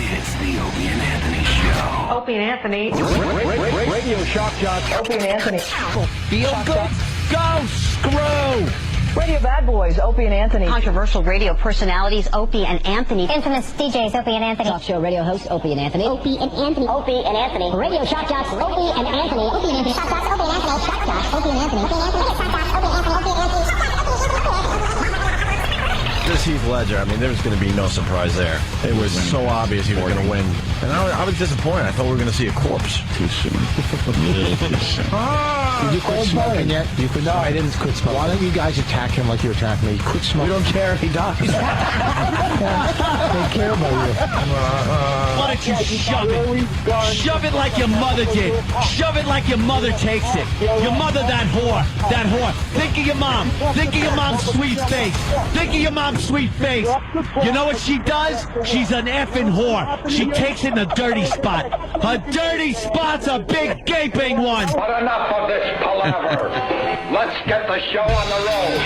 It's the Opie and Anthony Show. Opie and Anthony. Radio shock jocks. Opie and Anthony. Feel good? Go screw! Radio bad boys. Opie and Anthony. Controversial radio personalities, Opie and Anthony. Infamous DJs, Opie and Anthony. Talk show radio host, Opie and Anthony. Opie and Anthony. Opie and Anthony. Radio shock jocks, Opie and Anthony. Opie and Anthony. Shock jocks, Opie and Anthony. Shock jocks, Opie and Anthony. Opie and Anthony. Shock jocks, Opie and Anthony. Opie and Anthony. This Heath Ledger, I mean, there was going to be no surprise there. It was so obvious he was going to win. And I was disappointed. I thought we were going to see a corpse. Too soon. Did you quit smoking yet? No, I didn't quit smoking. Why don't you guys attack him like you attack me? Quit smoking. We don't care if he dies. They care about you. Why don't you shove it? Shove it like your mother did. Shove it like your mother takes it. Your mother, that whore. That whore. Think of your mom. Think of your mom's sweet face. Think of your mom's sweet face. You know what she does? She's an effing whore. She takes it in a dirty spot. Her dirty spot's a big gaping one. But enough of this palaver. Let's get the show on the road.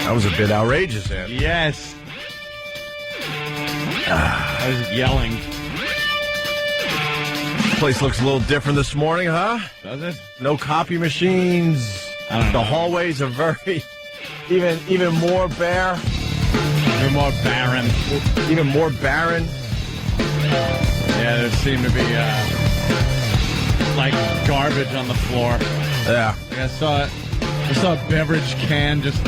That was a bit outrageous, Andy. Yes. I was yelling. Place looks a little different this morning, huh? Does it? No copy machines. I don't know. The hallways are very, even more bare. Even more barren. Even more barren. Yeah, there seemed to be like garbage on the floor. Yeah. Like I saw a beverage can just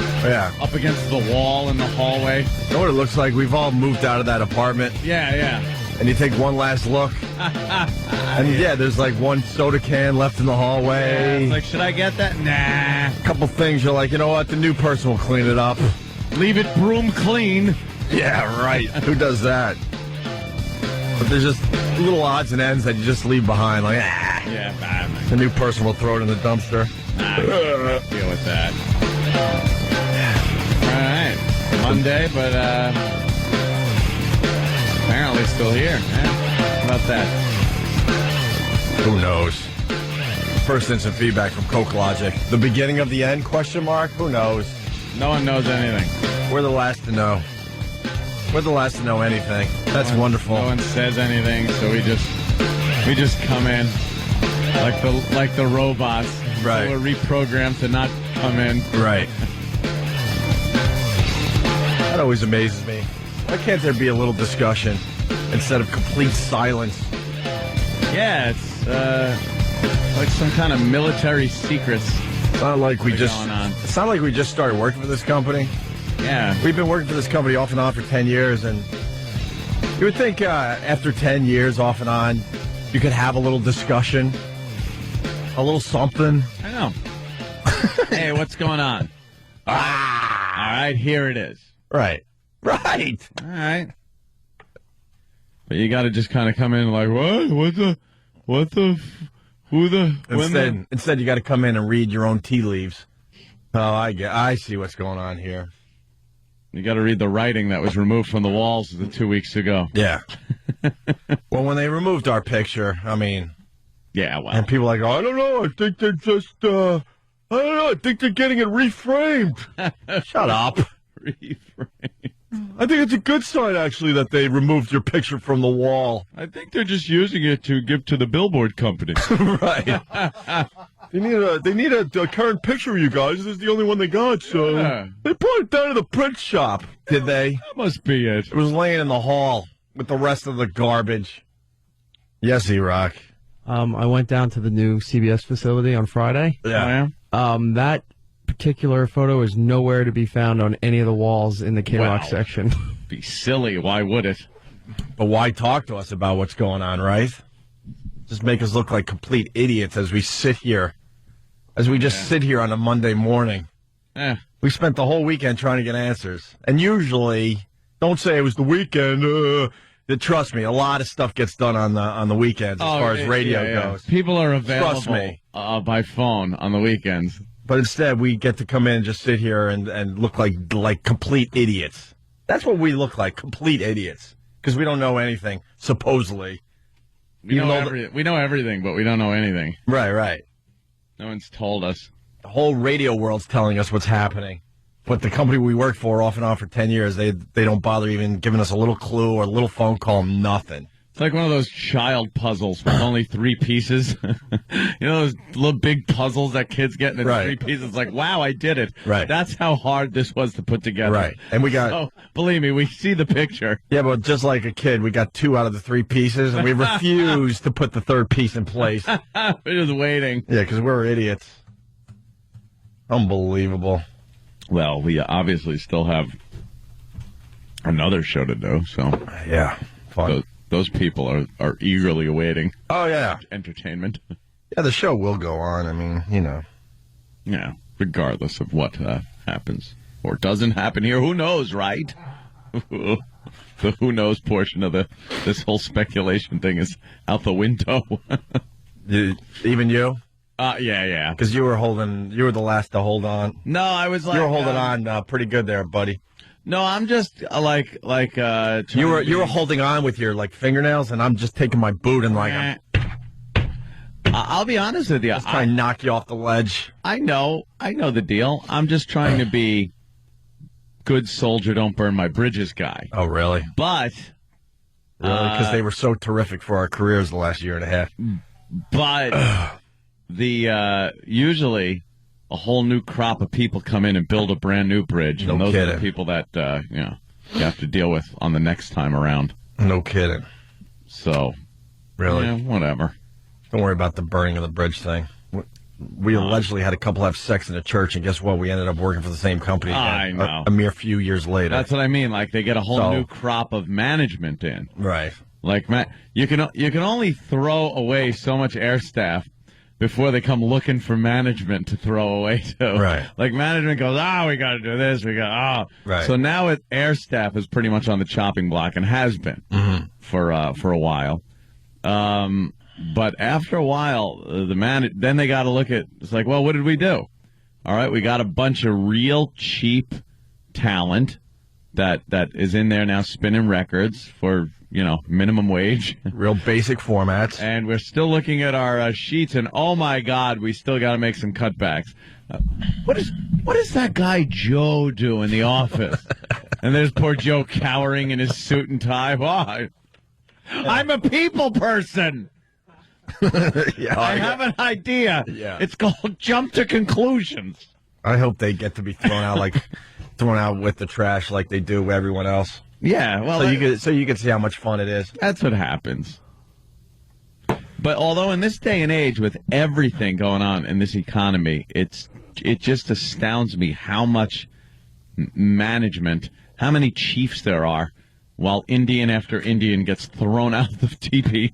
up against the wall in the hallway. You know what it looks like? We've all moved out of that apartment. Yeah. And you take one last look. And there's like one soda can left in the hallway. Yeah, it's like, should I get that? Nah. A couple things you're like, you know what? The new person will clean it up. Leave it broom clean. Yeah, right. Who does that? But there's just little odds and ends that you just leave behind. Like, Yeah, bad. The new person will throw it in the dumpster. Nah, I can't deal with that. All right. Monday, but apparently still here. How about that? Who knows? First instant feedback from Coke Logic. The beginning of the end, question mark? Who knows? No one knows anything. We're the last to know. We're the last to know anything. That's wonderful. No one says anything, so we just come in like the robots. Right. So we're reprogrammed to not come in. Right. That always amazes me. Why can't there be a little discussion instead of complete silence? Yeah, it's like some kind of military secrets. It's not like we just. Going on. It's not like we just started working for this company. Yeah. We've been working for this company off and on for 10 years, and you would think after 10 years off and on, you could have a little discussion, a little something. I know. Hey, what's going on? All right, here it is. Right. All right. But you got to just kind of come in like, Instead, you got to come in and read your own tea leaves. Oh, I see what's going on here. You got to read the writing that was removed from the walls 2 weeks ago. Yeah. Well, when they removed our picture, I mean... Yeah, well... And people are like, I don't know, I think they're just, I don't know, I think they're getting it reframed. Shut up. Reframed. I think it's a good sign, actually, that they removed your picture from the wall. I think they're just using it to give to the billboard company. Right. They need a current picture of you guys. This is the only one they got, so they put it down to the print shop. Did they? That must be it. It was laying in the hall with the rest of the garbage. Yes, E-Rock. I went down to the new CBS facility on Friday. Yeah. That particular photo is nowhere to be found on any of the walls in the K-Rock section. Be silly. Why would it? But why talk to us about what's going on, right? Just make us look like complete idiots as we sit here. As we just sit here on a Monday morning. We spent the whole weekend trying to get answers. And usually, don't say it was the weekend. Trust me, a lot of stuff gets done on the weekends as far as radio goes. People are available Trust me. By phone on the weekends. But instead, we get to come in and just sit here and look like complete idiots. That's what we look like, complete idiots. Because we don't know anything, supposedly. We know everything, but we don't know anything. Right. No one's told us. The whole radio world's telling us what's happening. But the company we worked for off and on for 10 years, they don't bother even giving us a little clue or a little phone call, nothing. It's like one of those child puzzles with only 3 pieces. You know those little big puzzles that kids get in 3 pieces? It's like, wow, I did it. Right. That's how hard this was to put together. Right. And we got... Oh, believe me, we see the picture. Yeah, but just like a kid, we got 2 out of the 3 pieces, and we refused to put the third piece in place. We're just waiting. Yeah, because we're idiots. Unbelievable. Well, we obviously still have another show to do, so... Yeah, fun. Those people are eagerly awaiting. Oh, yeah. Entertainment. Yeah, the show will go on. I mean, you know. Yeah, regardless of what happens or doesn't happen here. Who knows, right? The who knows portion of this whole speculation thing is out the window. Even you? Yeah. Because you were the last to hold on. No, I was like... You were holding on pretty good there, buddy. No, I'm just like you were holding on with your fingernails, and I'm just taking my boot and I'll be honest with you. Just trying to knock you off the ledge. I know the deal. I'm just trying to be good soldier, don't burn my bridges guy. Oh, really? But really, because they were so terrific for our careers the last year and a half. But usually a whole new crop of people come in and build a brand new bridge. No and those kidding. are the people that, you have to deal with on the next time around. No kidding. So, really? Yeah, whatever. Don't worry about the burning of the bridge thing. We allegedly had a couple have sex in a church, and guess what? We ended up working for the same company again, I know. a mere few years later. That's what I mean. Like, they get a whole new crop of management in. Right. Like, you can only throw away so much air staff before they come looking for management to throw away too. Right. Like management goes, we got to do this. Right. So now air staff is pretty much on the chopping block and has been for a while. But after a while, then they got to look at, it's like, well, what did we do? All right, we got a bunch of real cheap talent that is in there now spinning records for, minimum wage. Real basic formats. And we're still looking at our sheets, and oh my God, we still got to make some cutbacks. What does that guy Joe do in the office? And there's poor Joe cowering in his suit and tie. Why? I'm a people person. I have an idea. Yeah. It's called jump to conclusions. I hope they get to be thrown out with the trash like they do everyone else. Yeah, well, so you can see how much fun it is. That's what happens. But although in this day and age, with everything going on in this economy, it just astounds me how much management, how many chiefs there are, while Indian after Indian gets thrown out of the teepee.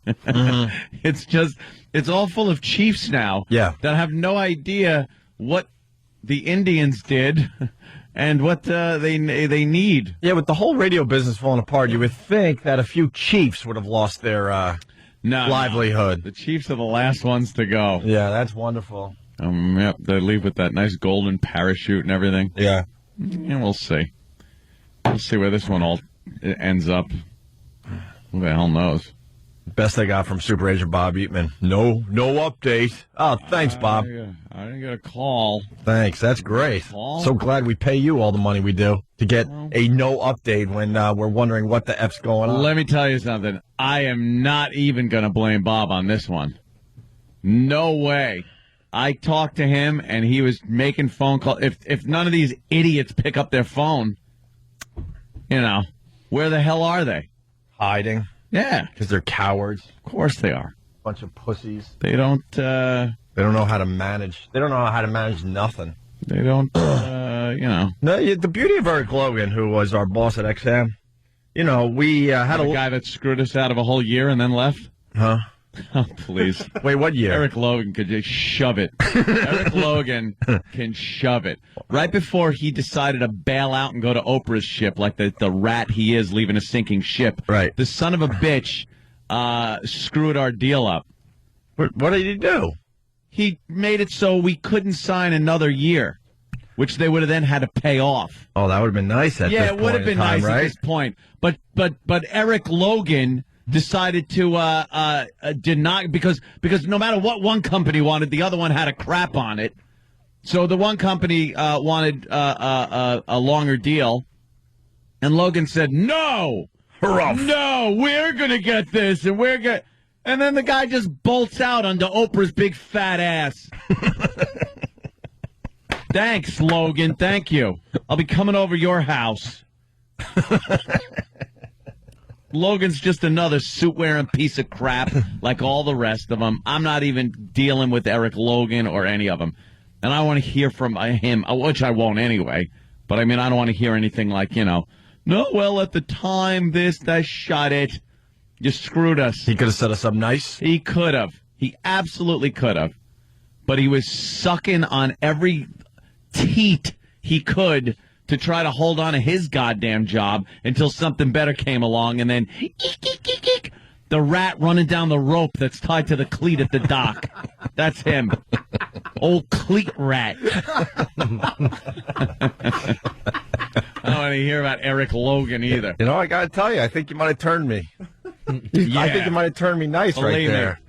It's all full of chiefs now. Yeah. That have no idea what the Indians did. And what they need. Yeah, with the whole radio business falling apart, you would think that a few chiefs would have lost their livelihood. The Chiefs are the last ones to go. Yeah, that's wonderful. Yep, they leave with that nice golden parachute and everything. Yeah. Yeah, we'll see. We'll see where this one all ends up. Who the hell knows? Best I got from Super Agent Bob Eatman. No update. Oh, thanks, Bob. I didn't get a call. Thanks. That's great. So glad we pay you all the money we do to get a no update when we're wondering what the F's going on. Let me tell you something. I am not even going to blame Bob on this one. No way. I talked to him, and he was making phone calls. If none of these idiots pick up their phone, where the hell are they? Hiding. Yeah. Because they're cowards. Of course they are. Bunch of pussies. They don't know how to manage. They don't know how to manage nothing. They don't, No, the beauty of Eric Logan, who was our boss at XM, we had a guy that screwed us out of a whole year and then left. Huh? Oh, please. Wait, what year? Eric Logan could just shove it. Eric Logan can shove it. Right before he decided to bail out and go to Oprah's ship like the rat he is leaving a sinking ship. Right. The son of a bitch screwed our deal up. What did he do? He made it so we couldn't sign another year, which they would have then had to pay off. Oh, that would have been nice at this point. Yeah, it would have been nice at this point. But Eric Logan decided to deny because no matter what one company wanted, the other one had a crap on it. So the one company wanted a longer deal, and Logan said, "No, no, we're gonna get this, and we're gonna." And then the guy just bolts out onto Oprah's big fat ass. Thanks, Logan. Thank you. I'll be coming over your house. Logan's just another suit-wearing piece of crap like all the rest of them. I'm not even dealing with Eric Logan or any of them. And I want to hear from him, which I won't anyway. But, I mean, I don't want to hear anything like, no, well, at the time, that shot it. You screwed us. He could have set us up nice. He could have. He absolutely could have. But he was sucking on every teat he could to try to hold on to his goddamn job until something better came along, and then eek, eek, eek, eek, the rat running down the rope that's tied to the cleat at the dock. That's him. Old cleat rat. I don't want to hear about Eric Logan either. You know, I got to tell you, I think you might have turned me. Yeah. I think you might have turned me nice right there.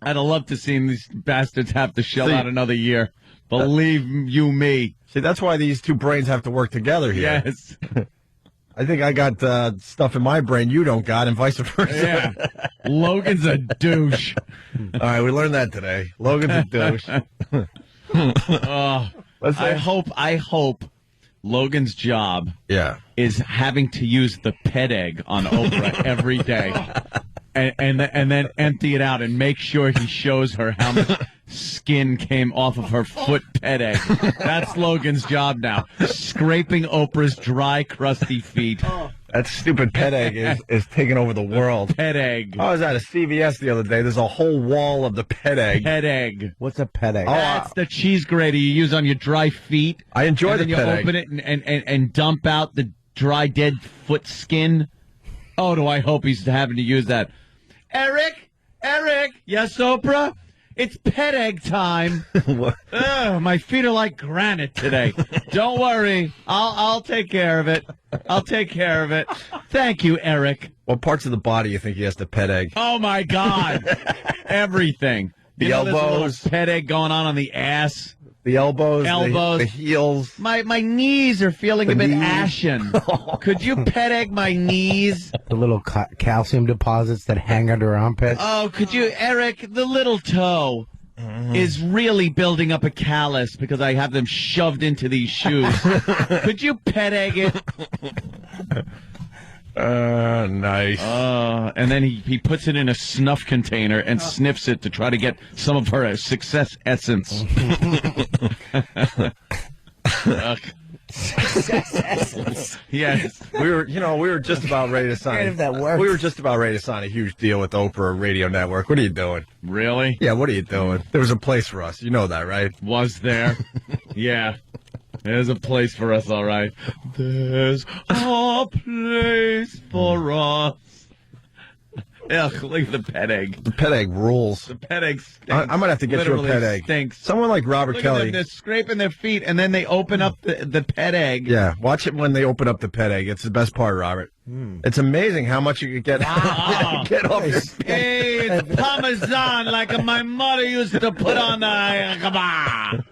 I'd have loved to see these bastards have to shell out another year. Believe you me. See, that's why these two brains have to work together here. Yes. I think I got stuff in my brain you don't got, and vice versa. Yeah. Logan's a douche. All right, we learned that today. Logan's a douche. I hope Logan's job is having to use the pet egg on Oprah every day. And then empty it out and make sure he shows her how much skin came off of her foot pet egg. That's Logan's job now. Scraping Oprah's dry, crusty feet. That stupid pet egg is taking over the world. Pet egg. I was at a CVS the other day. There's a whole wall of the pet egg. Pet egg. What's a pet egg? That's the cheese grater you use on your dry feet. I enjoy the pet egg. And then you open it and dump out the dry, dead foot skin. Oh, do I hope he's having to use that. Eric, yes, Oprah? It's pet egg time. My feet are like granite today. Don't worry. I'll take care of it. Thank you, Eric. What parts of the body you think he has to pet egg? Oh, my God. Everything. The There's a elbows. little pet egg going on the ass. The elbows. The Elbows. heels. My knees are feeling a bit knees. ashen. Could you pet egg my knees? The little calcium deposits that hang under her armpits. Oh, could you, Eric, the little toe is really building up a callus because I have them shoved into these shoes. Could you pet egg it? Nice. And then he puts it in a snuff container and sniffs it to try to get some of her success essence. Yes. We were just about ready to sign. If that works. We were just about ready to sign a huge deal with Oprah Radio Network. What are you doing? Really? Yeah, what are you doing? There was a place for us. You know that, right? Was there? Yeah. There's a place for us, all right. There's a place for us. Ugh, look at the pet egg. The pet egg rules. The pet egg stinks. I might have to get Literally you a pet egg. Stinks. Someone like Robert Look Kelly. at them, they're scraping their feet, and then they open up the pet egg. Yeah, watch it when they open up the pet egg. It's the best part, Robert. It's amazing how much you can get, get off your feet. Hey, it's Parmesan like my mother used to put on the...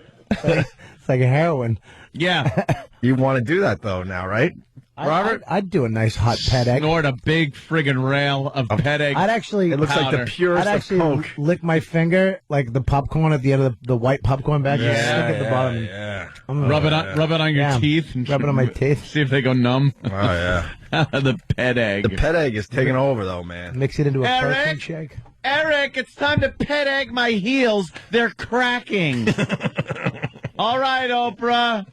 It's like a heroin. Yeah. You want to do that, though, now, right? Robert? I'd do a nice hot pet egg. Snort a big friggin' rail of pet egg. I'd actually... It looks like the powder. purest I'd of actually Coke. lick my finger, like the popcorn at the end of the white popcorn bag, and stick at the bottom. Yeah. Rub it on your Yeah. teeth. And Rub it on my teeth. See if they go numb. Oh, yeah. The pet egg. The pet egg is taking over, though, man. Mix it into a Eric? protein shake. Eric, it's time to pet egg my heels. They're cracking. All right, Oprah.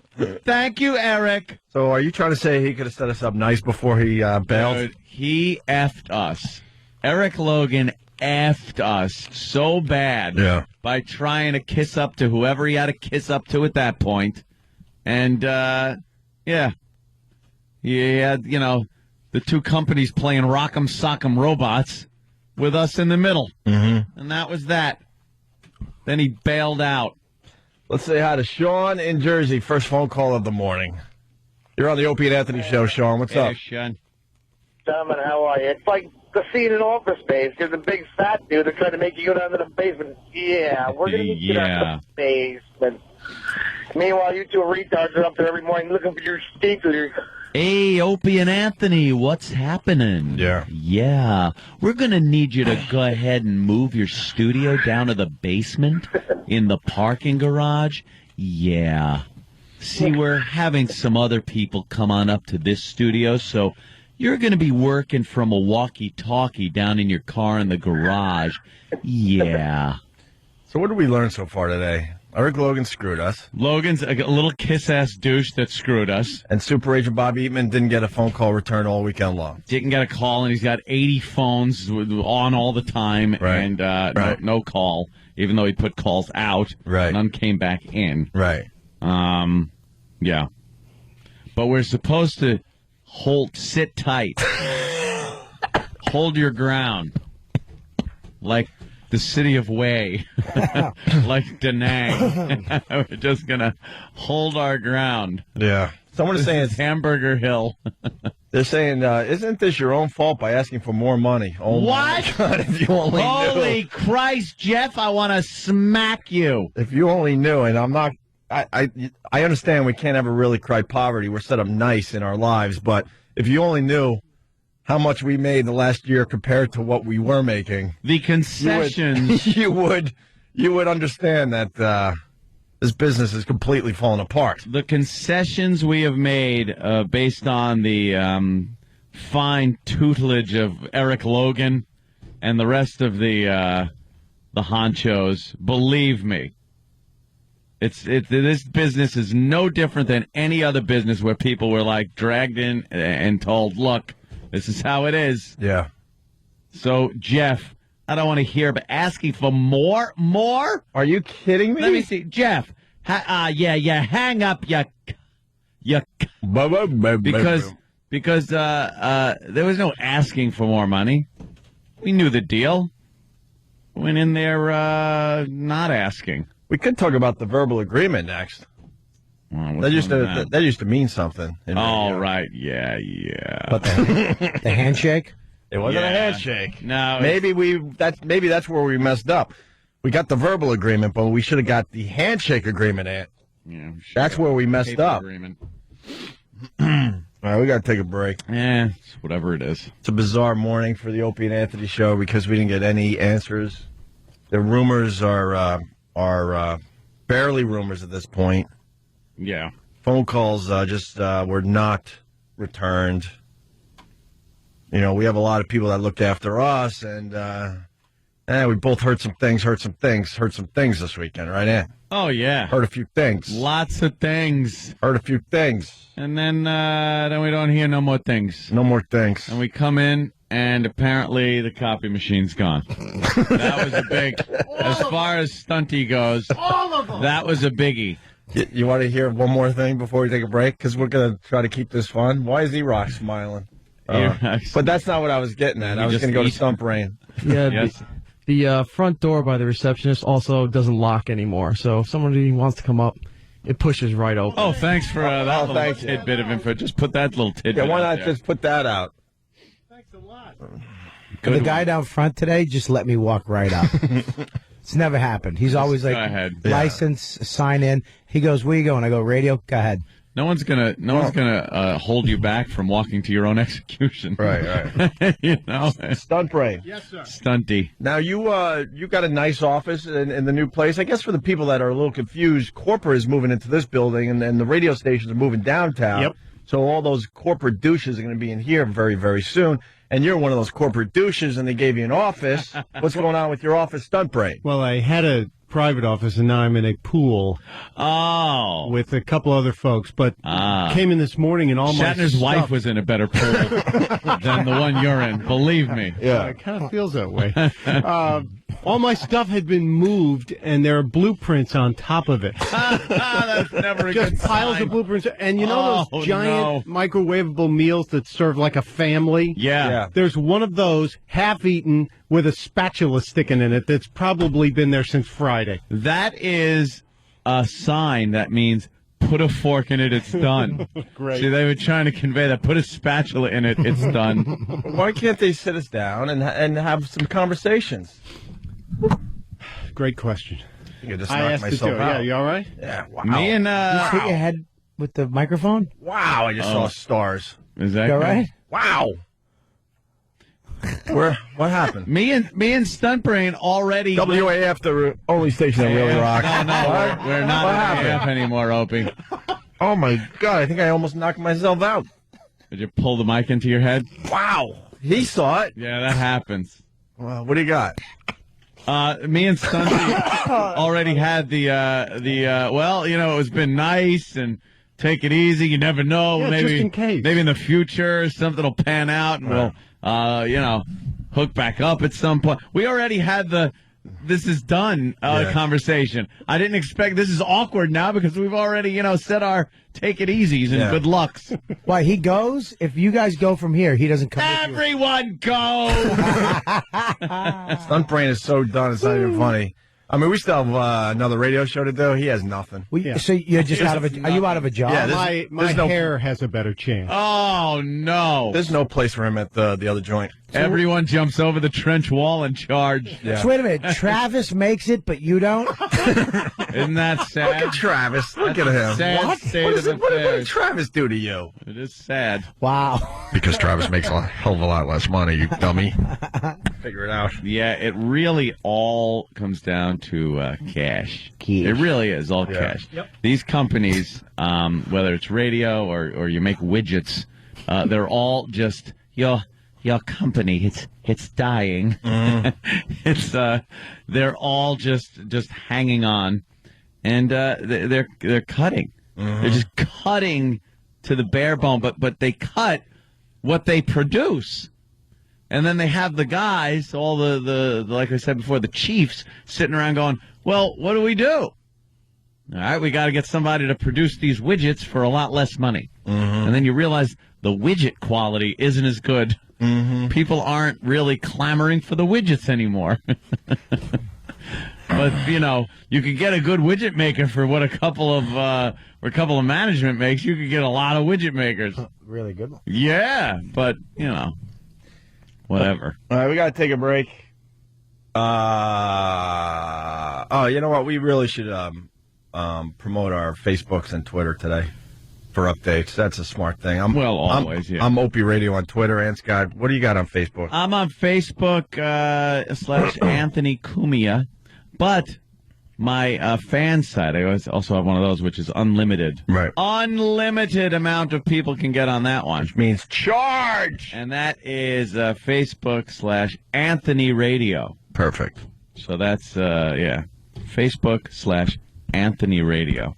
Thank you, Eric. So are you trying to say he could have set us up nice before he bailed? Dude, he effed us. Eric Logan effed us so bad by trying to kiss up to whoever he had to kiss up to at that point. And, yeah. He had, the two companies playing Rock'em Sock'em Robots with us in the middle. Mm-hmm. And that was that. Then he bailed out. Let's say hi to Sean in Jersey. First phone call of the morning. You're on the Opie and Anthony show, Sean. What's up? Sean. Gentlemen, how are you? It's like the scene in Office Space. You're the big fat dude. They're trying to make you go down to the basement. Yeah, we're going to get you down to the basement. Meanwhile, you two retards are up there every morning looking for your steepler. Hey, Opie and Anthony, what's happening? Yeah. We're going to need you to go ahead and move your studio down to the basement in the parking garage. Yeah. See, we're having some other people come on up to this studio, so you're going to be working from a walkie-talkie down in your car in the garage. Yeah. So what did we learn so far today? Eric Logan screwed us. Logan's a little kiss-ass douche that screwed us. And Super Agent Bob Eatman didn't get a phone call return all weekend long. Didn't get a call, and he's got 80 phones on all the time, and no call, even though he put calls out. Right. None came back in. Right. Yeah. But we're supposed to sit tight. Hold your ground. Like the city of Wei. Like Da Nang. We're just going to hold our ground. Yeah. Someone is saying it's Hamburger Hill. They're saying, isn't this your own fault by asking for more money? Oh, what? My God, if you only Holy knew. Christ, Jeff, I want to smack you. If you only knew, and I'm not, I understand we can't ever really cry poverty. We're set up nice in our lives, but if you only knew how much we made the last year compared to what we were making, the concessions, you would understand that this business is completely falling apart. The concessions we have made based on the fine tutelage of Eric Logan and the rest of the honchos, believe me, this business is no different than any other business where people were like dragged in and told, look, this is how it is. Yeah. So, Jeff, I don't want to hear about asking for more. Are you kidding me? Let me see. Jeff, hang up, because there was no asking for more money. We knew the deal. Went in there not asking. We could talk about the verbal agreement next. Well, that used to mean something. Oh, right. Yeah. But the handshake? It wasn't a handshake. No. Maybe that's where we messed up. We got the verbal agreement, but we should have got the handshake agreement in. Yeah, that's where we messed up. Agreement. All right, we got to take a break. It's whatever it is. It's a bizarre morning for the Opie and Anthony show because we didn't get any answers. The rumors are barely rumors at this point. Yeah. Phone calls were not returned. You know, we have a lot of people that looked after us, and we both heard some things this weekend, right, Ann? Oh, yeah. Heard a few things. Lots of things. Heard a few things. And then we don't hear no more things. No more things. And we come in, and apparently the copy machine's gone. That was a big, as far as stunty goes, all of them. That was a biggie. You want to hear one more thing before we take a break? Because we're going to try to keep this fun. Why is E-Rock smiling? But that's not what I was getting at. I was going to go to Stump Rain. Yeah, yes. The front door by the receptionist also doesn't lock anymore. So if somebody wants to come up, it pushes right open. Oh, thanks for that little tidbit of info. Just put that little tidbit. Yeah, why not there. just put that out? Thanks a lot. And the guy down front today just let me walk right up. It's never happened. He's always like, license, sign in. He goes, where you going? I go, radio. Go ahead. No one's gonna hold you back from walking to your own execution. Right. You know, Stunt Brain. Yes, sir. Stunty. Now you got a nice office in the new place. I guess for the people that are a little confused, corporate is moving into this building, and the radio stations are moving downtown. Yep. So all those corporate douches are going to be in here very, very soon. And you're one of those corporate douches, and they gave you an office. What's going on with your office, Stunt Brain? Well, I had a private office, and now I'm in a pool. Oh. With a couple other folks. But came in this morning, and all Shatner's my wife was in a better pool than the one you're in. Believe me. Yeah. It kind of feels that way. All my stuff had been moved, and there are blueprints on top of it. That's never a good Just piles sign. of blueprints. And you know those giant microwavable meals that serve like a family? Yeah. There's one of those, half-eaten, with a spatula sticking in it that's probably been there since Friday. That is a sign that means put a fork in it, it's done. Great. See, they were trying to convey that. Put a spatula in it, it's done. Why can't they sit us down and have some conversations? Great question. I just I knocked asked to myself do it. out. Yeah, you all right? Yeah, wow. Me and You just hit your head with the microphone? Wow, I just saw stars. is that You all good? right? Wow. What happened? Me and Stunt Brain already. WAF, the only station that really rocks. No, we're not What at happened? AF anymore, Opie. Oh my God! I think I almost knocked myself out. Did you pull the mic into your head? Wow. He saw it. Yeah, that happens. Well, what do you got? Me and Stunty already had the well, you know, it's been nice and take it easy. You never know. Yeah, maybe just in case. Maybe in the future something will pan out and we'll you know, hook back up at some point. We already had the this is done conversation. I didn't expect this is awkward now because we've already, you know, said our take it easies and good lucks. Why, he goes? If you guys go from here, he doesn't come with you. Everyone go! Stunt Brain is so done, it's not even funny. I mean, we still have another radio show to do. He has nothing. So you're just out of a... Are you out of a job? Yeah, My hair has a better chance. Oh, no. There's no place for him at the other joint. Everyone jumps over the trench wall and charge. Yeah. So wait a minute. Travis makes it, but you don't? Isn't that sad? Look at Travis. Look at him. Sad state What of did affairs. Travis do to you? It is sad. Wow. Because Travis makes a hell of a lot less money, you dummy. Figure it out. Yeah, it really all comes down to cash. It really is all cash. Yep. These companies, whether it's radio or you make widgets, they're all just your company. It's dying. It's they're all just hanging on, and they're cutting. They're just cutting to the bare bone. But they cut what they produce. And then they have the guys, all the like I said before, the chiefs sitting around going, well, what do we do? All right, we got to get somebody to produce these widgets for a lot less money. And then you realize the widget quality isn't as good. People aren't really clamoring for the widgets anymore. But, you know, you could get a good widget maker for what a couple of management makes. You could get a lot of widget makers. Really good one. Yeah, but, you know. Whatever. All right, we got to take a break. You know what? We really should promote our Facebooks and Twitter today for updates. That's a smart thing. Always, yeah. I'm Opie Radio on Twitter. And Scott, what do you got on Facebook? I'm on Facebook / Anthony Cumia, but my fan site, I also have one of those, which is unlimited. Right. Unlimited amount of people can get on that one. Which means charge! And that is Facebook / Anthony Radio. Perfect. So that's, Facebook / Anthony Radio.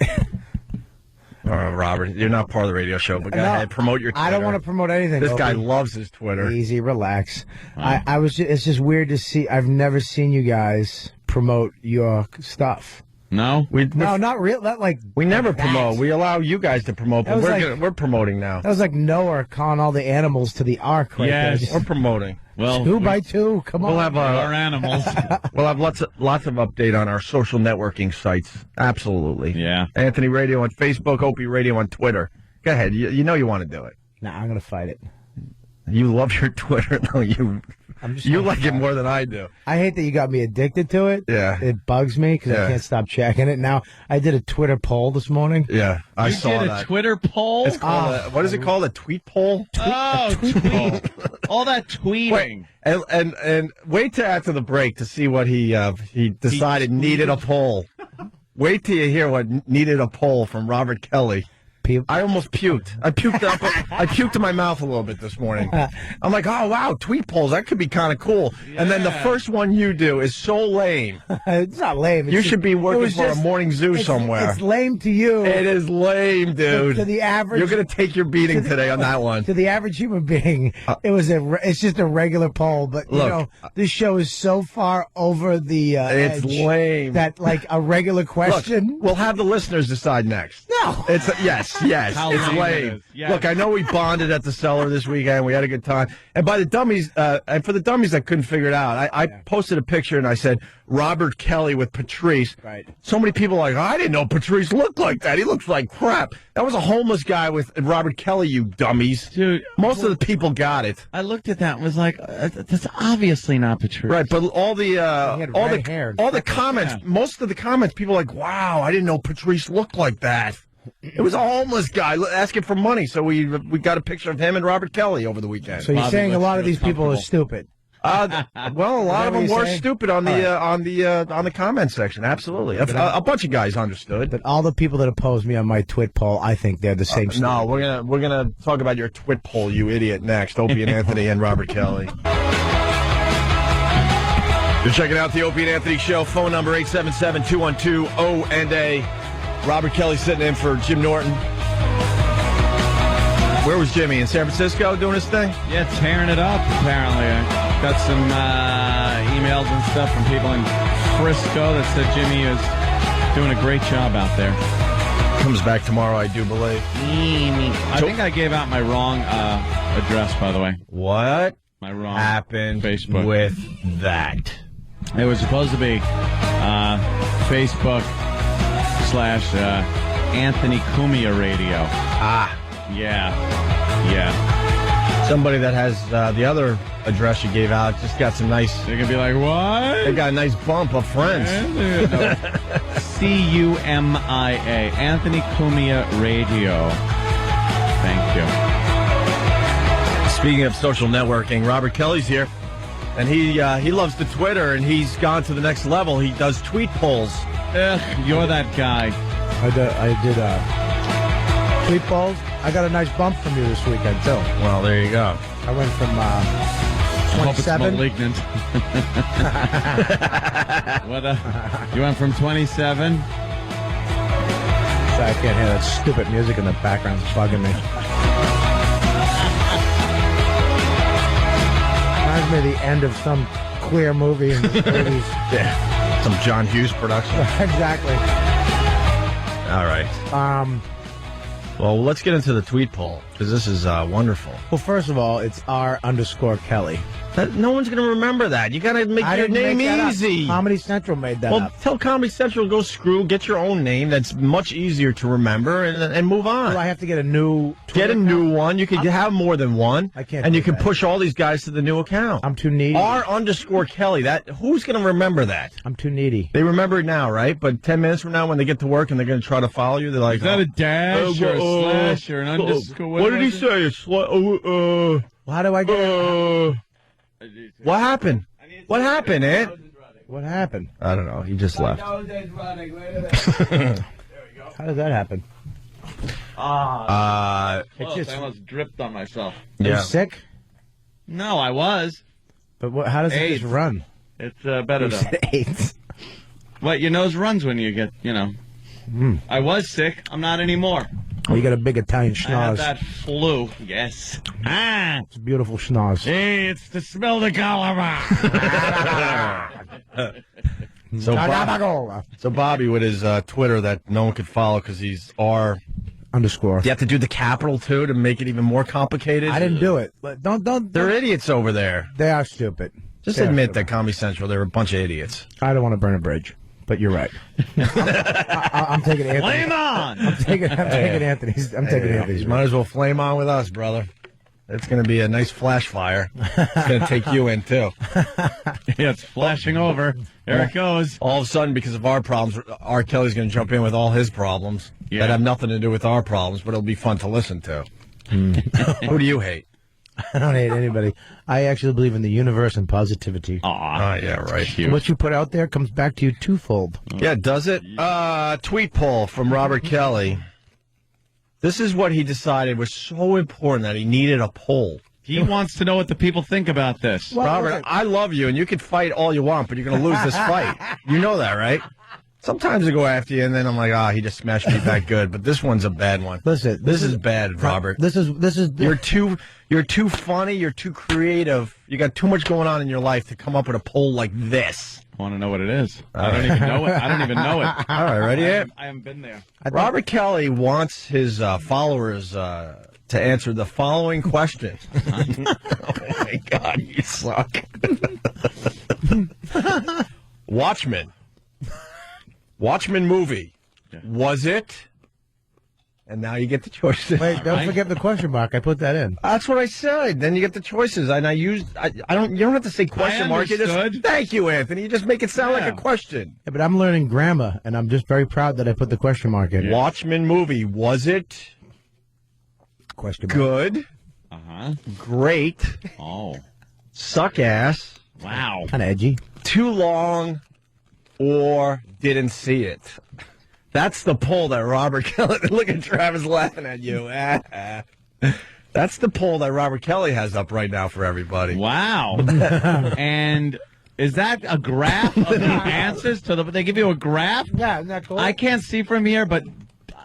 Robert, you're not part of the radio show, but go ahead, promote your Twitter. I don't want to promote anything. This guy Opie. loves his Twitter. Easy, relax. I was. It's just weird to see. I've never seen you guys promote your stuff. No? No, not real. Not like we never that. promote. We allow you guys to promote, but we're promoting now. That was like Noah calling all the animals to the ark right there. Yes, we're promoting. Well, 2 by 2. Come on. We'll have our animals. We'll have lots of update on our social networking sites. Absolutely. Yeah. Anthony Radio on Facebook, Opie Radio on Twitter. Go ahead. You know you want to do it. Nah, I'm gonna fight it. You love your Twitter, though. You like it more than I do. I hate that you got me addicted to it. Yeah. It bugs me because I can't stop checking it. Now, I did a Twitter poll this morning. Yeah, I You saw did that. a Twitter poll? It's called what is it called? A tweet poll? Tweet. All that tweeting. Wait, and wait till after the break to see what he decided needed a poll. Wait till you hear what needed a poll from Robert Kelly. I almost puked. I puked in my mouth a little bit this morning. I'm like, oh, wow, tweet polls. That could be kind of cool. Yeah. And then the first one you do is so lame. It's not lame. You should be working for a morning zoo somewhere. It's lame to you. It is lame, dude. To the average. You're going to take your beating today on that one. To the average human being, it's just a regular poll. But, you know, this show is so far over the it's lame. That, like, a regular question. Look, we'll have the listeners decide next. No. Yes. Yes, How it's lame lame. it is. Yes. Look, I know we bonded at the cellar this weekend. We had a good time. And by the dummies, and for the dummies that couldn't figure it out, I posted a picture and I said, Robert Kelly with Patrice. Right. So many people are like, I didn't know Patrice looked like that. He looks like crap. That was a homeless guy with Robert Kelly, you dummies. Dude, most of the people got it. I looked at that and was like, that's obviously not Patrice. Right, but all the hair. all the comments, most of the comments, people are like, wow, I didn't know Patrice looked like that. It was a homeless guy asking for money, so we got a picture of him and Robert Kelly over the weekend. So you're saying a lot of these people are stupid? Well, a lot of them were stupid on the All right. on the comment section. Absolutely, a bunch of guys understood. But all the people that oppose me on my twit poll, I think they're the same. No, we're gonna talk about your twit poll, you idiot. Next, Opie and Anthony and Robert Kelly. You're checking out the Opie and Anthony Show. Phone number 877-212-O&A. Robert Kelly sitting in for Jim Norton. Where was Jimmy? In San Francisco doing his thing? Yeah, tearing it up, apparently. I got some emails and stuff from people in Frisco that said Jimmy is doing a great job out there. Comes back tomorrow, I do believe. I think I gave out my wrong address, by the way. What My wrong happened Facebook. with that? It was supposed to be Facebook / Anthony Cumia Radio. Ah. Yeah. Somebody that has the other address you gave out just got some nice... They're going to be like, what? They got a nice bump of friends. Cumia. Anthony Cumia Radio. Thank you. Speaking of social networking, Robert Kelly's here. And he loves the Twitter, and he's gone to the next level. He does tweet polls. Ugh, you're that guy. I did tweet polls. I got a nice bump from you this weekend, too. Well, there you go. I went from I hope it's 27. malignant. You went from 27? Sorry, I can't hear that stupid music in the background. It's bugging me. Reminds me of the end of some queer movie in the 80s. Yeah. Some John Hughes production. Exactly. All right. Well, let's get into the tweet poll, because this is wonderful. Well, first of all, it's R_Kelly. No one's going to remember that. You got to make your name easy. Comedy Central made that up. Tell Comedy Central, go screw, get your own name. That's much easier to remember and move on. Do I have to get a new Twitter account? New one. You could have more than one. I can't. And you can push all these guys to the new account. I'm too needy. R_Kelly. Who's going to remember that? I'm too needy. They remember it now, right? But 10 minutes from now, when they get to work and they're going to try to follow you, they're like, is that a dash or a slash or an underscore? What did he say? Well, how do I get What happened? What happened, Ed? What happened? I don't know. He just left. How does that happen? It just I almost dripped on myself. Are you sick? No, I was. But how does it just run? It's better though. AIDS. What, your nose runs when you get, I was sick. I'm not anymore. Oh, you got a big Italian I had schnoz. that flu. Yes. It's a beautiful schnoz. Hey, it's to smell the cholera. So Bobby with his Twitter that no one could follow because he's R_. You have to do the capital too to make it even more complicated. I didn't do it. But don't. They're idiots over there. They are stupid. Just admit that Comedy Central, they're a bunch of idiots. I don't want to burn a bridge, but you're right. I'm taking Anthony. Flame on! I'm taking Anthony's. I'm taking Anthony's. You might as well flame on with us, brother. It's going to be a nice flash fire. It's going to take you in, too. Yeah, it's flashing over. There it goes. All of a sudden, because of our problems, R. Kelly's going to jump in with all his problems that have nothing to do with our problems, but it'll be fun to listen to. Who do you hate? I don't hate anybody. I actually believe in the universe and positivity. Aw, yeah, right. What you put out there comes back to you twofold. Yeah, does it? Tweet poll from Robert Kelly. This is what he decided was so important that he needed a poll. He wants to know what the people think about this. Robert, I love you, and you can fight all you want, but you're going to lose this fight. You know that, right? Sometimes I go after you, and then I'm like, he just smashed me back good. But this one's a bad one. Listen, this is bad, Robert. This is. You're too funny. You're too creative. You got too much going on in your life to come up with a poll like this. I want to know what it is. I don't even know it. I don't even know it. All right, ready? I haven't been there. Robert Kelly wants his followers to answer the following question. Oh my God, you suck. Watchmen movie. Was it? And now you get the choices. Wait, don't forget the question mark. I put that in. That's what I said. Then you get the choices. And you don't have to say question mark. You just, thank you, Anthony. You just make it sound like a question. Yeah, but I'm learning grammar, and I'm just very proud that I put the question mark in. Watchmen movie. Was it? Question mark. Good. Great. Oh. Suck ass. Wow. Kind of edgy. Too long, or didn't see it. That's the poll that Robert Kelly... Look at Travis laughing at you. That's the poll that Robert Kelly has up right now for everybody. Wow. And is that a graph of the answers? They give you a graph? Yeah, isn't that cool? I can't see from here, but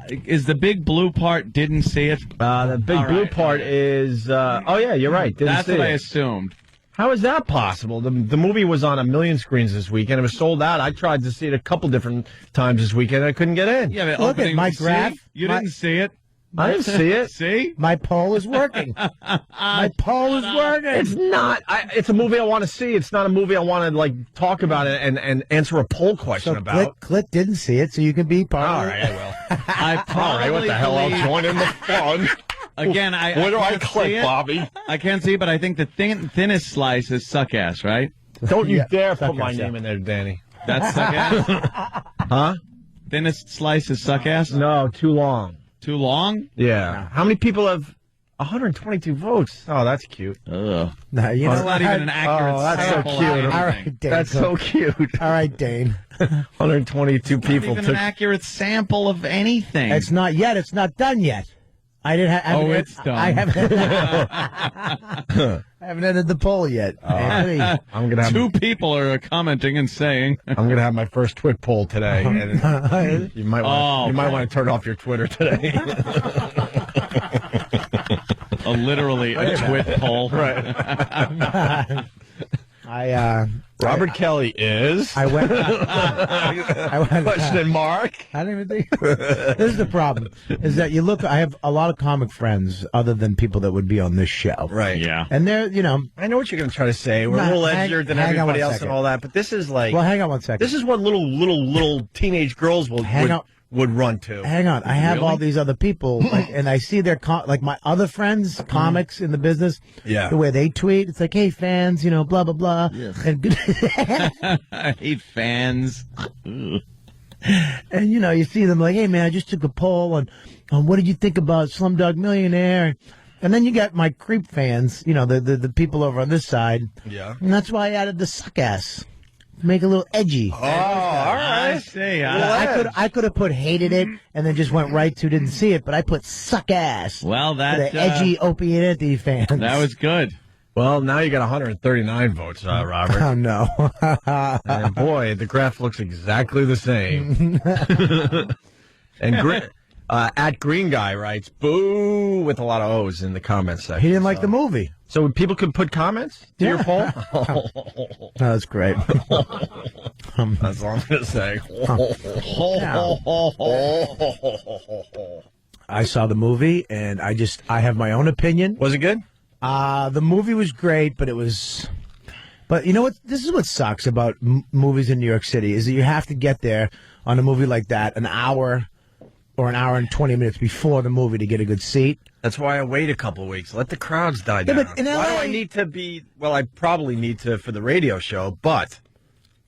is the big blue part didn't see it? The big blue part is... oh, yeah, you're right. That's what I assumed. How is that possible? The movie was on 1 million screens this weekend. It was sold out. I tried to see it a couple different times this weekend. I couldn't get in. Yeah, but look at my graph. You didn't see it. I didn't see it. See? My poll is working. My poll is working. It's not. It's a movie I want to see. It's not a movie I want to talk about it and answer a poll question about. Click didn't see it, so you can be part All of it. right, I will. I probably All right, what the hell? I'll join in the fun. Again, where do I click, Bobby? I can't see it, but I think the thinnest slice is suck ass, right? Don't you dare put suck my ass, name in there, Danny. That's suck ass? Huh? Thinnest slice is suck ass? No, too long. Too long? Yeah. How many people have 122 votes? Oh, that's cute. Ugh. No, you know That's not even an accurate that's so sample of cute. anything. All right, Dane. That's so cute. All right, Dane. 122 people Not even an accurate sample of anything. It's not yet. It's not done yet. I didn't have. Oh, it's done. I haven't. I haven't ended the poll yet. Anthony. I'm gonna have Two people are commenting and saying. I'm gonna have my first Twit poll today. And you might want to turn off your Twitter today. Literally a twit poll. Right. Robert Kelly is. I went. Question mark. I don't even think. This is the problem: is that you look. I have a lot of comic friends, other than people that would be on this show. Right. Yeah. And they're, I know what you're going to try to say. We're a little edgier than everybody else and all that, but this is like. Well, hang on one second. This is what little teenage girls would run to. Hang on. I have all these other people, and I see their my other friends, comics in the business. Yeah. The way they tweet, it's like, "Hey, fans, blah blah blah." Yes. And I hate fans. And you see them like, "Hey, man, I just took a poll on what did you think about Slumdog Millionaire?" And then you got my creep fans, the people over on this side. Yeah. And that's why I added the suck ass. Make it a little edgy. Oh, all right. I see. I could have put hated it and then just went right to didn't see it, but I put suck ass. Well, for that the edgy Opie and Anthony fans. That was good. Well, now you got 139 votes, Robert. Oh no! And boy, the graph looks exactly the same. And at Green Guy writes "boo" with a lot of O's in the comments section. He didn't like the movie. So people could put comments to your poll? Oh, that's great. That's all I'm going to say. I saw the movie, and I have my own opinion. Was it good? The movie was great, but it was... But you know what? This is what sucks about movies in New York City, is that you have to get there on a movie like that an hour or an hour and 20 minutes before the movie to get a good seat. That's why I wait a couple of weeks. Let the crowds die down. But in LA, why do I need to be... Well, I probably need to for the radio show, but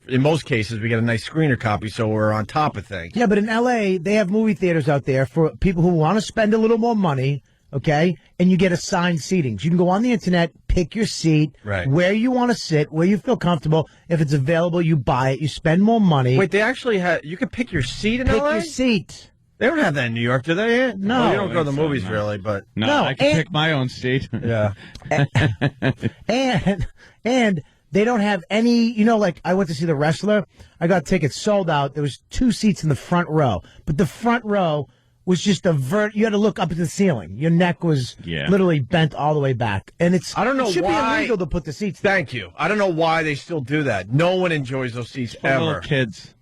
in most cases, we get a nice screener copy, so we're on top of things. Yeah, but in L.A., they have movie theaters out there for people who want to spend a little more money, okay? And you get assigned seatings. You can go on the internet, pick your seat, where you want to sit, where you feel comfortable. If it's available, you buy it. You spend more money. Wait, they actually have... You can pick your seat in Pick L.A.? your seat. They don't have that in New York, do they? No. Well, you don't go to the movies, really, but... No, I can pick my own seat. Yeah. And They don't have any, like I went to see The Wrestler. I got tickets sold out. There was 2 seats in the front row, but the front row was just you had to look up at the ceiling. Your neck was literally bent all the way back. And it should be illegal to put the seats there. Thank you. I don't know why they still do that. No one enjoys those seats ever. Little kids.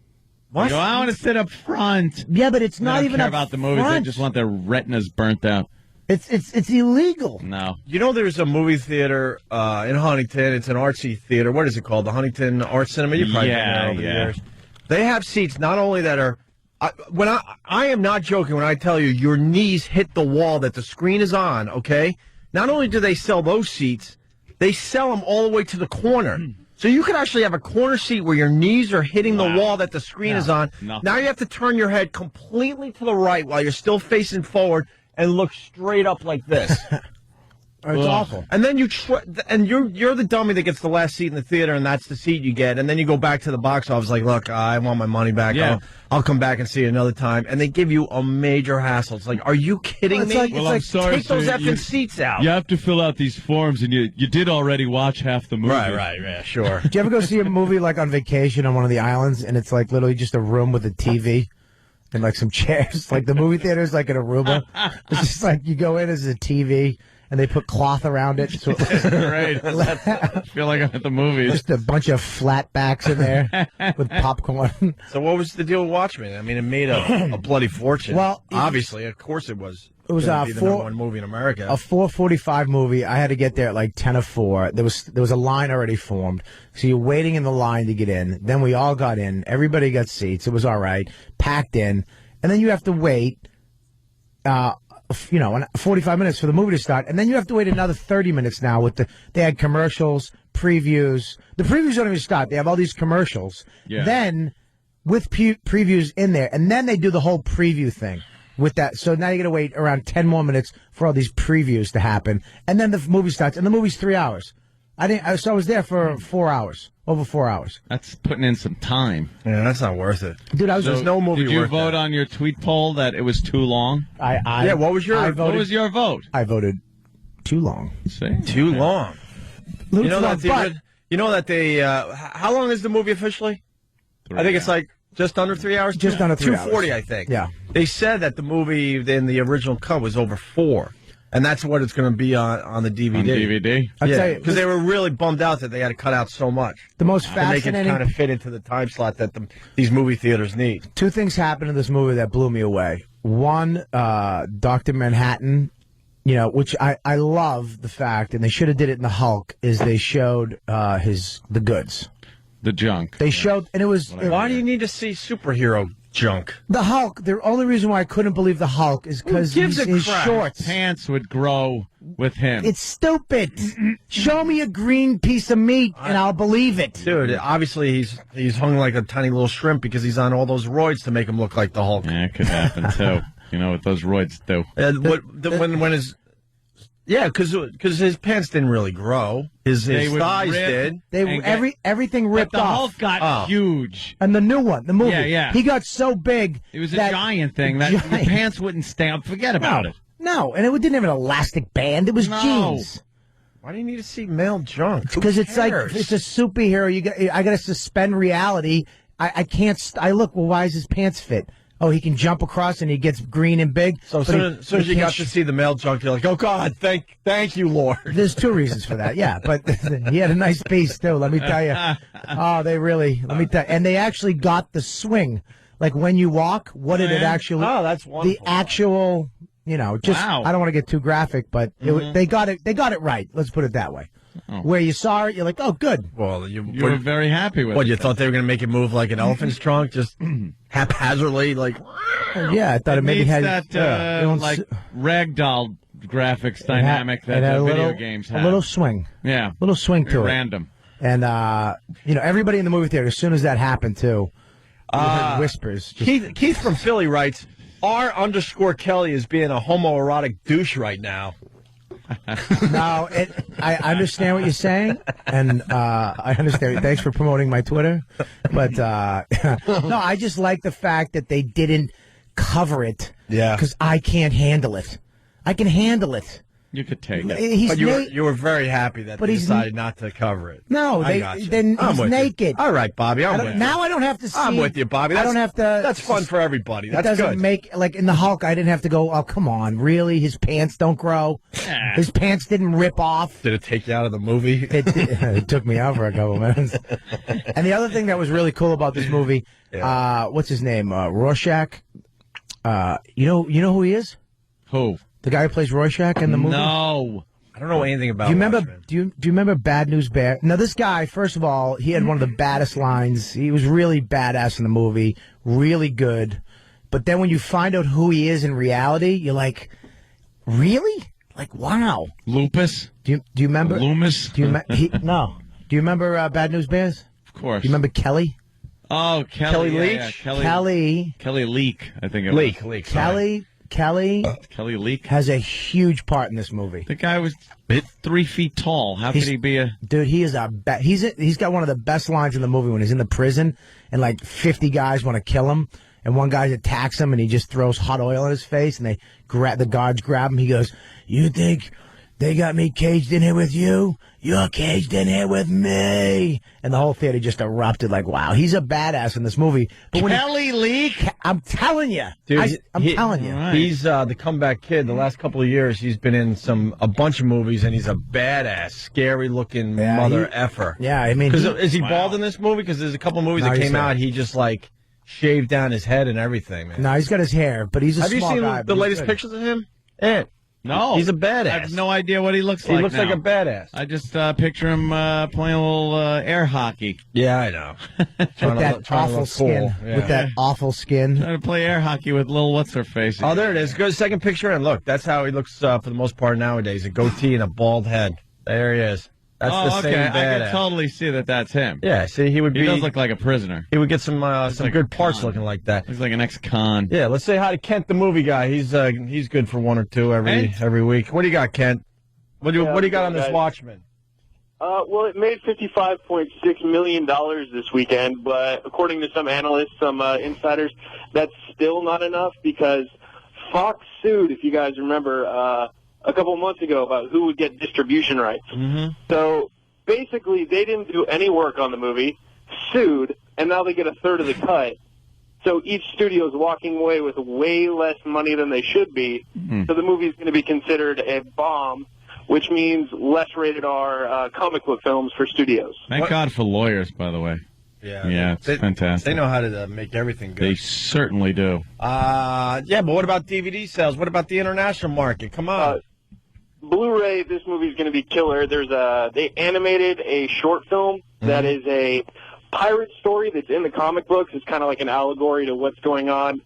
What? I want to sit up front. Yeah, but it's not even care about the movies. They just want their retinas burnt out. It's illegal. No. There's a movie theater in Huntington. It's an artsy theater. What is it called? The Huntington Art Cinema? You probably know over the years. They have seats not only that are I am not joking when I tell you your knees hit the wall that the screen is on, okay? Not only do they sell those seats, they sell them all the way to the corner. So you could actually have a corner seat where your knees are hitting the wall that the screen is on. Nothing. Now you have to turn your head completely to the right while you're still facing forward and look straight up like this. It's awful. And then you're the dummy that gets the last seat in the theater, and that's the seat you get. And then you go back to the box office like, look, I want my money back. Yeah. I'll come back and see it another time. And they give you a major hassle. It's like, are you kidding me? I'm sorry, take those sir, effing seats out. You have to fill out these forms, and you did already watch half the movie. Right, yeah, sure. Did you ever go see a movie like on vacation on one of the islands, and it's like literally just a room with a TV? And like some chairs, like the movie theater is like in Aruba. It's just like you go in as a TV, and they put cloth around it. So Right. I feel like I'm at the movies. Just a bunch of flat backs in there with popcorn. So what was the deal with Watchmen? I mean, it made a bloody fortune. Well, obviously, of course it was. It was the number one movie in America. A 4:45 movie. I had to get there at like 10:04. There was a line already formed, so you're waiting in the line to get in. Then we all got in. Everybody got seats. It was all right, packed in, and then you have to wait. 45 minutes for the movie to start, and then you have to wait another 30 minutes now they had commercials, previews. The previews don't even start. They have all these commercials. Yeah. Then with previews in there, and then they do the whole preview thing with that. So now you got to wait around 10 more minutes for all these previews to happen, and then the movie starts, and the movie's 3 hours. So I was there for 4 hours. Over 4 hours. That's putting in some time. Yeah, that's not worth it. Dude, there's no movie Did you worth vote that. on your tweet poll that it was too long? Yeah, what was your what was your vote? I voted too long. See? Too long. You know that they how long is the movie officially? 3 I think it's like just under 3 hours. Just under 3 hours. 240, I think. Yeah. They said that the movie in the original cut was over 4. And that's what it's going to be on the DVD. On DVD? I'll tell you, because they were really bummed out that they had to cut out so much. The most to make it fascinating... kind of fit into the time slot that these movie theaters need. 2 things happened in this movie that blew me away. One, Dr. Manhattan, which I love the fact, and they should have did it in the Hulk, is they showed the goods. The junk. They showed, and it was... Why do you need to see superhero junk? The Hulk, the only reason why I couldn't believe the Hulk is because his shorts. Pants would grow with him. It's stupid. Show me a green piece of meat and I'll believe it. Dude, obviously he's hung like a tiny little shrimp because he's on all those roids to make him look like the Hulk. Yeah, it could happen too. You know what those roids do. When his... Yeah, because his pants didn't really grow. His thighs did. Everything ripped but the off. Hulk got huge. And the new one, the movie. Yeah. He got so big. It was a giant thing that your pants wouldn't stay up. Forget about it. No, and it didn't have an elastic band. It was jeans. Why do you need to see male junk? Because it's like it's a superhero. I got to suspend reality. I can't. I look. Well, why does his pants fit? Oh, he can jump across and he gets green and big. So as soon as you got to see the male junk, you're like, oh, God, thank you, Lord. There's 2 reasons for that, yeah. But he had a nice piece, too, let me tell you. Oh, let me tell you. And they actually got the swing. Like when you walk, what did it actually... Oh, that's wonderful. The actual, just... Wow. I don't want to get too graphic, but they got it right. Let's put it that way. Oh. Where you saw it, you're like, oh, good. Well, you were very happy with it. What, you thought they were going to make it move like an elephant's trunk, just haphazardly, like... Yeah, I thought it maybe had... like ragdoll graphics dynamic that video games have. A little swing. Yeah. A little swing to it. Random. And, everybody in the movie theater, as soon as that happened, too, you heard whispers. Keith from Philly writes, R_Kelly is being a homoerotic douche right now. No, I understand what you're saying, and I understand. Thanks for promoting my Twitter, but no, I just like the fact that they didn't cover it. Yeah, because I can't handle it. I can handle it. You could take it. He's you were very happy that they decided not to cover it. No, then he's naked. All right, Bobby, I'm with you. Now I don't have to see. I'm with you, Bobby. I don't have to. That's fun for everybody. That's doesn't good. make like in the Hulk. I didn't have to go. Oh, come on, really? His pants don't grow. His pants didn't rip off. Did it take you out of the movie? It took me out for a couple minutes. And the other thing that was really cool about this movie, what's his name? Rorschach. You know who he is? Who? The guy who plays Rorschach in the movie? No. I don't know anything about Do you remember? Watchmen. Do you remember Bad News Bear? Now, this guy, first of all, he had one of the baddest lines. He was really badass in the movie, really good. But then when you find out who he is in reality, you're like, really? Like, wow. Lupus? Do you remember? Loomis? No. Do you remember Bad News Bears? Of course. Do you remember Kelly? Oh, Kelly Leak? Yeah, Kelly Leak, I think it Leak. was. Kelly Kelly Leak has a huge part in this movie. The guy was 3 feet tall. How could he be a dude? He is he's got one of the best lines in the movie when he's in the prison and like 50 guys want to kill him, and one guy attacks him and he just throws hot oil in his face, and the guards grab him. He goes, "You think they got me caged in here with you? You're caged in here with me." And the whole theater just erupted like, wow, he's a badass in this movie. But Kelly Leak? I'm telling you. Dude, I'm telling you. Right. He's the comeback kid. The last couple of years, he's been in a bunch of movies, and he's a badass, scary-looking mother effer. Yeah, I mean... Is he bald in this movie? Because there's a couple of movies that came out, he just, like, shaved down his head and everything, man. No, he's got his hair, but he's a small guy. Have you seen the latest pictures of him? No. He's a badass. I have no idea what he looks like. He looks now. like a badass. I just picture him playing a little air hockey. Yeah, I know. With that awful skin. Cool. Yeah. With that awful skin. Trying to play air hockey with little what's-her-face. Oh, there it is. Go to the second picture, and look, that's how he looks for the most part nowadays. A goatee and a bald head. There he is. That's the same badass. I can totally see that that's him. Yeah, see, he does look like a prisoner. He would get some like good parts looking like that. Looks like an ex-con. Yeah, let's say hi to Kent, the movie guy. He's good for one or two every week. What do you got, Kent? What do you got on this Watchmen? Well, it made $55.6 million this weekend, but according to some analysts, some insiders, that's still not enough because Fox sued, if you guys remember, a couple of months ago about who would get distribution rights. Mm-hmm. So basically, they didn't do any work on the movie, sued, and now they get a third of the cut. So each studio is walking away with way less money than they should be. Mm-hmm. So the movie is going to be considered a bomb, which means less rated R comic book films for studios. Thank God for lawyers, by the way. Yeah, it's fantastic. They know how to make everything good. They certainly do. Yeah, but what about DVD sales? What about the international market? Come on. Blu-ray, this movie is going to be killer. They animated a short film that is a pirate story that's in the comic books. It's kind of like an allegory to what's going on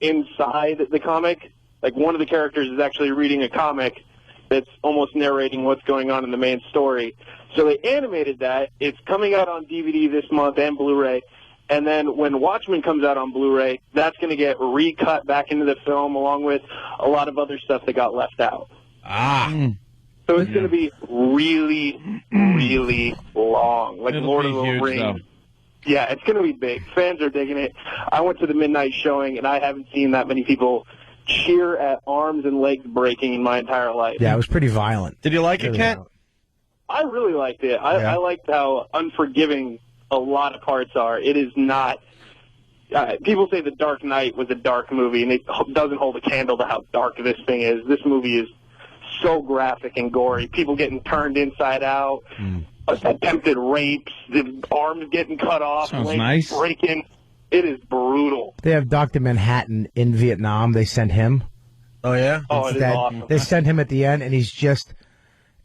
inside the comic. Like one of the characters is actually reading a comic that's almost narrating what's going on in the main story. So they animated that. It's coming out on DVD this month and Blu-ray. And then when Watchmen comes out on Blu-ray, that's going to get recut back into the film along with a lot of other stuff that got left out. So it's going to be really, really long. Like It'll Lord be of the huge, Rings. though. Yeah, it's going to be big. Fans are digging it. I went to the midnight showing, and I haven't seen that many people cheer at arms and legs breaking in my entire life. Yeah, it was pretty violent. Did you like it, Kent? I really liked it. I liked how unforgiving a lot of parts are. It is not... people say The Dark Knight was a dark movie, and it doesn't hold a candle to how dark this thing is. This movie is so graphic and gory. People getting turned inside out, attempted rapes, the arms getting cut off, legs breaking. It is brutal. They have Dr. Manhattan in Vietnam. They sent him. Oh, yeah? Oh, it is awesome. They sent him at the end, and he's just...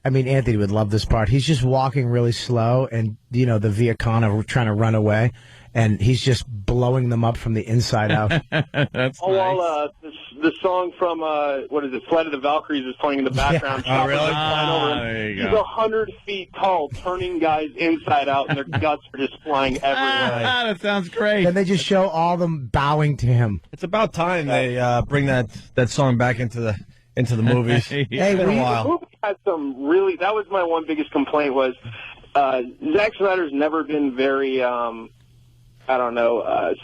I mean, Anthony would love this part. He's just walking really slow, and, the Viet Cong are trying to run away, and he's just blowing them up from the inside out. That's nice. While the song from, Flight of the Valkyries is playing in the background. Yeah. Oh, really? There you He's go. 100 feet tall, turning guys inside out, and their guts are just flying everywhere. That sounds great. Then they just show all of them bowing to him. It's about time they bring that song back into the movies. Hey, it's been a while. The movie had some really... That was my one biggest complaint was Zack Snyder's never been very,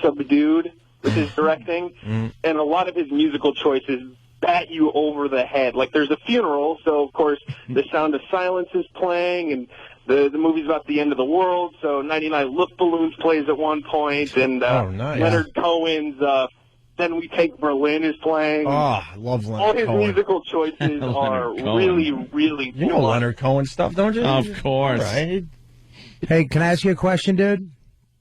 subdued with his directing. And a lot of his musical choices bat you over the head. Like, there's a funeral, so, of course, The Sound of Silence is playing, and the movie's about the end of the world, so 99 Luft Balloons plays at one point, and nice. Leonard Cohen's Then We Take Berlin is playing. Oh, I love Leonard All his Cohen. musical choices are really, really You know Leonard Cohen stuff, don't you? Of course. Right. Hey, can I ask you a question, dude?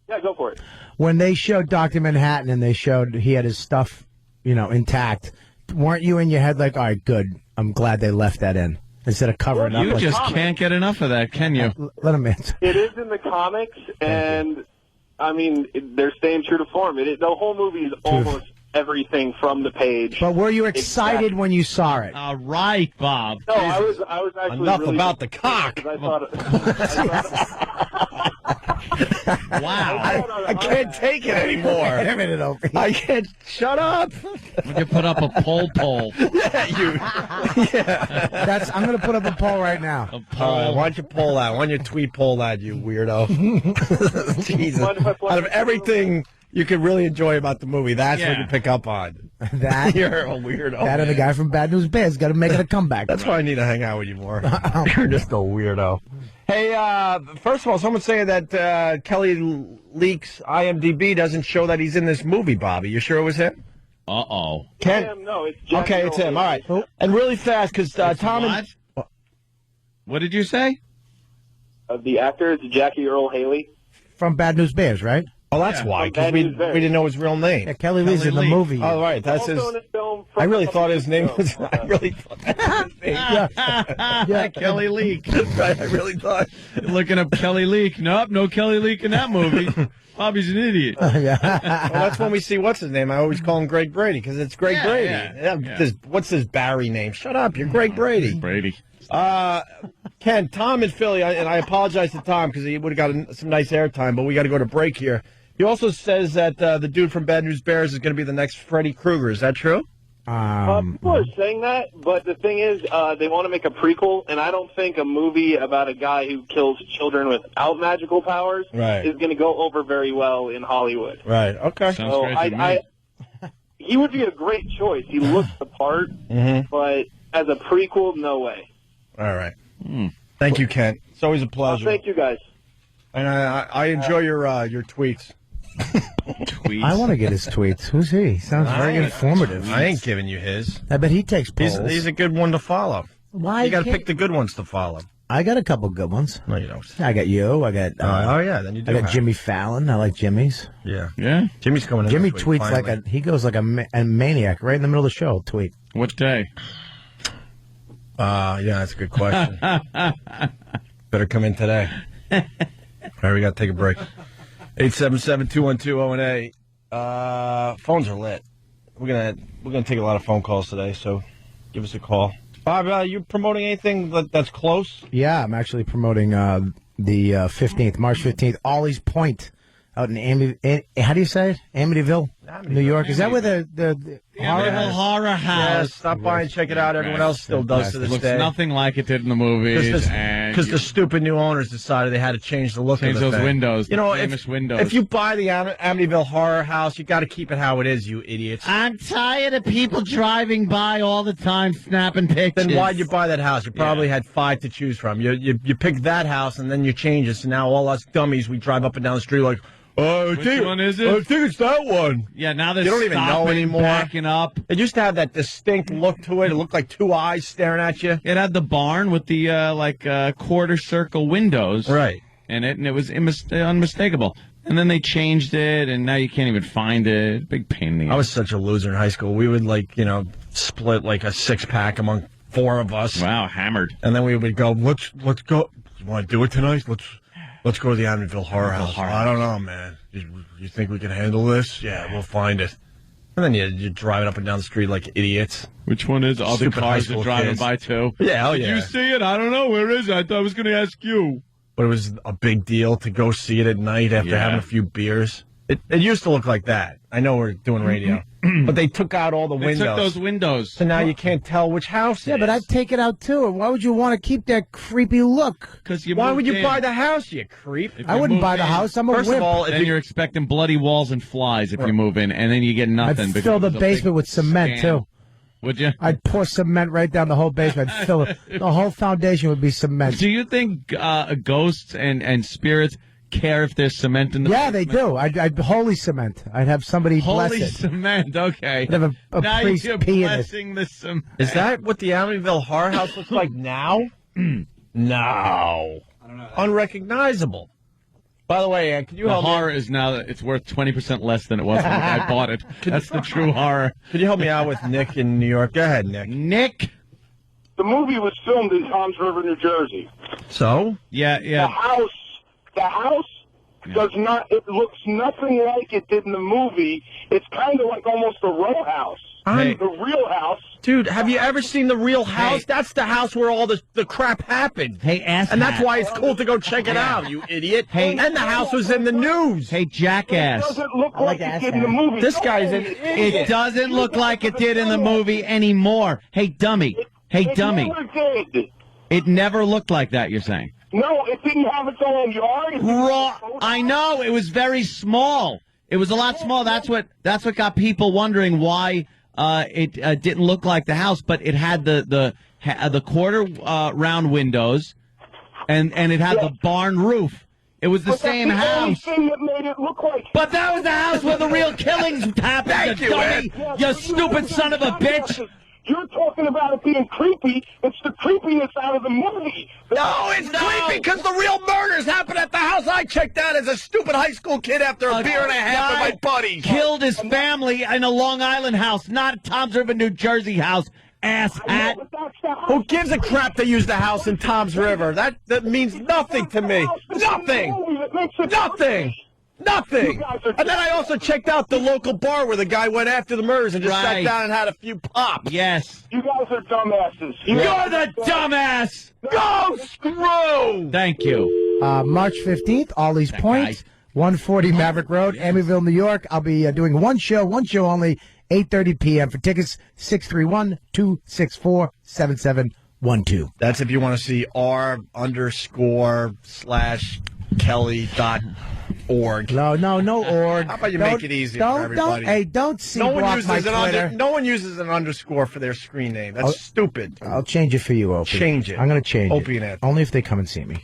Yeah, go for it. When they showed Dr. Manhattan and they showed he had his stuff, intact, weren't you in your head like, all right, good, I'm glad they left that in instead of covering up? You just can't get enough of that, can you? Let him answer. It is in the comics, and, I mean, they're staying true to form. The whole movie is almost everything from the page. But were you excited when you saw it? All right, Bob. No, I was actually Enough really about the cock. I thought Wow. I can't take it anymore. Wait a minute, Opie. I can't. Shut up. We could put up a poll. Yeah. I'm going to put up a poll right now. All right, why don't you poll that? Why don't you tweet poll that, you weirdo? Jesus. Out of everything you could really enjoy about the movie, that's what you pick up on. That You're a weirdo. That and the guy from Bad News Bears got to make it a comeback. That's why I need to hang out with you more. You're just a weirdo. Hey, first of all, someone's saying that Kelly Leak's IMDb doesn't show that he's in this movie, Bobby. You sure it was him? Uh-oh. No, it's Jack Okay, it's him. All right. And really fast, because Tom and... What did you say? The actor is Jackie Earl Haley. From Bad News Bears, right? Oh, that's why, because we didn't know his real name. Yeah, Kelly Lee's in the movie. Oh, right. That's his... I really thought his name was... I really thought that was his name. Yeah. Kelly Leak. Right, I really thought... Looking up Kelly Leak. Nope, no Kelly Leak in that movie. Bobby's an idiot. Yeah. Well, that's when we see what's his name. I always call him Greg Brady, because it's Greg Brady. Yeah. What's his Barry name? Shut up. You're Greg Brady. Brady. Ken, Tom in Philly, and I apologize to Tom because he would have got some nice airtime, but we got to go to break here. He also says that the dude from Bad News Bears is going to be the next Freddy Krueger. Is that true? People are saying that, but the thing is, they want to make a prequel, and I don't think a movie about a guy who kills children without magical powers is going to go over very well in Hollywood. Right. Okay. Sounds So great to me. he would be a great choice. He looks the part, but as a prequel, no way. All right. Thank you, Kent. It's always a pleasure. Thank you, guys. And I enjoy your tweets. Tweets. I want to get his tweets. Who's he? Sounds very informative. I ain't giving you his. I bet he takes polls. He's a good one to follow. Why You got to can't- pick the good ones to follow. I got a couple good ones. No, you don't. I got you. I got. Oh yeah, then you do. I got have- Jimmy Fallon. I like Jimmy's. Yeah. Yeah? Jimmy's coming in. Jimmy this week, tweets finally. he goes like a maniac right in the middle of the show. Tweet. What day? Yeah, that's a good question. Better come in today. All right, we got to take a break. 877-212-018. Phones are lit. We're gonna take a lot of phone calls today, so give us a call. Bob, you promoting anything that's close? Yeah, I'm actually promoting the 15th, March 15th, Ollie's Point out in how do you say it? Amityville, New York. Is that where the Amityville Horror Yeah, House. stop by and check it out. Everyone else still does to this Looks day. nothing like it did in the movies. Because the stupid new owners decided they had to change the look Change of the those thing. windows, You know, the famous windows. If you buy the Amityville Horror House, you got to keep it how it is, you idiots. I'm tired of people driving by all the time snapping pictures. Then why'd you buy that house? You probably had 5 to choose from. You picked that house and then you change it. So now all us dummies, we drive up and down the street like, Which one is it? I think it's that one. Yeah, now they're You don't even know stopping, anymore. backing up. It used to have that distinct look to it. It looked like 2 eyes staring at you. It had the barn with the quarter circle windows, Right. in it, and it was unmistakable. And then they changed it, and now you can't even find it. Big pain in the ass. I was such a loser in high school. We would split like a 6-pack among 4 of us. Wow, hammered. And then we would go, let's go. You want to do it tonight? Let's go to the Amityville Horror House. I don't know, man. You think we can handle this? Yeah, we'll find it. And then you're driving up and down the street like idiots. Which one is it? All the Stupid high cars school are driving kids. by, too. Yeah, Did you see it? I don't know. Where is it? I thought I was going to ask you. But it was a big deal to go see it at night after having a few beers. It used to look like that. I know we're doing radio. But they took out all the They windows. took those windows. So now you can't tell which house it Yeah, but is. I'd take it out too. Why would you want to keep that creepy look? Why would you buy the house, you creep? If I you wouldn't move buy the in- house. I'm a First wimp. of all, Then you're expecting bloody walls and flies if you move in, and then you get nothing. I'd because fill the it was a big basement with cement scam. too. Would you? I'd pour cement right down the whole basement. I'd fill it. The whole foundation would be cement. Do you think ghosts and spirits care if there's cement in the Yeah, basement? they do. I'd holy cement. I'd have somebody bless Holy it. cement, okay. I'd have a now priest you're pee in it. blessing the cement. Is that what the Amityville Horror House looks like now? No. I don't know. Unrecognizable. By the way, can you The help horror me? is now that it's worth 20% less than it was when I bought it. That's the true horror. Could you help me out with Nick in New York? Go ahead, Nick. Nick? The movie was filmed in Toms River, New Jersey. So? Yeah. The house does not. It looks nothing like it did in the movie. It's kind of like almost a row house. The real house. Dude, have you ever seen The Real House? Hey. That's the house where all the crap happened. Hey, asshat. And that's why it's cool to go check it out, you idiot. Hey. And the house was in the news. Hey, It jackass. doesn't look like it did in the movie. This guy's an It idiot. doesn't look like it did in the movie anymore. Hey, dummy. Hey, dummy. It never did. It never looked like that, you're saying? No, it didn't have its own yard. It didn't have Raw. its own I know. It was very small. It was a lot small. That's what got people wondering why it didn't look like the house, but it had the quarter round windows, and it had the barn roof. It was the But same that's the only house. thing that made it look like. But that was the house where the real killings happened. Thank you you, dummy, Ed. you stupid son of a bitch. You're talking about it being creepy. It's the creepiness out of the movie. No, it's creepy because the real murders happened at the house I checked out as a stupid high school kid after a beer and a half with my buddies. Killed his family in a Long Island house, not a Toms River, New Jersey house. Ass hat. Who gives a crap to use the house in Tom's River? That means nothing to me. Nothing. Nothing. Nothing. And then I also checked out the local bar where the guy went after the murders and just sat Right. down and had a few pops. Yes. You guys are dumbasses. You're the dumbass. Go screw! Thank you. March 15th, Ollie's Point, 140 Maverick Road, Amityville, New York. I'll be doing one show only, 8:30 p.m. For tickets, 631-264-7712. That's if you want to see r_/Kelly.org. No org. How about you Don't- make it easy don't, for everybody? Don't see no one block uses my an Twitter. no one uses an underscore for their screen name. That's stupid. I'll change it for you, Opie. Change it. I'm going to change Opie it. and Ed. Only if they come and see me.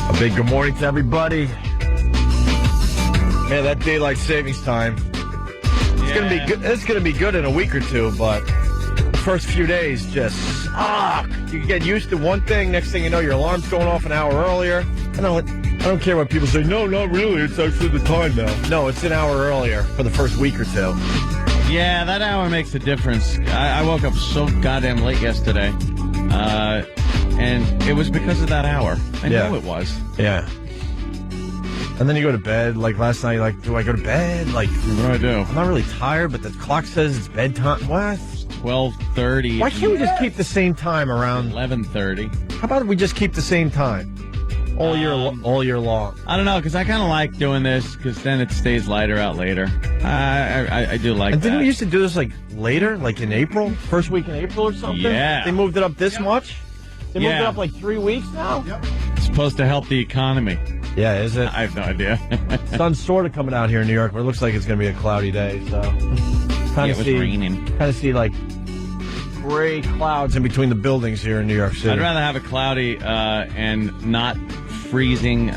A big good morning to everybody. Man, that daylight savings time. It's gonna be good. It's gonna be good in a week or two, but the first few days just suck. You get used to one thing. Next thing you know, your alarm's going off an hour earlier. I don't care what people say. No, not really. It's actually the time now. No, it's an hour earlier for the first week or two. Yeah, that hour makes a difference. I woke up so goddamn late yesterday, and it was because of that hour. I know it was. Yeah. And then you go to bed. Like last night, like, do I go to bed? Like, what do I do? I'm not really tired, but the clock says it's bedtime. What? 12:30. Why can't we just keep the same time around 11:30? How about we just keep the same time all year long? I don't know, because I kind of like doing this, because then it stays lighter out later. I do like And that. didn't we used to do this like later, like in April, first week in April or something? Yeah. They moved it up this much. They moved it Yeah. up like 3 weeks now. Yep. It's supposed to help the economy. Yeah, is it? I have no idea. Sun's sort of coming out here in New York, but it looks like it's going to be a cloudy day. So, It was raining. Kind of see like gray clouds in between the buildings here in New York City. I'd rather have it cloudy and not freezing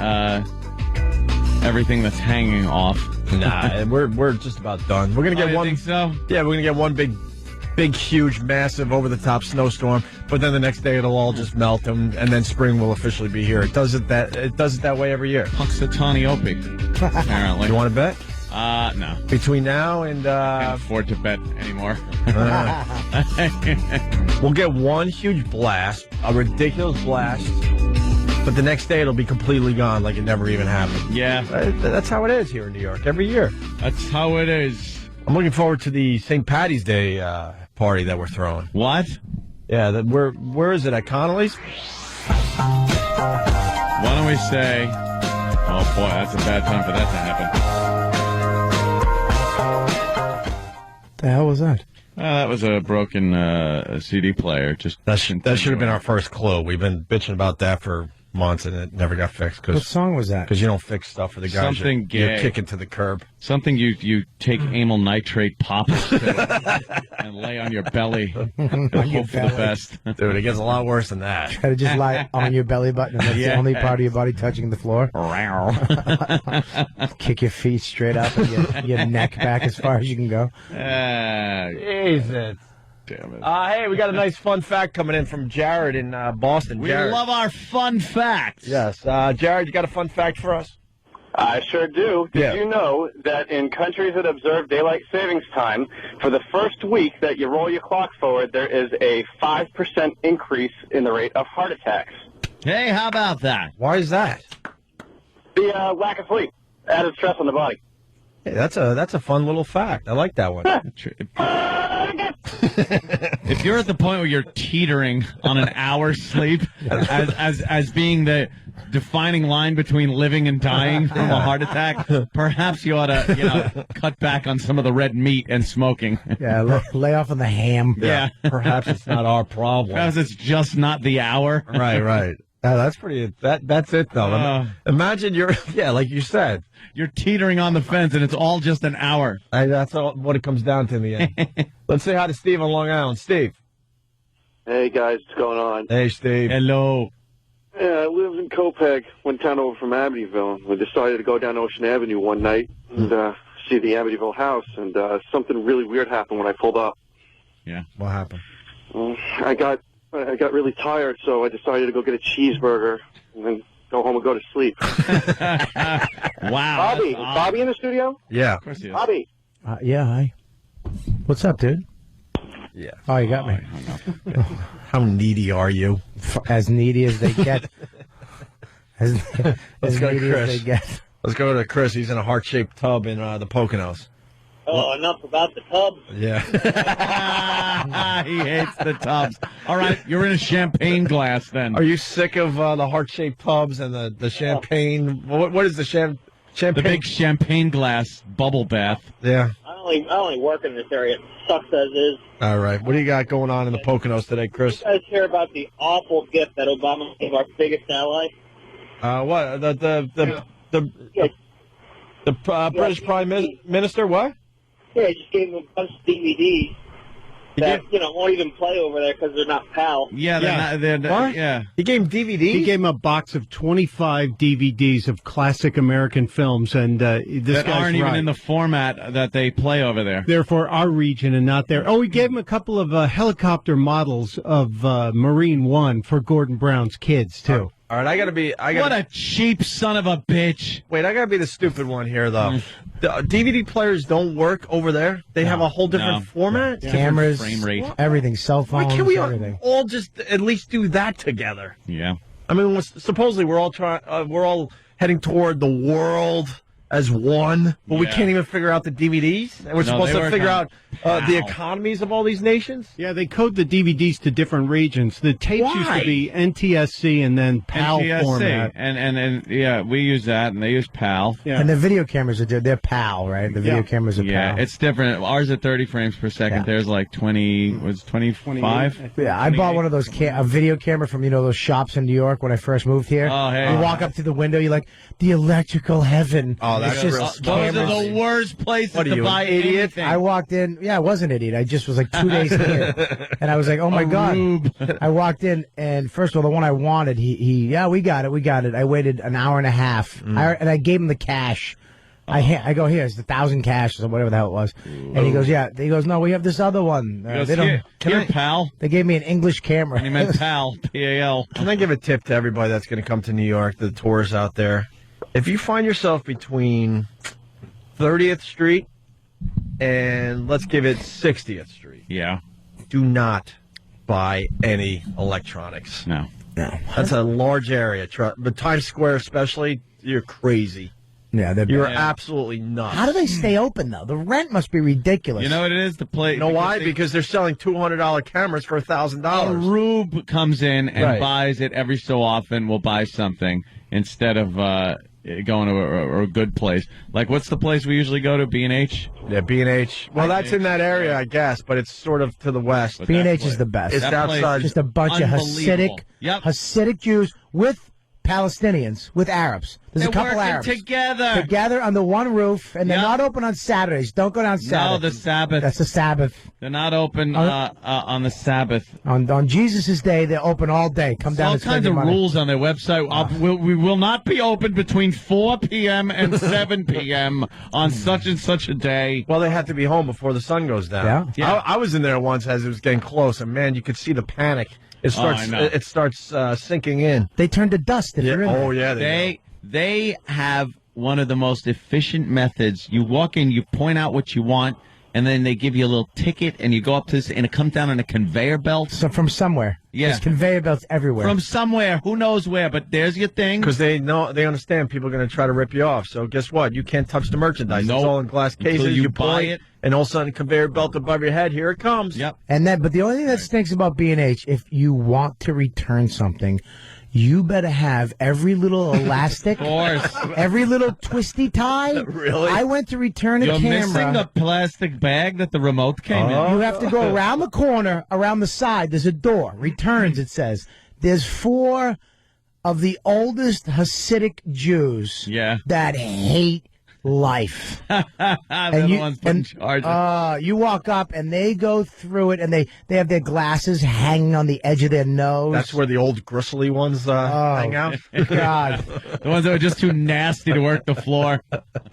everything that's hanging off. Nah, we're just about done. We're gonna get You one. think so? Yeah, we're gonna get one big, huge, massive, over-the-top snowstorm. But then the next day it'll all just melt, and then spring will officially be here. It does it that way every year. Punxsutawney Opie, apparently. You want to bet? No. Between now and Can't afford to bet anymore. We'll get one huge blast, a ridiculous blast, but the next day it'll be completely gone, like it never even happened. Yeah. That's how it is here in New York every year. That's how it is. I'm looking forward to the St. Patty's Day party that we're throwing. What? Yeah, where is it, at Connolly's? Why don't we say... Oh, boy, that's a bad time for that to happen. The hell was that? That was a broken CD player. Just That should have been our first clue. We've been bitching about that for months, and it never got fixed. What song was that? Because you don't fix stuff for the guys Something you're gay. kicking to the curb. Something you take amyl nitrate poppers to and lay on your belly and hope for the best. Dude, it gets a lot worse than that. Try to just lie on your belly button, and that's the only part of your body touching the floor. Kick your feet straight up and your neck back as far as you can go. Jesus. Damn it. Hey, we got a nice fun fact coming in from Jared in Boston. We Jared. love our fun facts. Yes. Jared, you got a fun fact for us? I sure do. Did you know that in countries that observe daylight savings time, for the first week that you roll your clock forward, there is a 5% increase in the rate of heart attacks? Hey, how about that? Why is that? The lack of sleep, added stress on the body. Hey, that's a fun little fact. I like that one. If you're at the point where you're teetering on an hour's sleep as being the defining line between living and dying from a heart attack, perhaps you ought to, cut back on some of the red meat and smoking. Yeah, lay off on the ham. Yeah. Perhaps it's not our problem. Perhaps it's just not the hour. Right. That's pretty. That's it though. Imagine you're, like you said, you're teetering on the fence, and it's all just an hour. That's all what it comes down to in the end. Let's say hi to Steve on Long Island. Steve. Hey, guys, what's going on? Hey, Steve. Hello. Yeah, I live in Copeg, one town over from Amityville. We decided to go down Ocean Avenue one night and see the Amityville house, and something really weird happened when I pulled up. Yeah. What happened? I got really tired, so I decided to go get a cheeseburger and then go home and go to sleep. Wow. Bobby, is Bobby in the studio? Yeah. Of course he is. Bobby. Yeah, hi. What's up, dude? Yeah. Oh, you got me. How needy are you? As needy as they get. As Let's go to needy as Chris. they get. Let's go to Chris. He's in a heart-shaped tub in the Poconos. Oh, enough about the tub. Yeah. He hates the tubs. All right, you're in a champagne glass then. Are you sick of the heart-shaped tubs and the champagne? What is the champagne? The big champagne glass bubble bath. Yeah. I only work in this area. It sucks as is. All right. What do you got going on in the Poconos today, Chris? You guys hear about the awful gift that Obama gave our biggest ally? What? The British Prime Minister? What? Yeah, he just gave him a bunch of DVDs that won't even play over there because they're not PAL. Yeah, they're not, What? yeah. He gave him DVDs? He gave him a box of 25 DVDs of classic American films, and this that guy's aren't even right. in the format that they play over there. They're for our region and not there. Oh, he gave him a couple of helicopter models of Marine One for Gordon Brown's kids, too. All right, I gotta be. What a cheap son of a bitch. Wait, I gotta be the stupid one here, though. The DVD players don't work over there. They have a whole different format. Cameras, frame rate. everything, cell Why phones, can't we everything. all just at least do that together? Yeah. I mean, supposedly we're all heading toward the world as one, but we can't even figure out the DVDs. And we're supposed to figure out the economies of all these nations. Yeah, they code the DVDs to different regions. The tapes used to be NTSC and then PAL NTSC. format. And yeah, we use that, and they use PAL. And the video cameras they're PAL, right? The video cameras are Yeah, PAL. it's different. Ours are 30 frames per second. Yeah. There's like 25. Yeah, I bought one of those a video camera from those shops in New York when I first moved here. Oh, hey. You walk up to the window, you're like, the electrical heaven. Oh, that's It's real just smart. Those are cameras. the worst places What are to you, buy an idiot? anything. I walked in. Yeah, I was an idiot. I just was like 2 days here, and I was like, "Oh my god!" I walked in, and first of all, the one I wanted, we got it. I waited an hour and a half, and I gave him the cash. I go, here's the 1,000 cash or whatever the hell it was, and he goes, yeah. He goes, no, we have this other one. He goes, They don't. here, pal. They gave me an English camera. And he meant pal, P-A-L. Can I give a tip to everybody that's going to come to New York, the tourists out there? If you find yourself between 30th Street and let's give it 60th Street, do not buy any electronics. No. That's a large area. But Times Square especially, you're crazy. Yeah, you're absolutely nuts. How do they stay open though? The rent must be ridiculous. You know what it is? The play. You know why? Because they're selling $200 cameras for $1,000. A rube comes in and buys it every so often. Will buy something instead of going to a good place. Like, what's the place we usually go to? B&H? Yeah, B&H. Well, that's in that area, I guess, but it's sort of to the west. B&H is the best. It's outside. Just a bunch of Hasidic Jews with Palestinians with Arabs. There's They're a couple working Arabs together. together under one roof, and they're Yep. not open on Saturdays. Don't go down No, Saturday. the Sabbath. That's the Sabbath. They're not open on the Sabbath. On Jesus' day, they're open all day. Come down All and spend kinds your of money. rules on their website. We will not be open between 4 p.m. and 7 p.m. on such and such a day. Well, they have to be home before the sun goes down. Yeah. I was in there once as it was getting close, and man, you could see the panic. It starts. I know. It starts sinking in. They turn to dust if you're in there. Oh yeah. They have one of the most efficient methods. You walk in, you point out what you want, and then they give you a little ticket, and you go up to this, and it comes down on a conveyor belt. So from somewhere. Yeah. There's conveyor belts everywhere. From somewhere, who knows where, but there's your thing. Because they understand people are going to try to rip you off. So guess what? You can't touch the merchandise. Nope. It's all in glass cases. Until you buy point, it. and all of a sudden, conveyor belt above your head. Here it comes. Yep. But the only thing that stinks about B&H, if you want to return something, you better have every little elastic, Of course. every little twisty tie. Really? I went to return a You're camera. missing the plastic bag that the remote came in. You have to go around the corner, around the side. There's a door. Returns, it says. There's 4 of the oldest Hasidic Jews that hate life. They're the ones put in charge. You walk up and they go through it, and they have their glasses hanging on the edge of their nose. That's where the old gristly ones hang out. God. The ones that are just too nasty to work the floor.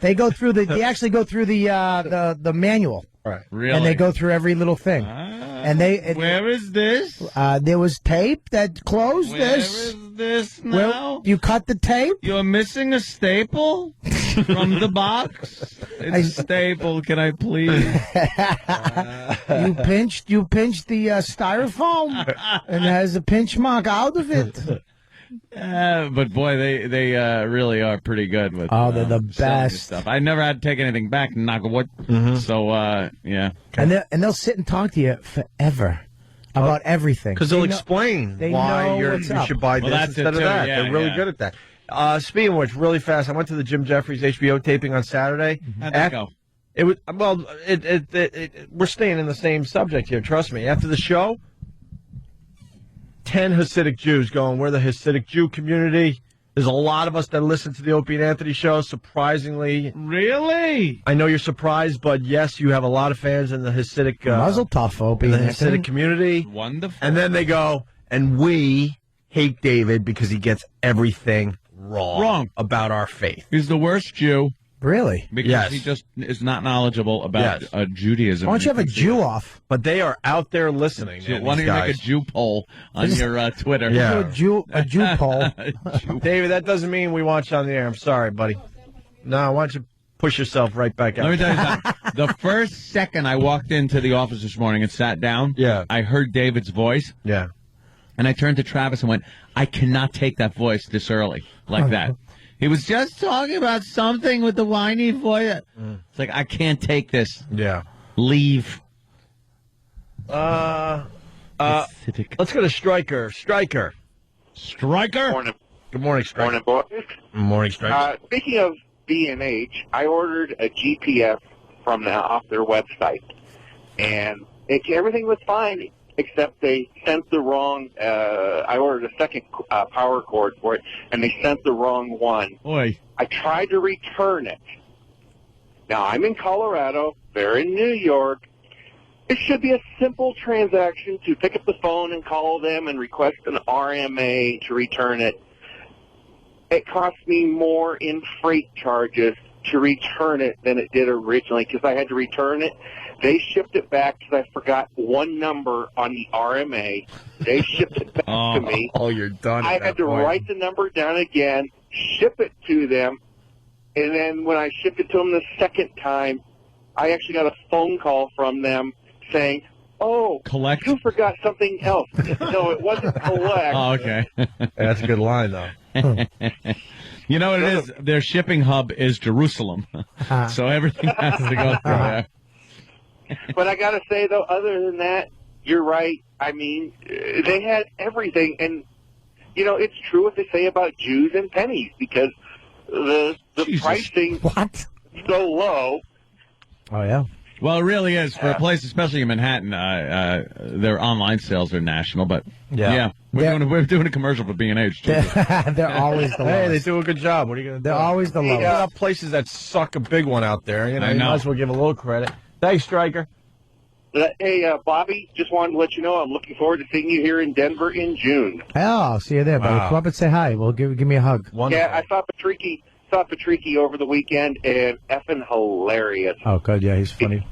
They go through they actually go through the manual. Right. Really? And they go through every little thing. Where is this? There was tape that closed Where this. is this now? Well, you cut the tape? You're missing a staple from the box. It's a staple. Can I please? You pinched the styrofoam, and it has a pinch mark out of it. But boy, they really are pretty good with. Oh, they're the selling this best. stuff. I never had to take anything back. Knock on wood. So yeah. And they'll sit and talk to you forever about everything. Because they'll explain they why know you what's up. should buy Well, this that's instead it of too. that. Yeah, They're really yeah. good at that. Speaking of which, really fast, I went to the Jim Jeffries HBO taping on Saturday. How'd that go? It was we're staying in the same subject here. Trust me. After the show, 10 Hasidic Jews going. We're the Hasidic Jew community. There's a lot of us that listen to the Opie and Anthony show. Surprisingly, Really? I know you're surprised, but yes, you have a lot of fans in the Hasidic Muzzle tough, Opie. in the and Anthony. Hasidic community. Wonderful. And then they go, and we hate David because he gets everything wrong about our faith. He's the worst Jew. Really? Because Yes. he just is not knowledgeable about Yes. Judaism. Why don't you have a Jew off? But they are out there listening. So man, why don't these you guys. make a Jew poll on your Twitter? Yeah. Do a Jew poll. David, that doesn't mean we want you on the air. I'm sorry, buddy. No, why don't you push yourself right back out? Let me tell you something. The first second I walked into the office this morning and sat down, I heard David's voice. Yeah. And I turned to Travis and went, I cannot take that voice this early like that. He was just talking about something with the whiny voice. It's like, I can't take this. Yeah. Leave. Let's go to Stryker. Stryker. Morning. Good morning, Stryker. Morning, boys. Morning, Stryker. Speaking of B&H, I ordered a GPS from off their website, and everything was fine except they sent the wrong. I ordered a second power cord for it, and they sent the wrong one. Oi. I tried to return it. Now I'm in Colorado. They're in New York. It should be a simple transaction to pick up the phone and call them and request an RMA to return it. It cost me more in freight charges to return it than it did originally because I had to return it. They shipped it back because I forgot one number on the RMA. They shipped it back to me. Oh, you're done. I had to write the number down again, ship it to them, and then when I shipped it to them the second time, I actually got a phone call from them saying, "Oh, collect. You forgot something else." No, it wasn't collect. Oh, okay. That's a good line, though. You know what it is? Their shipping hub is Jerusalem. So everything has to go through there. But I got to say, though, other than that, you're right. I mean, they had everything. And, you know, it's true what they say about Jews and pennies because the pricing so low. Oh, yeah. Well, it really is. For a place, especially in Manhattan, their online sales are national. But, yeah. We're doing a commercial for B&H. Too. They're always the Hey, they lowest. do a good job. What are you going to do? They're always the There lowest. are places that suck a big one out there. You know, I you know. might as well give a little credit. Thanks, Stryker. Hey, Bobby, just wanted to let you know I'm looking forward to seeing you here in Denver in June. Oh, I'll see you there, buddy. Wow. Come up and say hi. Well, give me a hug. Wonderful. Yeah, I saw Patricky over the weekend, and effing hilarious. Oh, good. Yeah, he's funny.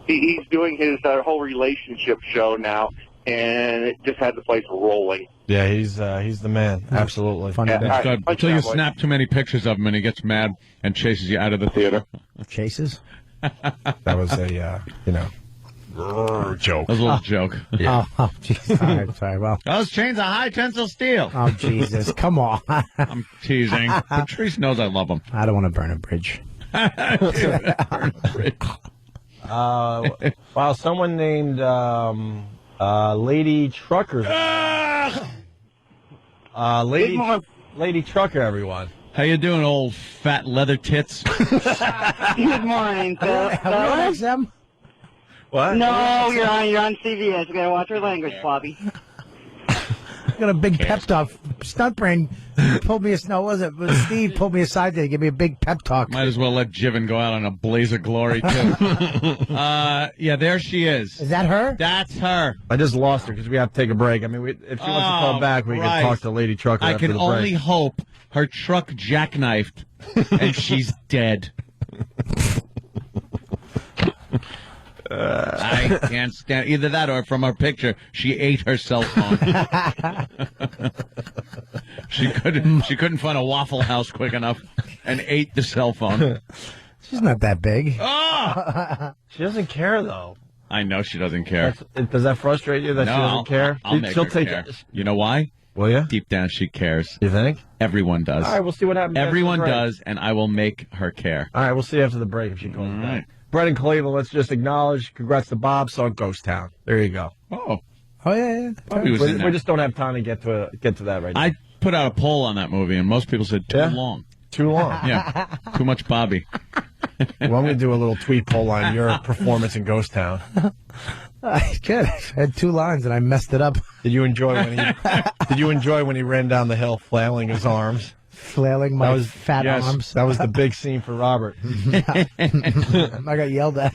He's doing his whole relationship show now, and it just had the place rolling. Yeah, he's the man. Absolutely. Funny Yeah, guy. all right. Good. Until you snap too many pictures of him and he gets mad and chases you out of the theater. Chases? That was a, joke. That was a little joke. Yeah. Oh, jeez. All right, sorry. Well, Those chains are high tensile steel. oh, Jesus. Come on. I'm teasing. Patrice knows I love him. I don't want to burn a bridge. Wow, someone named Lady Trucker. Lady Trucker, everyone. How you doing, old fat leather tits? Good morning, fellas. them? What? No, you're on CBS. You gotta watch your language, Bobby. Got a big pep talk. Stunt brain pulled me no, was it? But Steve pulled me aside there to give me a big pep talk. Might as well let Jiven go out on a blaze of glory, too. Yeah, there she is. Is that her? That's her. I just lost her because we have to take a break. I mean, if she wants to call back, we can talk to Lady Trucker I after can the break. only hope her truck jackknifed and she's dead. I can't stand either that or from her picture, she ate her cell phone. She couldn't find a Waffle House quick enough and ate the cell phone. She's not that big. Oh! She doesn't care, though. I know she doesn't care. Does that frustrate you that No, she doesn't care? I'll make She'll her take care. it. You know why? Will you? Deep down, she cares. You think? Everyone does. All right, we'll see what happens. Everyone after the break. does, and I will make her care. All right, we'll see after the break if she calls All back. right. Brett and Cleveland, let's just acknowledge. Congrats to Bob. Saw Ghost Town. There you go. Oh, yeah. Bobby was in there. We just don't have time to get to that right now. I put out a poll on that movie, and most people said too Yeah? long. Too long. Yeah, too much Bobby. Well, I'm going to do a little tweet poll on your performance in Ghost Town. Good. I had 2 lines and I messed it up. Did you enjoy when he ran down the hill flailing his arms? Flailing my fat arms. That was the big scene for Robert. I got yelled at.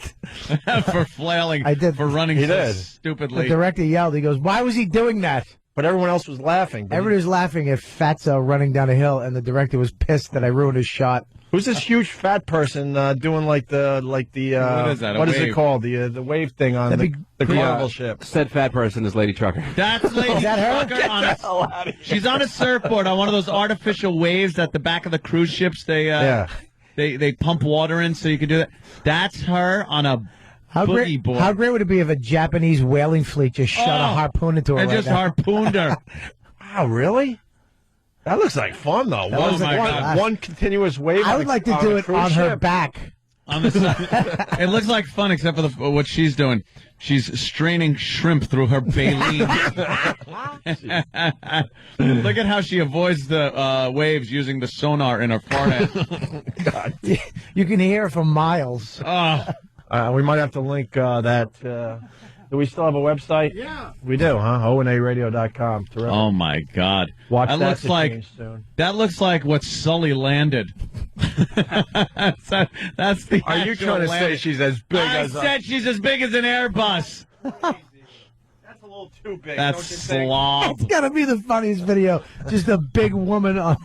For flailing. I did. For running He so did. stupidly. The director yelled. He goes, "Why was he doing that?" But everyone else was laughing. Everybody was laughing at Fatso running down a hill, and the director was pissed that I ruined his shot. Who's this huge fat person doing like the What is that, a what is wave? it called? The wave thing on the carnival ship. Said fat person is Lady Trucker. That's Lady Is that her? Trucker on she's on a surfboard on one of those artificial waves at the back of the cruise ships. They pump water in so you can do that. That's her on a boogie board. How great would it be if a Japanese whaling fleet just shot a harpoon into her and right just now? harpooned her. Wow, really? That looks like fun though. That was like fun. One continuous wave. I would like to do it on her back. On the side. It looks like fun, except for what she's doing. She's straining shrimp through her baleen. Look at how she avoids the waves using the sonar in her forehead. God. You can hear it from miles. Oh. We might have to link that. Do we still have a website? Yeah. We do, huh? ONARadio.com. Terrific. Oh my God! Watch that that looks to like change soon. that looks like what Sully landed. that's the. Are you actual trying to say landing. she's as big I as said she's as big as an Airbus. That's a little too big. That's don't you think? slob. It's got to be the funniest video. Just a big woman on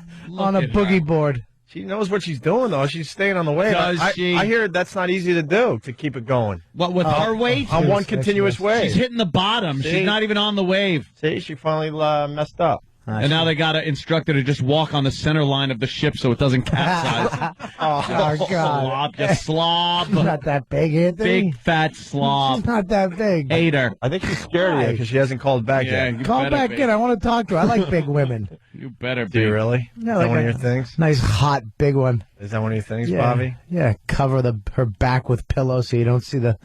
a at boogie her. board. She knows what she's doing, though. She's staying on the wave. Does she? I hear that's not easy to do, to keep it going. What with her weight? On one Yes, continuous yes. wave. She's hitting the bottom. See? She's not even on the wave. See, she finally messed up. And now they got to instruct her to just walk on the center line of the ship so it doesn't capsize. Oh, God. Slob, you slob. She's not that big, Anthony. Big fat slob. She's not that big. Hate her. I think she's scared of you because she hasn't called back Yeah, yet. you Call better back be. in. I want to talk to her. I like big women. You better Do you be. really? Yeah, Is like that one of a- your things? Nice, hot, big one. Is that one of your things, Yeah. Bobby? Yeah, cover her back with pillows so you don't see the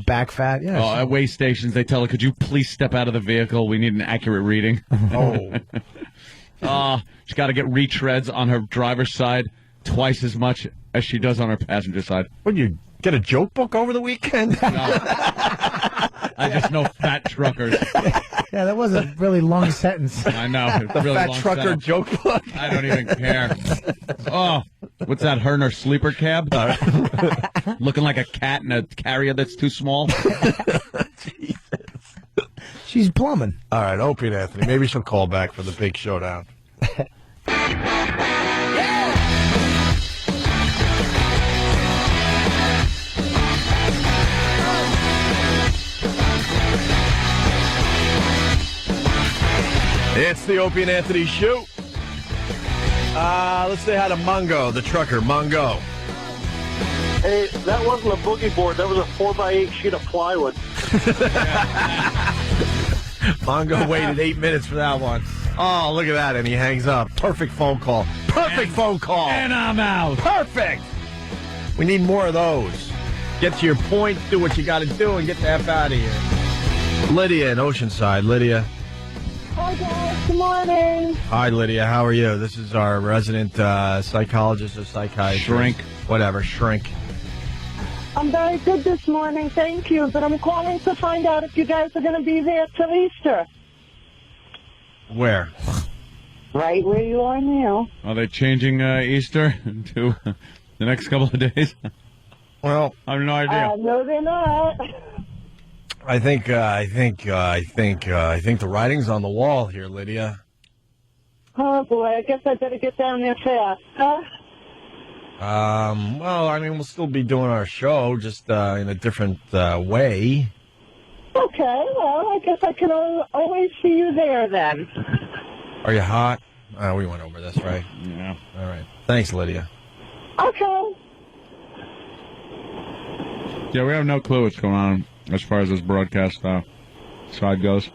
back fat. Yeah. Oh, at way stations, they tell her, could you please step out of the vehicle? We need an accurate reading. Oh. She's got to get retreads on her driver's side twice as much as she does on her passenger side. Would you get a joke book over the weekend? No. I just know fat truckers. Yeah, that was a really long sentence. I know. The really fat long trucker setup. joke book. I don't even care. Oh, what's that? Her in her sleeper cab? Looking like a cat in a carrier that's too small. She's plumbing. All right, Opie and Anthony. Maybe she'll call back for the big showdown. It's the Opie and Anthony show. Let's say hi to Mongo, the trucker. Mongo. Hey, that wasn't a boogie board. That was a 4x8 sheet of plywood. Mongo waited 8 minutes for that one. Oh, look at that. And he hangs up. Perfect phone call. Perfect phone call. And I'm out. Perfect. We need more of those. Get to your point, do what you got to do, and get the F out of here. Lydia in Oceanside. Lydia. Hi, guys. Good morning. Hi, Lydia. How are you? This is our resident psychologist or psychiatrist. Shrink. Whatever. Shrink. I'm very good this morning, thank you. But I'm calling to find out if you guys are going to be there till Easter. Where? Right where you are now. Are they changing Easter to the next couple of days? Well, I have no idea. No, they're not. I think the writing's on the wall here, Lydia. Oh, boy, I guess I better get down there fast, huh? Well, I mean, we'll still be doing our show, just in a different way. Okay, well, I guess I can always see you there then. Are you hot? We went over this, right? Yeah. All right. Thanks, Lydia. Okay. Yeah, we have no clue what's going on as far as this broadcast side goes.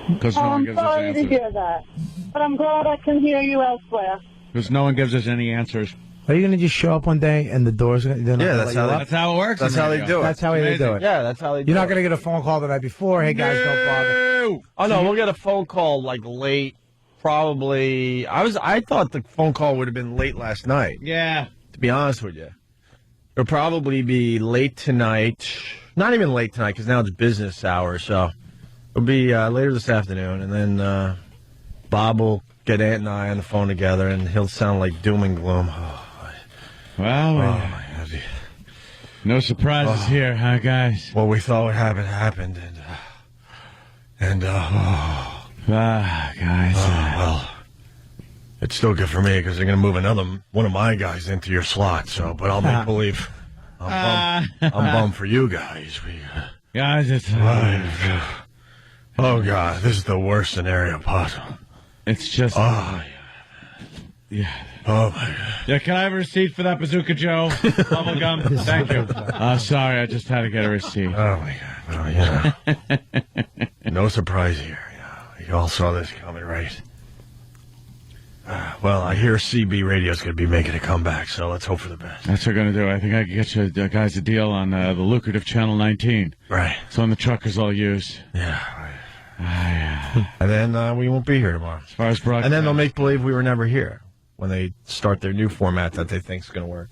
Because no one I'm gives us sorry to answers. hear that. But I'm glad I can hear you elsewhere. Because no one gives us any answers. Are you going to just show up one day and the doors are going to that's how it works. That's how they do it. That's how they do it. Yeah, that's how they do it. You're not going to get a phone call the night before. Hey, guys, don't bother. Oh, no, we'll get a phone call, like, late. Probably. I thought the phone call would have been late last night. Yeah. To be honest with you. It'll probably be late tonight. Not even late tonight, because now it's business hours, so it'll be later this afternoon, and then Bob will get Aunt and I on the phone together, and he'll sound like doom and gloom. Well, my God. No surprises here, huh, guys? What we thought would happen happened, guys. Well, it's still good for me because they're going to move one of my guys into your slot. So, but I'll make believe I'm bummed for you guys. Guys, it's oh God, this is the worst scenario possible. It's just yeah. Oh my God. Yeah, can I have a receipt for that Bazooka Joe bubble gum? Thank you. Sorry, I just had to get a receipt. Oh my God. Well, no surprise here. You all saw this coming, right? Well, I hear CB Radio's going to be making a comeback, so let's hope for the best. That's what we're going to do. I think I can get you guys a deal on the lucrative Channel 19. Right. It's one the truckers all use. Yeah. Right. And then we won't be here tomorrow. As far as broadcast. And then they'll make believe we were never here when they start their new format that they think is going to work.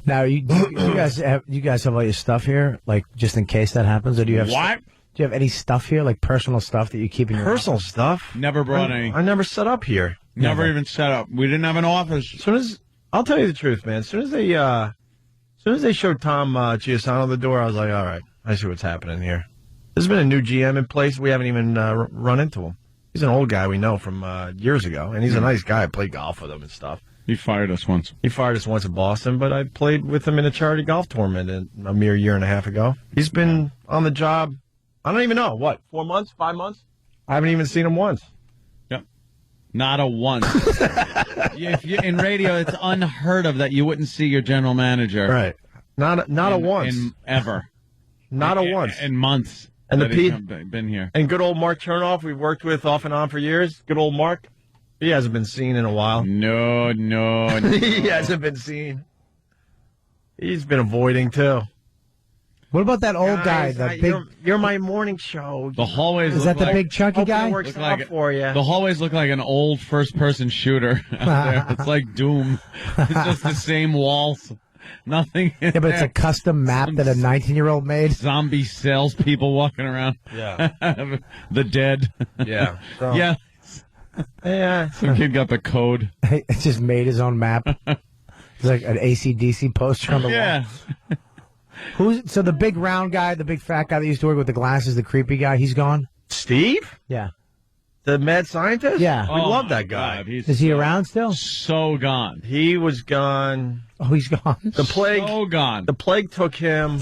Now, you guys have all your stuff here, like just in case that happens, or do you have what? Do you have any stuff here, like personal stuff that you keep in your personal stuff? Never brought any. I never set up here. Never even set up. We didn't have an office. I'll tell you the truth, man. As soon as they showed Tom Giussano the door, I was like, all right, I see what's happening here. There's been a new GM in place. We haven't even run into him. He's an old guy we know from years ago, and he's a nice guy. I played golf with him and stuff. He fired us once. He fired us once in Boston, but I played with him in a charity golf tournament a mere year and a half ago. He's been on the job, I don't even know, 4 months, 5 months? I haven't even seen him once. Yep. Not a once. If you, in radio, it's unheard of that you wouldn't see your general manager. Right. Not a once. Ever. Not a once. In months. And the Pete been here. And good old Mark Chernoff, we've worked with off and on for years. Good old Mark. He hasn't been seen in a while. No. He hasn't been seen. He's been avoiding, too. What about that old guy? You're my morning show. The hallways is that the big chunky guy? Works out for you. The hallways look like an old first-person shooter out there. It's like Doom. It's just the same walls. Nothing. Yeah, but it's a custom map that a 19-year-old made. Zombie salespeople walking around. Yeah. The dead. Yeah. So- Yeah. Yeah. Some kid got the code. It just made his own map. It's like an AC/DC poster on the Yeah. wall. So the big round guy, the big fat guy that used to work with the glasses, the creepy guy, he's gone? Steve? Yeah. The mad scientist? Yeah. We Oh, love my that guy. God, he's Is he around still? so gone. He was gone. Oh, he's gone. The plague. So gone. The plague took him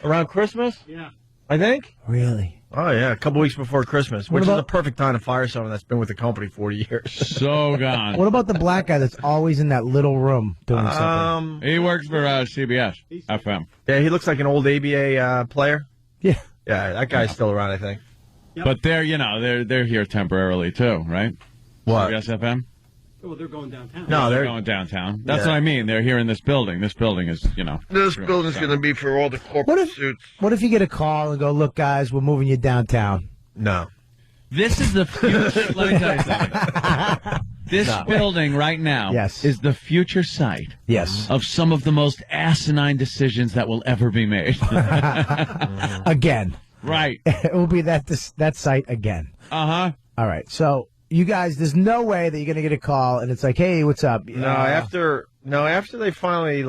around Christmas. Yeah. I think. Really? Oh yeah, a couple weeks before Christmas, What which is about- the perfect time to fire someone that's been with the company 40 years. So gone. What about the black guy that's always in that little room doing something? He works for CBS FM. Yeah, he looks like an old ABA player. Yeah. Yeah, that guy's still around, I think. But they're they're here temporarily too, right? What? CBS FM. Well, they're going downtown. No, They're they're going downtown. That's Yeah. what I mean. They're here in this building. This building is, This building's going to be for all the corporate suits. What if you get a call and go, look, guys, we're moving you downtown? No. This is the future. Let me tell you something. This building right now is the future site of some of the most asinine decisions that will ever be made. Again. Right. It will be that site again. Uh-huh. All right. So, you guys, there's no way that you're going to get a call and it's like, hey, what's up? No, after they finally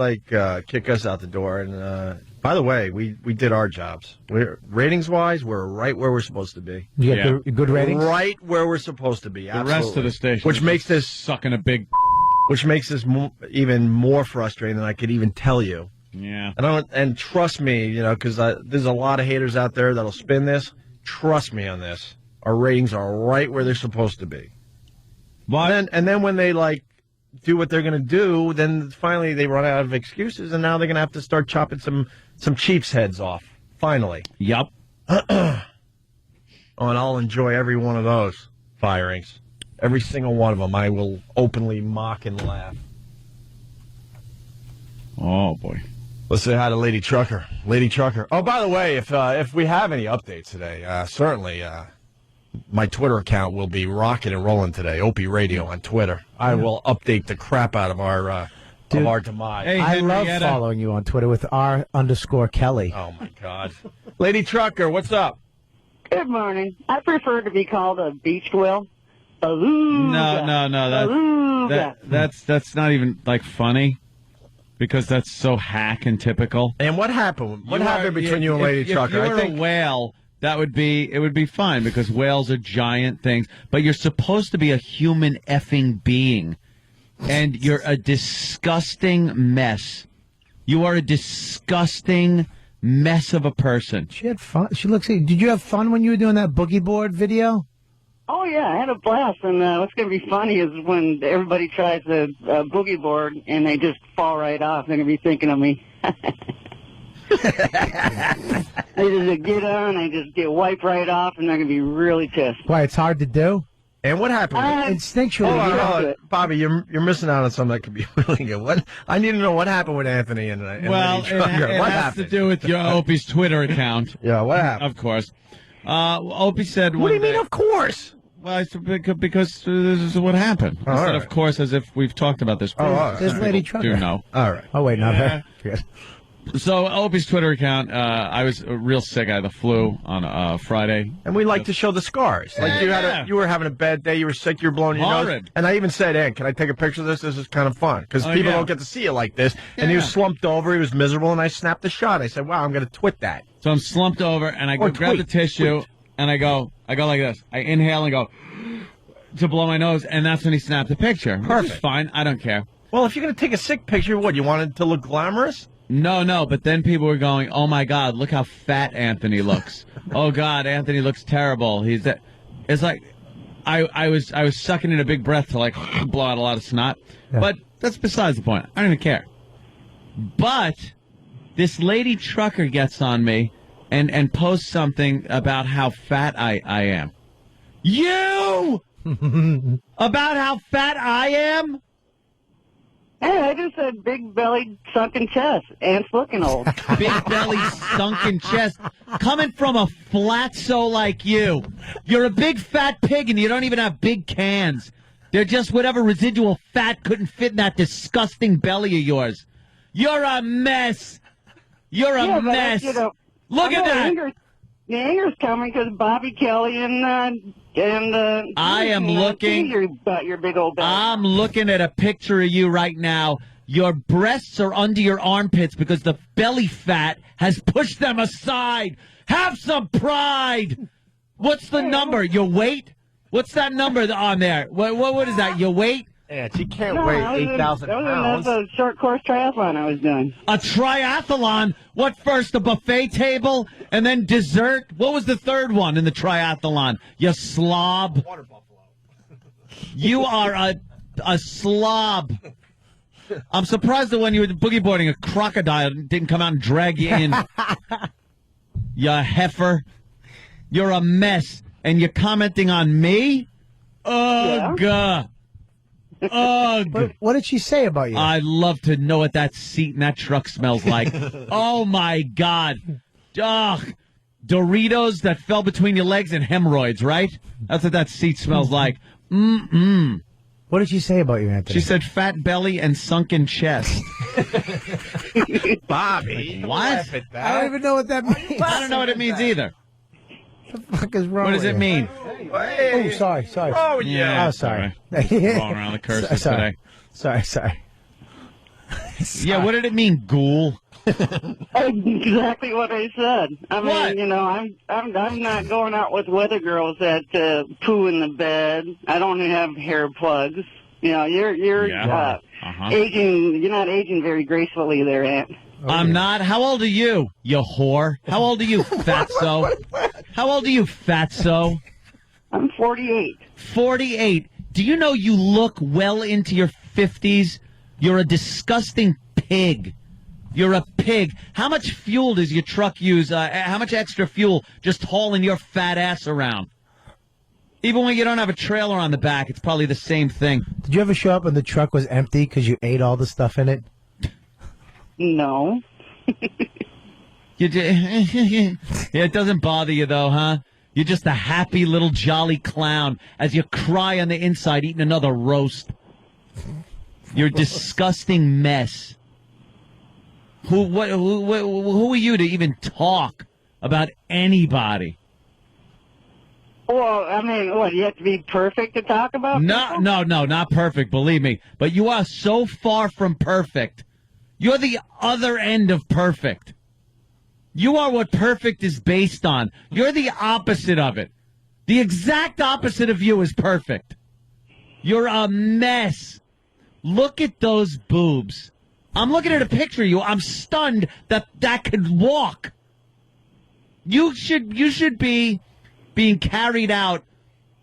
kick us out the door, and by the way, we did our jobs. Ratings wise, we're right where we're supposed to be. You got good ratings? Right where we're supposed to be. The Absolutely. rest of the station, which makes this sucking a big, which makes this even more frustrating than I could even tell you. Yeah. And trust me, because there's a lot of haters out there that'll spin this. Trust me on this. Our ratings are right where they're supposed to be. What? And then when they do what they're going to do, then finally they run out of excuses, and now they're going to have to start chopping some Chiefs heads off. Finally. Yup. And I'll enjoy every one of those firings. Every single one of them, I will openly mock and laugh. Oh boy. Let's say hi to Lady Trucker. Lady Trucker. Oh, by the way, if we have any updates today, certainly my Twitter account will be rocking and rolling today. Opie Radio on Twitter. I will update the crap out of our demise. Hey, I love Henrietta. following you on Twitter with R_Kelly. Oh my God. Lady Trucker, what's up? Good morning. I prefer to be called a beach whale. Beluga. No. That's not even funny. Because that's so hack and typical. And what happened? What happened between you and Lady Trucker? If you were a whale, it would be fine because whales are giant things. But you're supposed to be a human effing being, and you're a disgusting mess. You are a disgusting mess of a person. She had fun. Did you have fun when you were doing that boogie board video? Oh, yeah, I had a blast. And what's going to be funny is when everybody tries the boogie board and they just fall right off, they're going to be thinking of me. They just get on, they just get wiped right off, and they're going to be really pissed. Why, it's hard to do? And what happened? Instinctually. Hold on. Bobby, you're missing out on something that could be really good. What? I need to know what happened with Anthony and Well, Lady Trucker. it What has happened? to do with your Opie's Twitter account. Yeah, what happened? Of course. Opie said What do you one mean, day- of course? Well, it's because this is what happened. Oh, I said, all of right. course, as if we've talked about this. Oh, all right. There's Some Lady people Trucker. do know. All right. Oh, wait, not Yeah. her. Good. So Opie's Twitter account, I was real sick. I had the flu on Friday. And we like to show the scars. Like you were having a bad day, you were sick, you were blowing your nose. Horrid. And I even said, "Ed, can I take a picture of this? This is kind of fun because Oh, people yeah. don't get to see it like this." And he was slumped over, he was miserable, and I snapped the shot. I said, "Wow, I'm going to twit that." So I'm slumped over, and I Or grab the tweet, tissue, tweet. and I go like this. I inhale and go to blow my nose, and that's when he snapped the picture. Which is Perfect. fine. I don't care. Well, if you're going to take a sick picture, what, you want it to look glamorous? No, but then people were going, "Oh my God, look how fat Anthony looks." Oh God, Anthony looks terrible. It's like I was sucking in a big breath to blow out a lot of snot. Yeah. But that's besides the point. I don't even care. But this Lady Trucker gets on me and posts something about how fat I am. You about how fat I am? Hey, I just said big-bellied, sunken chest. Ant's looking old. Big belly, sunken chest. Coming from a flatso like you. You're a big fat pig and you don't even have big cans. They're just whatever residual fat couldn't fit in that disgusting belly of yours. You're a mess. You're a Yeah, but, mess. you know, Look at that. The anger's coming because Bobby Kelly and I am looking. Your big old back. I'm looking at a picture of you right now. Your breasts are under your armpits because the belly fat has pushed them aside. Have some pride. What's the number? Your weight? What's that number on there? What is that? Your weight? Yeah, she can't weigh 8,000 pounds. That was a short course triathlon I was doing. A triathlon? What first, a buffet table and then dessert? What was the third one in the triathlon? You slob. Water buffalo. You are a slob. I'm surprised that when you were boogie boarding, a crocodile didn't come out and drag you in. You heifer. You're a mess. And you're commenting on me? Ugh. Yeah. Ugh. What did she say about you? I'd love to know what that seat in that truck smells like. Oh, my God. Ugh. Doritos that fell between your legs and hemorrhoids, right? That's what that seat smells like. Mm-mm. What did she say about you, Anthony? She said fat belly and sunken chest. Bobby. What? I don't even know what that means. I don't know what it means either. What the fuck is wrong What does with it you? mean? Oh, sorry. Oh, yeah. Oh, sorry. Rolling around the curses today. Sorry. Yeah, what did it mean, ghoul? Exactly what I said. I mean, What? you know, I'm not going out with weather girls that poo in the bed. I don't have hair plugs. You know, you're aging. You're not aging very gracefully there, Aunt. I'm not. How old are you, you whore? How old are you, fatso? How old are you, fatso? I'm 48. 48. Do you know you look well into your 50s? You're a disgusting pig. You're a pig. How much fuel does your truck use? How much extra fuel just hauling your fat ass around? Even when you don't have a trailer on the back, it's probably the same thing. Did you ever show up and the truck was empty because you ate all the stuff in it? No. It doesn't bother you, though, huh? You're just a happy little jolly clown as you cry on the inside eating another roast. You're a disgusting mess. Who are you to even talk about anybody? Well, I mean, what, you have to be perfect to talk about people? No, not perfect, believe me. But you are so far from perfect. You're the other end of perfect. You are what perfect is based on. You're the opposite of it. The exact opposite of you is perfect. You're a mess. Look at those boobs. I'm looking at a picture of you. I'm stunned that could walk. You should be being carried out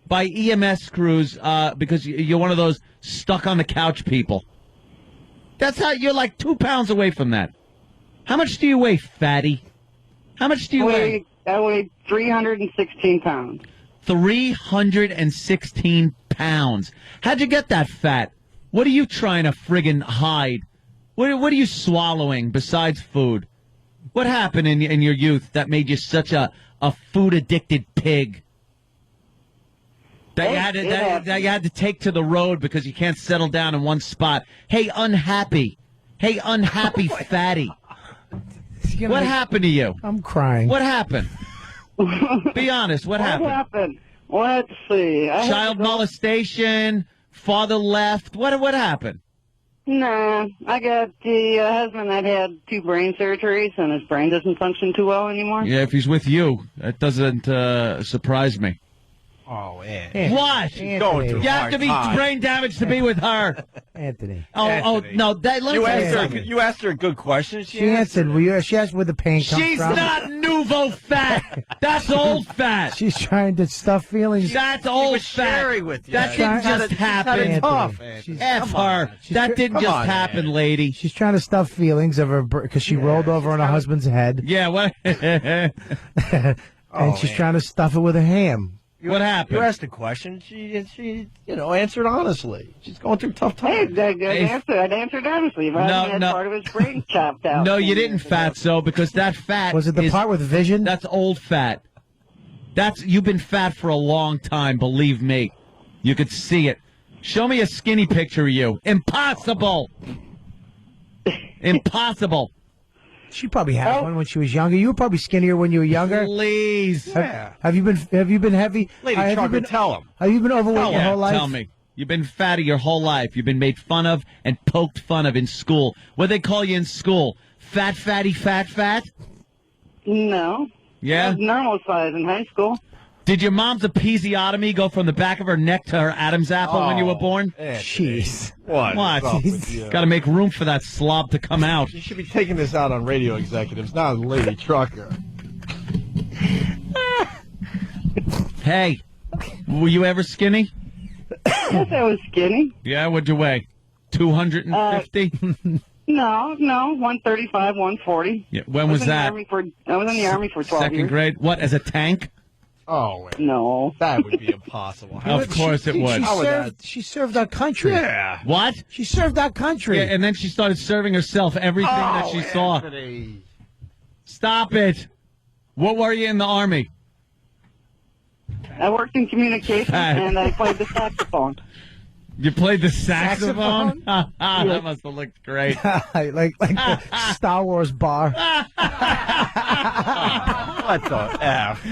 by EMS crews because you're one of those stuck on the couch people. That's how you're like 2 pounds away from that. How much do you weigh, fatty? How much do you weigh? I weigh 316 pounds. 316 pounds. How'd you get that fat? What are you trying to friggin' hide? What are you swallowing besides food? What happened in your youth that made you such a food-addicted pig? That you had to take to the road because you can't settle down in one spot. Hey, unhappy fatty. What happened to you? I'm crying. What happened? Be honest. What happened? What happened? Let's see. Child molestation. Father left. What happened? Nah, I got the husband that had 2 brain surgeries, and his brain doesn't function too well anymore. Yeah, if he's with you, that doesn't surprise me. Oh, man. What? She's going through you have to be brain damaged to be with her. Anthony. Oh, no. You asked her a good question. She answered. She asked where the pain comes She's from. not nouveau fat. That's old fat. She's trying to stuff feelings. That's old fat. With you. That didn't just happen. Tough. F her. That didn't just happen, lady. She's trying to stuff feelings of her because she rolled over on her husband's head. Yeah, what? And she's trying to stuff it with a ham. What happened? You asked a question. She answered honestly. She's going through tough times. Hey, I'd answered honestly. If I hadn't had part of his brain chopped out. No, you didn't, fatso, because that fat was it the part with vision? That's old fat. You've been fat for a long time. Believe me, you could see it. Show me a skinny picture of you. Impossible. Impossible. She probably had one when she was younger. You were probably skinnier when you were younger. Please. Have you been heavy? Lady Trucker, tell him. Have you been overweight your whole life? Tell me. You've been fatty your whole life. You've been made fun of and poked fun of in school. What they call you in school? Fat, fatty, fat? No. Yeah? I was normal size in high school. Did your mom's episiotomy go from the back of her neck to her Adam's apple when you were born? Jeez. What? Got to make room for that slob to come out. You should be taking this out on radio executives, not on Lady Trucker. Hey, were you ever skinny? Yes, I was skinny. Yeah, what'd you weigh? 250? No, 135, 140. Yeah, when was that? I was in the Army for 12 Second years. grade? What, as a tank? Oh, wait. No. That would be impossible. Of course it would. She served our country. Yeah. What? She served our country. Yeah, and then she started serving herself everything that she saw. Stop it. What were you in the Army? I worked in communications and I played the saxophone. You played the saxophone? That must have looked great. like the Star Wars bar. What the F?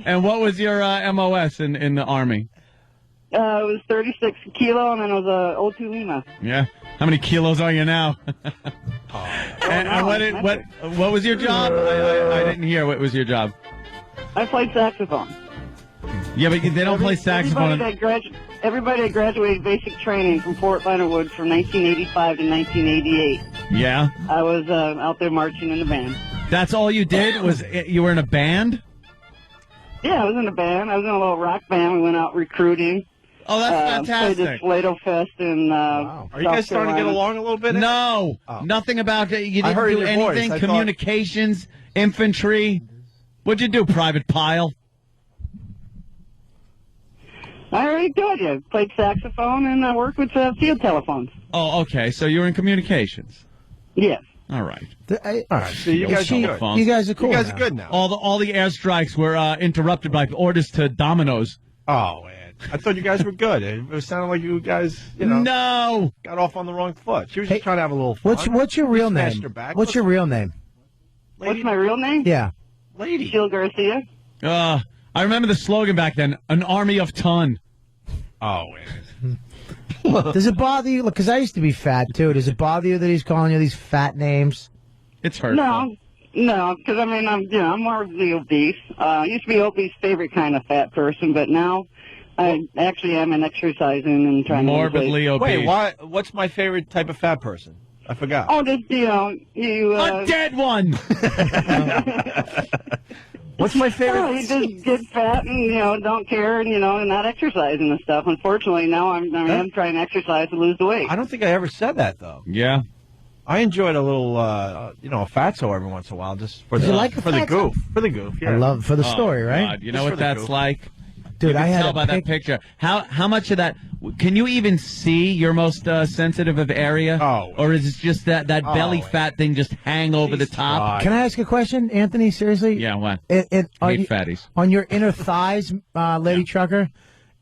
And what was your MOS in the Army? It was 36 kilo, and then it was 02 Lima. Yeah. How many kilos are you now? And what was your job? I didn't hear. What was your job? I played saxophone. Yeah, but they don't play saxophone. Everybody that graduated basic training from Fort Leonard Wood from 1985 to 1988. Yeah. I was out there marching in the band. That's all you did? You were in a band? Yeah, I was in a band. I was in a little rock band. We went out recruiting. Oh, that's fantastic. Played the Slato Fest in Are you guys starting to get along a little bit? No. Nothing about it. You didn't do anything? Communications, infantry. What'd you do, Private Pile? I already told you. Played saxophone and I worked with field telephones. Oh, okay. So you were in communications. Yes. All right. All right. So you guys are good. You guys are cool. You guys are good now. All the airstrikes were interrupted by orders to Domino's. Oh, man. I thought you guys were good. It sounded like you guys, No. got off on the wrong foot. She was just trying to have a little fun. What's your real name? Smashed her back. What's your real name? What's my real name? Yeah. Lady. Jill Garcia. I remember the slogan back then, an army of ton. Oh, man. Does it bother you? Look, because I used to be fat, too. Does it bother you that he's calling you these fat names? It's hurtful. No, because, I mean, I'm more of the obese. I used to be Opie's favorite kind of fat person, but now I actually am an exercising and trying morbidly to obese. Wait, what's my favorite type of fat person? I forgot. Oh, just, you... a dead one! What's my favorite? Oh, you just get fat and, don't care and, not exercising and stuff. Unfortunately, now I'm trying to exercise to lose the weight. I don't think I ever said that, though. Yeah. I enjoyed a little, a fatso every once in a while, just for the goof. For the goof, yeah. I love for the story, right? God, you know what that's like? Dude, I had tell by that picture. How much of that can you even see your most sensitive of area? Oh, or is it just that belly fat thing just hang over the top? Can I ask a question, Anthony? Seriously? Yeah, what? Hate fatties. On your inner thighs, Lady Trucker,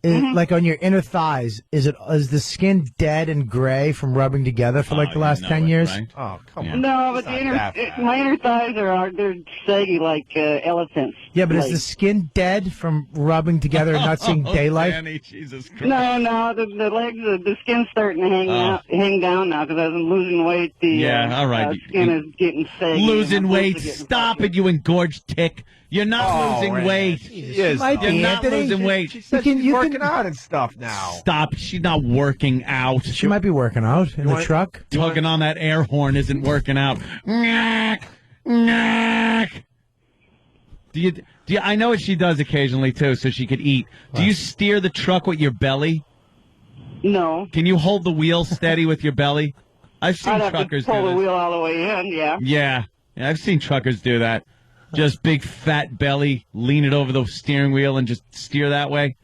like on your inner thighs, is the skin dead and gray from rubbing together for like the last 10 years? Right? Oh, come on. No, but my inner thighs they're saggy like elephants. Yeah, but is the skin dead from rubbing together and not seeing daylight? Danny, Jesus Christ. No, the legs, the skin's starting to hang down now because I'm losing weight. All right. Skin is getting saggy. Losing weight. Stop it, you engorged tick. You're not losing weight. You're not losing weight. She said she's working out and stuff now. Stop. She's not working out. She might be working out in the truck. Tugging on that air horn isn't working out. Knack, knack. Do you? I know what she does occasionally too, so she could eat. Do you steer the truck with your belly? No. Can you hold the wheel steady with your belly? I've seen I'd have truckers to pull do the this. wheel all the way in. Yeah. Yeah, I've seen truckers do that. Just big fat belly, lean it over the steering wheel and just steer that way.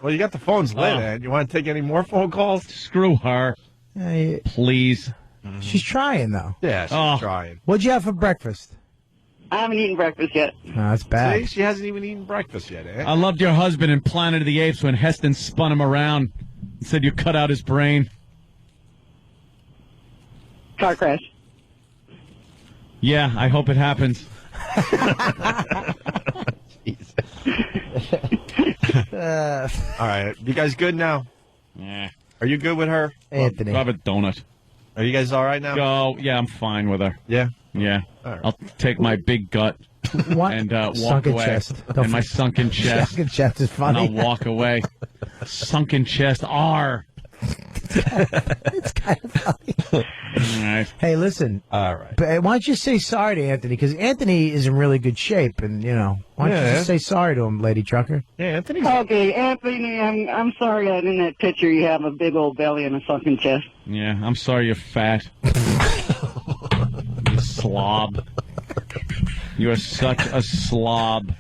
Well, you got the phones lit, Ed. You want to take any more phone calls? Screw her. Please. She's trying, though. Yeah, she's trying. What'd you have for breakfast? I haven't eaten breakfast yet. Oh, that's bad. See, she hasn't even eaten breakfast yet, eh? I loved your husband in Planet of the Apes when Heston spun him around and said you cut out his brain. car crash. Yeah, I hope it happens. All right. You guys good now? Yeah. Are you good with her? Anthony. I'll have a donut. Are you guys all right now? Oh, yeah, I'm fine with her. Yeah? Yeah. All right. I'll take my big gut What? and walk Sunken away. chest. And my sunken chest. Sunken chest is funny. And I'll walk away. Sunken chest. R. It's kind of funny. All right. Hey, listen. All right. But why don't you say sorry to Anthony? Because Anthony is in really good shape, and why don't you just say sorry to him, Lady Trucker? Yeah, Anthony's... Okay, Anthony, I'm sorry that in that picture you have a big old belly and a sunken chest. Yeah, I'm sorry you're fat. You slob. You are such a slob.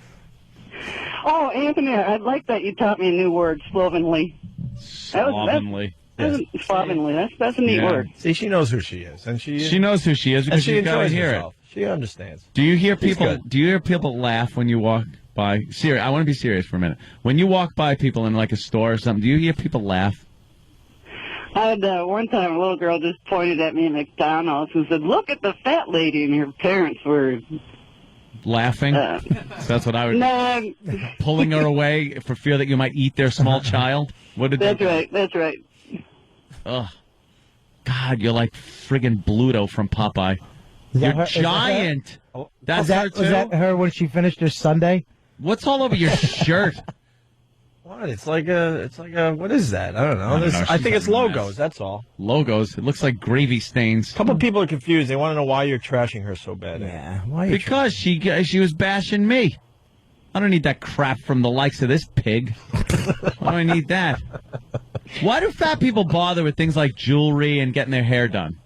Oh, Anthony, I like that you taught me a new word, slovenly. Slovenly. Slovenly. That's a neat word. See, she knows who she is, and she knows who she is because she she's got to enjoys hear herself. She understands. it. Do you hear She's people? good. Do you hear people laugh when you walk by? I want to be serious for a minute. When you walk by people in like a store or something, do you hear people laugh? I had one time a little girl just pointed at me at McDonald's and said, "Look at the fat lady," and her parents were Laughing? That's what I would. Nah. Pulling her away for fear that you might eat their small child. What did That's they? right. That's right. Ugh. God, you're like friggin' Bluto from Popeye. You're giant. That's her too. Was that her when she finished her Sunday? What's all over your shirt? What? It's like a. What is that? I don't know. I don't know. I think She's it's a logos. mess. That's all. Logos. It looks like gravy stains. A couple people are confused. They want to know why you're trashing her so bad. Yeah. Why? Because she was bashing me. I don't need that crap from the likes of this pig. Why do I need that? Why do fat people bother with things like jewelry and getting their hair done?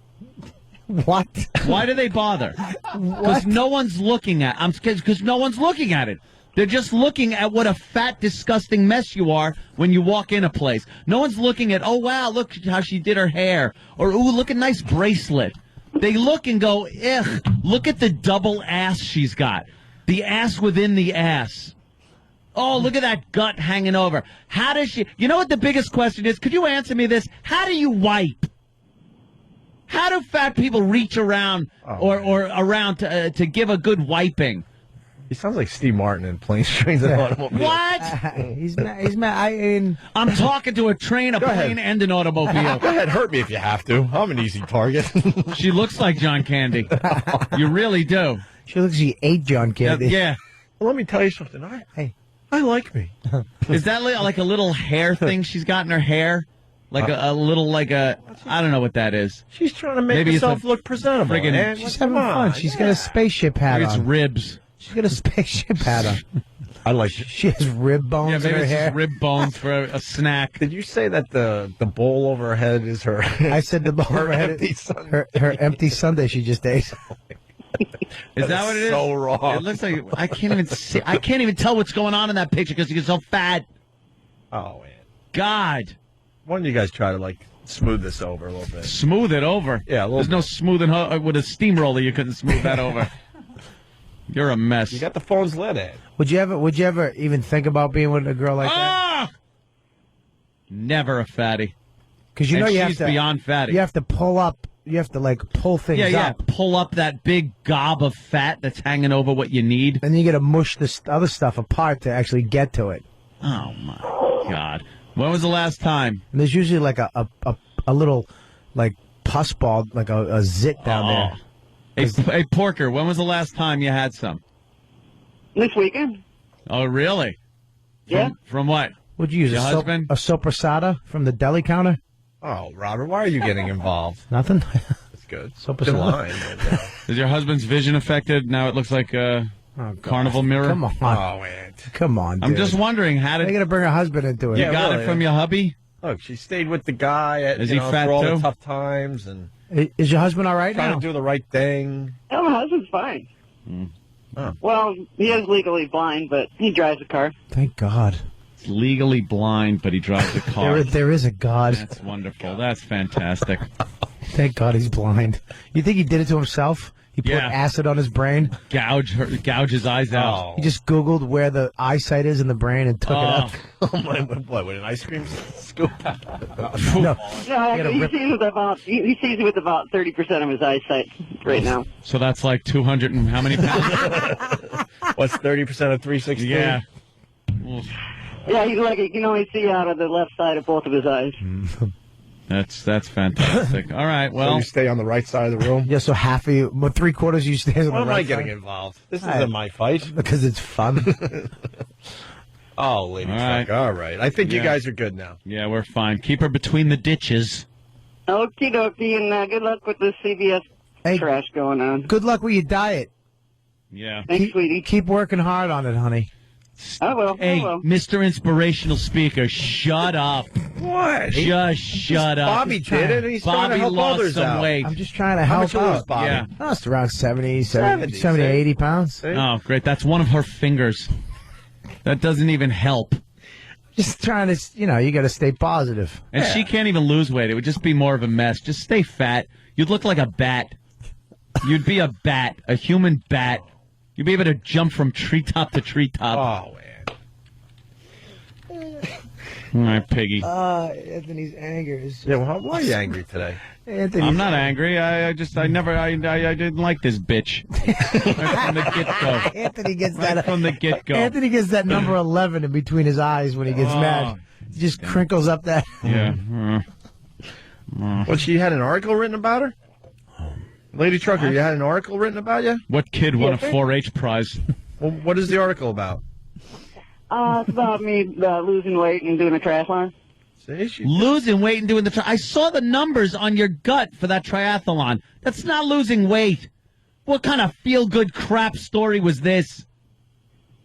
What? Why do they bother? Because no one's looking at. Because no one's looking at it. They're just looking at what a fat, disgusting mess you are when you walk in a place. No one's looking at, oh, wow, look how she did her hair. Or, ooh, look at nice bracelet. They look and go, ugh, look at the double ass she's got. The ass within the ass. Oh, look at that gut hanging over. How does she... You know what the biggest question is? Could you answer me this? How do you wipe? How do fat people reach around or around to give a good wiping? He sounds like Steve Martin in Planes, Trains, and Automobiles. What? He's mad. I'm talking to a train, a Go plane, ahead. and an automobile. Go ahead, hurt me if you have to. I'm an easy target. She looks like John Candy. You really do. She looks like she ate John Candy. Yeah. Well, let me tell you something. I like me. Is that like a little hair thing she's got in her hair? Like a little, like a, I don't know what that is. She's trying to make Maybe it's herself a look presentable. friggin- man. She's Come having fun. on. She's got a spaceship hat Maybe it's on. ribs. She's got a spaceship hat on. I like it. She has rib bones Yeah, in maybe her it's hair. just rib bones for a snack. Did you say that the bowl over her head is her? I said the bowl her over her head. empty Sunday. Her empty Sunday she just ate. Is that what it is? So wrong. It looks like I can't even see. I can't even tell what's going on in that picture because he's so fat. Oh man. God, Why don't you guys try to smooth this over a little bit? smooth it over. Yeah, a little There's no smoothing with a steamroller. You couldn't smooth that over. You're a mess. You got the phone's lit, Ed. Would you ever even think about being with a girl like that? Ah! Never a fatty. Because you know And you have she's to beyond fatty. You have to pull up. You have to pull things Yeah. up. Pull up that big gob of fat that's hanging over what you need. Then you got to mush this other stuff apart to actually get to it. Oh my God! When was the last time? And there's usually a little pus ball, like a zit down there. Hey, Porker, when was the last time you had some? This weekend. Oh, really? Yeah. From what? Would you use Your a husband? soprasada from the deli counter? Oh, Robert, why are you getting involved? Nothing. That's good. Soprasada. Good line. Is your husband's vision affected? Now it looks like a carnival mirror. Come on. Oh, man. Come on, dude. I'm just wondering how They're did going to bring her husband into it. you got really. it from your hubby? Look, she stayed with the guy at, Is he fat through all too? the tough times and Is your husband all right trying now? to do the right thing. Oh, my husband's fine. Oh. Well, he is legally blind, but he drives a car. Thank God. He's legally blind, but he drives a car. There is a God. That's wonderful. That's fantastic. Thank God he's blind. You think he did it to himself? He put acid on his brain. Gouge his eyes out. He just Googled where the eyesight is in the brain and took it out. Oh my! What? With an ice cream scoop? No. He sees with about 30% of his eyesight right now. So that's like 200 and how many pounds? What's 30% of 360? Yeah. Yeah, he can only see out of the left side of both of his eyes. That's fantastic. All right, well. So you stay on the right side of the room? Yeah, so half of you, 3/4 you stay on the right side. Why am I getting involved? This isn't my fight. Because it's fun. Oh, lady truck. All right. I think you guys are good now. Yeah, we're fine. Keep her between the ditches. Okie dokie, and good luck with the CBS trash going on. Good luck with your diet. Yeah. Thanks, sweetie. Keep working hard on it, honey. I will. Hey, Mr. Inspirational Speaker, shut up. What? Just shut up. Bobby did it. He's trying to Bobby help lost others some out. weight. I'm just trying to How help much was out. Bobby? Yeah. Oh, it's around 70, 70, 80 pounds. Oh, great. That's one of her fingers. That doesn't even help. Just trying to, you got to stay positive. And she can't even lose weight. It would just be more of a mess. Just stay fat. You'd look like a bat. You'd be a bat, a human bat. You'd be able to jump from treetop to treetop. Oh, man. All right, Piggy. Anthony's anger is. Yeah, well, why are you angry today? Anthony's I'm not angry. I didn't like this bitch. Right from the get-go. Anthony gets Right that from the get-go. Anthony gets that number 11 in between his eyes when he gets mad. He just crinkles up that. Yeah. Well, she had an article written about her? Lady Trucker, you had an article written about you? What kid won a 4-H prize? Well, what is the article about? It's about me losing weight and doing a triathlon. See, Losing weight and doing the I saw the numbers on your gut for that triathlon. That's not losing weight. What kind of feel-good crap story was this?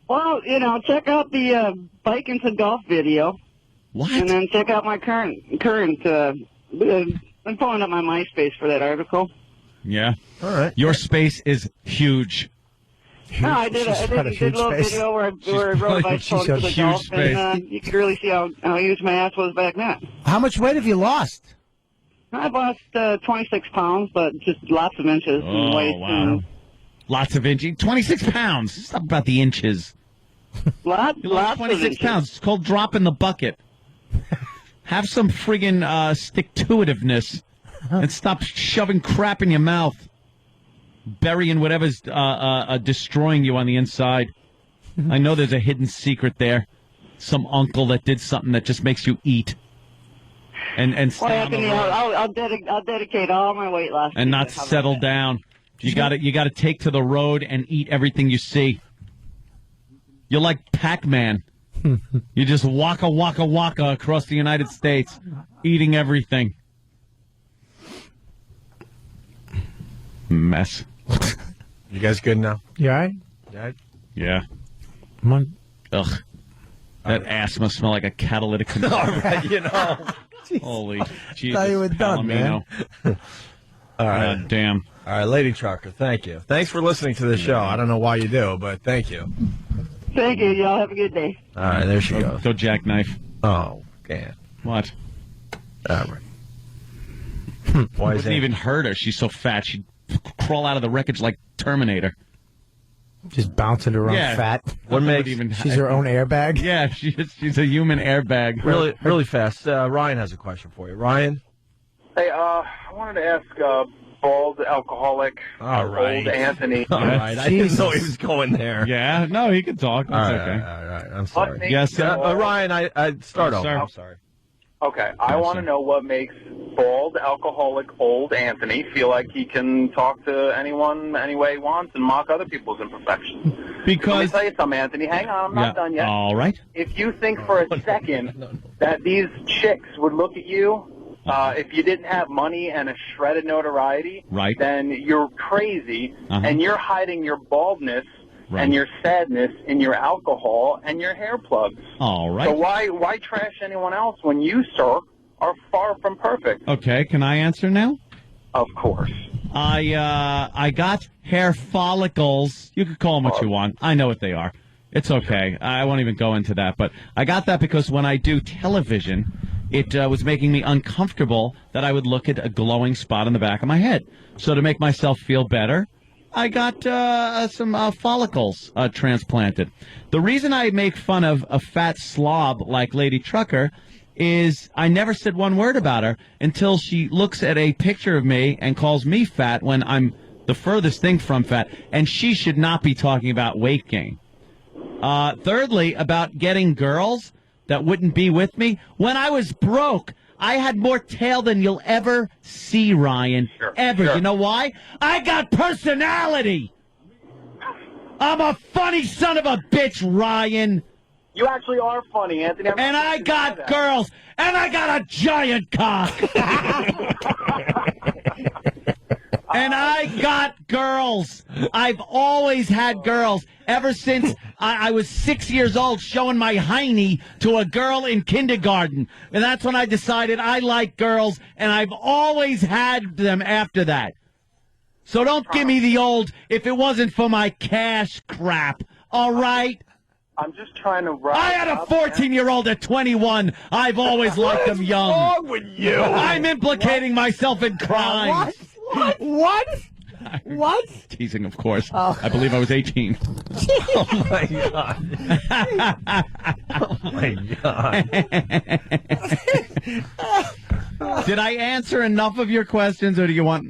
Well, check out the bike into golf video. What? And then check out my current. I'm pulling up my MySpace for that article. Yeah. All right. Your space is huge. No, I did a little video where I rode a bicycle to the golf, and you could really see how huge my ass was back then. How much weight have you lost? I lost 26 pounds, but just lots of inches in weight. Wow. Lots of inches. 26 pounds. It's not about the inches. Lots of 26 pounds. It's called dropping the bucket. Have some friggin' stick-to-itiveness and stop shoving crap in your mouth. Burying whatever's destroying you on the inside. I know there's a hidden secret there. Some uncle that did something that just makes you eat. And well, Anthony, I'll dedicate all my weight loss and not settle down. You got to take to the road and eat everything you see. You're like Pac-Man. You just waka across the United States, eating everything. Mess. You guys good now? You all right? Yeah. Come on. Ugh. That ass must smell like a catalytic converter. All right, Holy Jesus. Thought you were done, man. All right. God damn. All right, Lady Trucker, thank you. Thanks for listening to the show. I don't know why you do, but thank you. Thank you. Y'all have a good day. All right, there she goes. Go jackknife. Oh, man. What? All right. Why doesn't even hurt her? She's so fat. She'd crawl out of the wreckage like Terminator. Just bouncing around fat. What makes she's her own airbag? Yeah, she's a human airbag. Really fast. Ryan has a question for you. Ryan? Hey, I wanted to ask bald alcoholic old Anthony. All right. I didn't know he was going there. Yeah, no, he can talk. That's okay. All right. I'm sorry. Yes, Ryan, I start over. I'm sorry. Okay, I want to know what makes bald alcoholic old Anthony feel like he can talk to anyone any way he wants and mock other people's imperfections. Because let me tell you something, Anthony. Hang on, I'm not done yet. All right. If you think for a second that these chicks would look at you if you didn't have money and a shredded notoriety, right, then you're crazy and you're hiding your baldness and your sadness in your alcohol and your hair plugs. All right. So why trash anyone else when you, sir, are far from perfect? Okay, can I answer now? Of course. I got hair follicles. You could call them what you want. I know what they are. It's okay. I won't even go into that. But I got that because when I do television, it was making me uncomfortable that I would look at a glowing spot on the back of my head. So to make myself feel better, I got some follicles transplanted. The reason I make fun of a fat slob like Lady Trucker is I never said one word about her until she looks at a picture of me and calls me fat when I'm the furthest thing from fat, and she should not be talking about weight gain. Thirdly, about getting girls that wouldn't be with me. When I was broke, I had more tail than you'll ever see, Ryan. Ever. Sure. You know why? I got personality. I'm a funny son of a bitch, Ryan. You actually are funny, Anthony. And I got girls, and I got a giant cock. And I got girls. I've always had girls. Ever since I was 6 years old, showing my hiney to a girl in kindergarten. And that's when I decided I like girls, and I've always had them after that. So don't give me the old, if it wasn't for my cash crap. All right? I'm just trying to I had a 14-year-old at 21. I've always liked them young. What's wrong with you? I'm implicating myself in crime. What? Teasing, of course. Oh. I believe I was 18. Oh, my God. Oh, my God. Did I answer enough of your questions, or do you want,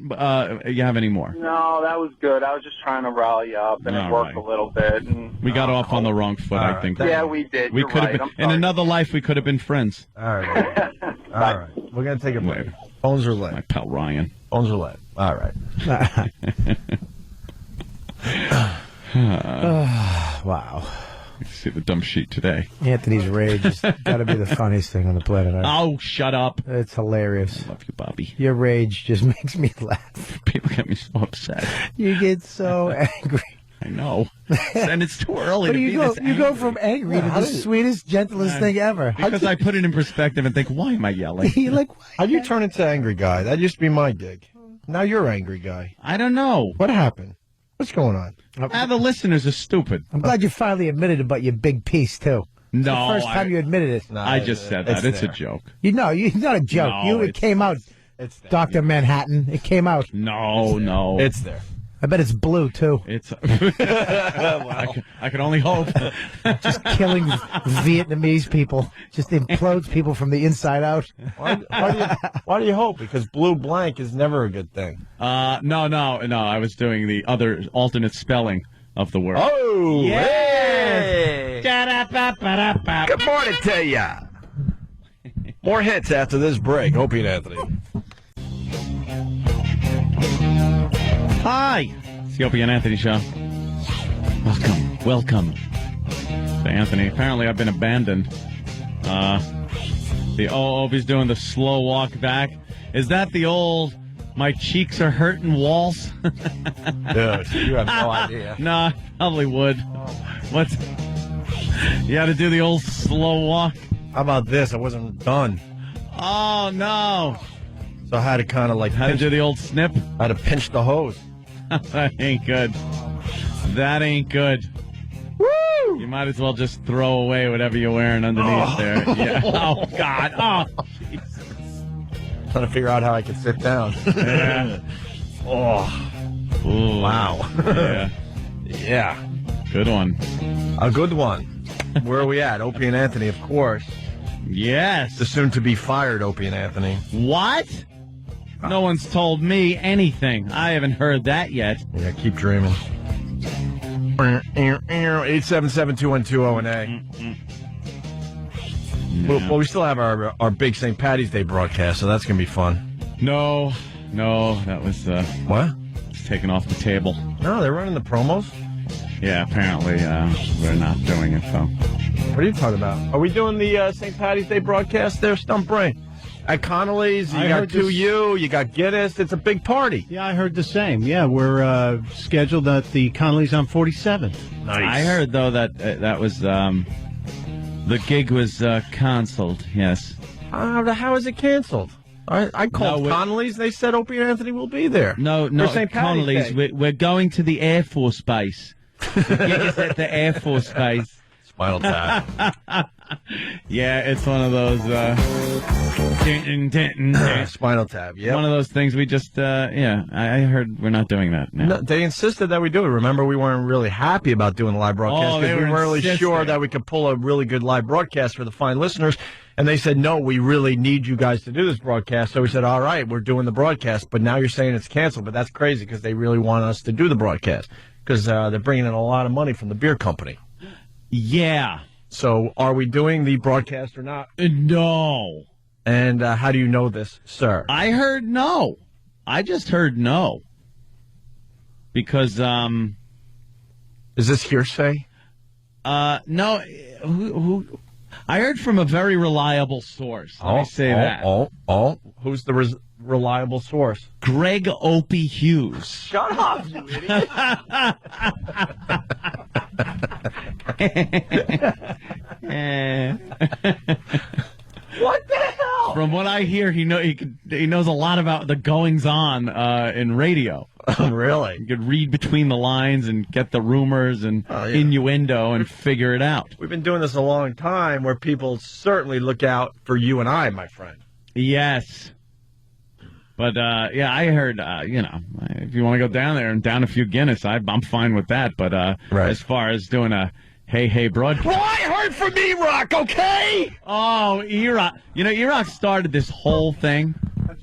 you have any more? No, that was good. I was just trying to rally you up, and it worked a little bit. And, we got off on the wrong foot, I think. Yeah, we did. We could have been, in another life, we could have been friends. All right. All right. We're going to take a break. Phones are lit. My pal Ryan. Phones are lit. All right. Wow. See the dumb sheet today. Anthony's rage has got to be the funniest thing on the planet. Oh, shut up. It's hilarious. I love you, Bobby. Your rage just makes me laugh. People get me so upset. You get so angry. I know. And it's too early But to be this angry. You go from angry to the sweetest, gentlest thing ever. Because I put it in perspective and think, why am I yelling? You're like, how'd you turn into angry guy? That used to be my gig. Now you're angry guy. I don't know. What happened? What's going on? The listeners are stupid. I'm glad you finally admitted about your big piece, too. No. It's the first time you admitted it. No, I just said that. It's a joke. It's not a joke. No, it came out. It's there. Dr. Manhattan. It came out. No. It's there. I bet it's blue, too. It's. I can only hope. Just killing Vietnamese people. Just implodes people from the inside out. Why do you hope? Because blue blank is never a good thing. No. I was doing the other alternate spelling of the word. Oh, yes! Hey. Good morning to ya. More hits after this break. Opie and Anthony. Hi, it's the Opie and Anthony show. Welcome to Anthony. Apparently, I've been abandoned. Opie's doing the slow walk back. Is that the old "my cheeks are hurting" waltz? Dude, you have no idea. No, I probably would. What? You had to do the old slow walk. How about this? I wasn't done. Oh no! So I had to kind of like had to do the old snip. I had to pinch the hose. That ain't good. That ain't good. Woo! You might as well just throw away whatever you're wearing underneath there. Yeah. Oh, God. Oh, Jesus. Trying to figure out how I can sit down. Yeah. Oh. Ooh. Wow. Yeah. Yeah. Good one. A good one. Where are we at? Opie and Anthony, of course. Yes. The soon-to-be-fired Opie and Anthony. What? No one's told me anything. I haven't heard that yet. Yeah, keep dreaming. 877-212-0-A. Well, we still have our big St. Patty's Day broadcast, so that's going to be fun. No, that was... What? It's taken off the table. No, they're running the promos? Yeah, apparently we're not doing it, though. What are you talking about? Are we doing the St. Patty's Day broadcast there, Stump Brain? At Connolly's, you got 2U, you got Guinness. It's a big party. Yeah, I heard the same. Yeah, we're scheduled at the Connolly's on 47th. Nice. I heard, though, that that was the gig was canceled, yes. How is it canceled? I called Connolly's. They said Opie and Anthony will be there. No, Connolly's. We're going to the Air Force Base. The gig is at the Air Force Base. Spinal Tap. Yeah, it's one of those Spinal Tap. Yeah, one of those things we just I heard we're not doing that now. No, they insisted that we do it. Remember, we weren't really happy about doing the live broadcast because we weren't really sure that we could pull a really good live broadcast for the fine listeners. And they said, no, we really need you guys to do this broadcast. So we said, all right, we're doing the broadcast. But now you're saying it's canceled. But that's crazy because they really want us to do the broadcast because they're bringing in a lot of money from the beer company. Yeah. So are we doing the broadcast or not? No. And how do you know this, sir? I heard no. I just heard no. Because, is this hearsay? No. Who? I heard from a very reliable source. Let me say that. Who's the reliable source? Greg Opie Hughes. Shut up, you idiot. What the hell? From what I hear, he knows a lot about the goings on in radio. Really? You could read between the lines and get the rumors and innuendo and figure it out. We've been doing this a long time where people certainly look out for you and I, my friend. Yes. But, I heard, if you want to go down there and down a few Guinness, I'm fine with that. But as far as doing a hey broadcast. Well, I heard from E-Rock, okay? Oh, E-Rock. You know, E-Rock started this whole thing.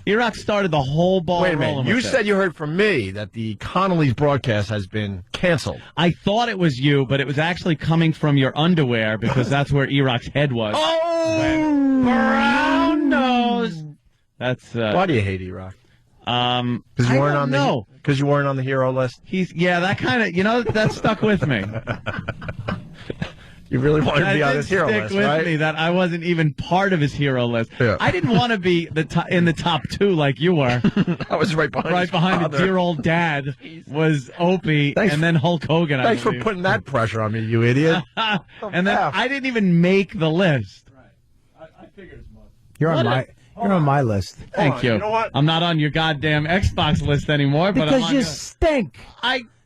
E-Rock started the whole ball rolling. Wait a minute. You said you heard from me that the Connolly's broadcast has been canceled. I thought it was you, but it was actually coming from your underwear because that's where E-Rock's head was. Oh! Brown nose. That's why do you hate E-Rock? Because you weren't on because you weren't on the hero list. That kind of that stuck with me. You really wanted to be on his hero list, with right? me that I wasn't even part of his hero list. Yeah. I didn't want to be in the top two like you were. I was right behind. Right behind the dear old dad was Opie, and then Hulk Hogan. Thanks for putting that pressure on me, you idiot. And then I didn't even make the list. Right. I figured as much. You're on my list. Thank you. You know what? I'm not on your goddamn Xbox list anymore. But because you stink.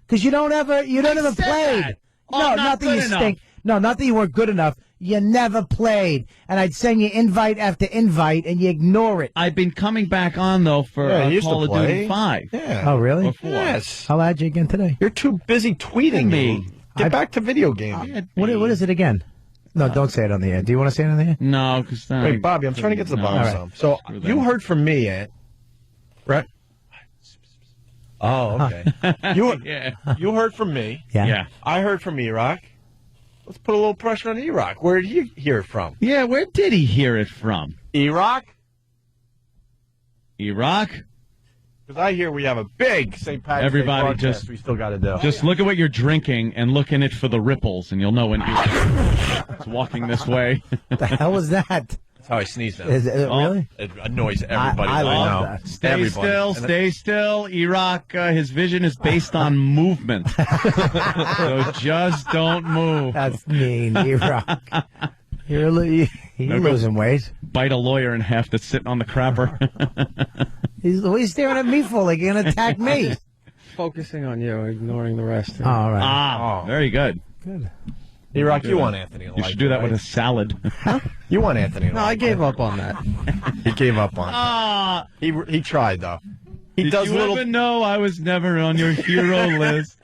Because you don't ever played. No, not that you stink. No, not that you weren't good enough. You never played. And I'd send you invite after invite, and you ignore it. I've been coming back on, though, for Call of Duty 5. Yeah. Oh, really? Or 4. Yes. I'll add you again today. You're too busy tweeting me. Get back to video gaming. What is it again? No, don't say it on the air. Do you want to say it on the air? No, because wait, Bobby, I'm trying to get to the bottom of something. So you heard from me, right? Oh, okay. You heard from me. Yeah. I heard from E-Rock. Let's put a little pressure on E-Rock. Where did he hear it from? Yeah, where did he hear it from? E-Rock? E-Rock? Because I hear we have a big St. Patrick's Day broadcast we still got to do. Just look at what you're drinking and look in it for the ripples, and you'll know when E-Rock is walking this way. What the hell was that? That's how I sneeze now. Is it really? It annoys everybody. I love that. Stay still. E-Rock, his vision is based on movement. So just don't move. That's mean, E-Rock. You're losing weight. Bite a lawyer in half that's sitting on the crapper. What are you staring at me for? Like you're going to attack me? Focusing on you, ignoring the rest. Oh, all right. Very good. Good. E-Rock, you want Anthony to You should do that with a salad. You want Anthony to No, I gave up on that. He gave up on it. He tried, though. Did you ever know I was never on your hero list?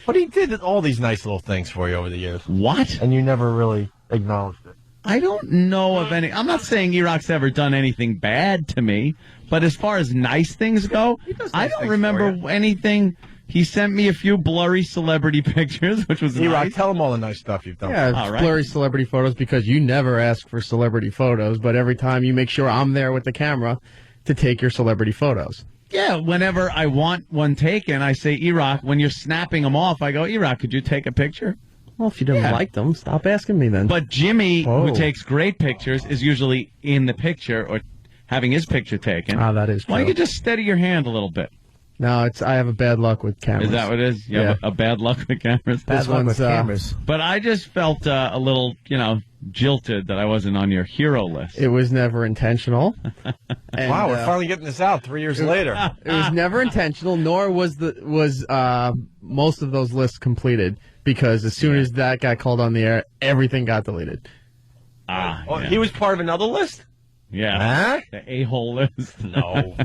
But he did all these nice little things for you over the years. What? And you never really acknowledged it. I don't know of any. I'm not saying E-Rock's ever done anything bad to me, but as far as nice things go, I don't remember anything. He sent me a few blurry celebrity pictures, which was E-Rock, nice. tell him all the nice stuff you've done. Yeah, blurry celebrity photos because you never ask for celebrity photos, but every time you make sure I'm there with the camera to take your celebrity photos. Yeah, whenever I want one taken, I say, E-Rock, when you're snapping them off, I go, E-Rock, could you take a picture? Well, if you don't like them, stop asking me then. But Jimmy, who takes great pictures, is usually in the picture or having his picture taken. Oh, that is true. Why don't you just steady your hand a little bit? No, I have a bad luck with cameras. Is that what it is? You have a bad luck with cameras? Bad luck with cameras. But I just felt a little, jilted that I wasn't on your hero list. It was never intentional. And, wow, we're finally getting this out 3 years later. It was never intentional, nor was most of those lists completed, because as soon as that got called on the air, everything got deleted. He was part of another list? Yeah. Huh? The a-hole list. No.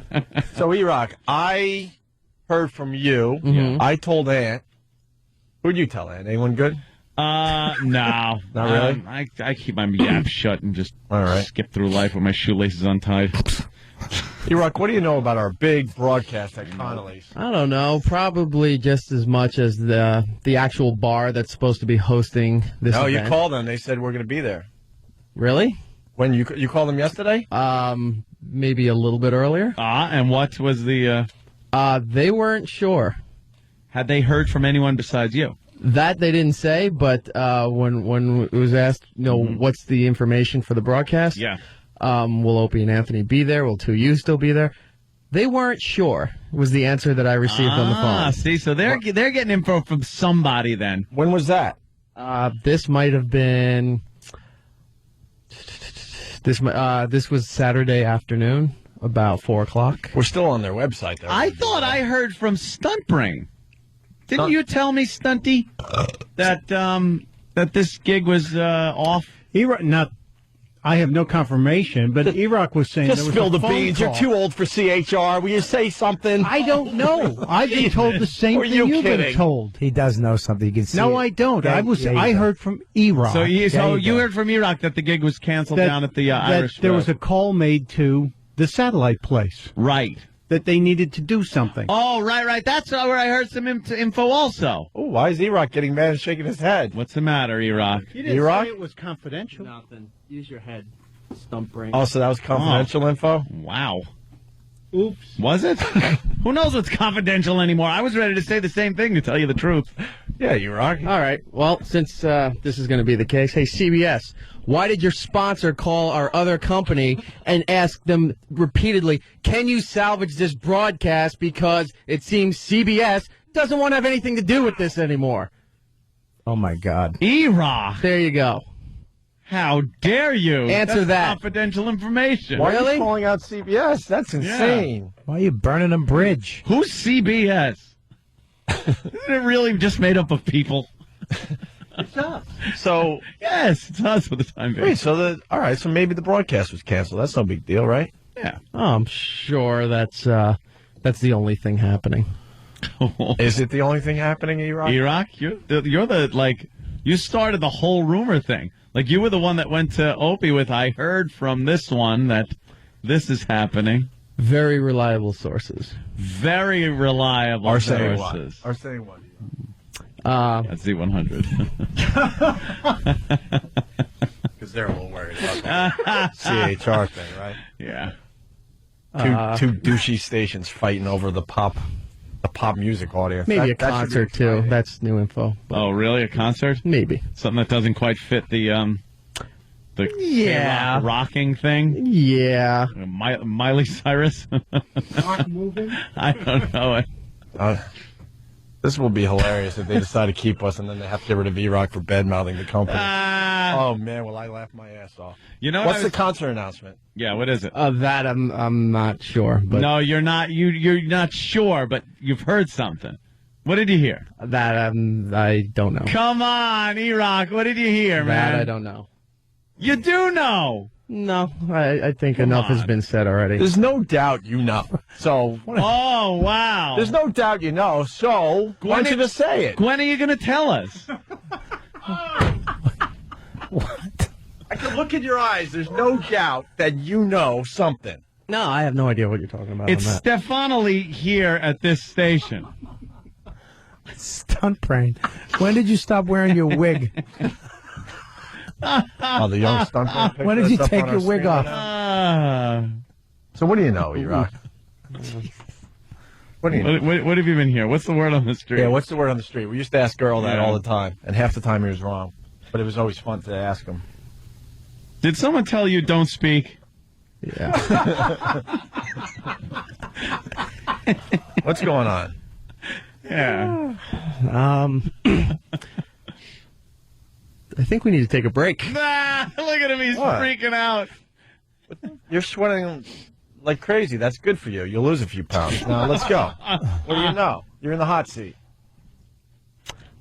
So, E-Rock, I heard from you. Mhm. I told Aunt. Who'd you tell Aunt? Anyone good? No. Not really? I keep my yap shut and just right. skip through life with my shoelaces untied. E-Rock, what do you know about our big broadcast at Connolly's? I don't know. Probably just as much as the actual bar that's supposed to be hosting this No, event. you called them. They said we're going to be there. Really? When you called them yesterday? Maybe a little bit earlier. And what was the... They weren't sure. Had they heard from anyone besides you? That they didn't say, but when it was asked, what's the information for the broadcast? Yeah. Will Opie and Anthony be there? Will 2U still be there? They weren't sure, was the answer that I received on the phone. See, so they're getting info from somebody then. When was that? This might have been... This was Saturday afternoon, about 4 o'clock. We're still on their website, though. I thought I heard from Stuntbrain. Didn't you tell me, Stunty, that this gig was off? I have no confirmation, but E-Rock was saying Just there was spill a the phone beans. call. You're too old for CHR. Will you say something? I don't know. I've been told the same Or thing you you've been kidding? told. He does know something. You can see. No, it. I don't. Yeah, I heard from E-Rock. So you you heard from E-Rock that the gig was canceled down at the that Irish. there was a call made to the satellite place. Right. That they needed to do something. Oh, right. That's where I heard some info also. Oh, why is E-Rock getting mad and shaking his head? What's the matter, E-Rock? You didn't E-Rock? say it was confidential. Nothing. Use your head. Stump brain. Oh, so that was confidential info? Wow. Oops. Was it? Who knows what's confidential anymore? I was ready to say the same thing, to tell you the truth. Yeah, E-Rock. All right. Well, since this is going to be the case, hey, CBS, why did your sponsor call our other company and ask them repeatedly, can you salvage this broadcast because it seems CBS doesn't want to have anything to do with this anymore? Oh, my God. E-Rock. There you go. How dare you? Answer That's that. confidential information. Why are you calling out CBS? That's insane. Why are you burning a bridge? Who's CBS? Isn't it really just made up of people? It's us. So, yes, it's us for the time being. wait, so so maybe the broadcast was canceled. That's no big deal, right? Yeah. Oh, I'm sure that's the only thing happening. Is it the only thing happening, E-Rock? E-Rock, you're you started the whole rumor thing. Like, you were the one that went to Opie with, I heard from this one that this is happening. Very reliable sources. Very reliable Are saying sources. what? Are saying what? That's Z100. Because they're a little worried about the CHR thing, right? Yeah. Two douchey stations fighting over the pop music audience. Maybe a That should be concert, too. exciting. That's new info. Oh, really? A concert? Maybe. Something that doesn't quite fit the Yeah. K-rock rocking thing? Yeah. Miley Cyrus? Rock moving? I don't know. This will be hilarious if they decide to keep us and then they have to get rid of E-Rock for bad-mouthing the company. Oh, man, will I laugh my ass off. You know What's the concert announcement? Yeah, what is it? That I'm not sure. But No, you're not. You're not sure, but you've heard something. What did you hear? That I don't know. Come on, E-Rock. What did you hear, man? That I don't know. You do know. No, I think enough has been said already. There's no doubt you know. So, Oh, wow. there's no doubt you know. So, why don't you just say it? When are you going to tell us? What? I can look in your eyes. There's no doubt that you know something. No, I have no idea what you're talking about. It's on that. Stefanoli here at this station. Stunt brain. When did you stop wearing your wig? Oh, the young stunt man picture When did you that's up take on your our wig screen off? right now? So what do you know, E-Rock? What do you know? What have you been here? What's the word on the street? Yeah, what's the word on the street? We used to ask Earl that all the time, and half the time he was wrong. But it was always fun to ask him. Did someone tell you don't speak? Yeah. What's going on? Yeah. I think we need to take a break. Look at him. He's What? freaking out. You're sweating like crazy. That's good for you. You'll lose a few pounds. Now, let's go. What do you know? You're in the hot seat.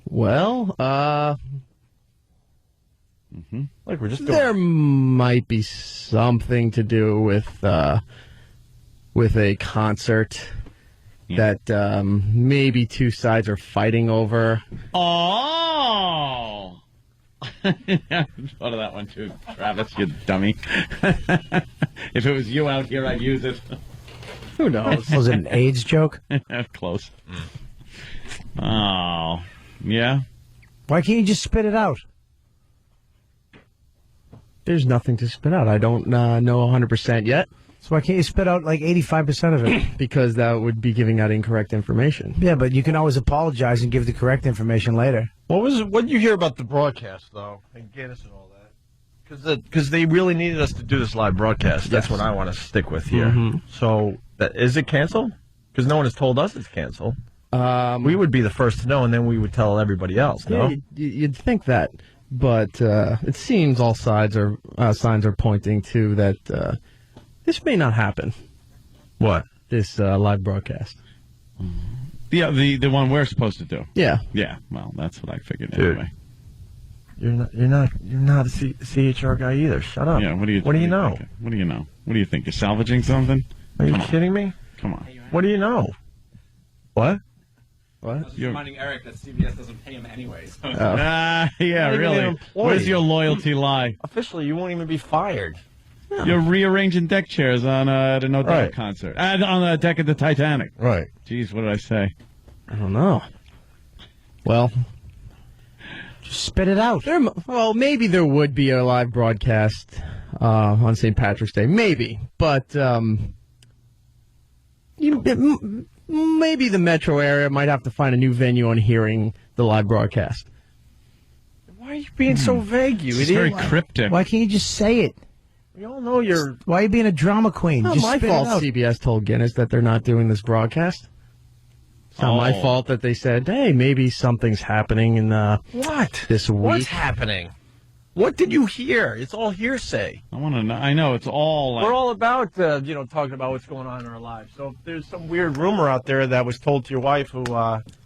Well, Like we're just doing. There might be something to do with a concert that maybe two sides are fighting over. Oh! I thought of that one too, Travis, you dummy. If it was you out here, I'd use it. Who knows? Was it an AIDS joke? Close. Oh, yeah? Why can't you just spit it out? There's nothing to spit out. I don't know 100% yet. So why can't you spit out like 85% of it? Because that would be giving out incorrect information. Yeah, but you can always apologize and give the correct information later. What did you hear about the broadcast, though, and Guinness and all that? Because they really needed us to do this live broadcast. That's what I want to stick with here. So, is it canceled? Because no one has told us it's canceled. We would be the first to know, and then we would tell everybody else, no? Yeah, you'd think that. But it seems all signs are pointing to that this may not happen. What? This live broadcast. Yeah, the one we're supposed to do. Yeah. Yeah, well, that's what I figured Dude. anyway. You're not a CHR guy either. Shut up. Yeah, what do you know? What do you know? What do you think? You're salvaging something? Are you kidding me? Come on. What do you know? What? What? I was just reminding Eric that CBS doesn't pay him anyways. Yeah, Not even an really. employee. Where's your loyalty lie? Officially, you won't even be fired. You're rearranging deck chairs at a No Doubt Right. concert. On the deck of the Titanic. Right. Jeez, what did I say? I don't know. Well, just spit it out. Well, maybe there would be a live broadcast on St. Patrick's Day. Maybe. But maybe the metro area might have to find a new venue on hearing the live broadcast. Why are you being so vague, you It's idiot? very cryptic. Why can't you just say it? We all know you're... Why are you being a drama queen? Not Just my spit it fault out. CBS told Guinness that they're not doing this broadcast. It's not my fault that they said, hey, maybe something's happening in What? this week. What's happening? What did you hear? It's all hearsay. I want to know. I know, it's all... We're all about, talking about what's going on in our lives. So if there's some weird rumor out there that was told to your wife who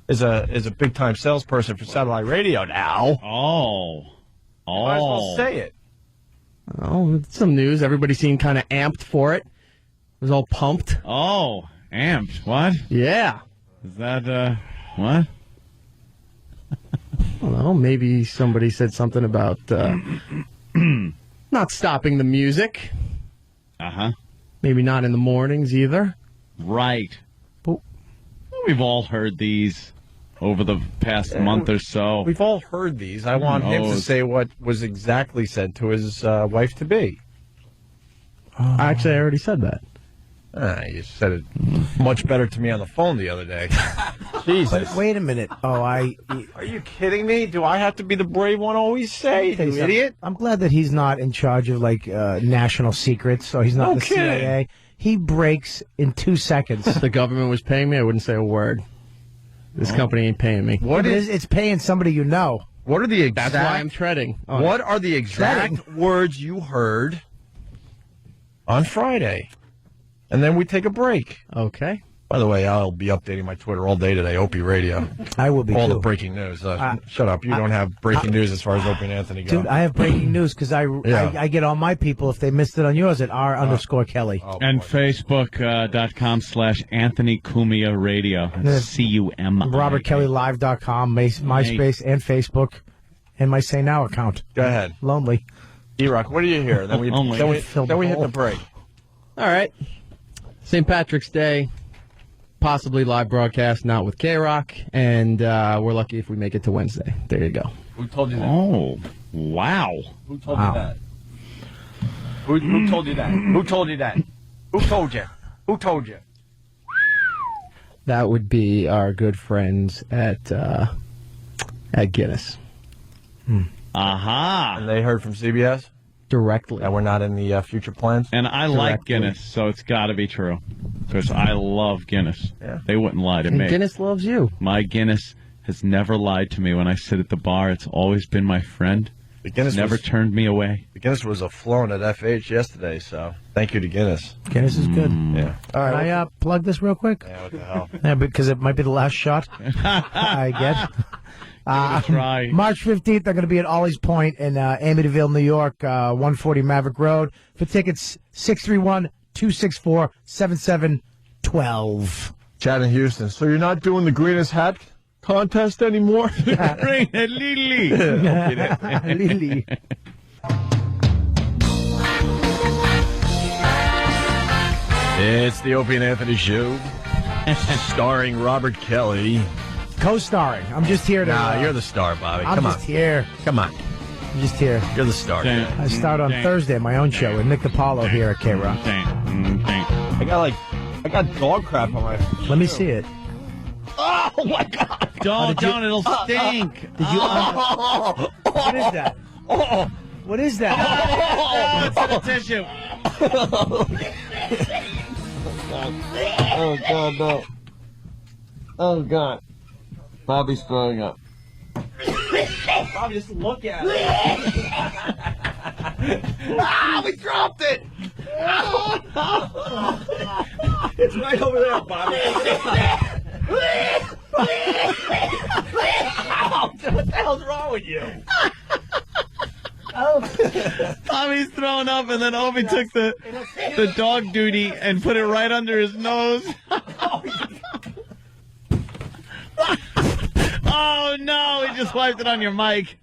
is a big-time salesperson for satellite radio now. Oh. You might as well say it. Oh, it's some news. Everybody seemed kind of amped for it. It was all pumped. Oh, amped. What? Yeah. Is that, what? I don't know. Maybe somebody said something about not stopping the music. Uh-huh. Maybe not in the mornings either. Right. We've all heard these over the past month or so. We've all heard these. I want him to say what was exactly said to his wife-to-be. Actually, I already said that. You said it much better to me on the phone the other day. Jesus. But wait a minute. Are you kidding me? Do I have to be the brave one always say, you idiot? I'm glad that he's not in charge of, national secrets, so he's not in the Okay. CIA. He breaks in 2 seconds. If the government was paying me, I wouldn't say a word. This company ain't paying me. What is? It's paying somebody you know. What are the exact... That's why I'm treading. What are the exact words you heard on Friday? And then we take a break. Okay. By the way, I'll be updating my Twitter all day today, Opie Radio. I will be, all too. the breaking news. Shut up. You don't have breaking news as far as Opie and Anthony go. Dude, I have breaking news because I get all my people, if they missed it on yours, at R_Kelly. And Facebook.com/Anthony Cumia Radio. CUMI. RobertKellyLive.com, MySpace, and Facebook, and my Say Now account. Go ahead. Lonely. D-Rock, what do you hear? Then we hit the break. All right. St. Patrick's Day, possibly live broadcast, not with K-Rock, and we're lucky if we make it to Wednesday. There you go. Who told you that? Oh, wow. Who told you that? Who told you that? Who told you that? Who told you? Who told you? That would be our good friends at Guinness. Aha. And they heard from CBS? Directly. That we're not in the future plans? And I like Guinness, so it's got to be true. Because I love Guinness. Yeah. They wouldn't lie to And me. Guinness loves you. My Guinness has never lied to me when I sit at the bar. It's always been my friend. The Guinness It's never turned me away. The Guinness was flowing at FH yesterday, so thank you to Guinness. Guinness is good. Yeah. All Can right. I plug this real quick? Yeah, what the hell? Yeah, because it might be the last shot I get. Try. March 15th, I'm going to be at Ollie's Point in Amityville, New York, 140 Maverick Road. For tickets, 631-264-7712. Chad in Houston. So you're not doing the greenest hat contest anymore? Lily. Lily. It's the Opie and Anthony Show, starring Robert Kelly. Co-starring. I'm just here to... Nah, you're the star, Bobby. I'm Come just on. here. Come on. I'm just here. You're the star. I start on Thursday, my own show with Nick DiPaolo here at K-Rock. I got dog crap on my... Let me see it. Oh, my God. Don't, it'll stink. Did you... What is that? What is that? Oh, it's in a tissue. Oh, God, no. Oh, God. Bobby's throwing up. Bobby, just look at it. We dropped it! It's right over there, Bobby. What the hell's wrong with you? Tommy's throwing up, and then Opie took the dog duty and put it right under his nose. Oh, no, he just wiped it on your mic.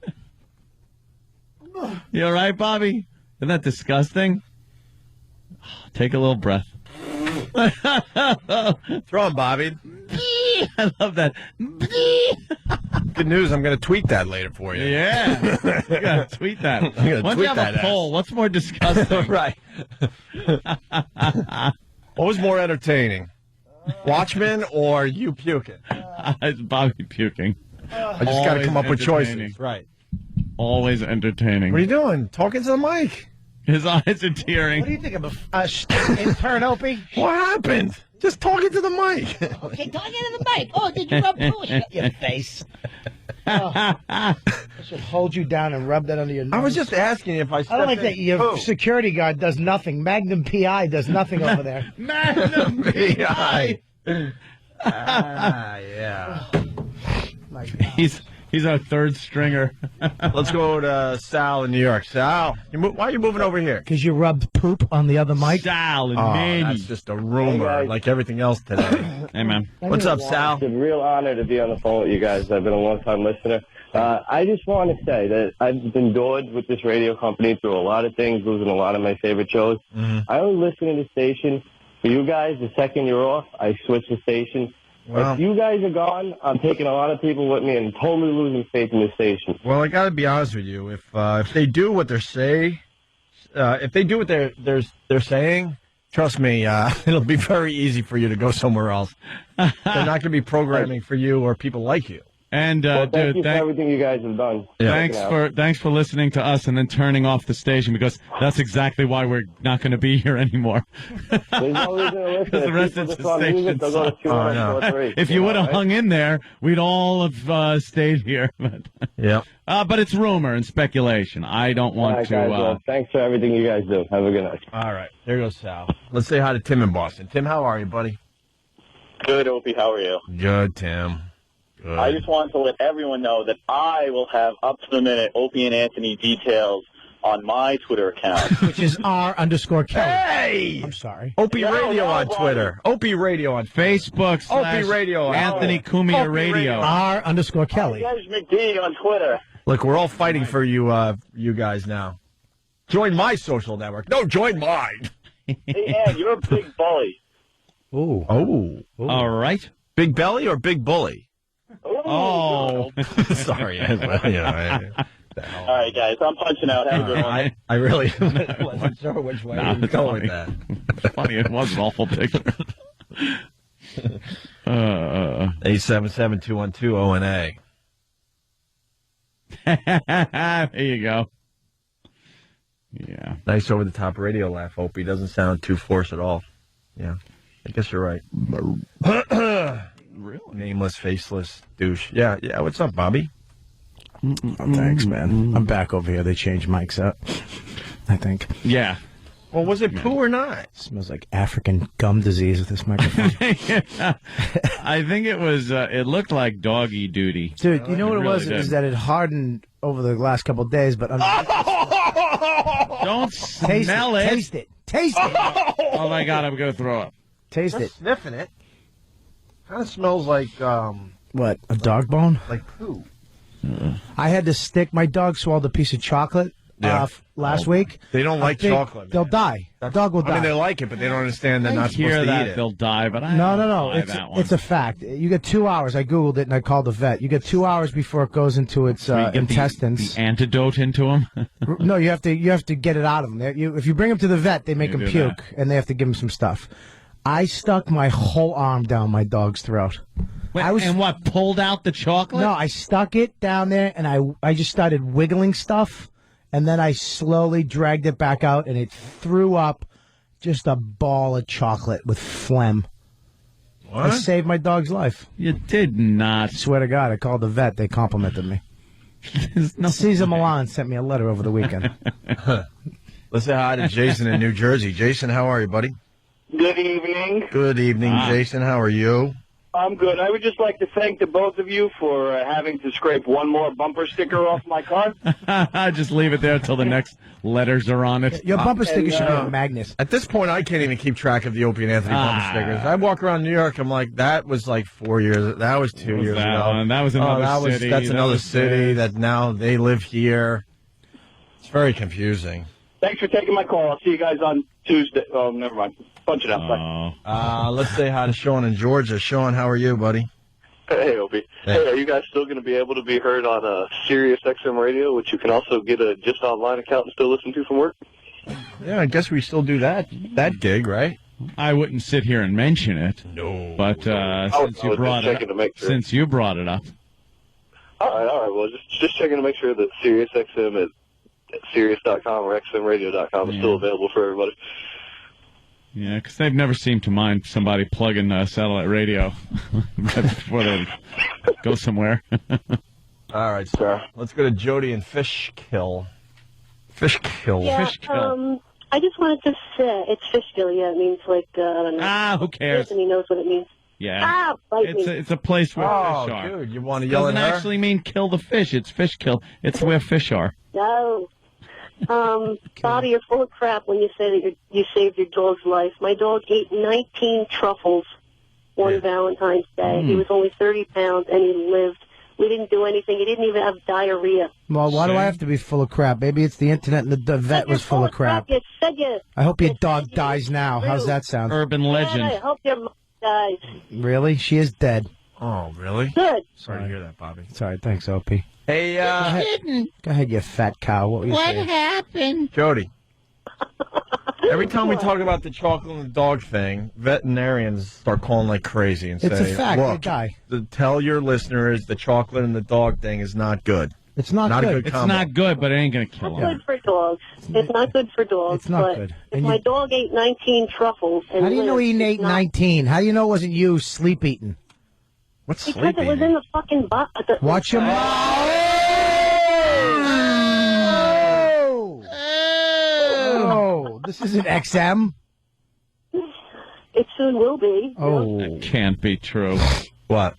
You all right, Bobby? Isn't that disgusting? Take a little breath. Throw him, Bobby. I love that. Good news, I'm going to tweet that later for you. Yeah. You got to tweet that. I'm gonna Once tweet you have that a poll, what's more disgusting? Right. What was more entertaining? Watchmen or you puking? It's Bobby puking. I just got to come up with entertaining. choices. Right. Always entertaining. What are you doing? Talking to the mic. His eyes are tearing. What do you think of a intern, Opie? What happened? Just talking to the mic. Okay, talking to the mic. Oh, did you rub poo in your face? I should hold you down and rub that under your nose. I was just asking if I I don't like stepped that in- your Who? security guard does nothing. Magnum PI does nothing over there. Magnum PI. Yeah. He's our third stringer. Let's go to Sal in New York. Sal, why are you moving over here? Because you rubbed poop on the other mic? Sal and Oh, Manny. that's just a rumor, Hey, guys. like everything else today. Hey, man. What's up, Sal? It's a real honor to be on the phone with you guys. I've been a long-time listener. I just want to say that I've endured with this radio company through a lot of things, losing a lot of my favorite shows. I only listen to the station for you guys. The second you're off, I switch the station. Well- If you guys are gone, I'm taking a lot of people with me and totally losing faith in the station. Well, I got to be honest with you. If they do what they're saying, trust me, it'll be very easy for you to go somewhere else. They're not going to be programming for you or people like you. And Well, thank dude, you for everything you guys have done. thanks for listening to us and then turning off the station, because that's exactly why we're not going to be here anymore. There's no reason to listen. Because the If rest people of the just want station music, they'll go to sucks. 243, If you would have right? hung in there, we'd all have stayed here. Yep. But it's rumor and speculation. I don't All want right, to. guys. Well, thanks for everything you guys do. Have a good night. All right. There goes Sal. Let's say hi to Tim in Boston. Tim, how are you, buddy? Good, Opie. How are you? Good, Tim. Good. I just wanted to let everyone know that I will have up-to-the-minute Opie and Anthony details on my Twitter account. Which is R_Kelly. Hey! I'm sorry. Opie No, Radio no, on Bobby. Twitter. Opie Radio on Facebook / Opie Radio on Anthony Cumia Opie Radio. R_Kelly. Judge McD on Twitter. Look, we're all fighting for you, you guys now. Join my social network. No, join mine. Hey, Ann, you're a big bully. Ooh. Oh. All right. Big belly or big bully? Oh. Sorry. All right, guys. I'm punching out. Have a good one. I really wasn't sure which way Nah, you were it's going funny. with that. It's funny. It was an awful picture. 877-212-ONA. There you go. Yeah. Nice over-the-top radio laugh, Opie. Doesn't sound too forced at all. Yeah. I guess you're right. Really? Nameless, faceless douche. Yeah. What's up, Bobby? Oh, thanks, man. I'm back over here. They changed mics up, I think. Yeah. Well, was it poo or not? Smells like African gum disease with this microphone. I think it was. It looked like doggy duty. Dude, you know what it really was? did. Is that it hardened over the last couple of days, but Don't smell it. Taste it. Taste it. Oh my God, I'm gonna throw up. Taste Just it. sniffing it. Kind of smells like What? A dog bone? like poo. I had to stick. My dog swallowed a piece of chocolate last week. They don't like chocolate. They'll die. The dog will die. I mean, they like it, but they don't understand they're not supposed Hear to that eat it. they'll die, but I No. don't buy that one. It's a fact. You get 2 hours. I Googled it and I called the vet. You get 2 hours before it goes into its So you get intestines. the antidote into them. No, you have to get it out of them. If you bring them to the vet, they make You them do puke, that. and they have to give them some stuff. I stuck my whole arm down my dog's throat. And what, pulled out the chocolate? No, I stuck it down there, and I just started wiggling stuff, and then I slowly dragged it back out, and it threw up just a ball of chocolate with phlegm. What? I saved my dog's life. You did not. Swear to God, I called the vet. They complimented me. Caesar Milan sent me a letter over the weekend. Let's say hi to Jason in New Jersey. Jason, how are you, buddy? Good evening. Good evening, Jason. How are you? I'm good. I would just like to thank the both of you for having to scrape one more bumper sticker off my car. Just leave it there until the next letters are on it. Your bumper sticker should be a magnet. At this point, I can't even keep track of the Opie and Anthony bumper stickers. I walk around New York, I'm like, that was like 4 years. That was 2 years that ago. one? That was another city. That's That another was city this. that now they live here. It's very confusing. Thanks for taking my call. I'll see you guys on Tuesday. Oh, never mind. Punch it out. Bye. Let's say hi to Sean in Georgia. Sean, how are you, buddy? Hey, Opie. Hey, are you guys still going to be able to be heard on Sirius XM Radio, which you can also get a Just Online account and still listen to from work? Yeah, I guess we still do that gig, right? I wouldn't sit here and mention it. No. But I since you was brought just it checking to make up, sure. since you brought it up, All right. Well, just checking to make sure that Sirius XM at Sirius.com or XMRadio.com is still available for everybody. yeah, because they've never seemed to mind somebody plugging satellite radio before they go somewhere. All right, sir. Let's go to Jody and Fishkill. Fishkill. Yeah, Fishkill. I just wanted to say, it's Fishkill, yeah, it means like, I don't know. Who cares? Anthony knows what it means. Yeah. Bite me. It's a place where fish are. Dude, you want to yell at Doesn't her? actually mean kill the fish. It's fish kill. It's where fish are. No. Bobby, you're full of crap when you say that you saved your dog's life. My dog ate 19 truffles one Valentine's Day. He was only 30 pounds, and he lived. We didn't do anything. He didn't even have diarrhea. Well, why do I have to be full of crap? Maybe it's the internet and the vet was full of crap. You said you. I hope your dog dies now. How's that sound? Urban I legend. hope your mom dies. Really? She is dead. Oh, really? Good. Sorry to hear that, Bobby. Sorry. Thanks, Opie. Hey, Go ahead, you fat cow. What were you saying? happened? Jody. Every time we talk about the chocolate and the dog thing, veterinarians start calling like crazy and It's say, a fact. They look, die. tell your listeners the chocolate and the dog thing is not good. It's not a good. good It's combo. not good, but it ain't going to kill Not him. good for dogs. It's not good for dogs. It's not but good. If And my you- dog ate 19 truffles and How do you know lived, he it's ate not- 19? How do you know it wasn't you sleep eating? What's Because it was in the fucking box. Watch your mouth. Oh, this isn't XM. It soon will be. Oh, That can't be true. What?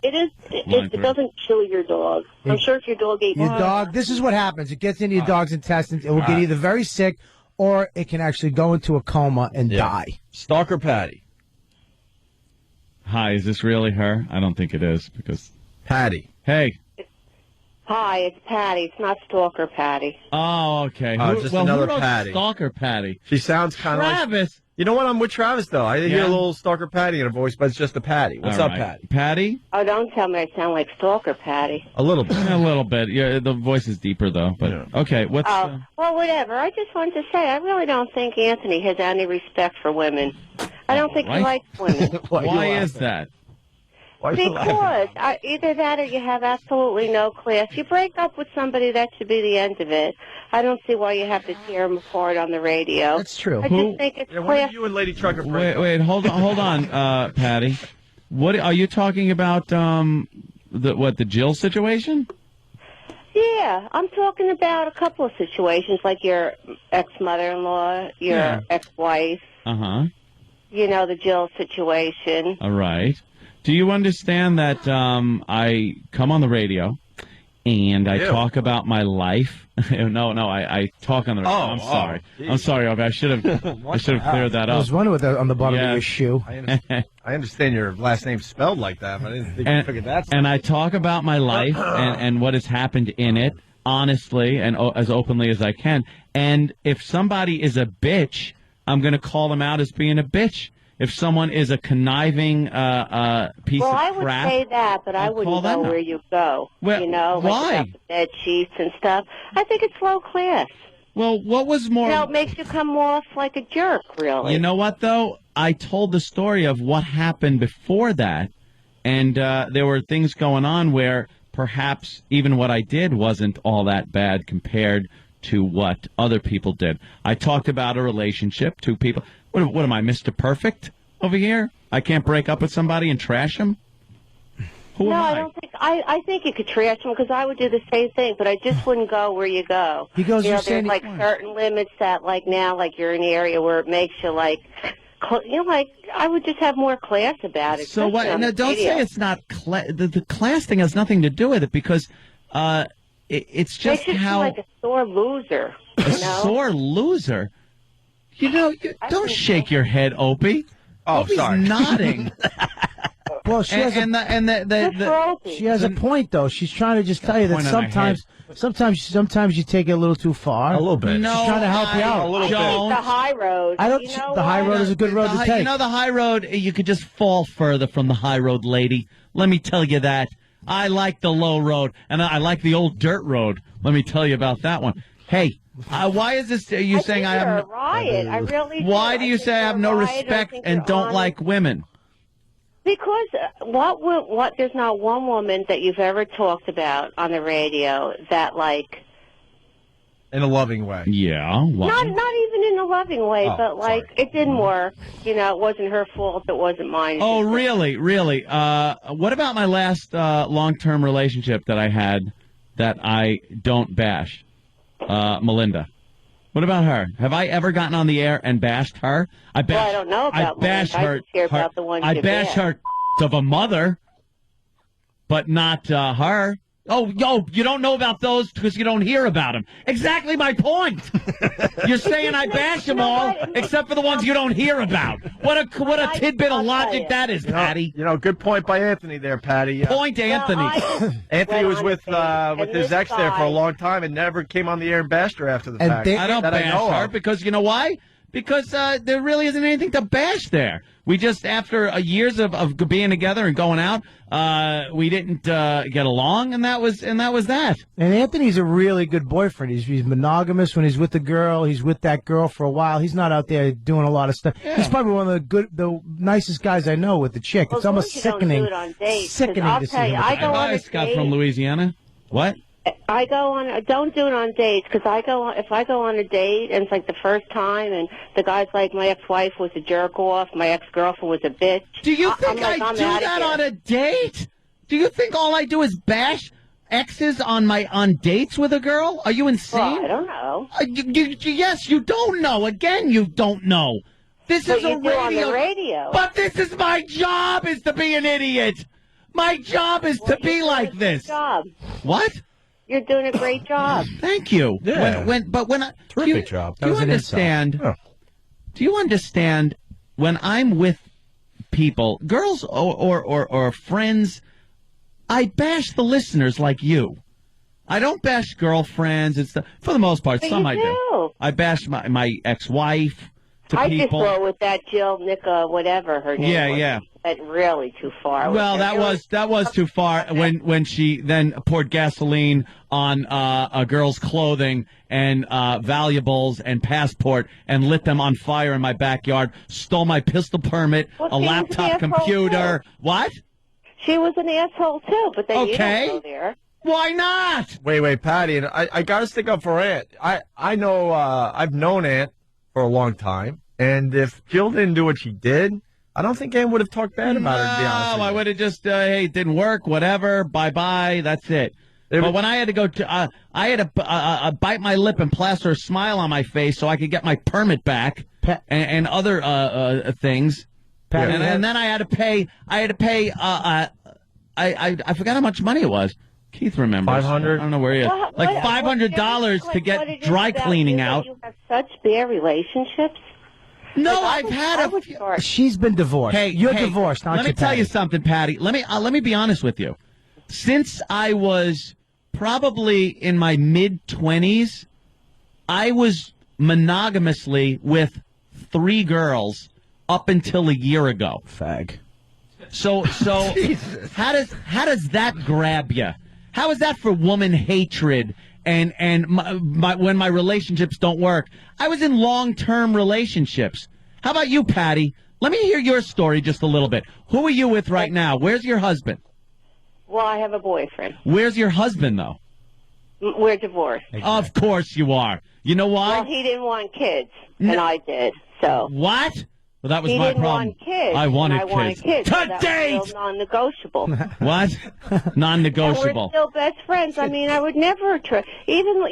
It is. It doesn't kill your dog. I'm sure if your dog ate your dog. This is what happens. It gets into your dog's intestines. It will get either very sick, or it can actually go into a coma and die. Stalker Patty. Hi, is this really her? I don't think it is because Patty. Hey. Hi, it's Patty. It's not Stalker Patty. Oh, okay. Just another who wrote Patty. Stalker Patty. She sounds kind of like... Travis. You know what? I'm with Travis, though. I hear Yeah? a little Stalker Patty in her voice, but it's just a Patty. What's All up, right. Patty? Patty? Oh, don't tell me I sound like Stalker Patty. A little bit. A little bit. Yeah, the voice is deeper though. But okay, what's? Oh, well, whatever. I just wanted to say I really don't think Anthony has any respect for women. I don't think he Right? likes women. Why is that? Because either that or you have absolutely no class. You break up with somebody, that should be the end of it. I don't see why you have to tear them apart on the radio. That's true. I just think it's When class. did you and Lady Trucker Wait, hold on, Patty. What are you talking about? The Jill situation? Yeah, I'm talking about a couple of situations, like your ex-mother-in-law, your ex-wife, you know, the Jill situation. All right. Do you understand that I come on the radio and I talk about my life? I talk on the radio. I'm sorry. I'm sorry, Opie. I should have cleared that up. I was wondering what on the bottom of your shoe. I understand your last name's spelled like that, but I didn't think you figured that. And I talk about my life and what has happened in it, honestly and as openly as I can. And if somebody is a bitch, I'm going to call them out as being a bitch. If someone is a conniving piece of crap... Well, I would say that, but I wouldn't go where you go. Well, you know, like why? about the bed sheets and stuff. I think it's low class. Well, what was more... You know, it makes you come off like a jerk, really. You know what, though? I told the story of what happened before that, and there were things going on where perhaps even what I did wasn't all that bad compared to what other people did. I talked about a relationship, two people... What am I, Mr. Perfect over here? I can't break up with somebody and trash him? Who am I? I don't think. I think you could trash them because I would do the same thing, but I just wouldn't go where you go. He goes. You know, there's like certain limits that, like now, like you're in the area where it makes you like, you know, like I would just have more class about it. So what? No, don't say it's not the class thing has nothing to do with it because it's just makes you how feel like a sore loser. You know? Sore loser. You know, don't shake your head, Opie. Oh, Opie's sorry. nodding. Well, she has she has a point though. She's trying to just tell you that sometimes you take it a little too far. A little bit. No, she's trying to help you out. A little bit. The high road. I don't. You know the high road is a good road to take. You know, the high road, you could just fall further from the high road, lady. Let me tell you that. I like the low road, and I like the old dirt road. Let me tell you about that one. Hey. Why is this? Are you saying I have? A riot. I really. Why do you say I have no respect and don't like women? Because what? There's not one woman that you've ever talked about on the radio that like. In a loving way. Yeah. Why? Not even in a loving way, but like it didn't work. You know, it wasn't her fault. It wasn't mine. Oh, really? Really? What about my last long-term relationship that I had that I don't bash? Melinda. What about her? Have I ever gotten on the air and bashed her? I don't know about I bash Melinda. her. I just hear about the one I you bash her of a mother, but not her. Oh, you don't know about those because you don't hear about them. Exactly my point. You're saying I bash them all, except for the ones you don't hear about. What a tidbit of logic that is, Patty. You know, good point by Anthony there, Patty. Point, Anthony. Anthony was with his ex there for a long time and never came on the air and bashed her after the fact. I don't bash her because you know why? Because there really isn't anything to bash there. We just, after years of being together and going out, we didn't get along, and that was that. And Anthony's a really good boyfriend. He's monogamous when he's with the girl. He's with that girl for a while. He's not out there doing a lot of stuff. Yeah. He's probably one of the nicest guys I know with the chick. It's almost sickening. Sickening to see him. I go on a Scott from Louisiana. What? I go on. Don't do it on dates because if I go on a date and it's like the first time and the guy's like, my ex-wife was a jerk off, my ex-girlfriend was a bitch. Do you think I do that on a date? Do you think all I do is bash exes on dates with a girl? Are you insane? Well, I don't know. Yes, you don't know. Again, you don't know. This is a radio. On the radio. But this is my job: is to be an idiot. My job is to be like this. Job. What? You're doing a great job. Thank you. Yeah. Terrific job. Do you understand? Oh. Do you understand when I'm with people, girls or friends? I bash the listeners like you. I don't bash girlfriends. For the most part, some I do. I bash my ex-wife to people. I just roll with that Jill, Nika, whatever her name was. Yeah. Went really too far. Well, that was too far when she then poured gasoline on a girl's clothing and valuables and passport and lit them on fire in my backyard, stole my pistol permit, a laptop computer. Too. What? She was an asshole too, but then you don't go there. Why not? Wait, Patty, and I got to stick up for Aunt. I know I've known Aunt for a long time, and if Jill didn't do what she did, I don't think Ann would have talked bad about her, to be honest with you. I would have just, hey, it didn't work, whatever, bye-bye, that's it. But when I had to go to, I had to bite my lip and plaster a smile on my face so I could get my permit back and other things. And then I had to pay. I forgot how much money it was. Keith remembers. $500. I don't know where he is. Like $500 to get dry cleaning out. You have such bad relationships. No, I've had a. She's been divorced. Hey, you're divorced, aren't you? Let me tell you something, Patty. Let me be honest with you. Since I was probably in my mid-20s, I was monogamously with 3 girls up until a year ago. Fag. So how does that grab you? How is that for woman hatred and when my relationships don't work? I was in long-term relationships. How about you, Patty? Let me hear your story just a little bit. Who are you with right now? Where's your husband? Well, I have a boyfriend. Where's your husband, though? We're divorced. Of course you are. You know why? Well, he didn't want kids, and I did. So what? Well, that was he my didn't problem. Want kids, I wanted and I kids. Wanted kids. To so that date! was still non-negotiable. What? Non-negotiable. And we're still best friends. I mean, I would never try. Even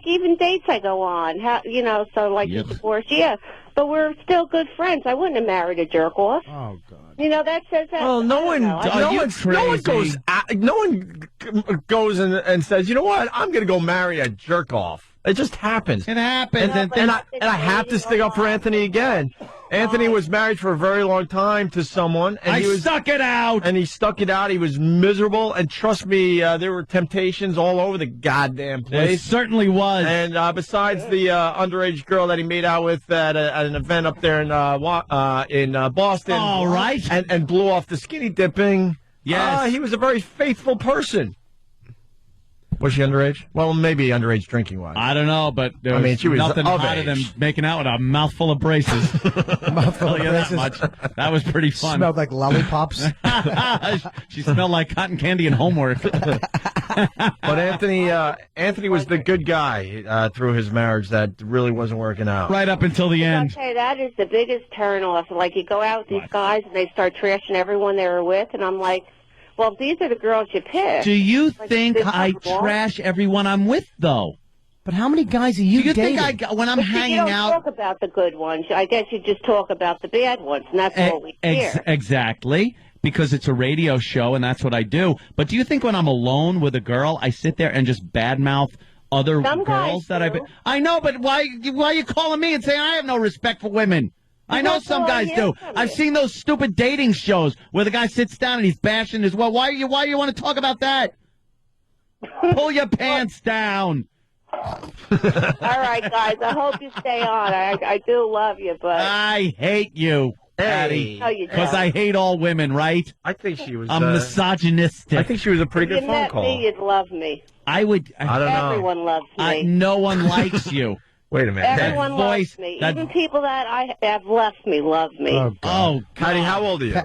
even dates I go on. So like the divorce, yeah. But we're still good friends. I wouldn't have married a jerk off. Oh God. That says that. Well, no one goes and says, you know what? I'm going to go marry a jerk off. It just happens. It happens. And I have to stick up for Anthony again. Anthony was married for a very long time to someone, and he stuck it out. And he stuck it out. He was miserable, and trust me, there were temptations all over the goddamn place. It certainly was. And besides the underage girl that he made out with at an event up there in Boston, all right, and blew off the skinny dipping. Yes, he was a very faithful person. Was she underage? Well, maybe underage drinking wise. I don't know, but there was she was nothing of hotter age. than making out with a mouthful of braces. Mouthful of That braces. much. That was pretty fun. Smelled like lollipops. She smelled like cotton candy and homework. But Anthony was the good guy through his marriage that really wasn't working out. Right up until the end. Okay, that is the biggest turn off. Like you go out with these guys and they start trashing everyone they were with, and I'm like, well, these are the girls you pick. Do you think I trash everyone I'm with, though? But how many guys are you dating? dating? Think when I'm hanging you don't out? talk about the good ones. I guess you just talk about the bad ones, and that's what we hear. Exactly, because it's a radio show, and that's what I do. But do you think when I'm alone with a girl, I sit there and just badmouth other girls that I've been? I know, but why are you calling me and saying I have no respect for women? I know some guys do. I've seen those stupid dating shows where the guy sits down and he's bashing his well. Why you want to talk about that? Pull your pants down. All right, guys. I hope you stay on. I do love you, but I hate you, Patty, No, you because don't. I hate all women. Right? I think she was. I'm misogynistic. I think she was a pretty if good you phone met call. me, you'd love me. I would. I don't know. Everyone loves me. No one likes you. Wait a minute. Everyone loves me. Even people that I have left me love me. Oh, Patty, how old are you?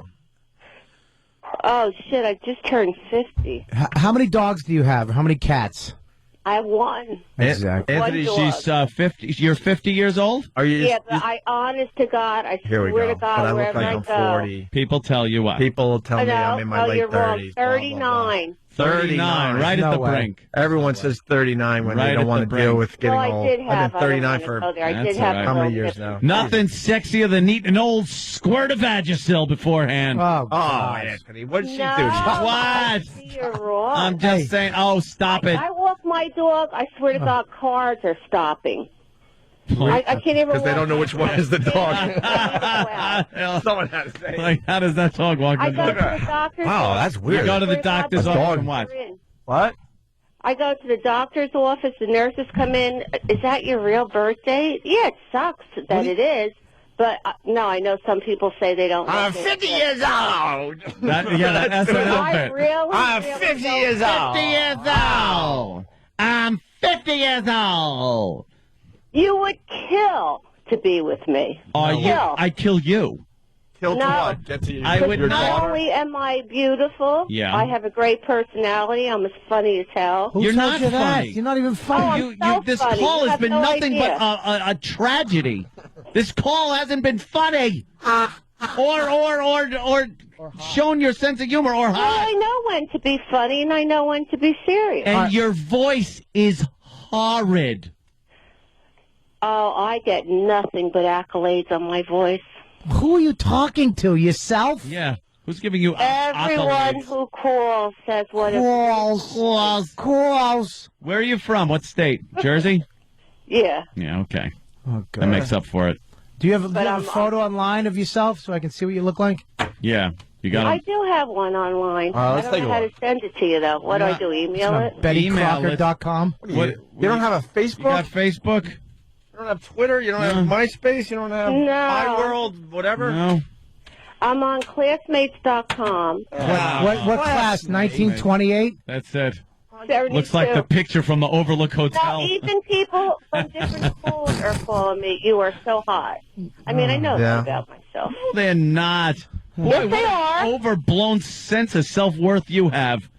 Oh, shit, I just turned 50. How many dogs do you have? How many cats? I won. Exactly. Anthony, One she's 50. You're 50 years old? Are you? Yeah, but honest to God, I Here we swear go. to God, But I look wherever like I I'm go. 40. People tell you what? People tell me I'm in my late you're 30s. wrong. blah, blah, blah. 39. 39, right at the brink. Everyone says 39 when Right they at don't the want to brink. deal with getting Well, I old. did have. I've been 39 I don't for wanna go there. I That's did have all right. how many a years little now? Nothing sexier than eating an old squirt of Vagisil beforehand. Oh, Oh, God. Anthony, what did she do? No, to you? What? You're wrong. I'm just saying. Oh, stop it. I walk my dog. I swear to God, cars are stopping. I can't even. Because they don't know which one is the dog. Wow. Someone had to say. Like, how does that dog walk? I go to the doctor's. Wow, that's weird. You go to the Swear God, doctor's the office dog. and what? What? I go to the doctor's office. The nurses come in. Is that your real birth date? Yeah, it sucks that it is. But no, I know some people say they don't. I'm 50 years old. That's an I outfit. really, I'm really 50 don't- years old. 50 years old. I'm 50 years old. You would kill to be with me. Kill. I'd kill you. Kill to No. what? Get to I But would your not. not daughter? only am I beautiful, Yeah. I have a great personality. I'm as funny as hell. Who You're told not you that? funny. You're not even funny. Oh, I'm so This funny. call You has have been no nothing idea. but a tragedy. This call hasn't been funny. or shown your sense of humor or Well, I know when to be funny and I know when to be serious. And your voice is horrid. Oh, I get nothing but accolades on my voice. Who are you talking to? Yourself? Yeah. Who's giving you Everyone accolades? who calls says what Calls. Where are you from? What state? Jersey? Yeah. Yeah, okay. Oh, God. That makes up for it. Do you have a photo online of yourself so I can see what you look like? Yeah. You got I it. do have one online. let's I take don't a know how to look. send it to you, though. What do I do, email it? BettyCrocker.com. You don't have a Facebook? You got Facebook? You don't have Twitter? You don't have MySpace? You don't have No. My World? Whatever? No. I'm on classmates.com. What class? 1928? That's it. 72. Looks like the picture from the Overlook Hotel. No, even people from different schools are calling me, you are so hot. I mean, I know that about myself. No, they're not. Yes, they are. Overblown sense of self-worth you have.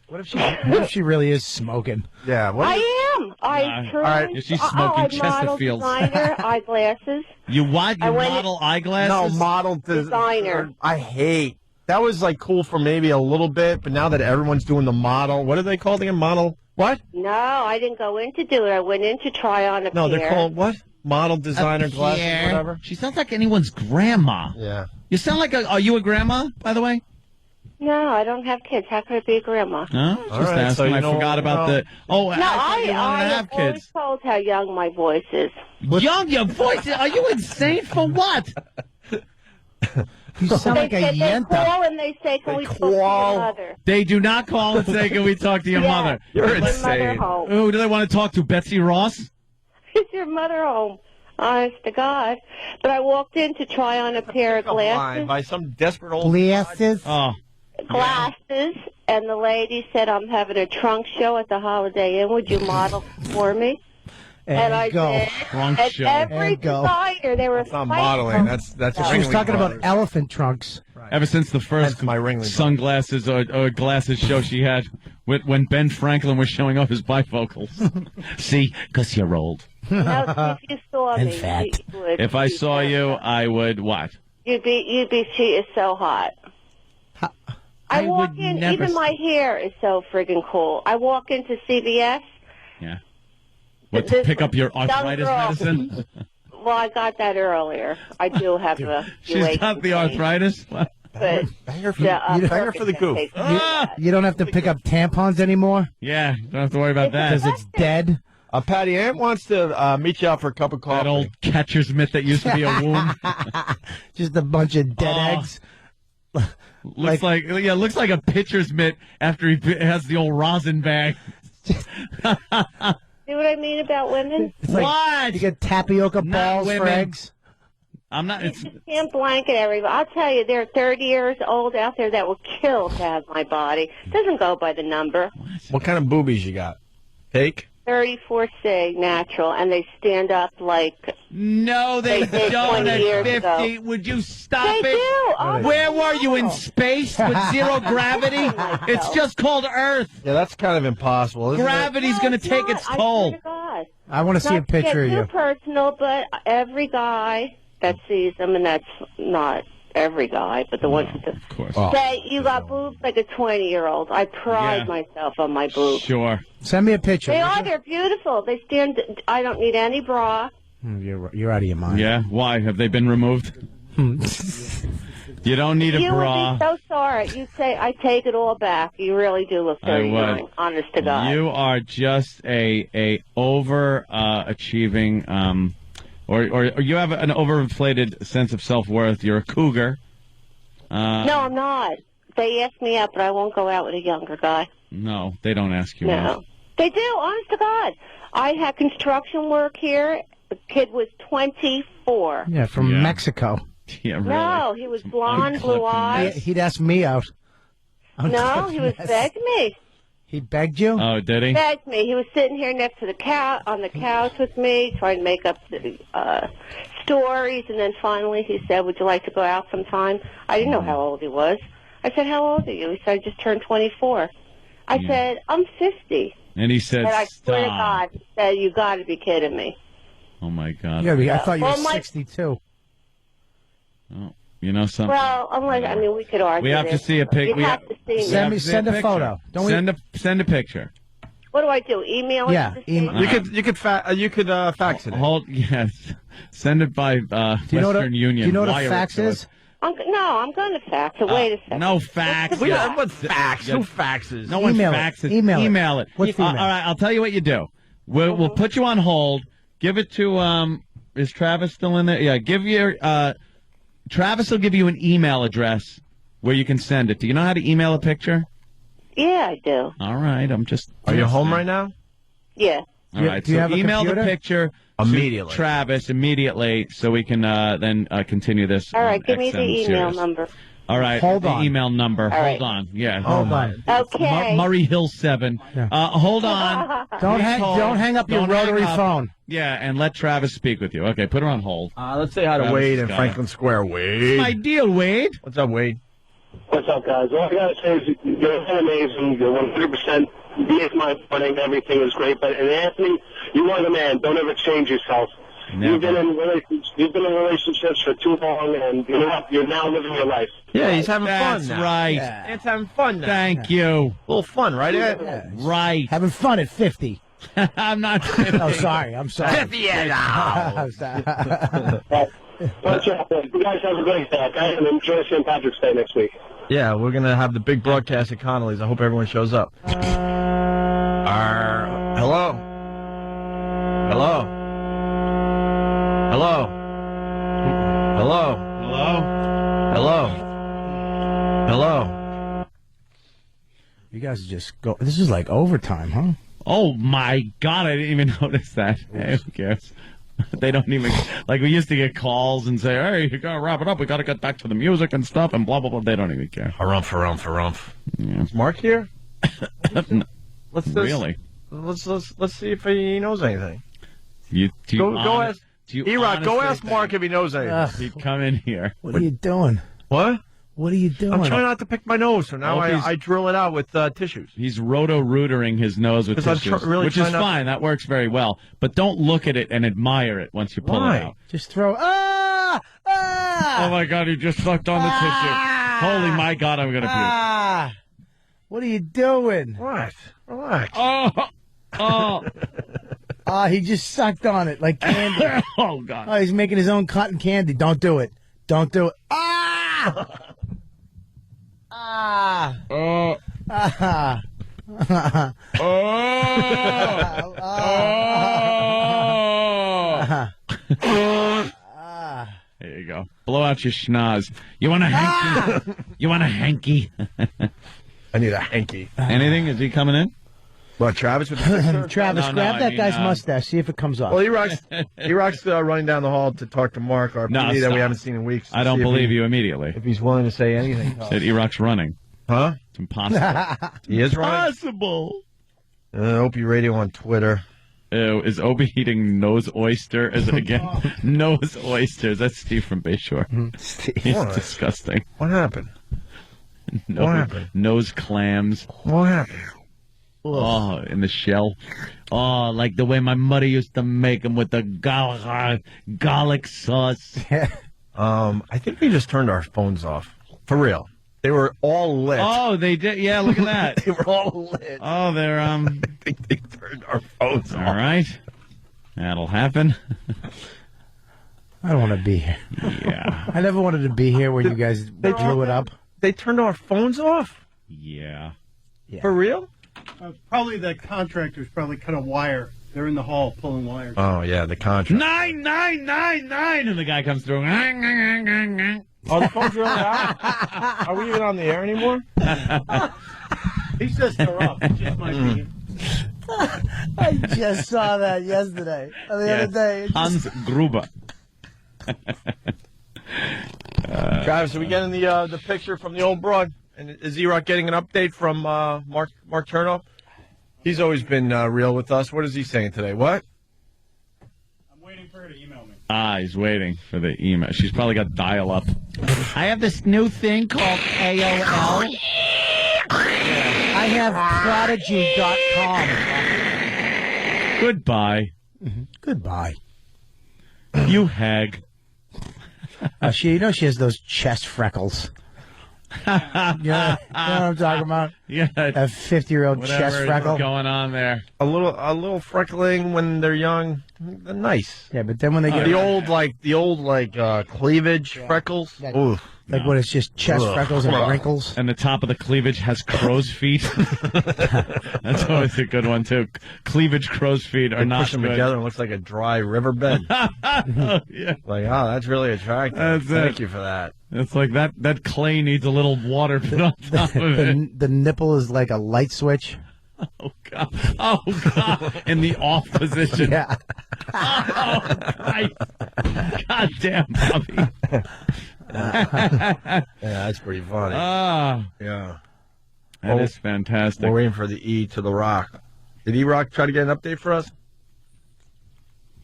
What if she really is smoking? Yeah. I am. I truly. All right. She's smoking I'm model, Chesterfields. designer, eyeglasses. You what? You I went model eyeglasses? No, model Designer. I hate. That was like cool for maybe a little bit, but now that everyone's doing the model, what are they called again? Model what? No, I didn't go in to do it. I went in to try on a No, pair. they're called what? Model designer glasses, Pierre. whatever. She sounds like anyone's grandma. Yeah. You sound like are you a grandma, by the way? No, I don't have kids. How could I be a grandma? No, just right, asking. so you I know- forgot about the. Oh, No, I you wanted to I have always kids. told how young my voice is. Young, your voice. Are you insane for what? You sound like a They yenta. call and they say, can we talk to your mother? They do not call and say, "Can we talk to your Yeah. mother?" You're Is your mother insane. home? Who do they want to talk to? Betsy Ross? Is your mother home? Honest to God. But I walked in to try on a pair of glasses. By some desperate old Glasses. Oh. Glasses, and the lady said, I'm having a trunk show at the Holiday Inn. Would you model for me? And I go. did. Trunk and show. every And go. designer, they were That's not modeling. That's She was talking about elephant trunks. Ever since the first my Ringling sunglasses or glasses show she had when Ben Franklin was showing off his bifocals. See, because you're old. No, if you saw And me, fat. you would. If I saw you, I would what? You'd be. She is so hot. I walk would in. never Even my hair is so friggin' cool. I walk into CVS. Yeah. What, to This pick up your young arthritis girl- medicine? Well, I got that earlier. I do have a. few She's aches got and the pains, arthritis? But Bang her for, the, bang her for the goof. takes care of Ah! that. You don't have to pick up tampons anymore Yeah, don't have to worry about that. because it's dead. Patty Aunt wants to meet you out for a cup of coffee. That old catcher's mitt that used to be a womb. Just a bunch of dead Oh. eggs. Looks like looks like a pitcher's mitt after he has the old rosin bag. See what I mean about women? It's like What? you get tapioca Not balls for women. eggs. I'm not. It's You can't blanket everybody. I'll tell you, there are 30 years old out there that will kill to have my body. It doesn't go by the number. What kind of boobies you got? Fake? 34C natural, and they stand up like no, they did don't 20 at years 50. ago. Would you stop They it? do. Oh, Where were you in space with zero gravity? It's just called Earth. Yeah, that's kind of impossible, isn't Gravity's No, going to it's take not. its I toll. swear to God. I want to see a Not to get picture of too you. personal, but every guy that sees them, and that's not every guy, but the ones that Of course. say you got boobs like a 20-year-old. I pride Yeah. myself on my boobs. Sure. Send me a picture. They would are. you? They're beautiful. They stand. I don't need any bra. You're out of your mind. Yeah. Why have they been removed? You don't need a You bra. would be so sorry. You say I take it all back. You really do look I 39. would. Honest to God. You are just a over achieving or you have an overinflated sense of self-worth. You're a cougar. No, I'm not. They ask me out, but I won't go out with a younger guy. No, they don't ask you No. out. They do, honest to God. I had construction work here. The kid was 24. Yeah, from Yeah. Mexico. Yeah, really. No, he was blonde, blue eyes. He'd ask me out. No, he was begging me. He begged you? Oh, did he? Begged me. He was sitting here next to the couch on the couch with me, trying to make up the, stories, and then finally he said, "Would you like to go out sometime?" I didn't know how old he was. I said, "How old are you?" He said, "I just turned 24." I said, "I'm 50." And he said, And I swear to "Stop." God, he said, "You got to be kidding me." Oh my God. Yeah, I thought you were Well, my- 62. Oh. You know something? Well, we could argue. We have to see a pic. You'd have to see me. Send a photo. Send a picture. What do I do? Email it? You could fax it. Yes. Send it by Western Union. Do you know what a Wire fax it to is? us. I'm going to fax it. Wait a second. No fax. What fax? Who faxes? No one Email it. faxes. Email it. What's the email? All right, I'll tell you what you do. We'll put you on hold. Give it to is Travis still in there? Yeah, give your Travis will give you an email address where you can send it. Do you know how to email a picture? Yeah, I do. All right, I'm just. Are you home right now? Yeah. All right, do you so have a email computer? the picture Immediately. to Travis immediately so we can then continue this. All right, on give me the XM email series. number. All right, Hold the on. email number. All right. Hold on. Yeah. Hold on. Okay. Murray Hill 7. Hold on. Don't Please hold. hang up your Don't hang rotary up. phone. Yeah, and let Travis speak with you. Okay, put her on hold. Let's say hi to Travis Wade has in got Franklin Square. Wade. My deal, Wade. What's up, Wade? What's up, guys? All I gotta say is you're amazing. You're 100% being my running. Everything is great. But and Anthony, you are the man. Don't ever change yourself. Never. You've been in relationships for too long, and you know what? You're now living your life. Yeah, he's having That's fun now. right. Yeah. It's having fun now. Thank you. A little fun, right, Ed? Yeah. Right. Having fun at 50. I'm not. Oh, sorry. I'm sorry. 50 years I'm sorry. Watch out. You guys have a great day, okay? And enjoy St. Patrick's Day next week. Yeah, we're going to have the big broadcast at Connolly's. I hope everyone shows up. Hello? Hello? Hello? Hello? Hello? Hello? You guys just go. This is like overtime, huh? Oh my God! I didn't even notice that. Hey, who cares? They don't even like we used to get calls and say, "Hey, you gotta wrap it up. We gotta get back to the music and stuff," and blah blah blah. They don't even care. Harumph. Yeah. Is Mark here? Really? Let's see if he knows anything. Go ask E-Rock. Go ask Mark if he knows anything. He'd come in here. What are you doing? What? What are you doing? I'm trying not to pick my nose, so now Opie's- I drill it out with tissues. He's roto-rootering his nose with 'Cause I'm tissues, really which is trying not- fine. That works very well. But don't look at it and admire it once you pull Why? it out. Just throw. Oh my God! He just sucked on the tissue. Holy my God! I'm gonna puke. What are you doing? What? Relax. He just sucked on it like candy. Oh God! Oh, he's making his own cotton candy. Don't do it. Don't do it. There you go. Blow out your schnoz. You want a hanky? You want a hanky? I need a hanky. Anything? Is he coming in? What, Travis with the picture? Travis, No, grab I that mean, guy's mustache. See if it comes off. Well, E-Rock's running down the hall to talk to Mark, our No, PD that stop. we haven't seen in weeks. I don't See if believe he- you immediately. If he's willing to say anything. Said E-Rock's running. Huh? It's impossible. He is running? Impossible. Opie Radio on Twitter. Ew, is Opie eating nose oyster? Is it again? Nose oysters. That's Steve from Bayshore. He's What? disgusting. What happened? What happened? Nose clams. What happened? Oh, in the shell. Oh, like the way my mother used to make them with the garlic sauce. I think we just turned our phones off. For real. They were all lit. Oh, they did. Yeah, look at that. They were all lit. Oh, they're I think they turned our phones All off. right. That'll happen. I don't want to be here. Yeah. I never wanted to be here when you guys blew it up. They turned our phones off? Yeah. For real? Probably the contractors probably cut a wire. They're in the hall pulling wires. Oh, yeah, the contract. 9999, and the guy comes through. Oh, the phone's really out? Are we even on the air anymore? He says they're up. It just might be. I just saw that yesterday. The other day. It just- Hans Gruber. Travis, are we getting the picture from the old broad? And is E-Rock getting an update from Mark Chernoff? He's always been real with us. What is he saying today? What? I'm waiting for her to email me. He's waiting for the email. She's probably got dial-up. I have this new thing called AOL. I have Prodigy.com. Goodbye. Goodbye. You hag. She has those chest freckles. You know what I'm talking about? Yeah, a 50-year-old chest freckle. What's going on there? A little freckling when they're young, they're nice. Yeah, but then when they get the old cleavage freckles. Ooh. Like when it's just chest freckles and wrinkles. And the top of the cleavage has crow's feet. That's always a good one, too. Cleavage crow's feet are not push them good. together and it looks like a dry riverbed. Yeah. Like, oh, that's really attractive. Thank you for that. It's like that clay needs a little water put on top of it. The nipple is like a light switch. Oh, God. Oh, God. In the off position. Yeah. Oh, Christ. God damn, Bobby. Yeah, that's pretty funny. Yeah. That is fantastic. We're waiting for the E to the Rock. Did E-Rock try to get an update for us?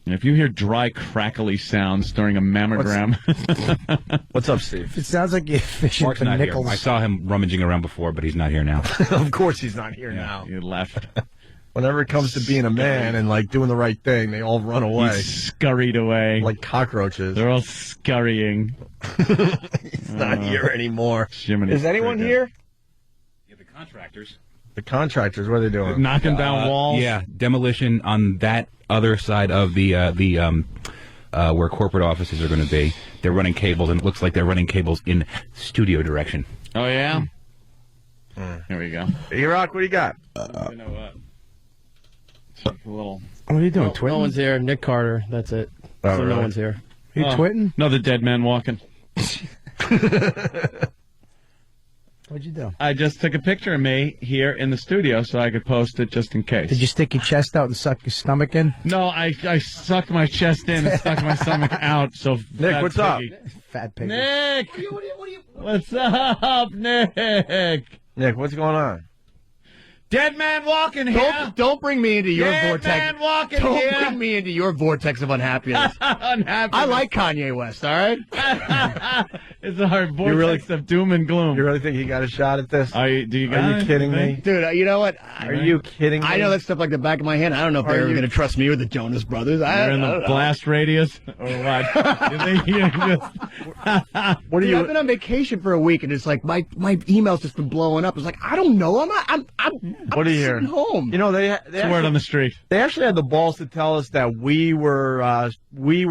If you hear dry, crackly sounds during a mammogram. What's up, Steve? It sounds like you're fishing Mark's for not nickels. here. I saw him rummaging around before, but he's not here now. Of course he's not here now. He left. Whenever it comes to being a man and like doing the right thing, they all run away. He scurried away. Like cockroaches. They're all scurrying. He's not here anymore. Is anyone here? Yeah, the contractors. The contractors, what are they doing? Knocking down walls? Yeah, demolition on that other side of the where corporate offices are going to be. They're running cables, and it looks like they're running cables in studio direction. Oh, yeah? Here we go. E-Rock, what do you got? You know what? Just a little... What are you doing, No twitting? one's here. Nick Carter. That's it. Oh, so really? no one's here. You twitting? Another dead man walking. What'd you do? I just took a picture of me here in the studio so I could post it just in case. Did you stick your chest out and suck your stomach in? No, I sucked my chest in and stuck my stomach out. So Nick, what's up? Fat pig. Nick! What's up, Nick? Nick, what's going on? Dead man walking here. Don't bring me into your Dead vortex. man walking Don't here. bring me into your vortex of unhappiness. I like Kanye West, all right? It's our vortex of doom and gloom. You really think he got a shot at this? Are you kidding me? Dude, you know what? Are you kidding me? I know that stuff like the back of my hand. I don't know if they're ever going to trust me or the Jonas Brothers. You're in the blast radius or what? You think you're just... What are Dude, you? I've been on vacation for a week, and it's like my email's just been blowing up. It's like, I don't know. I'm What are you sitting hearing? home. You know, they It's word on the street. They actually had the balls to tell us that we were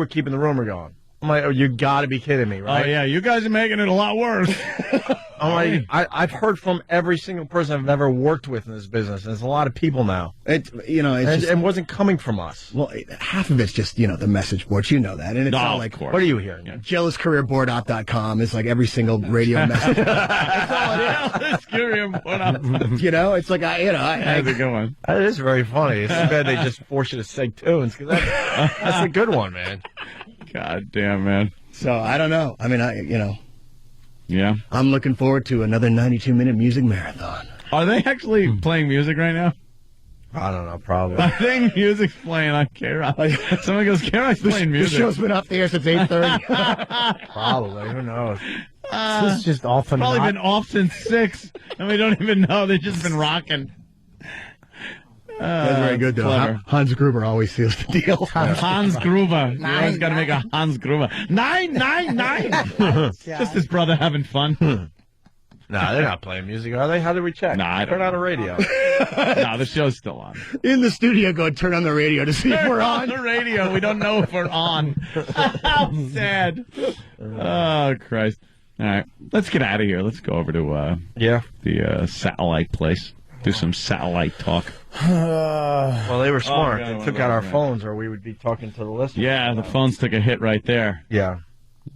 keeping the rumor going. I'm like, oh, you got to be kidding me, right? Oh, yeah, you guys are making it a lot worse. I'm like, I've heard from every single person I've ever worked with in this business, and there's a lot of people now. It wasn't coming from us. Well, half of it's just, the message boards. You know that. And it's not like, what are you hearing? Yeah. JealousCareerBoard.com is like every single radio message. That's all it is. It's like, That's a good one. That is very funny. It's too bad they just force you to sing tunes, because that's a good one, man. God damn, man. So, I don't know. I mean, Yeah. I'm looking forward to another 92-minute music marathon. Are they actually playing music right now? I don't know, probably. I think music's playing on K-Rock. Somebody goes, K-Rock's playing music. The show's been up there since 8:30. Probably. Who knows? This is just off and Probably on. been off since 6, and we don't even know. They've just been rocking. That's very good, though. Clever. Hans Gruber always seals the deal. Hans Gruber. You always got to make a Hans Gruber. 999. Just his brother having fun. No, they're not playing music, are they? How do we check? Nah, I don't Turn on the radio. No, the show's still on. In the studio, go turn on the radio to see if we're on. The radio. We don't know if we're on. How sad. Oh, Christ. All right. Let's get out of here. Let's go over to the satellite place. Do some satellite talk. Well, they were smart. yeah, They took out our phones, or we would be talking to the listeners. Yeah, the phones took a hit right there. Yeah.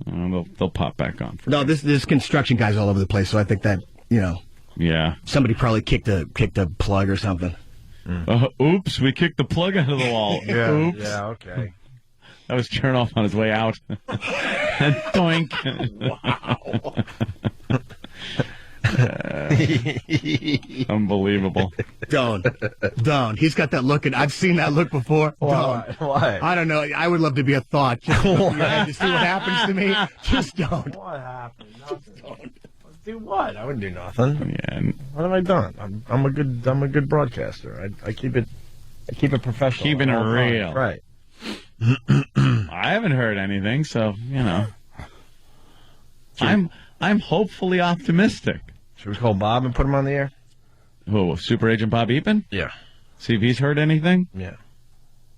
They'll pop back on. No, there's construction guys all over the place, so I think that, Yeah. somebody probably kicked a plug or something. Oops, we kicked the plug out of the wall. Yeah. Oops. Yeah. Okay. That was Chernoff on his way out. And doink. Wow. Unbelievable. Don't. He's got that look, and I've seen that look before. Why? I don't know. I would love to be a thought. Just to see what happens to me. Just don't. What happened? Nothing. Do what? I wouldn't do nothing. Yeah. What have I done? I'm a good broadcaster. I keep it professional. Keeping it all the time. real. Right. I haven't heard anything, so, I'm hopefully optimistic. Should we call Bob and put him on the air? Who, Super Agent Bob Eapen? Yeah. See if he's heard anything? Yeah.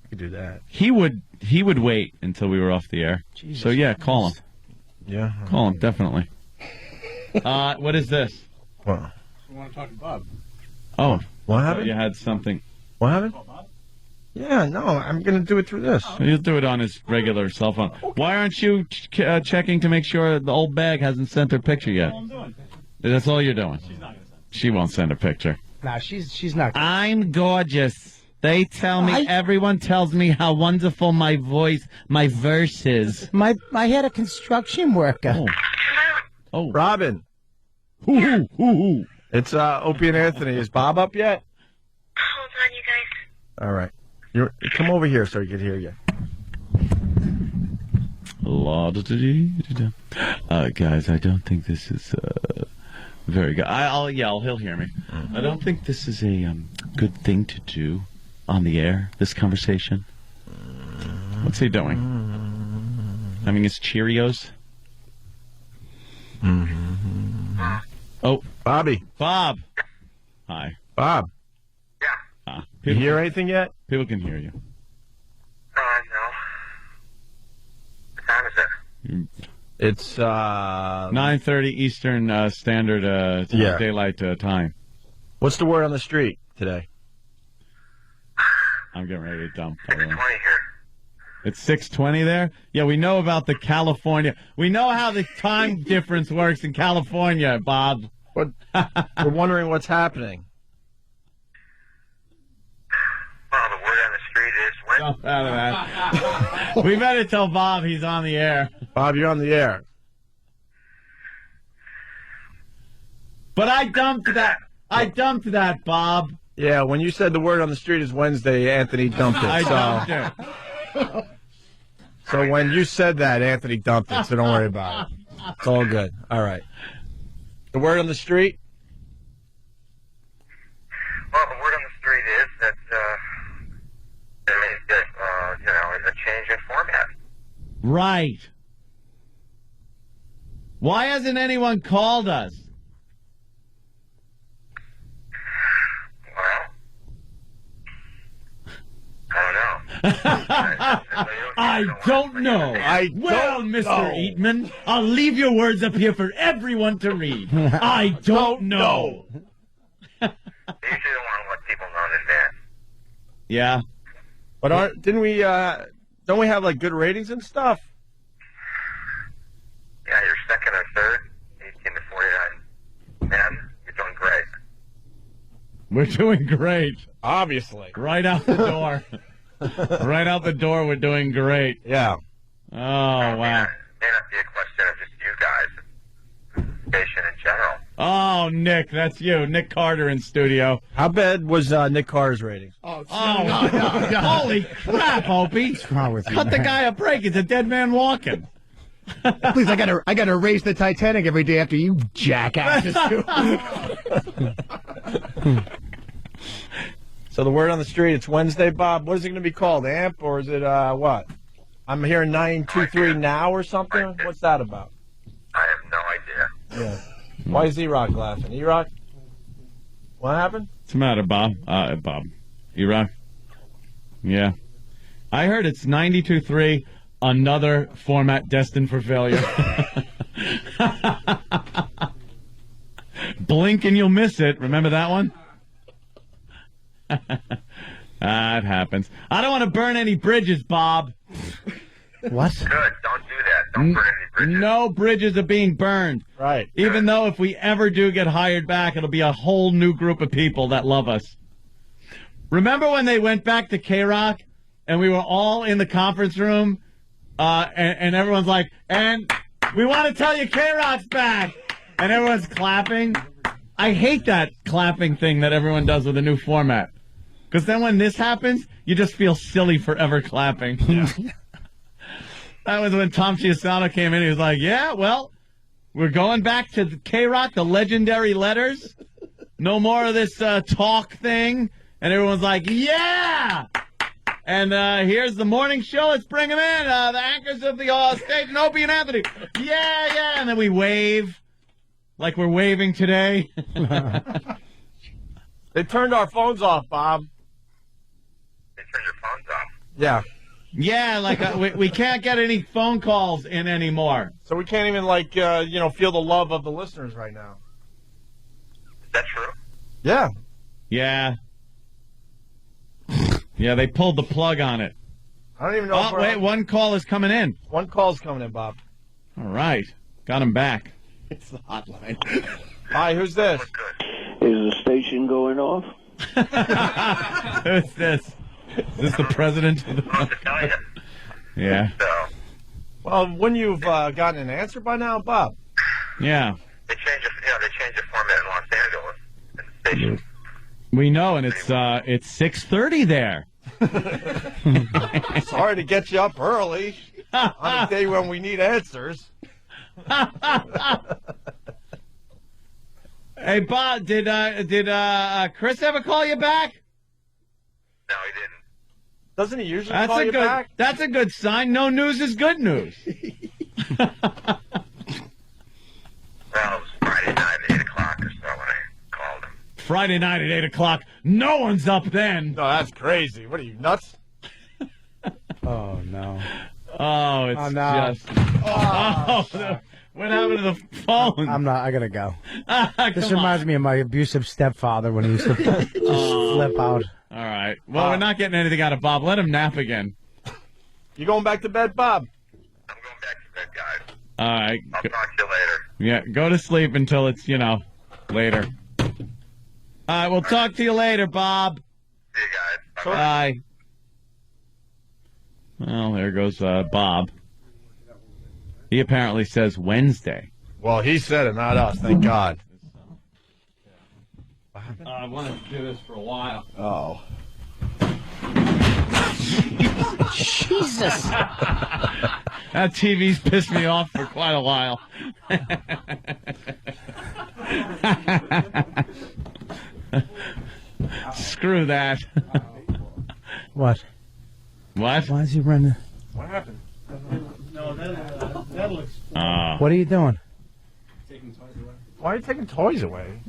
We could do that. He would wait until we were off the air. Jesus so yeah, call him. Yeah. Call him, definitely. What is this? What? We want to talk to Bob. Oh. What happened? You had something. What happened? Yeah, no, I'm going to do it through this. He'll do it on his regular cell phone. Why aren't you checking to make sure the old bag hasn't sent her picture yet? That's all you're doing. She won't send a picture. Nah, she's not. I'm gorgeous. They tell me, everyone tells me how wonderful my voice, my verse is. I had a construction worker. Oh. Robin. Who? It's Opie and Anthony. Is Bob up yet? Hold on, you guys. All right. Come over here so he can hear you. Guys, I don't think this is very good. I'll yell. He'll hear me. I don't think this is a good thing to do on the air, this conversation. What's he doing? Having his Cheerios? Oh. Bobby. Bob. Hi. Bob. Yeah. You hear anything yet? People can hear you. No. What time is it? It's 9:30 Eastern Standard Daylight Time. What's the word on the street today? I'm getting ready to dump. 6:20 here. It's 6:20 there? Yeah, we know about the California. We know how the time difference works in California, Bob. But we're wondering what's happening. Well, the word on the street is when. Jump out of that. We better tell Bob he's on the air. Bob, you're on the air. But I dumped that, Bob. Yeah, when you said the word on the street is Wednesday, Anthony dumped it. I dumped it. So when you said that, Anthony dumped it, so don't worry about it. It's all good. All right. The word on the street? Well, the word on the street is that there may be a change in format. Right. Why hasn't anyone called us? I don't know. Well, Mr. Eatman, I'll leave your words up here for everyone to read. I don't know. You usually don't want to let people know in advance. Yeah. But don't we have like good ratings and stuff? Yeah, you're second or third, 18 to 49 men. You're doing great. We're doing great. Obviously. Right out the door. Right out the door, we're doing great. Yeah. Oh, wow. May not be a question of just you guys, station in general. Oh, Nick, that's you. Nick Carter in studio. How bad was Nick Carter's ratings? No. Holy crap, Opie. What's wrong with you? Cut the guy a break. It's a dead man walking. Please, I gotta raise the Titanic every day after you jackasses do. So the word on the street, it's Wednesday, Bob. What is it going to be called? AMP or is it what? I'm hearing 923 now or something? What's that about? I have no idea. Yeah. Why is E-Rock laughing? E-Rock? What happened? What's the matter, Bob? Bob. E-Rock? Yeah. I heard it's 92.3, another format destined for failure. Blink and you'll miss it. Remember that one? It happens. I don't want to burn any bridges, Bob. What? Good. Don't do that. Don't burn any bridges. No bridges are being burned. Right. Even though if we ever do get hired back, it'll be a whole new group of people that love us. Remember when they went back to K-Rock and we were all in the conference room and everyone's like, and we want to tell you K-Rock's back. And everyone's clapping. I hate that clapping thing that everyone does with a new format. Because then when this happens, you just feel silly forever clapping. That was when Tom Chiusano came in. He was like, yeah, well, we're going back to the K-Rock, the legendary letters. No more of this talk thing. And everyone's like, yeah! And here's the morning show. Let's bring them in. The anchors of the station, Opie and Anthony. Yeah. And then we wave like we're waving today. They turned our phones off, Bob. They turned your phones off. Yeah. Yeah, like we can't get any phone calls in anymore. So we can't even, feel the love of the listeners right now. Is that true? Yeah. Yeah. Yeah, they pulled the plug on it. I don't even know. Oh, wait, one call is coming in. One call's coming in, Bob. All right. Got him back. It's the hotline. Hi, who's this? Is the station going off? Who's this? Is this the president? Yeah. Well, wouldn't you've gotten an answer by now, Bob? Yeah. They changed the format in Los Angeles at the station. We know, and it's 6:30 there. Sorry to get you up early on a day when we need answers. Hey, Bob, did Chris ever call you back? No, he didn't. Doesn't he usually call you back? That's a good sign. No news is good news. Well, it was Friday night at 8 o'clock or so when I called him. Friday night at 8 o'clock. No one's up then. No, that's crazy. What are you, nuts? Oh, no. Oh, it's no. just... Oh, what happened to the phone? I gotta go. This reminds me of my abusive stepfather when he used to just flip out. All right. Well, we're not getting anything out of Bob. Let him nap again. You going back to bed, Bob? I'm going back to bed, guys. All right. I'll talk to you later. Yeah, go to sleep until it's, later. All right, we'll talk to you later, Bob. See you guys. Bye. Well, there goes Bob. He apparently says Wednesday. Well, he said it, not us. Thank God. I wanted to do this for a while. Oh. Jesus. That TV's pissed me off for quite a while. Screw that. What? What? Why is he running? What happened? No, that'll What are you doing? Why are you taking toys away?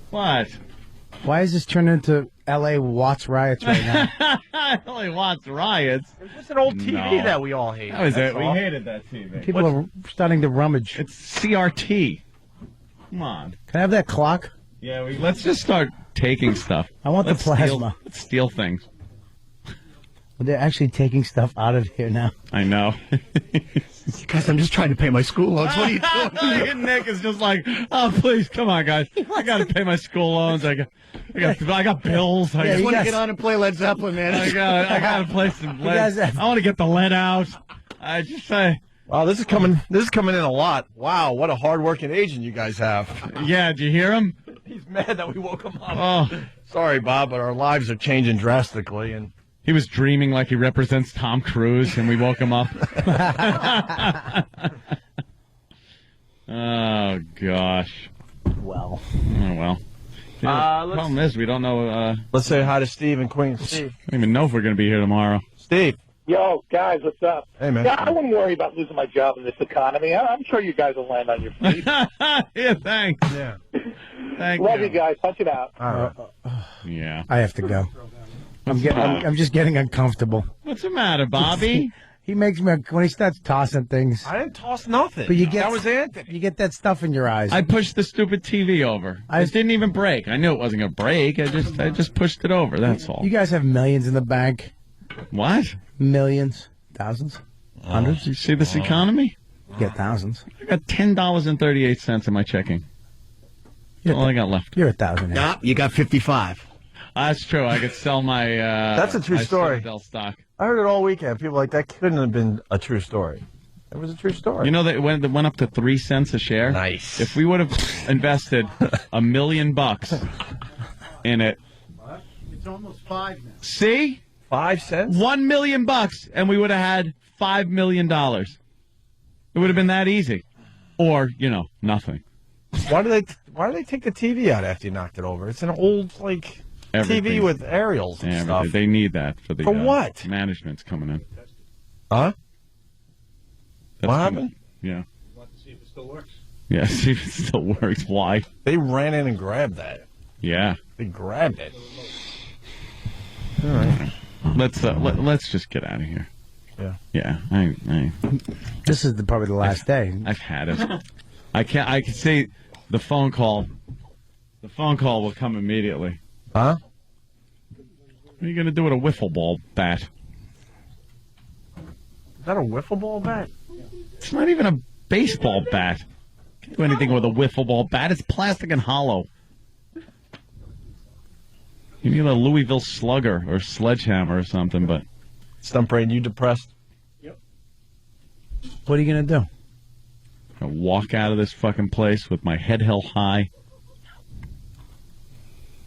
What? Why is this turned into L.A. Watts riots right now? L.A. Watts riots. It was just an old TV that we all hated. That was That's it. We all. hated that TV. People are starting to rummage. It's CRT. Come on. Can I have that clock? Yeah, let's just start taking stuff. I want the plasma. Let's steal things. Well, they're actually taking stuff out of here now. I know. Guys, I'm just trying to pay my school loans. What are you doing? Nick is just like, oh, please, come on, guys. I got to pay my school loans. I got bills. I just want to get on and play Led Zeppelin, man. I got to play some lead. I want to get the lead out. I just say. Wow, this is coming in a lot. Wow, what a hard-working agent you guys have. Yeah, did you hear him? He's mad that we woke him up. Oh. Sorry, Bob, but our lives are changing drastically, and he was dreaming like he represents Tom Cruise, and we woke him up. Oh, gosh. Well. Oh, well. Yeah, the problem is we don't know. Let's say hi to Steve and Queen. Steve. I don't even know if we're going to be here tomorrow. Steve. Yo, guys, what's up? Hey, man. Yeah, I wouldn't worry about losing my job in this economy. I'm sure you guys will land on your feet. Yeah, thanks. Yeah. Thank Love you guys. Punch it out. All right. Yeah. I have to go. I'm just getting uncomfortable. What's the matter, Bobby? He makes me when he starts tossing things. I didn't toss nothing. But that was Anthony. You get that stuff in your eyes. I pushed the stupid TV over. It didn't even break. I knew it wasn't going to break. I just pushed it over. That's all. You guys have millions in the bank. What? Millions, thousands, hundreds. You see this economy? You get thousands. I got $10.38 in my checking. That's all I got left. You're 1,000. Yeah, you got 55. That's true. I could sell my. That's a true my story. Citadel stock. I heard it all weekend. People like that couldn't have been a true story. It was a true story. You know that it went up to 3 cents a share. Nice. If we would have invested $1 million in it, It's almost 5 now. see, 5 cents. $1 million, and we would have had $5 million. It would have been that easy, or nothing. Why do they take the TV out after you knocked it over? It's an old TV with aerials and stuff. They need that for the For what? Management's coming in. Huh? That's What happened? Yeah. Want to see if it still works. Yeah, see if it still works. Why? They ran in and grabbed that. Yeah. They grabbed it. All right. Let's just get out of here. Yeah. Yeah. I This is probably the last day. I've had it. I can see the phone call. The phone call will come immediately. Huh? What are you going to do with a wiffle ball bat? Is that a wiffle ball bat? It's not even a baseball bat. Can't do anything with a wiffle ball bat. It's plastic and hollow. You need a Louisville Slugger or sledgehammer or something, but... Stump Brain, you depressed? Yep. What are you going to do? I walk out of this fucking place with my head held high.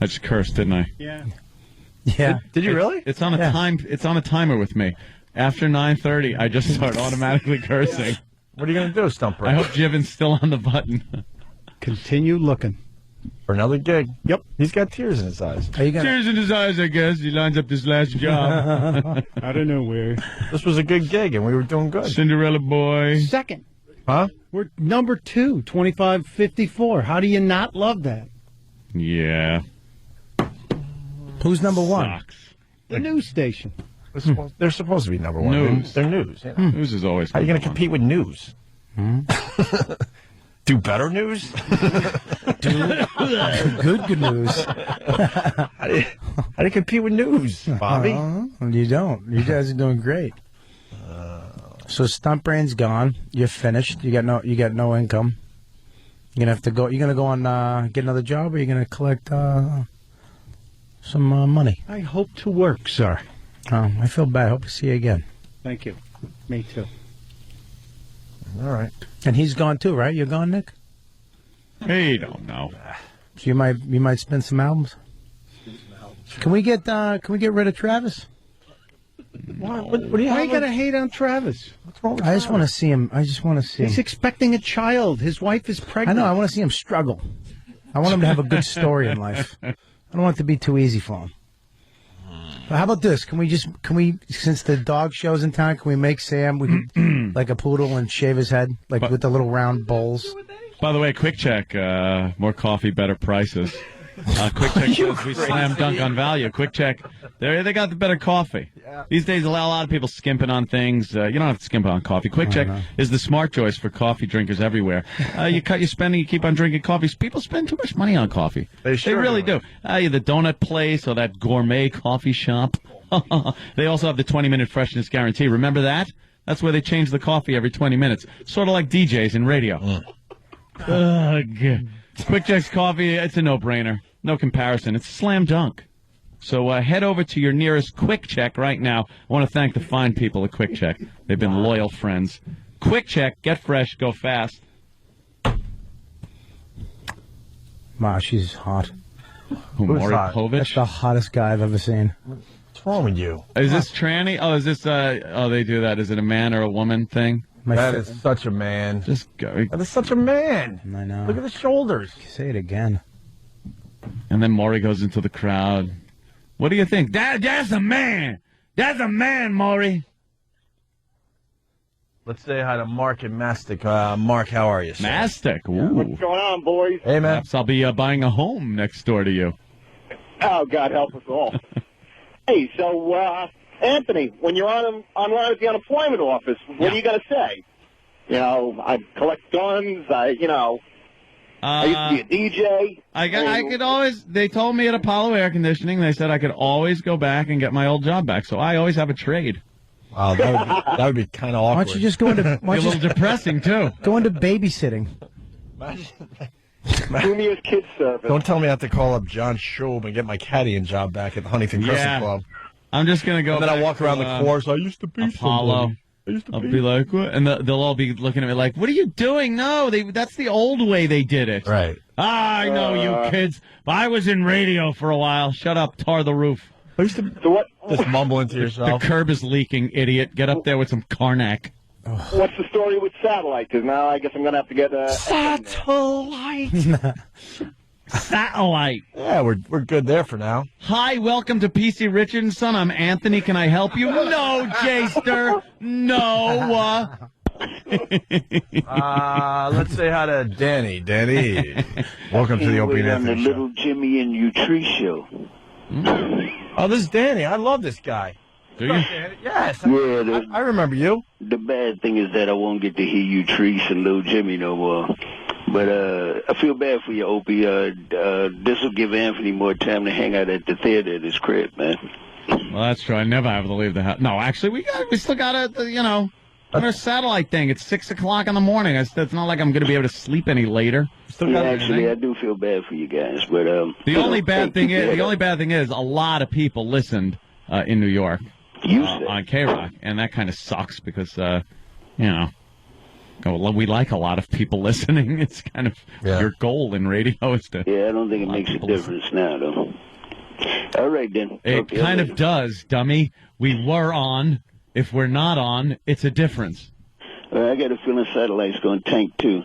I just cursed, didn't I? Yeah. Yeah. Did you really? It's on a time. It's on a timer with me. After 9:30, I just start automatically cursing. What are you going to do, Stump Brain? I hope Jiven's still on the button. Continue looking. For another gig. Yep. He's got tears in his eyes. Are you gonna... Tears in his eyes, I guess. He lines up this last job. I don't know where. This was a good gig, and we were doing good. Cinderella boy. Second. Huh? We're number 2, 25-54. How do you not love that? Yeah. Who's number one? Sucks. The news station. They're supposed to be number one. News. They're news. You know? News is always. How are you going to compete with news? Do better news? Good news. How do you compete with news, Bobby? You don't. You guys are doing great. So Stump Brain's gone. You're finished. You got no income. You're gonna have to go. You're gonna go on get another job, or you're gonna collect some money. I hope to work, sir. Oh, I feel bad. I hope to see you again. Thank you. Me too. All right. And he's gone too, right? You're gone, Nick. Hey, don't know. So you might spin some albums. Can we get rid of Travis? What do you Why have? you gotta hate on Travis? What's wrong with I just want to see him. He's expecting a child. His wife is I pregnant. know. I want to see him struggle. I want him to have a good story in life. I don't want it to be too easy for him. But how about this? Can we, since the dog show's in town, can we make Sam like a poodle and shave his head, with the little round bowls? By the way, Quick Check, more coffee, better prices. Quick Check says we slam dunk on value. Quick Check, they got the better coffee. Yeah. These days, a lot of people skimping on things. You don't have to skimp on coffee. Quick Check is the smart choice for coffee drinkers everywhere. You cut your spending, you keep on drinking coffee. People spend too much money on coffee. They really do. The donut place or that gourmet coffee shop. They also have the 20-minute freshness guarantee. Remember that? That's where they change the coffee every 20 minutes. Sort of like DJs in radio. Quick Check's coffee, it's a no-brainer. No comparison. It's a slam dunk. So head over to your nearest Quick Check right now. I want to thank the fine people at Quick Check. They've been loyal friends. Quick Check, get fresh, go fast. Wow, she's hot. Who, Maury hot? Povich? That's the hottest guy I've ever seen. What's wrong with you? Is this tranny? Oh, is this, they do that. Is it a man or a woman thing? That is such a man. Just go. That is such a man. I know. Look at the shoulders. Say it again. And then Maury goes into the crowd. What do you think? That's a man. That's a man, Maury. Let's say hi to Mark and Mastic. Mark, how are you, sir? Mastic. Ooh. What's going on, boys? Hey, man. Perhaps I'll be buying a home next door to you. Oh, God help us all. Hey, so, Anthony, when you're online at the unemployment office, what are you going to say? You know, I collect guns, I used to be a DJ. I could always, they told me at Apollo Air Conditioning, they said I could always go back and get my old job back. So I always have a trade. Wow, that would be kind of awkward. Why don't you just go into... a little depressing, too. Go into babysitting. Do me as kid service. Don't tell me I have to call up John Schob and get my caddying job back at the Huntington Crescent Club. I'm just going to go and then back I walk around the course. I used to be Apollo. I'll be like, what? And they'll all be looking at me like, what are you doing? No, that's the old way they did it. Right. I know you kids. I was in radio for a while. Shut up, tar the roof. I used to just mumble into yourself. The curb is leaking, idiot. Get up there with some Karnak. What's the story with satellite? Because now I guess I'm going to have to get satellite. Satellite. Yeah, we're good there for now. Hi, welcome to PC Richard and Son. I'm Anthony. Can I help you? No, Jayster. No. Let's say hi to Danny. Danny, welcome to the Opie and on the Anthony Show. Little Jimmy and Utri show. Oh, this is Danny. I love this guy. Do you? Yes. Yeah, I remember you. The bad thing is that I won't get to hear Utri and Little Jimmy no more. But I feel bad for you, Opie. This will give Anthony more time to hang out at the theater at his crib, man. Well, that's true. I never have to leave the house. No, actually, we still got our satellite thing. It's 6 o'clock in the morning. It's not like I'm going to be able to sleep any later. Actually, I do feel bad for you guys, but the only bad thing is a lot of people listened in New York on K-Rock, and that kind of sucks because we like a lot of people listening. It's kind of your goal in radio is to. Yeah, I don't think it makes a difference now, though. All right, then. It kind of does, dummy. We were on. If we're not on, it's a difference. I got a feeling satellite's going to tank, too.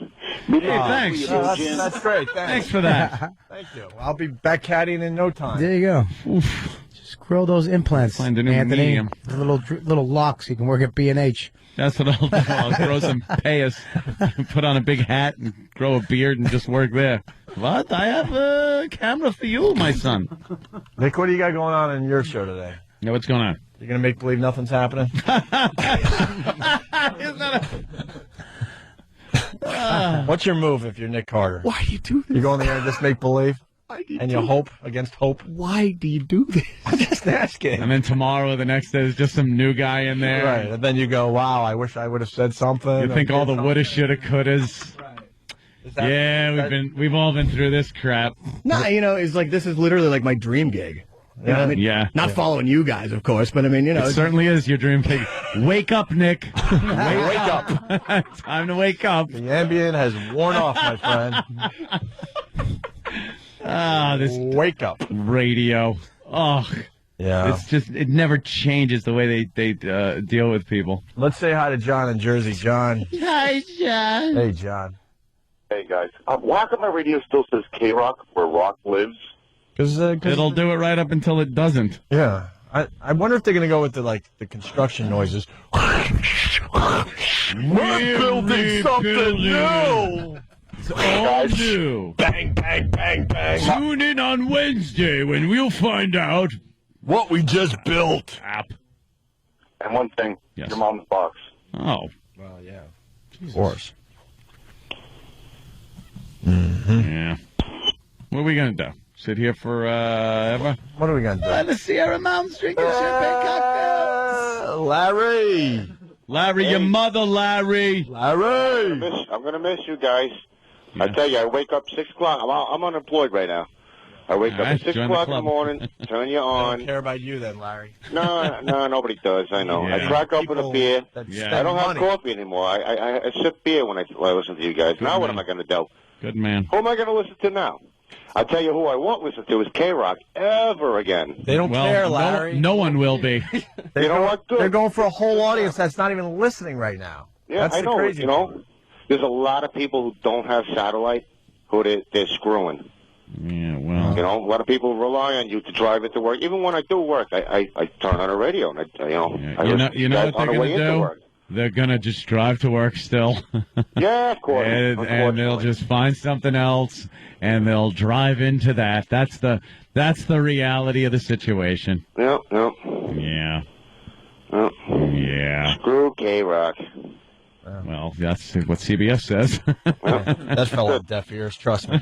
Hey, thanks. That's great. Thanks for that. Thank you. I'll be back caddying in no time. There you go. Just grow those implants, Find a new Anthony. medium. The little locks. You can work at B&H. That's what I'll do. I'll grow some payas, put on a big hat, and grow a beard, and just work there. What? I have a camera for you, my son. Nick, what do you got going on in your show today? Yeah, what's going on? You're going to make believe nothing's happening? What's your move if you're Nick Carter? Why do you do this? You go in the air and just make believe? And you hope against hope? Why do you do this? I'm just asking. And then tomorrow or the next day, there's just some new guy in there. Right, and then you go, wow, I wish I would have said something. You think all the woulda, shoulda, couldas. Right. Yeah, we've all been through this crap. No, it's like this is literally like my dream gig. You know what I mean? Not following you guys, of course, but I mean, It certainly is your dream gig. Wake up, Nick. Wake up. Time to wake up. The Ambien has worn off, my friend. This wake up radio. Oh, yeah. It's just it never changes the way they deal with people. Let's say hi to John in Jersey. John. Hi, John. Hey, John. Hey, guys. Why come my radio still says K-Rock, where rock lives? Cause it'll do it right up until it doesn't. Yeah. I wonder if they're going to go with the construction noises. We're building something new! It's all new. Bang, bang, bang, bang. Tune in on Wednesday when we'll find out what we just built. And one thing, your mom's box. Oh. Well, yeah. Jesus. Of course. Yeah. What are we going to do? Sit here forever? What are we going to do? On the Sierra Mountains drinking champagne cocktails. Larry, your mother, Larry. I'm going to miss you guys. I tell you, I wake up 6 o'clock. I'm unemployed right now. I wake up at 6 o'clock in the morning, turn you on. I don't care about you then, Larry. No, nobody does. I know. Yeah. I crack open a beer. I don't have coffee anymore. I sip beer when I listen to you guys. Now what am I going to do? Good man. Who am I going to listen to now? I'll tell you who I won't listen to is K-Rock ever again. They don't care, Larry. No one will be. You know what? Good. They're going for a whole audience that's not even listening right now. Yeah, that's I the know. crazy You know, there's a lot of people who don't have satellite who they're screwing. Yeah, well. You know, a lot of people rely on you to drive it to work. Even when I do work, I turn on the radio and I listen to You know guys what they're on the going way to into do? work. They're going to just drive to work still. Yeah, of course. and they'll just find something else, and they'll drive into that. That's the reality of the situation. Yep. Yeah. Yeah. Screw K-Rock. Well, that's what CBS says. That fell on deaf ears, trust me.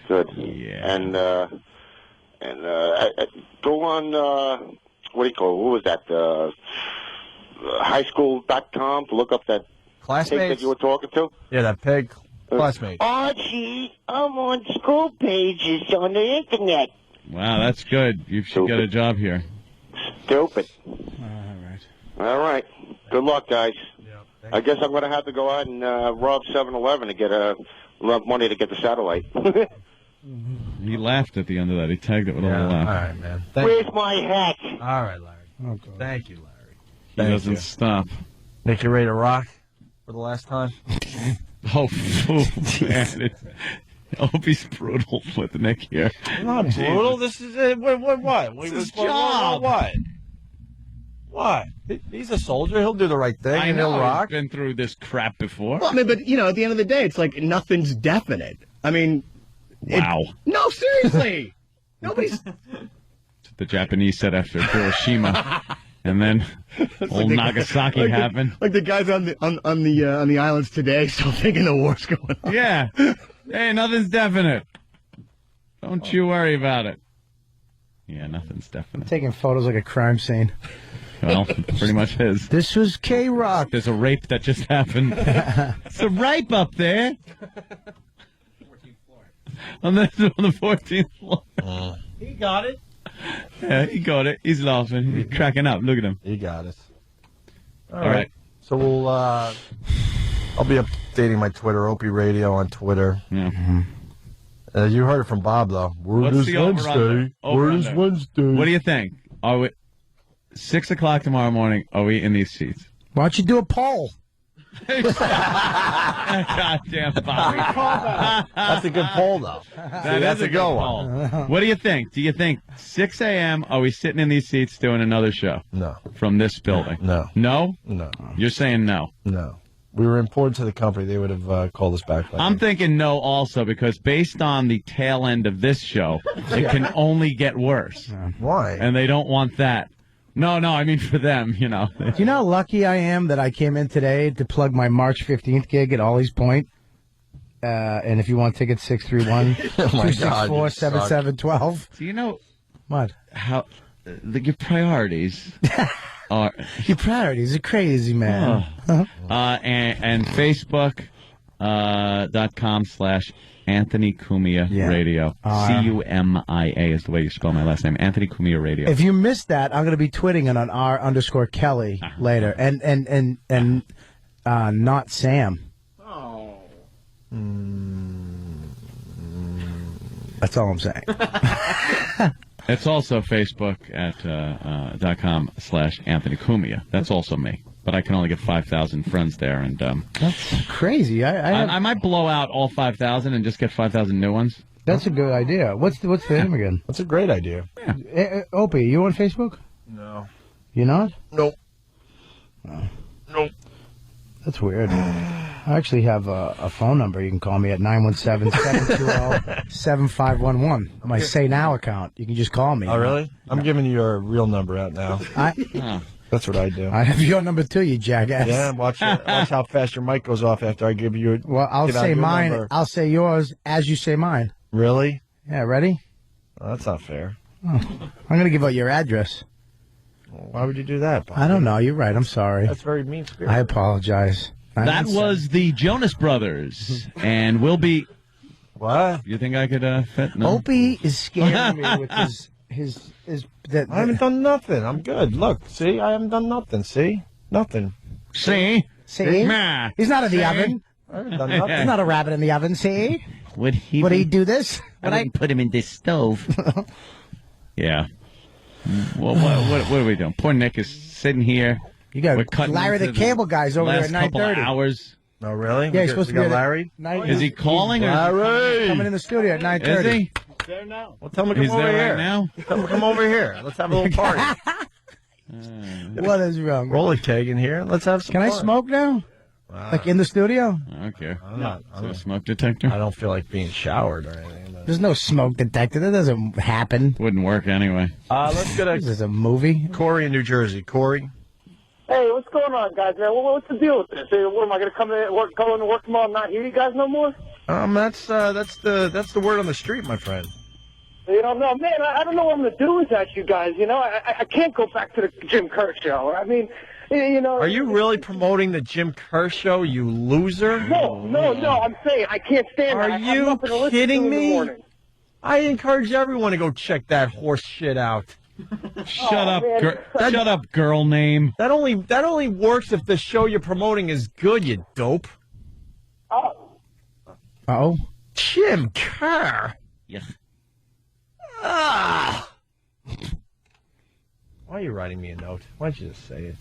Good. Yeah. And go on, what do you call it? What was that? Highschool.com to look up that Classmates? pig that you were talking to? Yeah, that pig. Classmate. Archie, I'm on school pages on the internet. Wow, that's good. You should get a job here. Stupid. All right. Good luck, guys. I guess I'm going to have to go out and rob 7-Eleven to get enough money to get the satellite. He laughed at the end of that. He tagged it with a little All laugh. right, man. Where's my hat? All right, Larry. Thank you, Larry. He doesn't stop. Nick, you ready to rock for the last time? Oh, man. Opie's brutal with Nick here. I'm not brutal. This is what? It's his job. What? He's a soldier. He'll do the right thing. I know. He'll rock. He's been through this crap before. Well, I mean, but, at the end of the day, it's like nothing's definite. I mean... Wow. No, seriously! Nobody's... The Japanese said after Hiroshima. And then old Nagasaki happened. Like the guys on the islands today still thinking the war's going on. Yeah. Hey, nothing's definite. Don't you worry about it. Yeah, nothing's definite. Taking photos like a crime scene. Well, pretty much is. This was K-Rock. There's a rape that just happened. It's a rape up there. On the 14th floor. He got it. Yeah, he got it. He's laughing. He's cracking up. Look at him. He got it. All right. So we'll. I'll be updating my Twitter, Opie Radio on Twitter. Yeah. You heard it from Bob though. Word is Wednesday. Word is Wednesday. What do you think? Are we 6 o'clock tomorrow morning? Are we in these seats? Why don't you do a poll? Goddamn, Bobby. That's a good poll, though. That's a good one. What do you think? Do you think 6 a.m. are we sitting in these seats doing another show? No. From this building? No. No? No. You're saying no? No. We were important to the company. They would have called us back. I'm thinking no also because based on the tail end of this show, it can only get worse. Why? And they don't want that. No, I mean for them, Do you know how lucky I am that I came in today to plug my March 15th gig at Ollie's Point? And if you want tickets, 631-264-7712. Do you know what? How your priorities are? Your priorities are crazy, man. And Facebook.com/Anthony Cumia Radio. Cumia is the way you spell my last name. Anthony Cumia Radio. If you missed that, I'm going to be tweeting it on R_Kelly later, and not Sam. That's all I'm saying. It's also Facebook at .com/Anthony Cumia. That's also me. But I can only get 5,000 friends there, and that's crazy. I might blow out all 5,000 and just get 5,000 new ones. That's a good idea. What's the name again? That's a great idea. Opie, you on Facebook? No. You're not? Nope. Nope. That's weird. I actually have a phone number. You can call me at 917-720-7511. My Say Now account. You can just call me. Oh, really? I'm giving you your real number out now. That's what I do. I have your number too, you jackass. Yeah, watch how fast your mic goes off after I give you. Well, I'll say mine. Number. I'll say yours as you say mine. Really? Yeah. Ready? Well, that's not fair. Oh, I'm going to give out your address. Why would you do that, Bobby? I don't know. You're right. I'm sorry. That's very mean-spirited. I apologize. That was the Jonas Brothers, and we'll be. What? You think I could fit? No. Opie is scaring me with his. I haven't done nothing. I'm good. Look, see, I haven't done nothing. See, nothing. See. Nah. He's not in the oven. I haven't done nothing. He's not a rabbit in the oven. See. Would he do this? I wouldn't put him in this stove. Yeah. Well, what are we doing? Poor Nick is sitting here. You got Larry the Cable Guy's over there at 9:30. Hours. Oh, really? Yeah, he's supposed to be Larry. Is he calling? Larry coming in the studio at 9:30. Is he? There now. Well, tell him to come He's over there here. right now. Come over here. Let's have a little party. What is wrong? Roll a keg in here. Let's have some. Can I fun. smoke now? Like in the studio? I don't care. I'm not. Is there a smoke detector? I don't feel like being showered or anything. But... There's no smoke detector. That doesn't happen. Wouldn't work anyway. Let's get This is a movie. Corey in New Jersey. Corey. Hey, what's going on, guys? Man, what's the deal with this? Hey, what am I going to come in, go into work tomorrow and not hear you guys no more? That's the word on the street, my friend. You know, no, man, I don't know what I'm going to do without you guys. You know, I can't go back to the Jim Kerr show. I mean, you know. Are you really promoting the Jim Kerr show, you loser? No. I'm saying I can't stand it. Are you kidding me? I encourage everyone to go check that horse shit out. Shut up, girl name. That only works if the show you're promoting is good, you dope. Oh. Jim Kerr. Yeah. Ah. Why are you writing me a note? Why don't you just say it?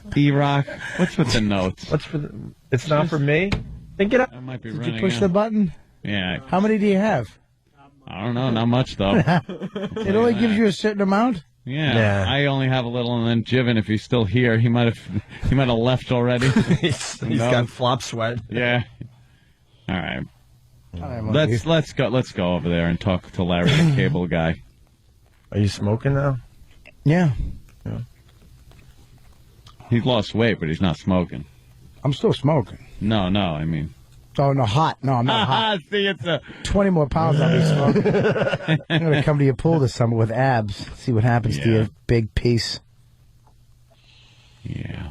D-Rock, what's with the notes? What's for the? It's not for me. Then get up. I might be Did running you push out. the button? Yeah. How many do you have? I don't know. Not much, though. It only gives you a certain amount? Yeah. I only have a little, and then Jiven, if he's still here, he might have left already. he's got flop sweat. Yeah. All right. Let's go over there and talk to Larry, the cable guy. Are you smoking now? Yeah. He's lost weight, but he's not smoking. I'm still smoking. No, I mean. Oh, no, hot. No, I'm not hot. See, it's 20 more pounds I'll be smoking. I'm going to come to your pool this summer with abs. See what happens to your big piece. Yeah.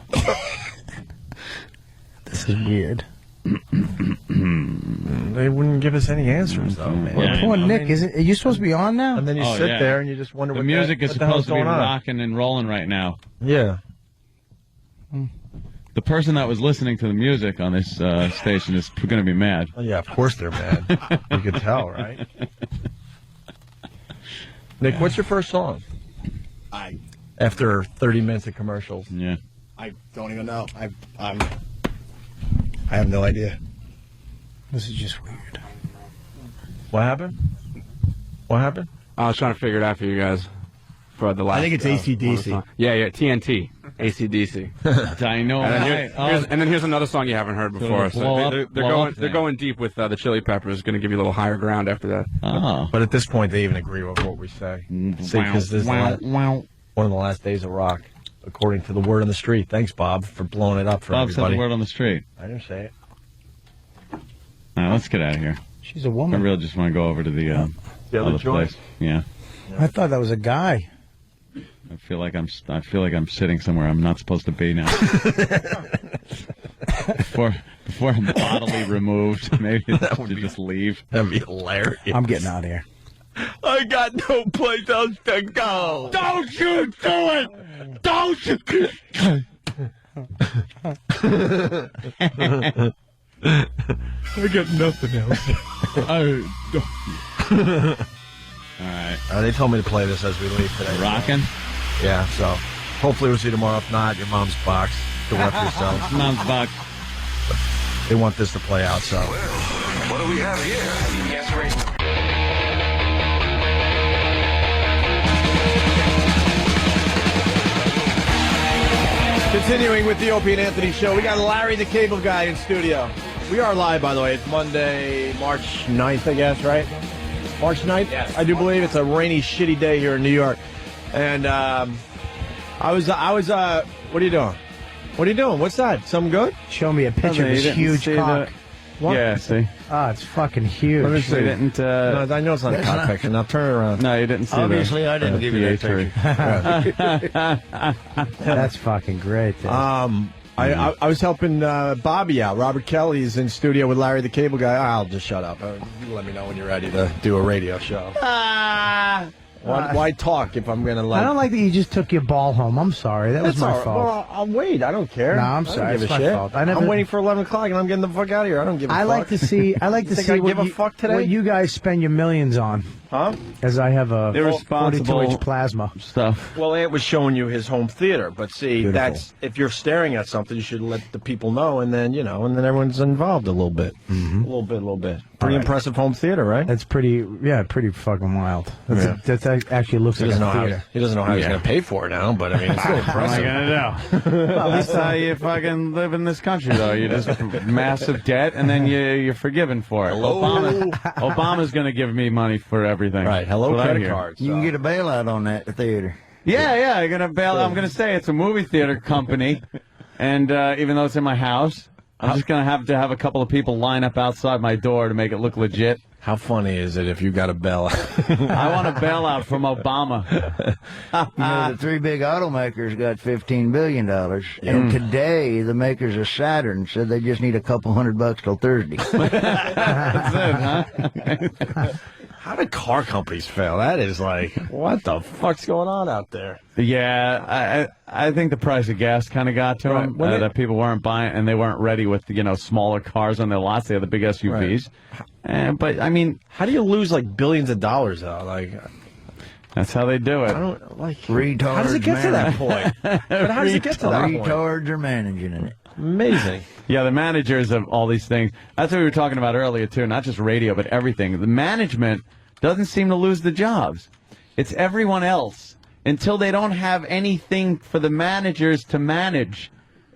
This is weird. They wouldn't give us any answers, though, man. Well, poor Nick, are you supposed to be on now? And then you sit there and you just wonder the what music is what the hell's supposed to be going on. rocking and rolling right now. Yeah. The person that was listening to the music on this station is going to be mad. Well, yeah, of course they're mad. You could tell, right? Nick, what's your first song? After 30 minutes of commercials. Yeah. I don't even know. I have no idea. This is just weird. What happened? What happened? I was trying to figure it out for you guys. For the last, I think it's AC/DC. Yeah, TNT. AC/DC. I know. And then here's another song you haven't heard before. So they're going deep with the Chili Peppers. Going to give you a little higher ground after that. Oh. But at this point, they even agree with what we say. See, because this is one of the last days of rock, according to the word on the street. Thanks, Bob, for blowing it up for Bob everybody. said the word on the street. I didn't say it. All right, let's get out of here. She's a woman. I really just want to go over to the other joint? place. Yeah. I thought that was a guy. I feel like I'm sitting somewhere I'm not supposed to be now. before I'm bodily removed, maybe that would just leave. That'd be hilarious. I'm getting out of here. I got no place else to go. Don't you do it! Don't you? I got nothing else. All right. They told me to play this as we leave today. Rockin'? Yeah, so hopefully we'll see you tomorrow. If not, your mom's box. Go after yourselves. Mom's box. They want this to play out, so. What do we have here? Yes, Continuing with the Opie and Anthony show, we got Larry the Cable Guy in studio. We are live, by the way. It's Monday, March 9th, I guess, right? March 9th? Yes. I do believe it's a rainy, shitty day here in New York. And I was. What are you doing? What are you doing? What's that? Something good? Show me a picture of this huge cock. What? Yeah, see. Oh, it's fucking huge. Let me see. Didn't, no, I know it's not a cock picture. Now turn it around. No, you didn't see Obviously, I didn't give you that picture. That's fucking great. Dude. I was helping Bobby out. Robert Kelly is in studio with Larry the Cable Guy. I'll just shut up. You let me know when you're ready to do a radio show. Why talk if I'm going to let... I don't like that you just took your ball home. I'm sorry. That was my fault. Well, I'll wait. I don't care. No, I'm sorry. It's my fault. I'm waiting for 11 o'clock and I'm getting the fuck out of here. I don't give a fuck. I like to see what you guys spend your millions on. Huh? As I have a irresponsible 42-inch plasma stuff. Well, Ant was showing you his home theater, but see, that's if you're staring at something, you should let the people know, and then everyone's involved a little bit, a little bit. Pretty impressive home theater, right? That's pretty fucking wild. That actually looks like a theater. He doesn't know how he's going to pay for it now, but I mean, it's still impressive. What am I going to do? Well, that's how you fucking live in this country, though. You just massive debt, and then you're forgiven for it. Obama's going to give me money for everything. Right. Hello, credit cards. You can get a bailout on that, the theater. Yeah. I'm gonna bail. I'm gonna say it's a movie theater company, and even though it's in my house, I'm just gonna have to have a couple of people line up outside my door to make it look legit. How funny is it if you got a bailout? I want a bailout from Obama. The three big automakers got $15 billion. And today, the makers of Saturn said they just need a couple $100 till Thursday. That's it, huh? How do car companies fail? That is like, what the fuck's going on out there? Yeah, I think the price of gas kind of got to them. That people weren't buying, and they weren't ready with smaller cars on their lots. They had the big SUVs. Right. But I mean, how do you lose like billions of dollars out? Like, that's how they do it. I don't like retards. How does it get to that point? But how does it get to that point? Retards are managing it. Amazing. Yeah, the managers of all these things. That's what we were talking about earlier, too. Not just radio, but everything. The management doesn't seem to lose the jobs. It's everyone else until they don't have anything for the managers to manage.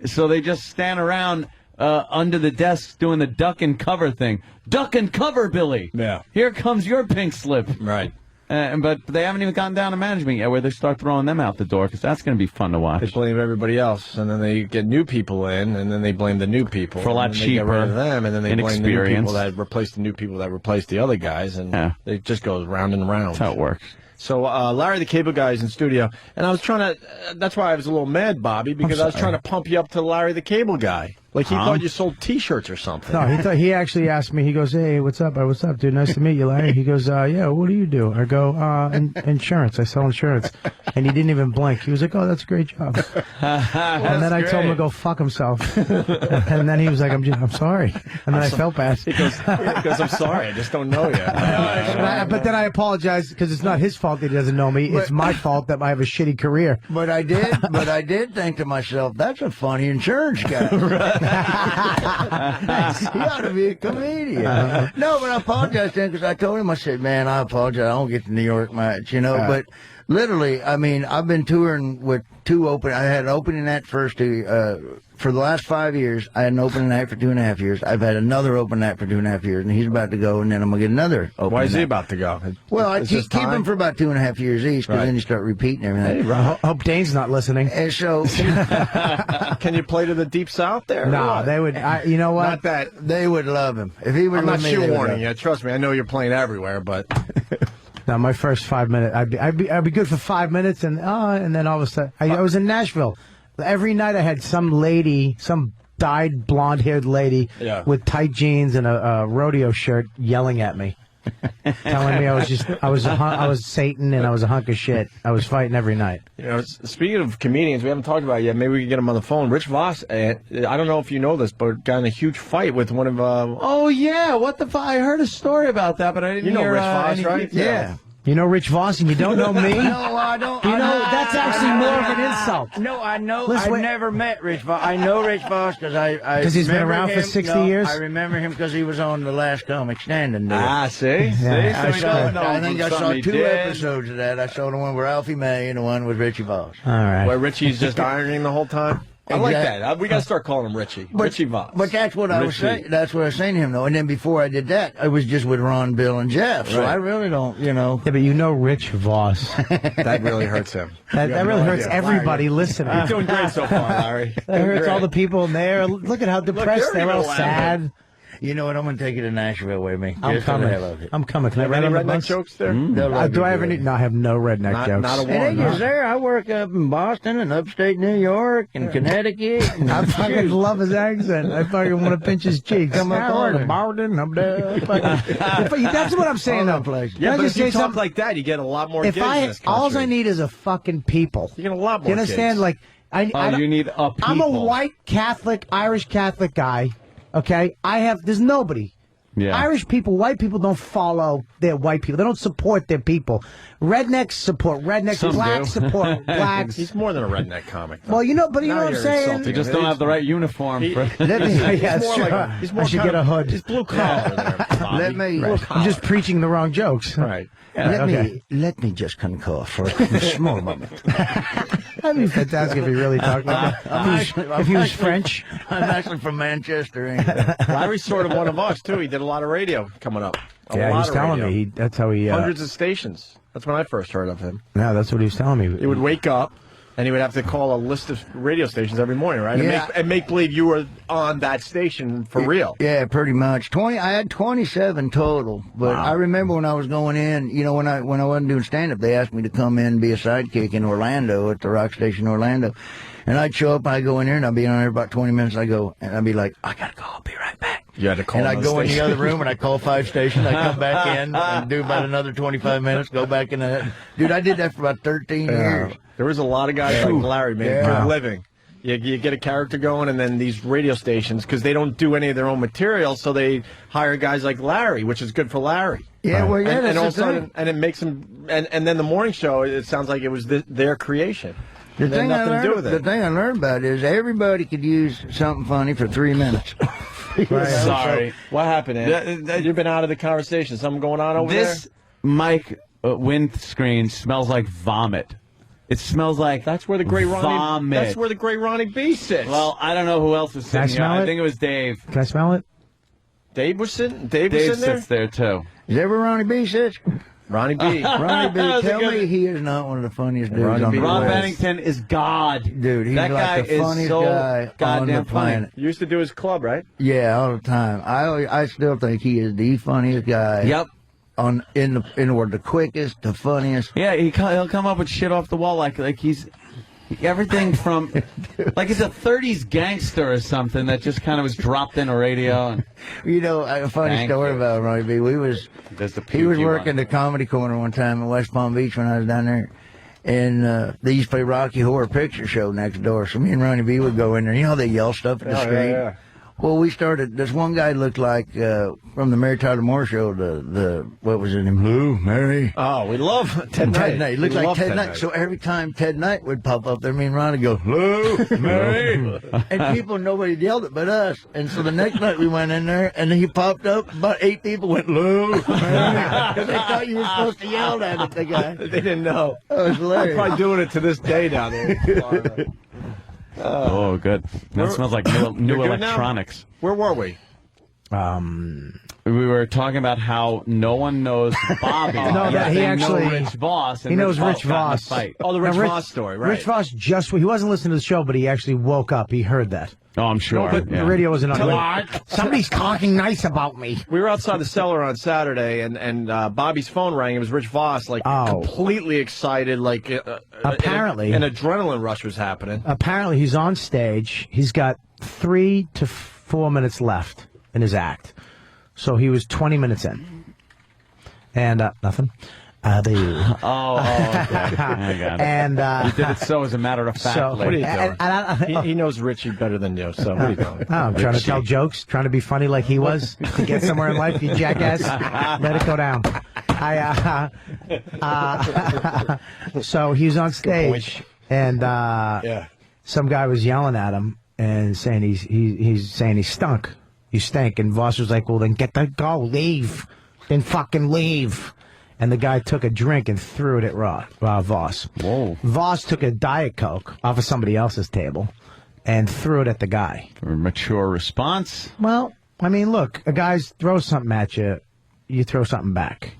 So they just stand around under the desks doing the duck and cover thing. Duck and cover, Billy. Yeah. Here comes your pink slip. Right. But they haven't even gotten down to management yet where they start throwing them out the door because that's going to be fun to watch. They blame everybody else, and then they get new people in, and then they blame the new people. For a lot and then cheaper. They get rid of them, and then they blame the new inexperience. people that replaced the new people that replaced the other guys, and it just goes round and round. That's how it works. So Larry the Cable Guy is in studio, and I was trying to, that's why I was a little mad, Bobby, because I was trying to pump you up to Larry the Cable Guy. Like he thought you sold T-shirts or something. No, he actually asked me. He goes, "Hey, what's up? What's up, dude? Nice to meet you, Larry." He goes, "Yeah, what do you do?" I go, "Insurance. I sell insurance." And he didn't even blink. He was like, "Oh, that's a great job." And then I told him to go fuck himself. And then he was like, "I'm sorry." And then I felt bad. He goes, "I'm sorry. I just don't know you." But then I apologized because it's not his fault that he doesn't know me. It's my fault that I have a shitty career. But I did think to myself, that's a funny insurance guy. He ought to be a comedian. No, but I apologized to him because I told him, I said, man, I apologize. I don't get to New York much, but literally, I mean, I've been touring with I had an opening act first for the last 5 years. I had an opening act for 2.5 years. I've had another opening act for 2.5 years, and he's about to go, and then I'm going to get another opening Why is he act. about to go? Well, I keep him for about 2.5 years each, because then you start repeating everything. I hope Dane's not listening. And so, can you play to the Deep South there? No, they would. You know what? Not that they would love him if he was. I'm not with me, they would shoehorning love you. him. Trust me, I know you're playing everywhere, but. No, my first 5 minutes, I'd be good for 5 minutes, and then all of a sudden, I was in Nashville. Every night I had some dyed blonde-haired lady with tight jeans and a rodeo shirt yelling at me, telling me I was Satan and I was a hunk of shit. I was fighting every night. Speaking of comedians, we haven't talked about it yet. Maybe we can get him on the phone. Rich Voss, I don't know if you know this, but got in a huge fight with one of. Oh yeah, what the? I heard a story about that, but I didn't hear. Rich Voss, any right? Yeah. You know Rich Voss and you don't know me? No, I don't. That's actually more of an insult. No, I know. Listen, I've never met Rich Voss. I know Rich Voss because he's been around for 60 years? I remember him because he was on the last Comic Standing. See? Yeah. See? I think I saw 2 episodes. episodes of that. I saw the one with Alfie May and the one with Richie Voss. All right. Where Richie's just ironing the whole time? I like that. We got to start calling him Richie. Richie Voss. But that's what I was saying. That's what I was saying to him, though. And then before I did that, I was just with Ron, Bill, and Jeff. So I really don't, Yeah, but you know Rich Voss. That really hurts him. That really hurts everybody listening. You're doing great so far, Larry. That hurts all the people in there. Look at how depressed they're all sad. You know what? I'm going to take you to Nashville with me. I'm coming. I'm coming. Can I ride on the bus? Jokes there? Do I have any? No, I have no redneck jokes. Not a It ain't one. just there. I work up in Boston and upstate New York and Connecticut. And I fucking love his accent. I fucking want to pinch his cheeks. Come up on it. Boston. I'm there. That's what I'm saying, though. Yeah, but just if you say talk something? like that, you get a lot more If gigs in this country. all I need is a fucking people. You get a lot more You understand? gigs. Like, you need a people. I'm a white Catholic, Irish Catholic guy. Okay, there's nobody. Yeah. Irish people, white people don't follow their white people. They don't support their people. Rednecks support rednecks. Some Blacks do. support blacks. He's more than a redneck comic. Though. Well, you know what Now I'm you're saying? insulting They just him. don't have the right uniform. For Yeah, more sure. like he's more I should kind get a of- hood. He's blue collar there, Bobby. I'm just preaching the wrong jokes. Right. Let me just concough for a small moment. That'd be fantastic if he really talked like that. If he was French. I'm actually from Manchester, England. Larry's sort of one of us too. He did a lot of radio coming up. A Yeah, lot he's of telling radio. me. That's how he. Hundreds of stations. That's when I first heard of him. No, that's what he was telling me. He would wake up, and he would have to call a list of radio stations every morning, right? Yeah. And make believe you were on that station for real. Yeah, pretty much. I had 27 total, but I remember when I was going in, when I wasn't doing stand-up, they asked me to come in and be a sidekick in Orlando at the rock station Orlando. And I'd show up, and I'd go in there, and I'd be on there about 20 minutes, and I'd be like, I gotta go, I'll be right back. You had to call And I'd those go in the stations. other room, and I'd call 5 stations, I'd come back in, and do about another 25 minutes, go back in the... Dude, I did that for about 13 years. There was a lot of guys like Larry, man, Yeah. for a living. You get a character going, and then these radio stations, because they don't do any of their own material, so they hire guys like Larry, which is good for Larry. Yeah, well, yeah, and that's all the of a sudden, thing. and it makes them, and then the morning show, it sounds like it was their creation. The It had nothing to do with The it. thing I learned about is everybody could use something funny for 3 minutes. Sorry. What happened, Ed? You've been out of the conversation. Something going on over there? This mic windscreen smells like vomit. It smells like That's where the great Ronnie. vomit. That's where the great Ronnie B sits. Well, I don't know who else was Can I sitting here. smell I it? think it was Dave. Can I smell it? Dave was sitting. Dave Dave was sitting sits there too. Is that where Ronnie B sits? Ronnie B. Ronnie B, That was a tell good- me he is not one of the funniest dudes Ronnie on B. the Rob planet. Bennington is God. Dude, he's that guy like the is funniest so guy on the goddamn funny. planet. You used to do his club, right? Yeah, all the time. I still think he is the funniest guy. Yep. In the world, the quickest, the funniest. Yeah, he'll come up with shit off the wall like he's everything from like he's a 30s gangster or something that just kind of was dropped in a radio. And You know, a funny Thank story you. about Ronnie B. He was working the Comedy Corner one time in West Palm Beach when I was down there. And they used to play Rocky Horror Picture Show next door. So me and Ronnie B would go in there. You know how they yell stuff at the screen? Yeah. Well, we started. This one guy looked like from the Mary Tyler Moore Show. The what was his name? Lou, Mary. Oh, we love Ted Knight. Ted Knight. He looked We like love Ted Knight. So every time Ted Knight would pop up there, me and Ronnie go, Lou, Mary. And people, nobody yelled it but us. And so the next night we went in there, and he popped up. About 8 people went, Lou, Mary. Because they thought you were supposed to yell at it, the guy. They didn't know. That was hilarious. I'm probably doing it to this day down there. oh, good. That smells like new You're good now? electronics. Where were we? We were talking about how no one knows Bobby. No, yet he they actually- know Rich Voss. And he knows Rich got in a Voss. fight. Oh, the Rich Now, Voss story, right. Rich Voss he wasn't listening to the show, but he actually woke up. He heard that. Oh, I'm sure. But yeah. the radio wasn't on. What? Somebody's talking nice about me. We were outside the cellar on Saturday, and Bobby's phone rang. It was Rich Voss, like completely excited, like Apparently. an adrenaline rush was happening. Apparently, he's on stage. He's got 3 to 4 minutes left in his act. So he was 20 minutes in. And nothing. Okay. I got it. And you did it so as a matter of fact. so- What are you and- doing? He knows Richie better than you, so what are you doing? Oh, I'm trying to tell jokes, trying to be funny like he was to get somewhere in life, you jackass. Let it go down. So he was on stage, and some guy was yelling at him and saying he's saying he stunk. You stink. And Voss was like, well, then go, leave. Then fucking leave. And the guy took a drink and threw it at Voss. Whoa. Voss took a Diet Coke off of somebody else's table and threw it at the guy. For a mature response. Well, I mean, look, a guy throws something at you, you throw something back,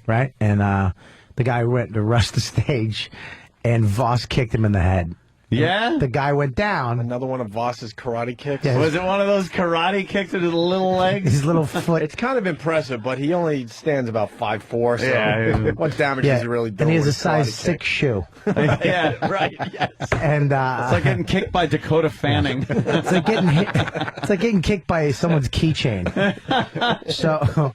right? And the guy went to rush the stage, and Voss kicked him in the head. Yeah? The guy went down. Another one of Voss's karate kicks. Yeah. Was it one of those karate kicks with his little legs? His little foot. It's kind of impressive, but he only stands about 5'4", so Yeah. what damage is he really doing? And he has a with size karate kick? 6 shoe. Yeah, right. Yes. And It's like getting kicked by Dakota Fanning. It's like getting hit. It's like getting kicked by someone's keychain. So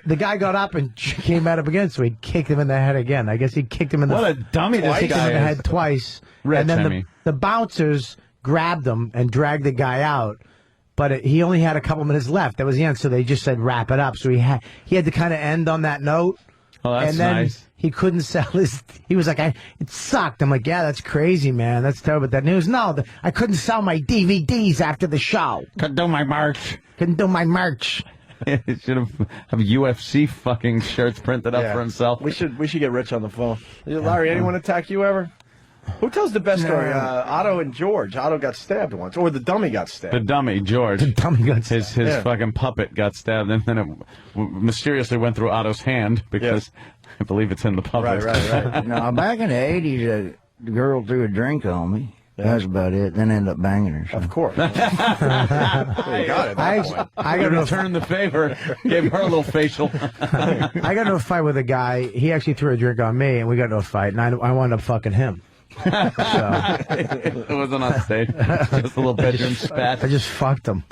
the guy got up and came at him again. So he kicked him in the head again. I guess he kicked him in the. What a dummy this kicked him guy in the is. head twice. Rich, and then I the, mean. the bouncers grabbed him and dragged the guy out. But he only had a couple minutes left. That was the end. So they just said wrap it up. So he had to kind of end on that note. Oh, that's and then nice. he couldn't sell his. He was like, it sucked. I'm like, yeah, that's crazy, man. That's terrible. That news. No, I couldn't sell my DVDs after the show. Couldn't do my merch. Couldn't do my merch. He should have UFC fucking shirts printed up for himself. We should get Rich on the phone. Larry, anyone attack you ever? Who tells the best story? Otto and George. Otto got stabbed once, or the dummy got stabbed. The dummy, George. The dummy got his fucking puppet got stabbed, and then it mysteriously went through Otto's hand because I believe it's in the puppet. Right. No, back in the 80s, the girl threw a drink on me. That's about it. Then ended up banging her. So. Of course. Well, you got it. I got to return the favor. Gave her a little facial. I got into a fight with a guy. He actually threw a drink on me, and we got into a fight, and I wound up fucking him. It wasn't on stage. Just a little bedroom spat. I just fucked him.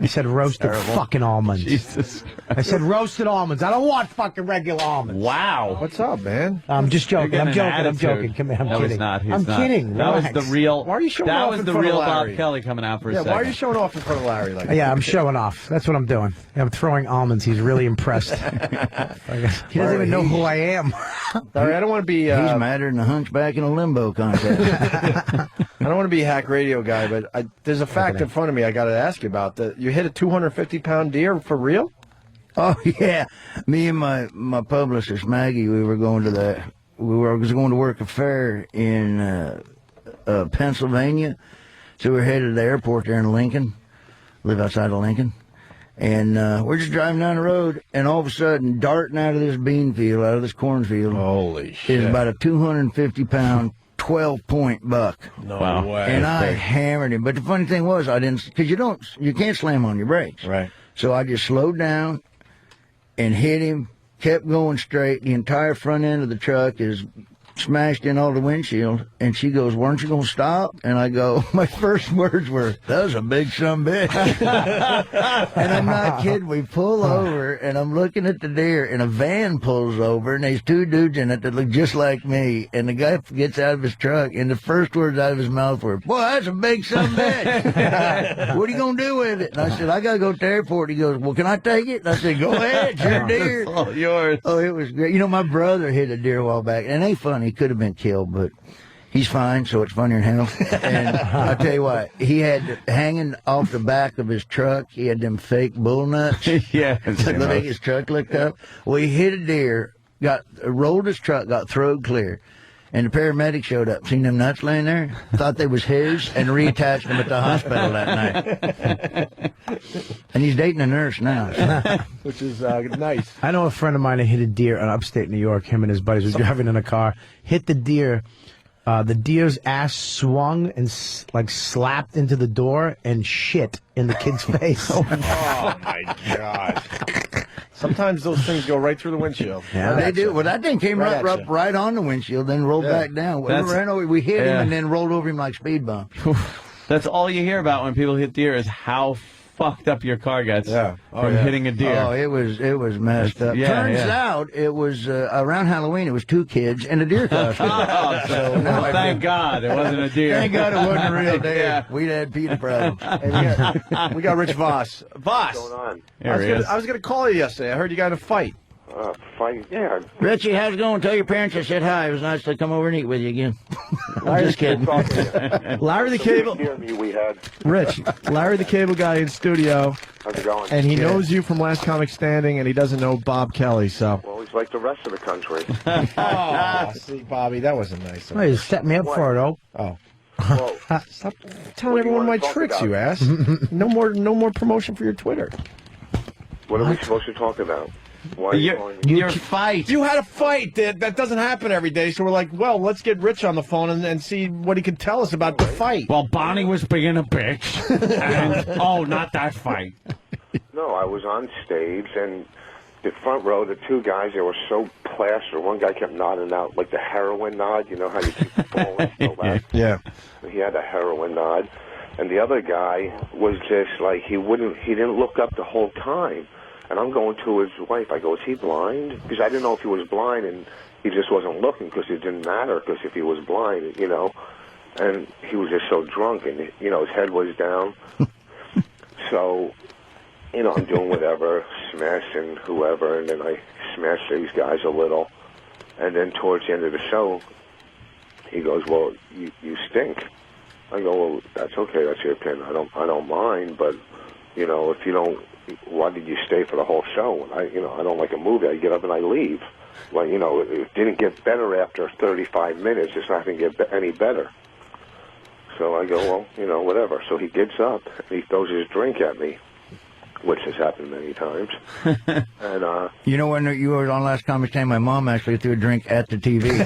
He said roasted fucking almonds. Jesus Christ. I said roasted almonds. I don't want fucking regular almonds. Wow. What's up, man? I'm just joking. You're I'm getting an joking. I'm attitude. joking. Come here. I'm No, kidding. he's not. He's I'm not. kidding. That was Relax. the real. Why are you showing That off was in the front of real Larry? Bob Kelly coming out for a Yeah, second. why are you showing off in front of Larry? Like Yeah, I'm showing off. That's what I'm doing. I'm throwing almonds. He's really impressed. He doesn't even know who I am. Larry, I don't want to be. He's madder than a hunchback back in a limbo contest. I don't want to be a hack radio guy, but there's a fact in front of me I got to ask you about. You hit a 250-pound deer for real? Oh yeah, me and my publicist Maggie, we was going to work a fair in Pennsylvania, so we're headed to the airport there in Lincoln. Live outside of Lincoln, and we're just driving down the road, and all of a sudden, darting out of this bean field, out of this cornfield, holy shit, is about a 250-pound 12-point buck. No way. And I hammered him. But the funny thing was, I didn't, because you can't slam on your brakes. Right. So I just slowed down and hit him, kept going straight. The entire front end of the truck is smashed in all the windshield. And she goes, "Weren't you going to stop?" And I go, my first words were, "That was a big sumbitch." And I'm not kidding. We pull over, and I'm looking at the deer, and a van pulls over, and there's two dudes in it that look just like me. And the guy gets out of his truck, and the first words out of his mouth were, "Boy, that's a big sumbitch. What are you going to do with it?" And I said, "I got to go to the airport." He goes, "Well, can I take it?" And I said, "Go ahead, it's your deer." It's all yours. Oh, it was great. You know, my brother hit a deer a while back, and it ain't funny. He could have been killed, but he's fine, so it's funnier than hell. And I'll tell you what, he had hanging off the back of his truck, he had them fake bull nuts. Yeah. To make his truck look up. Well, he hit a deer, rolled his truck, got throwed clear. And the paramedic showed up, seen them nuts laying there, thought they was his, and reattached them at the hospital that night. And he's dating a nurse now. Which is nice. I know a friend of mine that hit a deer in upstate New York. Him and his buddies were driving in a car, hit the deer. The deer's ass swung and slapped into the door and shit in the kid's face. Oh my God. Sometimes those things go right through the windshield. Yeah, they do. Well, that thing came right on the windshield, then rolled back down. We hit him and then rolled over him like speed bumps. That's all you hear about when people hit deer is how fucked up your car gets from hitting a deer. Oh, it was messed up. Turns out it was around Halloween. It was two kids and a deer costume. So thank God it wasn't a deer. Thank God it wasn't a real deer. We'd had Peter problems. Hey, we got Rich Voss. Voss. What's going on? I was going to call you yesterday. I heard you got in a fight. Fight? Yeah. Richie, how's it going? Tell your parents I said hi. It was nice to come over and eat with you again. I'm just kidding. Larry the Cable. We had. Rich, Larry the Cable Guy in studio. How's it going? And he knows you from Last Comic Standing, and he doesn't know Bob Kelly, so. Well, he's like the rest of the country. Oh, see, Bobby, that wasn't nice. Well, you set me up for it, oh. Oh. Well, stop telling everyone my tricks, you ass. No more promotion for your Twitter. What are we supposed to talk about? Why your fight. You had a fight. That doesn't happen every day, so we're like, well, let's get Rich on the phone and see what he can tell us about the fight. Well, Bonnie was being a bitch. And, not that fight. No, I was on stage, and the front row, the two guys, they were so plastered. One guy kept nodding out like the heroin nod. You know how you keep falling so bad? Yeah. He had a heroin nod. And the other guy was just like, he didn't look up the whole time. And I'm going to his wife. I go, "Is he blind?" Because I didn't know if he was blind, and he just wasn't looking because it didn't matter because if he was blind, you know. And he was just so drunk, and, you know, his head was down. So, you know, I'm doing whatever, smashing whoever, and then I smash these guys a little. And then towards the end of the show, he goes, "Well, you stink." I go, "Well, that's okay. That's your opinion. I don't mind, but, you know, if you don't, why did you stay for the whole show?" I don't like a movie. I get up and I leave. Well, you know, it didn't get better after 35 minutes. It's not going to get any better. So I go, "Well, you know, whatever." So he gets up and he throws his drink at me, which has happened many times. And you know, when you were on Last Comic Standing, my mom actually threw a drink at the TV.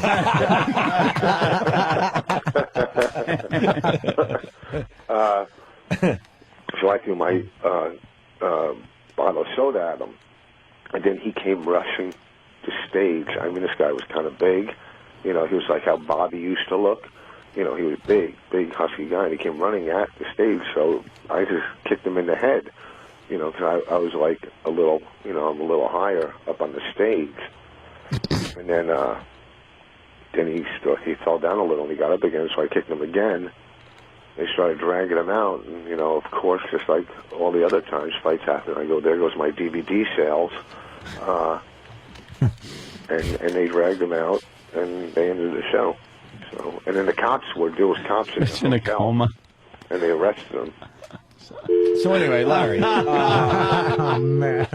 So I threw my bottle of soda at him, and then he came rushing to stage. I mean, this guy was kind of big. You know, he was like how Bobby used to look. You know, he was big, husky guy, and he came running at the stage, so I just kicked him in the head, you know, because I was like a little, you know, I'm a little higher up on the stage. And then he fell down a little, and he got up again, so I kicked him again. They started dragging him out, and, you know, of course, just like all the other times fights happen, I go, "There goes my DVD sales." And they dragged him out, and they ended the show. So, and then the cops there was cops in It's in a coma. And they arrested him. So anyway, Larry. Oh, man.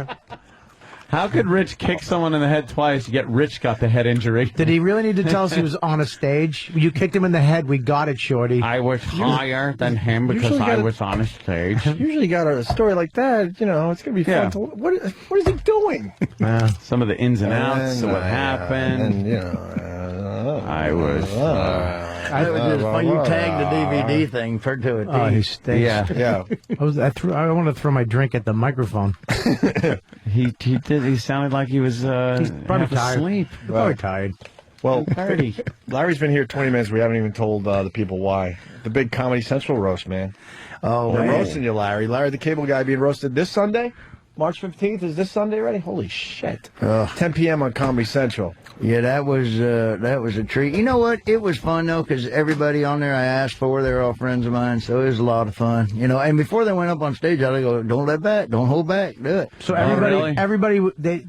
How could Rich kick someone in the head twice, yet Rich got the head injury? Did he really need to tell us he was on a stage? You kicked him in the head. We got it, Shorty. I was higher than him because I was on a stage. Usually got a story like that, you know, it's going to be fun. What is he doing? Some of the ins and outs of what happened. And, you know, I was... It was just fun. You tagged the DVD thing for to it. Oh, he stinks. Yeah. I want to throw my drink at the microphone. He did. He sounded like he was He's probably tired. asleep. Probably tired. Well, Larry's been here 20 minutes. We haven't even told the people why. The big Comedy Central roast, man. Oh, They're man. roasting you, Larry. Larry the Cable Guy being roasted this Sunday? March 15th? Is this Sunday already? Holy shit. 10 p.m. on Comedy Central. Yeah, that was a treat. You know what? It was fun, though, because everybody on there I asked for, they were all friends of mine, so it was a lot of fun. You know, and before they went up on stage, I go, don't let back, don't hold back, do it. So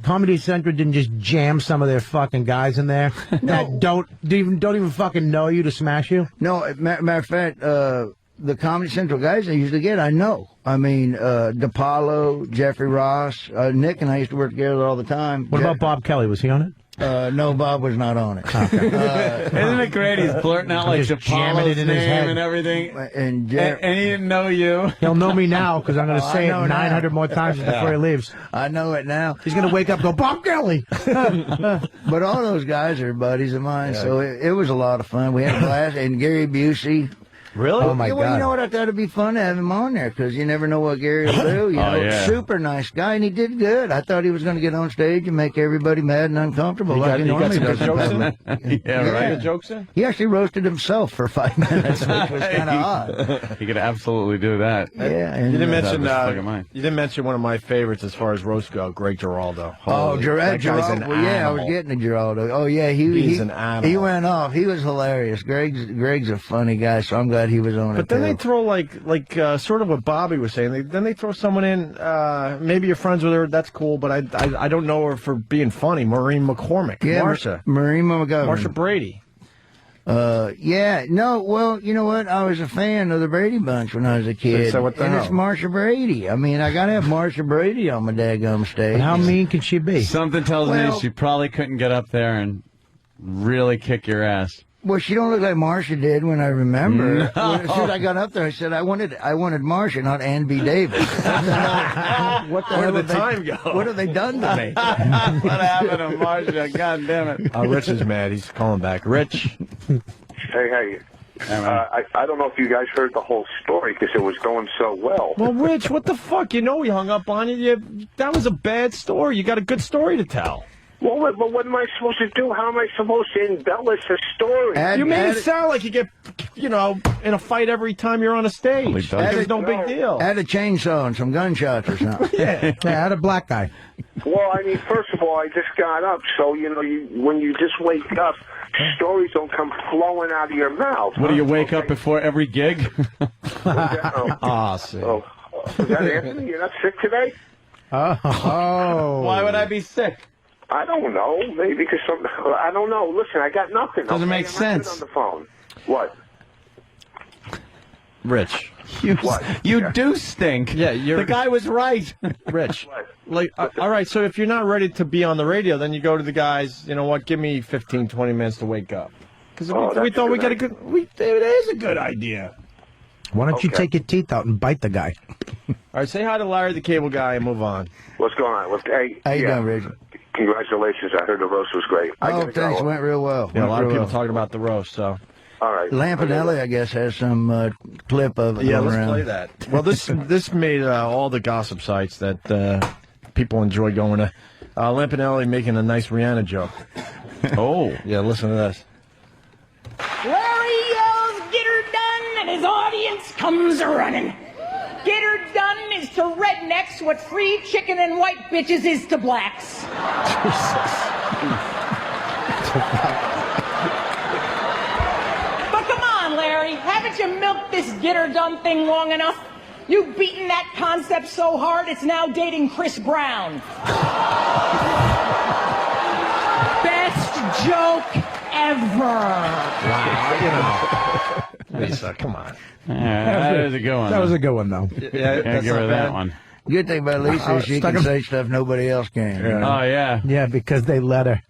Comedy Central didn't just jam some of their fucking guys in there that don't even fucking know you to smash you? No, matter of fact, the Comedy Central guys I usually get, I know. I mean, DePaulo, Jeffrey Ross, Nick and I used to work together all the time. What about Bob Kelly? Was he on it? No, Bob was not on it. Isn't it great? He's blurting out like Just jamming it DePaulo's in his name head. and everything. And he didn't know you. He'll know me now because I'm going to Oh, say it I know 900 now. more times before he leaves. I know it now. He's going to wake up and go, Bob Kelly! But all those guys are buddies of mine, so it was a lot of fun. We had a blast. And Gary Busey. Really? Oh, my Well, God. you know what? I thought it'd be fun to have him on there because you never know what Gary will do. You know, super nice guy, and he did good. I thought he was going to get on stage and make everybody mad and uncomfortable. He got normally some good does. jokes in? Yeah, right. Good jokes in? He actually roasted himself for 5 minutes, which was kind of odd. He could absolutely do that. Yeah, and You didn't Fucking mention mine. you didn't mention one of my favorites as far as roast go, Greg Giraldo. Oh, that guy's an Geraldo. Well, yeah, I was animal. getting to Geraldo. Oh, yeah, He's an animal. He went off. He was hilarious. Greg's a funny guy, so I'm glad he was on it. But then too. they throw like sort of what Bobby was saying. Then they throw someone in. Maybe you're friends with her. That's cool. But I don't know her for being funny. Maureen McCormick. Yeah, Marsha. Maureen McGovern. Marsha Brady. Yeah, no, well, you know what? I was a fan of the Brady Bunch when I was a kid. So what the and hell? it's Marsha Brady. I mean, I gotta have Marsha Brady on my daggum stage. But how mean can she be? Something tells me Well- she probably couldn't get up there and really kick your ass. Well, she don't look like Marsha did when I remember. No. As soon as I got up there, I said, I wanted Marsha, not Ann B. Davis. What the hell did the time go? What have they done to me? What happened to Marsha? God damn it. Rich is mad. He's calling back. Rich. Hey. I don't know if you guys heard the whole story because it was going so well. Well, Rich, what the fuck? You know we hung up on you. That was a bad story. You got a good story to tell. Well, what am I supposed to do? How am I supposed to embellish a story? You made it sound like you get, in a fight every time you're on a stage. It's no big deal. Add a chainsaw and some gunshots or something. Yeah, add a black guy. Well, I mean, first of all, I just got up, so, when you just wake up, stories don't come flowing out of your mouth. What, do you wake up before every gig? See. Oh, is that Anthony? You're not sick today? Oh. Why would I be sick? I don't know. Maybe because I don't know. Listen, I got nothing. Doesn't make I'm sense. on the phone. What? Rich. You do stink. Yeah, the guy was right. Rich. All right, so if you're not ready to be on the radio, then you go to the guys, you know what, give me 15, 20 minutes to wake up. Because we thought we got it is a good idea. Why don't you take your teeth out and bite the guy? All right, say hi to Larry the Cable Guy and move on. What's going on? Hey, How you doing, Reggie? Congratulations. I heard the roast was great. Thanks. Went real well. Yeah, a lot of people well. talking about the roast, so. All right. Lampanelli, I guess, has some clip of it Yeah, going let's around. play that. Well, this made all the gossip sites that people enjoy going to. Lampanelli making a nice Rihanna joke. Oh. Yeah, listen to this. Larry yells, "Get her done," and his audience comes running. Get her done is to rednecks what free chicken and white bitches is to blacks. But come on, Larry, haven't you milked this get her done thing long enough? You've beaten that concept so hard it's now dating Chris Brown. Best joke ever. Wow, Lisa, come on. That is a good one. That was a good one, though. Yeah, Can't give her that one. Good thing about Lisa is she can say stuff nobody else can. Oh, yeah. Yeah, because they let her.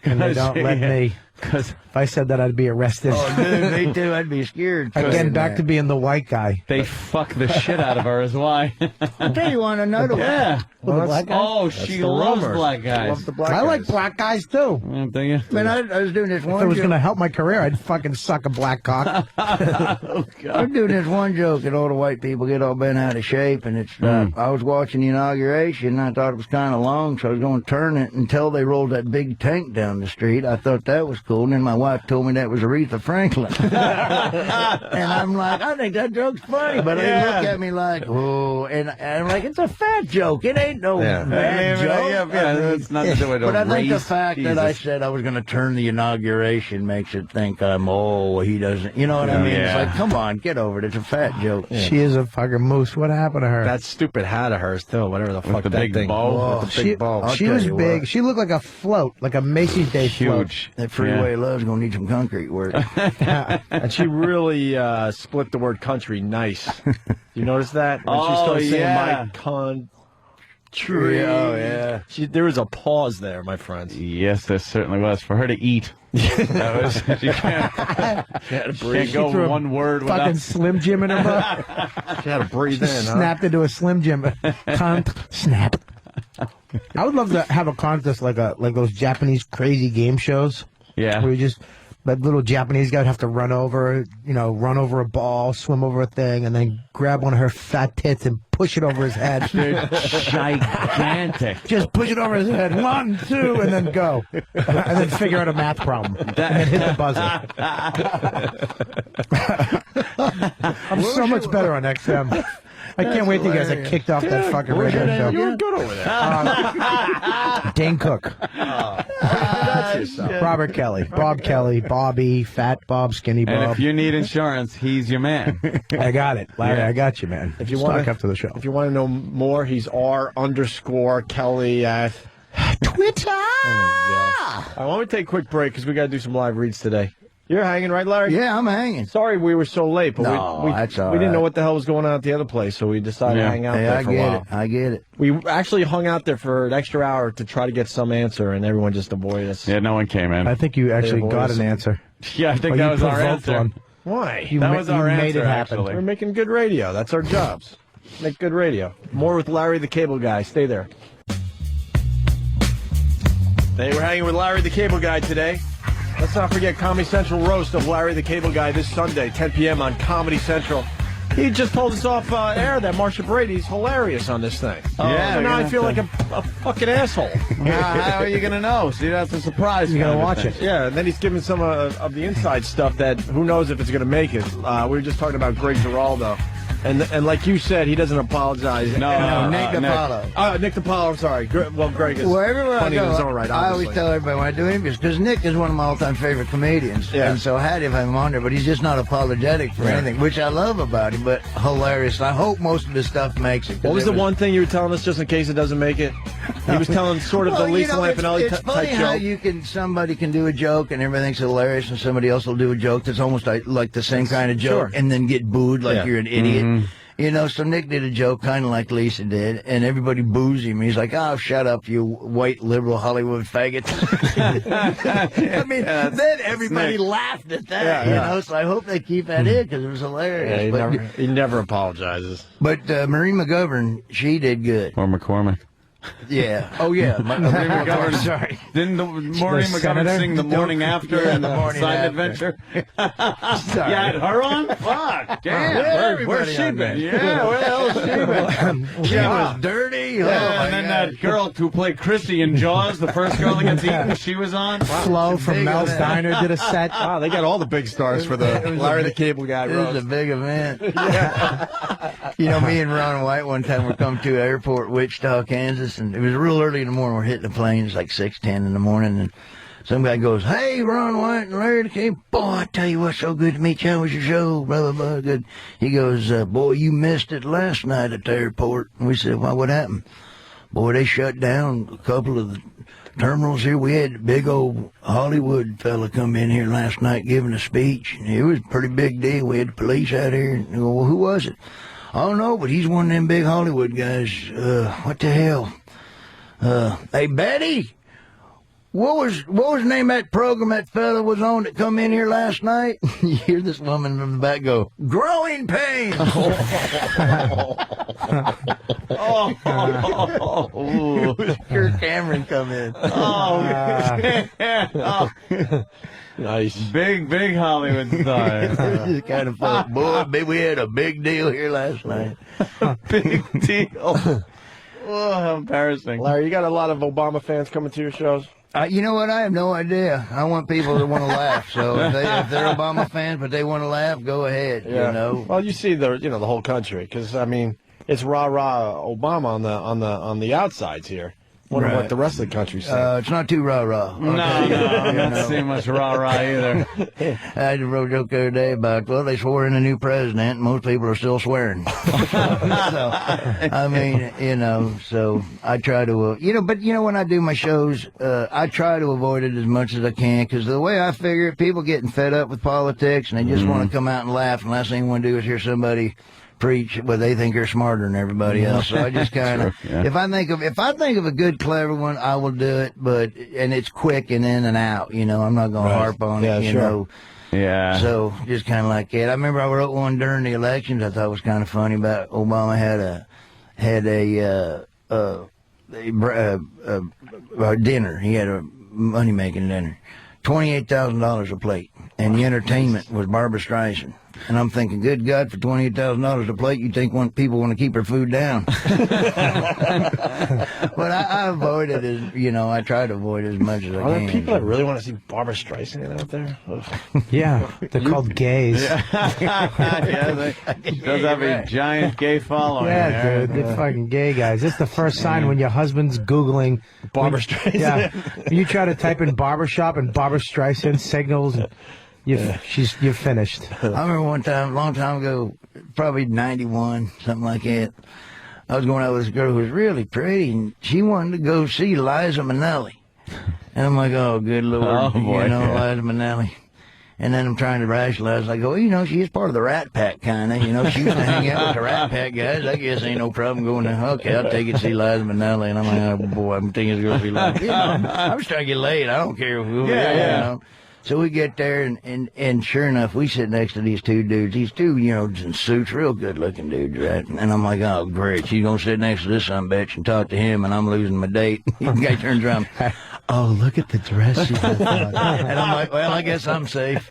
And they don't let me. Because if I said that, I'd be arrested. Oh, dude, me too. I'd be scared. Again, back to being the white guy. They fuck the shit out of her is why. I'll tell you one another one. Yeah. Well, the black guys? Oh, she loves black guys. I like black guys, too. Do you? Man, I was doing this one If it was joke. going to help my career, I'd fucking suck a black cock. I'm doing this one joke and all the white people get all bent out of shape, and it's I was watching the inauguration and I thought it was kind of long, so I was going to turn it until they rolled that big tank down the street. I thought that was cool, and then my wife told me that was Aretha Franklin. And I'm like, I think that joke's funny, but they look at me like, whoa, and I'm like, it's a fat joke. It ain't no bad joke. It's not to do with But I think the race. fact that I said I was going to turn the inauguration makes it think he doesn't. You know what I mean? It's like, come on, get over it. It's a fat joke. She is a fucking moose. What happened to her? That stupid hat of hers, too. Whatever the fuck the that big thing. bow. With the big bow. She was big. She looked like a float, like a Macy's Day float. Huge. That freeway love's going to need some concrete work. And she really split the word country nice. You notice that? When she started saying my country. Oh, yeah. There was a pause there, my friends. Yes, there certainly was. For her to eat. That was, she can't go one word without. Fucking Slim Jim in her butt. She had to breathe in, huh? Snapped into a Slim Jim. Snap. I would love to have a contest like those Japanese crazy game shows. Yeah. Where you just that little Japanese guy would have to run over a ball, swim over a thing, and then grab one of her fat tits and push it over his head. They're gigantic. Just push it over his head. 1, 2, and then go. And then figure out a math problem. And then hit the buzzer. I'm so much better on XM. I can't wait till you guys are kicked off that fucking radio show. You were good over there. Dane Cook. Robert Kelly. Bob Kelly. Bobby. Fat Bob. Skinny Bob. And if you need insurance, he's your man. I got it. Larry, I got you, man. If you Stock want after the show. If you want to know more, he's R_Kelly at Twitter. I want to take a quick break because we got to do some live reads today. You're hanging, right, Larry? Yeah, I'm hanging. Sorry we were so late, but that's all we didn't know right. what the hell was going on at the other place, so we decided to hang out there for a while. I get it. We actually hung out there for an extra hour to try to get some answer, and everyone just avoided us. Yeah, no one came in. I think you actually got an answer. Yeah, I think Or that you was our provoked answer. one. Why? You That ma- was our you made answer, it happen. actually. We're making good radio. That's our jobs. Make good radio. More with Larry the Cable Guy. Stay there. Hey, we're hanging with Larry the Cable Guy today. Let's not forget Comedy Central Roast of Larry the Cable Guy this Sunday, 10 p.m. on Comedy Central. He just told us off air that Marsha Brady's hilarious on this thing. Yeah, So now I feel gonna like a fucking asshole. How are you going to know? See, that's a surprise. You gotta kind of watch thing. it. Yeah, and then he's giving some of the inside stuff that who knows if it's going to make it. We were just talking about Greg Giraldo. And like you said, he doesn't apologize. No, Nick DiPaolo. Nick DiPaolo, I'm sorry. Well, Greg is Well, everywhere funny I go, in his own right, I obviously. always tell everybody when I do interviews, because Nick is one of my all-time favorite comedians. Yeah. And so I had to have him on there, but he's just not apologetic for anything, which I love about him, but hilarious. I hope most of his stuff makes it. What was the one thing you were telling us just in case it doesn't make it? He was telling sort of Well, the Lisa Lampanelli it's funny type how joke. somebody can do a joke and everything's hilarious, and somebody else will do a joke that's almost like the same kind of joke, Sure. and then get booed like you're an idiot. Mm-hmm. You know, so Nick did a joke kind of like Lisa did, and everybody boos him. He's like, "Oh, shut up, you white liberal Hollywood faggots." I mean, then everybody laughed at that, you know. So I hope they keep that in because it was hilarious. Yeah, he never apologizes. But Maureen McGovern, she did good. Or McCormick. Yeah. Oh, yeah. Maureen McGovern. Sorry. Didn't Maureen McGovern senator? sing The Morning After and The Morning Side After. Adventure? Sorry. You had her on? Fuck. Damn. Where's she on been? that. Yeah, where the hell has she been? She was dirty. Yeah, Oh, my and then God. that girl who played Chrissy in Jaws, the first girl that gets eaten, she was on. Flo from big Mel's event. Diner did a set. Wow, they got all the big stars for the Larry the Cable Guy It was a roast. big event. You know, me and Ron White one time were coming to airport, Wichita, Kansas, and it was real early in the morning. We're hitting the plane. It's like 6:10 in the morning, and some guy goes, "Hey, Ron White and Larry the Cable. Boy, I tell you what, so good to meet you. How was your show? Blah, blah, blah. Good." He goes, "Boy, you missed it last night at the airport." And we said, "Why, what happened?" "Boy, they shut down a couple of the terminals here. We had a big old Hollywood fella come in here last night giving a speech. And it was a pretty big deal. We had the police out here. And they go, well, who was it? I don't know, but he's one of them big Hollywood guys. What the hell? Hey, Betty, what was the name of that program that fella was on that come in here last night? You hear this woman from the back go, Growing Pains. Kirk Cameron come in. Nice. Big Hollywood star. This is kind of fun. Boy, we had a big deal here last night. Big deal. Oh, how embarrassing. Larry, you got a lot of Obama fans coming to your shows? You know what? I have no idea. I want people that want to laugh. So if they're Obama fans but they want to laugh, go ahead. Yeah. You know. Well, you see the whole country because I mean it's rah Obama on the outsides here. Wonder what the rest of the country says. It's not too rah-rah. Okay? No, I'm not seeing much rah-rah either. I just wrote a joke the other day about, well, they swore in a new president, and most people are still swearing. So, I mean, so I try to, but when I do my shows, I try to avoid it as much as I can, because the way I figure it, people getting fed up with politics, and they just want to come out and laugh, and last thing they want to do is hear somebody preach, but they think they're smarter than everybody else. So I just kind of, if I think of a good, clever one, I will do it. And it's quick and in and out. I'm not going to harp on it. You know. Yeah. So just kind of like that. I remember I wrote one during the elections. I thought was kind of funny about Obama had a dinner. He had a money making dinner, $28,000 a plate, and the entertainment was Barbra Streisand. And I'm thinking, good God, for $28,000 a plate, you think people want to keep their food down? But I avoid it as I try to avoid it as much as I can. Are there people that really want to see Barbra Streisand out there? Yeah, they're called gays. Yeah, she does have a giant gay following. Yeah, dude, they're fucking gay guys. That's the first sign when your husband's Googling Barbra Streisand. Yeah, you try to type in barbershop and Barbra Streisand signals. And you're finished. I remember one time, a long time ago, probably 91, something like that. I was going out with this girl who was really pretty, and she wanted to go see Liza Minnelli. And I'm like, oh, good Lord, Oh, boy, Liza Minnelli. And then I'm trying to rationalize. I go, she is part of the Rat Pack, kind of. She used to hang out with the Rat Pack guys. I guess ain't no problem going there. Okay, I'll take it to see Liza Minnelli. And I'm like, oh, boy, I'm thinking it's going to be like, I was trying to get laid. I don't care who, So we get there, and sure enough, we sit next to these two dudes. These two, in suits, real good-looking dudes, right? And I'm like, oh, great. She's going to sit next to this sumbitch and talk to him, and I'm losing my date. The guy turns around. Oh, look at the dress she's got on. And I'm like, well, I guess I'm safe.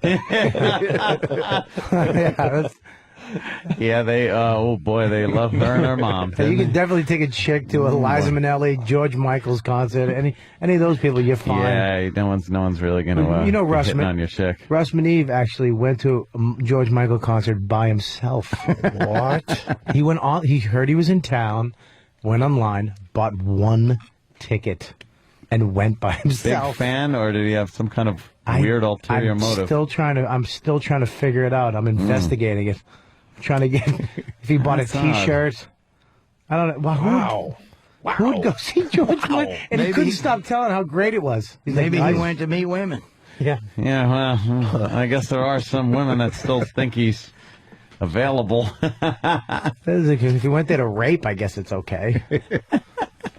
Yeah, they, they love her and her mom. So you can definitely take a chick to a Liza Minnelli, George Michael's concert. Any of those people, you're fine. Yeah, no one's really going to Russ hitting on your chick. Russ Maneve actually went to a George Michael concert by himself. What? He went on. He heard he was in town, went online, bought one ticket, and went by himself. Big fan, or did he have some kind of weird ulterior motive? I'm still trying to figure it out. I'm investigating it. Trying to get if he bought a T-shirt. I don't know. Well, who would go see George Michael? And he couldn't stop telling how great it was. Maybe he went to meet women. Yeah. Yeah, well, I guess there are some women that still think he's available. If he went there to rape, I guess it's okay. We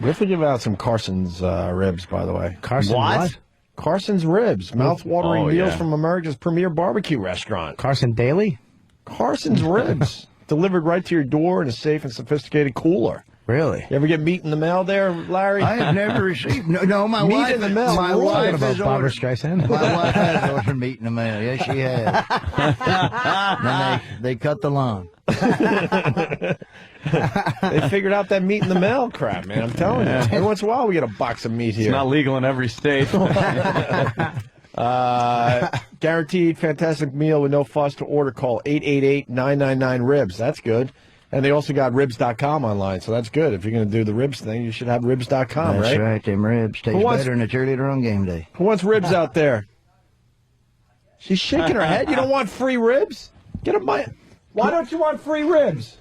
have to give out some Carson's ribs, by the way. Carson what? Carson's ribs. Mouth-watering meals from America's premier barbecue restaurant. Carson Daly? Carson's ribs. Delivered right to your door in a safe and sophisticated cooler. Really? You ever get meat in the mail there, Larry? I have never received. No, my meat wife. in the mail. My wife about has Barbra ordered. Streisand. My wife has ordered meat in the mail. Yes, she has. Then they cut the lawn. They figured out that meat in the mail crap, man. I'm telling you. Every once in a while, we get a box of meat here. It's not legal in every state. Guaranteed fantastic meal with no fuss. To order, call 888-999-RIBS. That's good. And they also got ribs.com online, so that's good. If you're going to do the ribs thing, you should have ribs.com, right? That's right. Them ribs taste better than a cheerleader on game day. Who wants ribs out there? She's shaking her head. You don't want free ribs? Get a Why don't you want free ribs?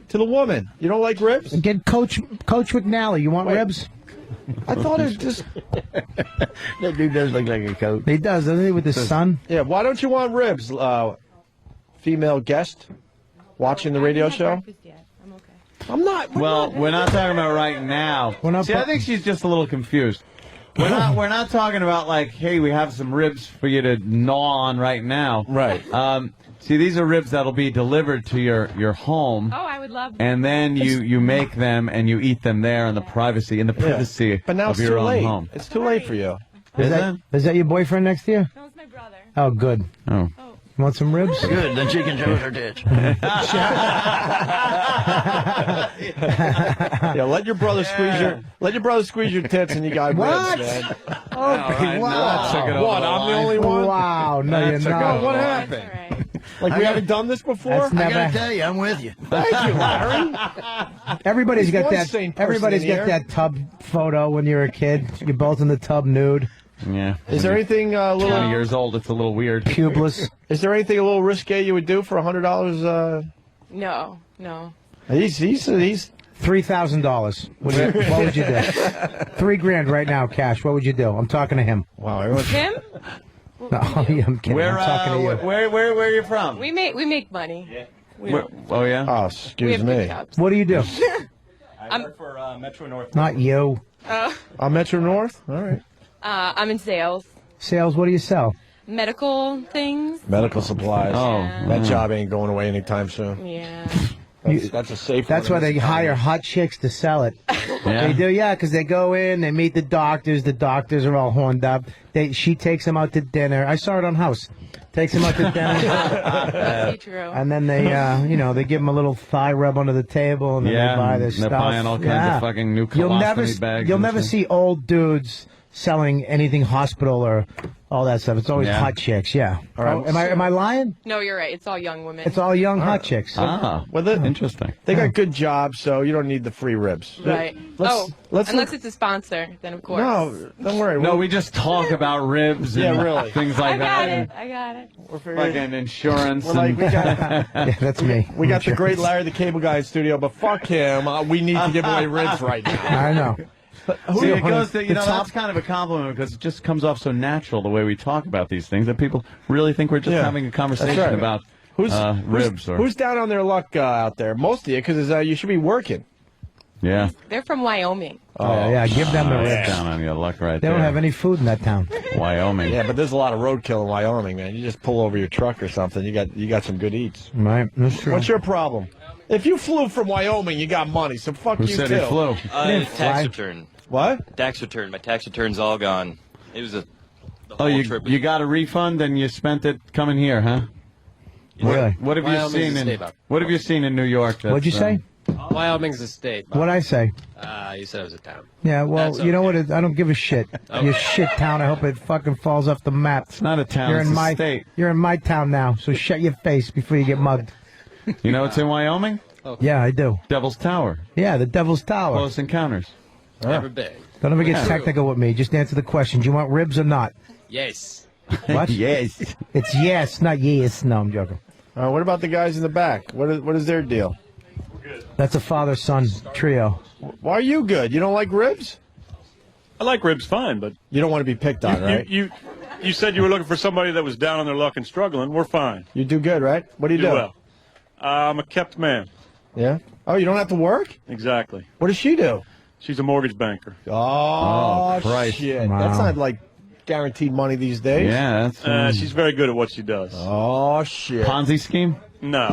To the woman. You don't like ribs? Get Coach McNally. You want ribs? I thought it just... That dude does look like a coach. He does, doesn't he, with his son? Yeah, why don't you want ribs, female guest watching the radio show? I'm not. Well, we're not talking about right now. See, I think she's just a little confused. We're not talking about like, hey, we have some ribs for you to gnaw on right now. Right. See, these are ribs that'll be delivered to your home. Oh, I would love that. And then you make them and you eat them there in the privacy But now of it's your too own late. home. It's too late for you. Is that your boyfriend next to you? No, it's my brother. Oh, good. Oh. You want some ribs? Good, then she can show us her tits. Yeah, let your brother squeeze your tits, and you got What? ribs, man. Okay, wow. What? I'm the only one. Wow, no, you're not. What happened? Like we haven't done this before? That's I never- gotta tell you, I'm with you. Thank you, Larry. Everybody's He's got one that. sane person Everybody's in got here. that tub photo when you're a kid. You're both in the tub nude. Yeah. Is there anything a 20 little? years old, it's a little weird. Pubeless. Is there anything a little risque you would do for $100? No. He's $3,000. What would you do? $3,000 right now, cash. What would you do? I'm talking to him. Wow, everyone's... Him? No, I'm kidding. Where, I'm talking to you. where are you from? We make money. Yeah. Oh, yeah? Oh, We excuse have good me. jobs. What do you do? I'm work for Metro North. Not you. On Metro North? All right. I'm in sales. Sales. What do you sell? Medical things. Medical supplies. Oh. That job ain't going away anytime soon. Yeah. That's a safe That's one why in they this hire economy. hot chicks to sell it. Yeah. They do, yeah, because they go in, they meet the doctors. The doctors are all horned up. She takes them out to dinner. I saw it on House. Takes them out to dinner. That's true. And then they, they give them a little thigh rub under the table, and then they buy their they're stuff. buying all kinds of fucking new colostomy bags. You'll and never shit. see old dudes selling anything hospital or all that stuff. It's always Yeah. hot chicks. Yeah. All right. Oh, am I lying? No, you're right. It's all young women. It's all young hot chicks. Ah, Well, interesting. they got good jobs, so you don't need the free ribs. Right. Let's Unless look- it's a sponsor, then of course. No, don't worry. No, we just talk about ribs and Yeah, really. things like that. I got it. We're figuring- Fucking insurance. We're like, we got, Yeah, that's me. we got the great Larry the Cable Guy in studio, but fuck him. We need to give away ribs right now. I know. See, it goes to, The top- that's kind of a compliment because it just comes off so natural the way we talk about these things that people really think we're just Yeah, having a conversation that's right. about ribs. Who's down on their luck out there? Most of you, because you should be working. Yeah. They're from Wyoming. Oh, yeah, give them the That's ribs. down on your luck right They there. don't have any food in that town. Wyoming. Yeah, but there's a lot of roadkill in Wyoming, man. You just pull over your truck or something. You got some good eats. Right, that's true. What's your problem? If you flew from Wyoming, you got money. So fuck Who you said too. he flew? didn't fly. Tax return. What? Tax return. My tax return's all gone. It was the Oh, whole you trip. you got a refund and you spent it coming here, huh? Really? What have you Wyoming's seen a in state about- What have you seen in New York? What'd you say? Wyoming's a state. What'd I say? You said it was a town. Yeah, well, That's you know okay. what? I don't give a shit. Okay. You shit town. I hope it fucking falls off the map. It's not a town. You're it's in a my state. You're in my town now, so shut your face before you get mugged. You know what's in Wyoming? Yeah, I do. Devil's Tower. Yeah, the Devil's Tower. Close Encounters. Never been. Don't ever get Yeah. technical with me. Just answer the question. Do you want ribs or not? Yes. What? Yes. It's yes, not yes. No, I'm joking. What about the guys in the back? What is their deal? That's a father-son trio. Why are you good? You don't like ribs? I like ribs fine, but You don't want to be picked on, right? you said you were looking for somebody that was down on their luck and struggling. We're fine. You do good, right? What do you do? Well. I'm a kept man. Yeah. Oh, you don't have to work? Exactly. What does she do? She's a mortgage banker. Oh, Christ. shit. Wow. That's not like guaranteed money these days. Yeah, that's She's very good at what she does. Oh, shit. Ponzi scheme. No.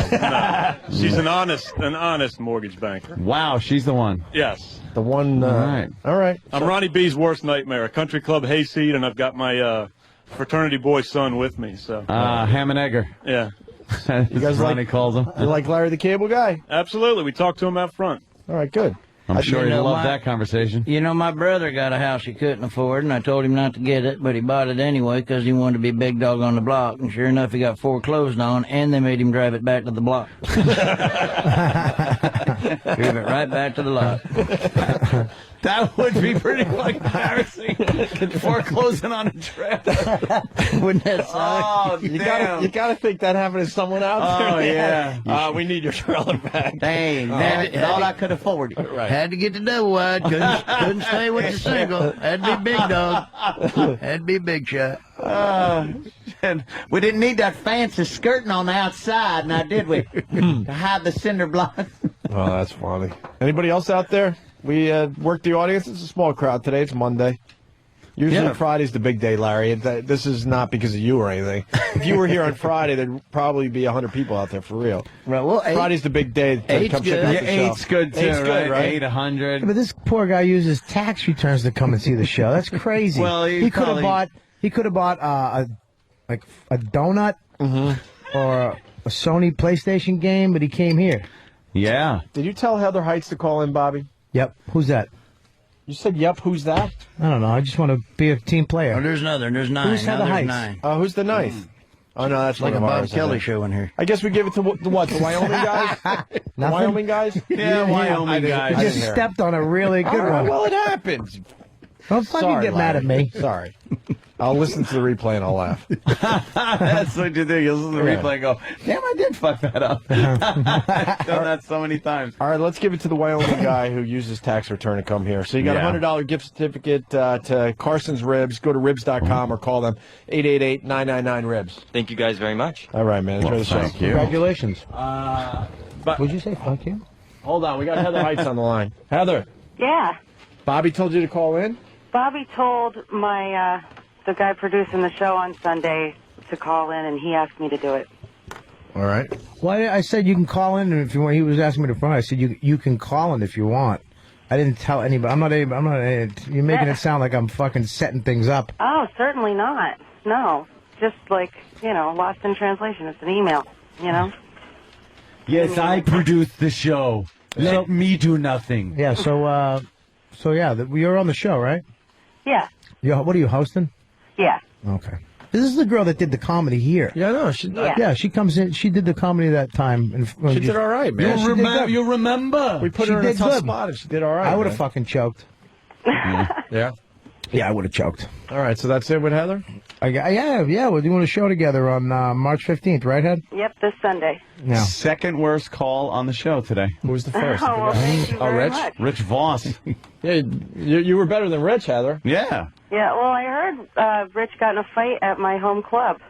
She's an honest mortgage banker. Wow, she's the one. Yes. The one. All right. All right. I'm Ronnie B's worst nightmare. A country club hayseed, and I've got my fraternity boy son with me. So. Ham and Egger. Yeah. You guys Ronnie like, calls him. You like Larry the Cable Guy? Absolutely. We talked to him out front. All right, good. I'm sure you he know loved my- that conversation. You know, my brother got a house he couldn't afford, and I told him not to get it, but he bought it anyway because he wanted to be big dog on the block. And sure enough, he got foreclosed on, and they made him drive it back to the block. Give it right back to the lot. That would be pretty embarrassing. Foreclosing on a trip. Wouldn't that suck? Oh, You damn. gotta think that happened to someone out there. Oh, yeah. We need your trailer back. Dang, That's all I could afford. Right. Had to get the double wide. Couldn't stay with the single. Had to be big dog. Had to be big shot. And we didn't need that fancy skirting on the outside, now did we? To hide the cinder block. Oh, that's funny. Anybody else out there? We work the audience. It's a small crowd today. It's Monday. Usually Friday's the big day, Larry. This is not because of you or anything. If you were here on Friday, there'd probably be 100 people out there for real. Right, well, Friday's the big day. Eight's Come check good. out Yeah, the show. eight's good, too, Eight's good, right? 8, 100. But this poor guy uses tax returns to come and see the show. That's crazy. Well, he could have bought a donut or a Sony PlayStation game, but he came here. Yeah. Did you tell Heather Heights to call in, Bobby? Yep. Who's that? You said, yep, who's that? I don't know. I just want to be a team player. Oh, there's another. There's 9. Who's Now Heather there's Heights? 9. Who's the ninth? Oh, no, that's Like one a of Bob ours, Kelly I think. show in here. I guess we give it to the what? The Wyoming guys? The Wyoming guys? Yeah, Wyoming guys. You just stepped on a really good one. Well, it happens. Don't fucking get mad at me. Sorry. I'll listen to the replay and I'll laugh. That's what you do. You listen to the replay and go, damn, I did fuck that up. I've done that so many times. All right, let's give it to the Wyoming guy who uses tax return to come here. So you got a $100 gift certificate to Carson's Ribs. Go to ribs.com or call them 888-999-RIBS. Thank you guys very much. All right, man. Enjoy the show. Thank you. Congratulations. But Would you say fuck you? hold on, we got Heather Heights on the line. Heather, Yeah. Bobby told you to call in? Bobby told my the guy producing the show on Sunday to call in, and he asked me to do it. All right. Well, I said you can call in if you want. He was asking me to phone. I said you can call in if you want. I didn't tell anybody. I'm not. You're making it sound like I'm fucking setting things up. Oh, certainly not. No, just like lost in translation. It's an email. Yes, I produced the show. Let me do nothing. Yeah. So you're on the show, right? Yeah. What are you hosting? Yeah. Okay. This is the girl that did the comedy here. Yeah, no, she comes in. She did the comedy that time. And she did all right, man. You remember? We put her in a tough spot, and she did all right. I would have fucking choked. Yeah. Yeah, I would have choked. All right, so that's it with Heather? Yeah. We're doing a show together on March 15th, right, Head? Yep, this Sunday. Yeah. Second worst call on the show today. Who was the first? Oh, well, thank you very Rich? much. Rich Voss. Yeah, you were better than Rich, Heather. Yeah. Yeah, well, I heard Rich got in a fight at my home club.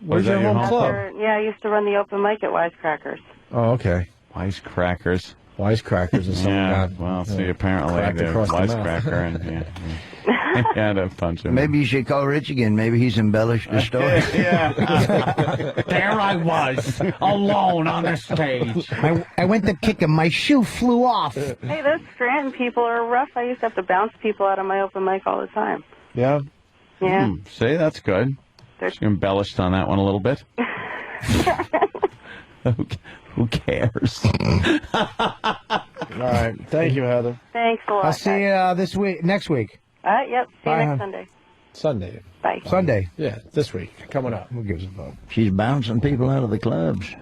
Where's your home club? Yeah, I used to run the open mic at Wisecrackers. Oh, okay. Wisecrackers. Wisecrackers is something. Yeah, well, see, apparently cracked they're across the mouth. wisecracker, and yeah, to punch him. Maybe you should call Rich again. Maybe he's embellished the story. There I was, alone on the stage. I went to kick him. My shoe flew off. Hey, those Scranton people are rough. I used to have to bounce people out of my open mic all the time. Yeah? Yeah. See, that's good. She embellished on that one a little bit. Who cares? All right. Thank you, Heather. Thanks a lot. I'll see you next week. Yep. See you Bye, next hon. Sunday. Sunday. Bye. Sunday. Yeah, this week. Coming up. Who gives a fuck? She's bouncing people out of the clubs.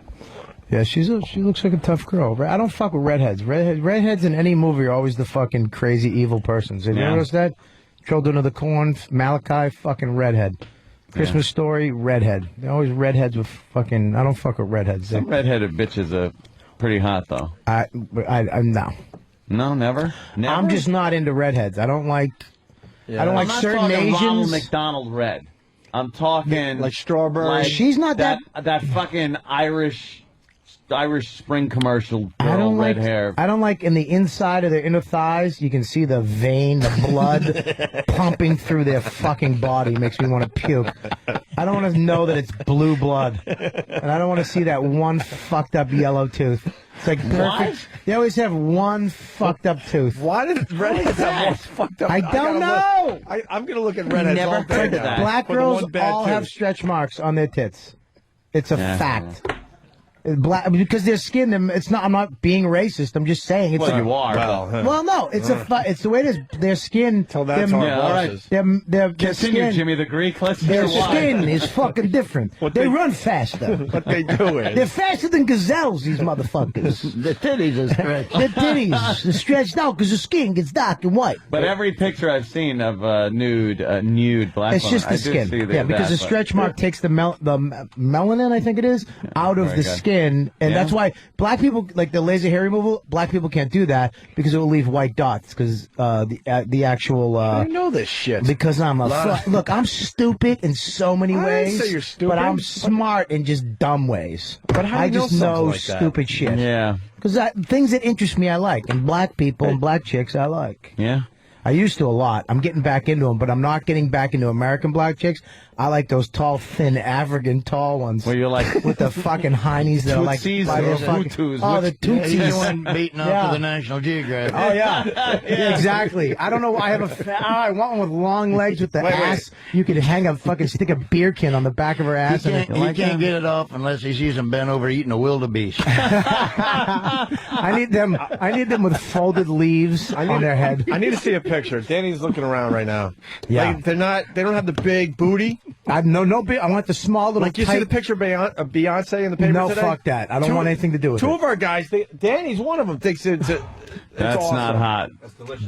Yeah, she looks like a tough girl. I don't fuck with redheads. Redheads in any movie are always the fucking crazy evil persons. Have you noticed that? Children of the Corn, Malachi, fucking redhead. Christmas Story, redhead. They're always redheads with fucking. I don't fuck with redheads. Some redheaded bitches are pretty hot, though. I no. No, never. I'm just not into redheads. I don't like. Yeah. I don't like I'm not certain talking Asians. Ronald McDonald red. I'm talking like strawberry. Like she's not that fucking Irish Spring commercial girl, I don't red like hair. I don't like in the inside of their inner thighs. You can see the vein, the blood pumping through their fucking body. Makes me want to puke. I don't want to know that it's blue blood, and I don't want to see that one fucked up yellow tooth. It's like perfect. What? They always have one fucked up tooth. Why did redheads have one fucked up? I don't know. I'm going to look at redheads never all day heard of now. that. Black For the girls one bad all tooth. have stretch marks on their tits. It's a fact. Black, because their skin. It's not. I'm not being racist. I'm just saying. It's you are. Well, no. It's it's the way it is. Their skin. Tell that to our bosses. Their Continue, skin, Jimmy the Greek. Let's their hear why. skin is fucking different. They run faster. What they do is They're faster than gazelles. These motherfuckers. The titties are stretched. Their titties are stretched out because the skin gets dark and white. But every picture I've seen of nude black It's just the I do skin. see Yeah, because the stretch mark takes the melanin, I think it is, out of very the good. skin, and Yeah. that's why black people, like the laser hair removal, black people can't do that because it will leave white dots. Because the actual. I know this shit. Because I'm look, I'm stupid in so many I didn't ways. say you're stupid. But I'm smart in just dumb ways. But how do I you know just know something like that? stupid shit. Yeah. Because things that interest me, I like, and black people and black chicks, I like. Yeah. I used to a lot. I'm getting back into them, but I'm not getting back into American black chicks. I like those tall, thin, African tall ones. Where you're like with the fucking heinies that are like Tootsies by their or fucking Hutus. oh, the Yeah, tootsies. he's the one beating up to the National Geographic. Oh yeah. Yeah, exactly. I don't know. I have I want one with long legs with the ass. You could hang a fucking stick a beer can on the back of her ass. He can't get it off unless he's using bent over eating a wildebeest. I need them with folded leaves on their head. I need to see a picture. Danny's looking around right now. Yeah. Like, they don't have the big booty. No big. I want the small little. Like you see tight, the picture of Beyonce in the paper No, today? fuck that. I don't want anything to do with it. Two of our guys, Danny's one of them, thinks it's That's awesome. not hot.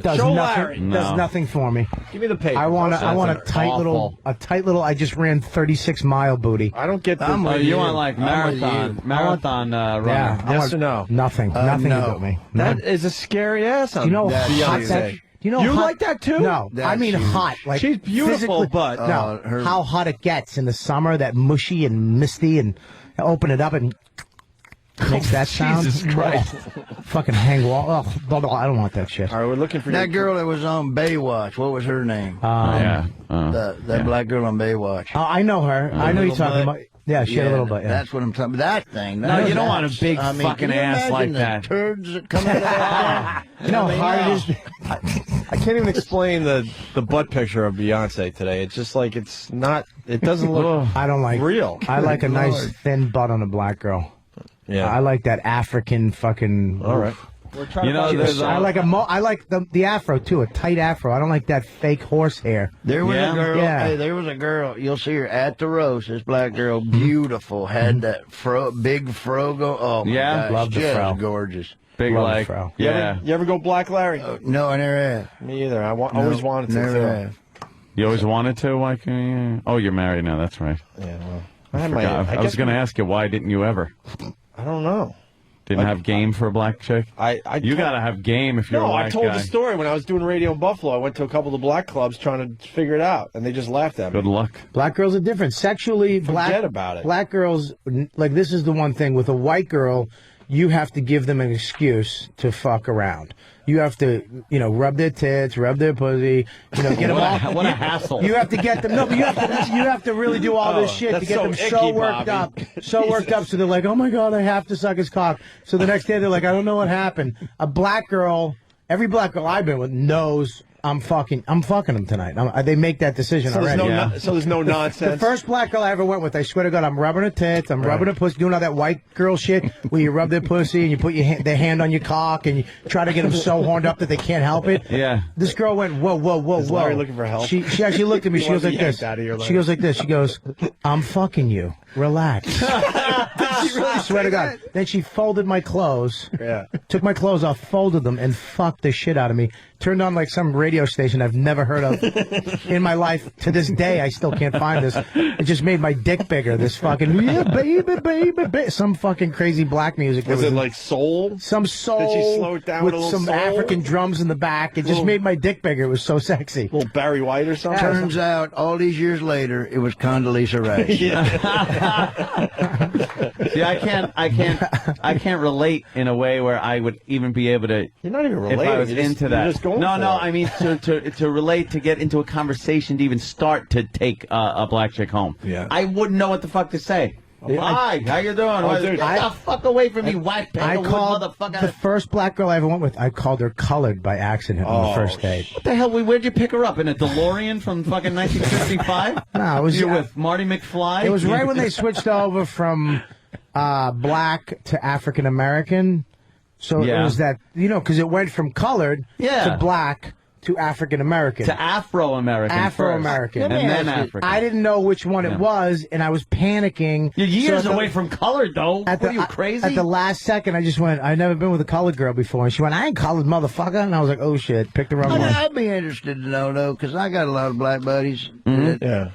Does Show nothing. Larry. Does No. nothing for me. Give me the paper. I want a tight awful. little. I just ran 36-mile booty. I don't get this. I'm with you you. want like I'm with marathon runner. Yeah. I Yes want or no? Nothing. Nothing no. to do with me. That is a scary ass on Do you know how hot Beyonce. that? Do you know You hot, like that too? No, That's I mean huge. hot. Like She's beautiful, physically- but no, her- how hot it gets in the summer, that mushy and misty, and open it up and makes that sound. Jesus Christ. Fucking hang wall. Oh, blah, blah, I don't want that shit. All right, we're looking for That girl that was on Baywatch, what was her name? Yeah. That black girl on Baywatch. I know her. I know you're talking about. Yeah, she had a little bit. Yeah. That's what I'm talking about. That thing. No, you don't that's- want a big I mean, fucking can you ass like imagine that. the turds that come out of that thing? You know how hard it is. I can't even explain the butt picture of Beyonce today. It's just like it's not. It doesn't look. I don't like real. I like a nice Lord. thin butt on a black girl. Yeah. I like that African fucking. All right. You know, there's I like I like the afro too, a tight afro. I don't like that fake horse hair. There was Yeah. a girl. Yeah. Hey, there was a girl. You'll see her at the roast. This black girl, beautiful, had that big fro go. Oh my Yeah? gosh, Love the just fro. gorgeous. big Love like. fro. Yeah. You ever go Black Larry? No, I never have. Me either. I No, always wanted to. Never too. have. You always wanted to? Like, oh, you're married now. That's right. Yeah. Well, I had Forgot. my. I was going to ask you, why didn't you ever? I don't know. Didn't have game for a black chick? You got to have game if you're a No, white I told guy. the story when I was doing radio in Buffalo. I went to a couple of the black clubs trying to figure it out, and they just laughed at me. Good luck. Black girls are different. Sexually, Forget about it. Black girls, like this is the one thing with a white girl, you have to give them an excuse to fuck around. You have to, rub their tits, rub their pussy, get them all. What a hassle. You have to get them. No, but you have to really do all this shit to that's get so them icky, so worked Bobby. up, so worked up. So they're like, oh my god, I have to suck his cock. So the next day they're like, I don't know what happened. A black girl, every black girl I've been with knows I'm fucking them tonight. They make that decision So already. there's no nonsense. The first black girl I ever went with, I swear to God, I'm rubbing her tits, I'm rubbing her pussy, doing all that white girl shit where you rub their pussy and you put their hand on your cock and you try to get them so horned up that they can't help it. Yeah. This girl went, whoa, whoa, whoa, Is whoa. Larry looking for help? She actually looked at me. He She goes wants like to this. yank out of your leg. She goes like this. She goes, I'm fucking you. Relax. I swear to God. Then she folded my clothes. Yeah. Took my clothes off, folded them, and fucked the shit out of me. Turned on like some radio station I've never heard of in my life. To this day, I still can't find this. It just made my dick bigger. This fucking, yeah, baby. Some fucking crazy black music. Was it like soul? Some soul. Did she slow it down with with a little some soul? African drums in the back? It just made my dick bigger. It was so sexy. Little Barry White or something? Turns out, all these years later, it was Condoleezza Rice. See, I can't relate in a way where I would even be able to. You're not even If relating. I was into that. You're just going no, for no. it. I mean to relate, to get into a conversation, to even start to take a black chick home. Yeah. I wouldn't know what the fuck to say. Hi, how you doing? dude, Get the fuck away from me, white I pegger, called motherfucker. the first black girl I ever went with. I called her colored by accident on the first date. What the hell? Where'd you pick her up? In a DeLorean from fucking 1955? No, it was You're with Marty McFly? It was right when they switched over from black to African American. So it was that, because it went from colored to black to African American. To Afro-American. Afro-American. And then African. I didn't know which one it was, and I was panicking. You're years away from colored, though. What are you, crazy? At the last second, I just went, I've never been with a colored girl before. And she went, I ain't colored, motherfucker. And I was like, oh, shit, picked the wrong one. I'd be interested to know, though, because I got a lot of black buddies. Yeah.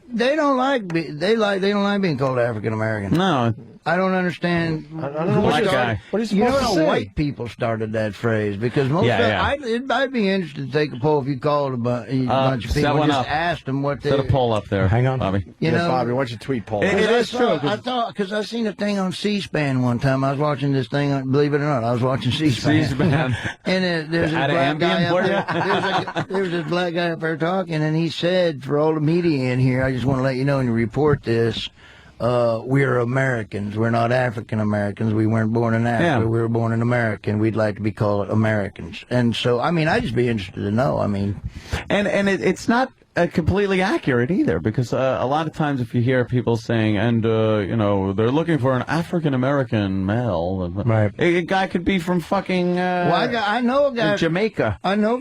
They don't like being called African American. No. I don't understand. I don't know what are you supposed to say? White people started that phrase because most I'd be interested to take a poll if you called a bunch of people and just asked them what they. Set a poll up there. Hang on, Bobby. Bobby, why don't you tweet poll? It is true. Because I seen a thing on C-SPAN one time. I was watching this thing. Believe it or not, I was watching C-SPAN. C-SPAN. And there's this black guy up there. There was this black guy up there talking, and he said, "For all the media in here, I just want to let you know and you report this." We're Americans. We're not African Americans. We weren't born in Africa. We were born in America, and we'd like to be called Americans. And so, I'd just be interested to know. And it's not completely accurate either, because a lot of times if you hear people saying, and they're looking for an African American male, right? A guy could be from fucking. I know a guy Jamaica. I know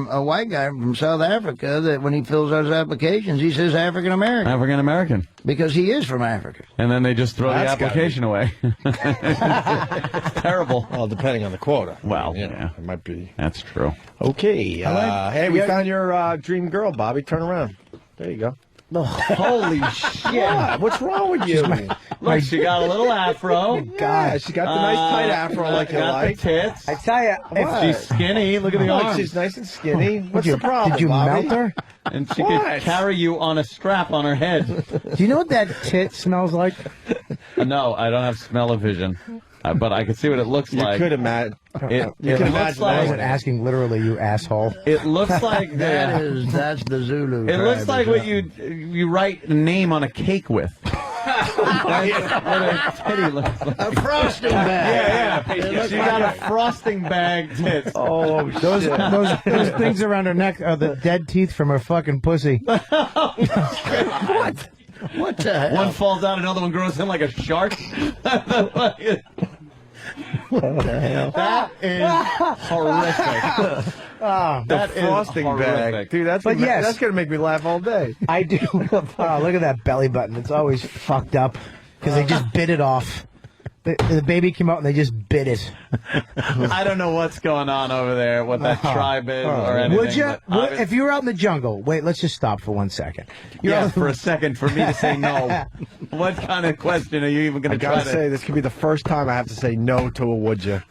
a white guy from South Africa that when he fills out his applications, he says African American. African American. Because he is from Africa. And then they just throw the application away. It's terrible. Well, depending on the quota. Well, it might be. That's true. Okay. Hey, we found your dream girl, Bobby. Turn around. There you go. Oh, holy shit. What's wrong with you? Look, she got a little afro. God, she got the nice tight afro like you like. The tits. I tell you, she's skinny. Look at the arms. She's nice and skinny. What's the problem, Did you Bobby? melt her? And she could carry you on a strap on her head. Do you know what that tit smells like? No, I don't have smell-o-vision. But I can see what it looks like. You could imagine. It looks like. I wasn't asking literally, you asslehole. It looks like that's the Zulu. It looks like what you write a name on a cake with. That's what a titty looks like. A frosting bag. Yeah. She got a frosting bag tits. Oh, those things around her neck are the dead teeth from her fucking pussy. What? What the hell? One falls out, another one grows in like a shark. What the hell? That is horrific. The frosting bag. Dude, that's going to make me laugh all day. I do. Oh, look at that belly button. It's always fucked up because they just bit it off. The baby came out and they just bit it. I don't know what's going on over there, what that tribe is or anything. Would you, if you were out in the jungle, wait, let's just stop for 1 second. For a second, for me to say no. What kind of question are you even going to try to... I got to say, this could be the first time I have to say no to a would you.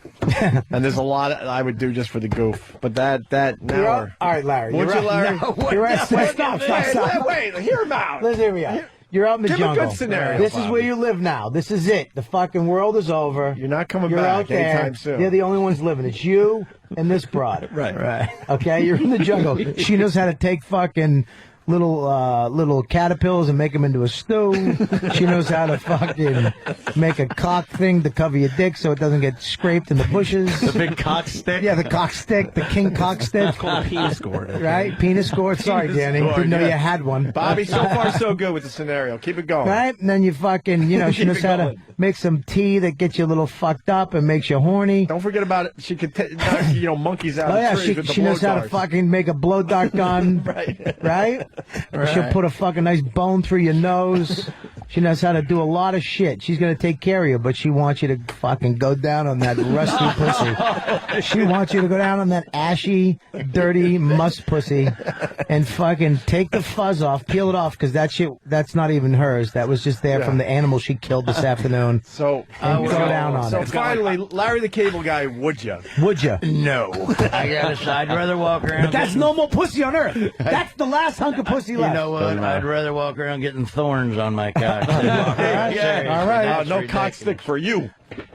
And there's a lot I would do just for the goof. But that now... All right, Larry. Would you, Larry? You're right. Stop. Wait, hear him out. Let's hear me out. You're out in the jungle. Give a good scenario, This Bobby. is where you live now. This is it. The fucking world is over. You're not coming You're back out there. anytime soon. You're the only ones living. It's you and this broad. Right. Okay, you're in the jungle. She knows how to take fucking little caterpillars and make them into a stew. She knows how to fucking make a cock thing to cover your dick so it doesn't get scraped in the bushes. The big cock stick? Yeah, the cock stick, the king cock stick. It's called a penis gourd. Right? Penis gourd. Sorry, Danny. Didn't know you had one. Bobby, so far so good with the scenario. Keep it going. Right? And then you fucking, she knows how to make some tea that gets you a little fucked up and makes you horny. Don't forget about it. She could knock, monkeys out of trees with the she knows how to blowdarts. fucking make a blow dart gun. Right? She'll put a fucking nice bone through your nose. She knows how to do a lot of shit. She's going to take care of you, but she wants you to fucking go down on that rusty pussy. She wants you to go down on that ashy, dirty must pussy and fucking take the fuzz off, peel it off, because that shit, that's not even hers. That was just there from the animal she killed this afternoon. So, go down on it. So finally, Larry the Cable Guy, would you? Would you? No. I'd rather walk around. But that's no more pussy on earth. That's the last hunk of pussy left. You know what? I'd rather walk around getting thorns on my cock. All right. No cock stick for you.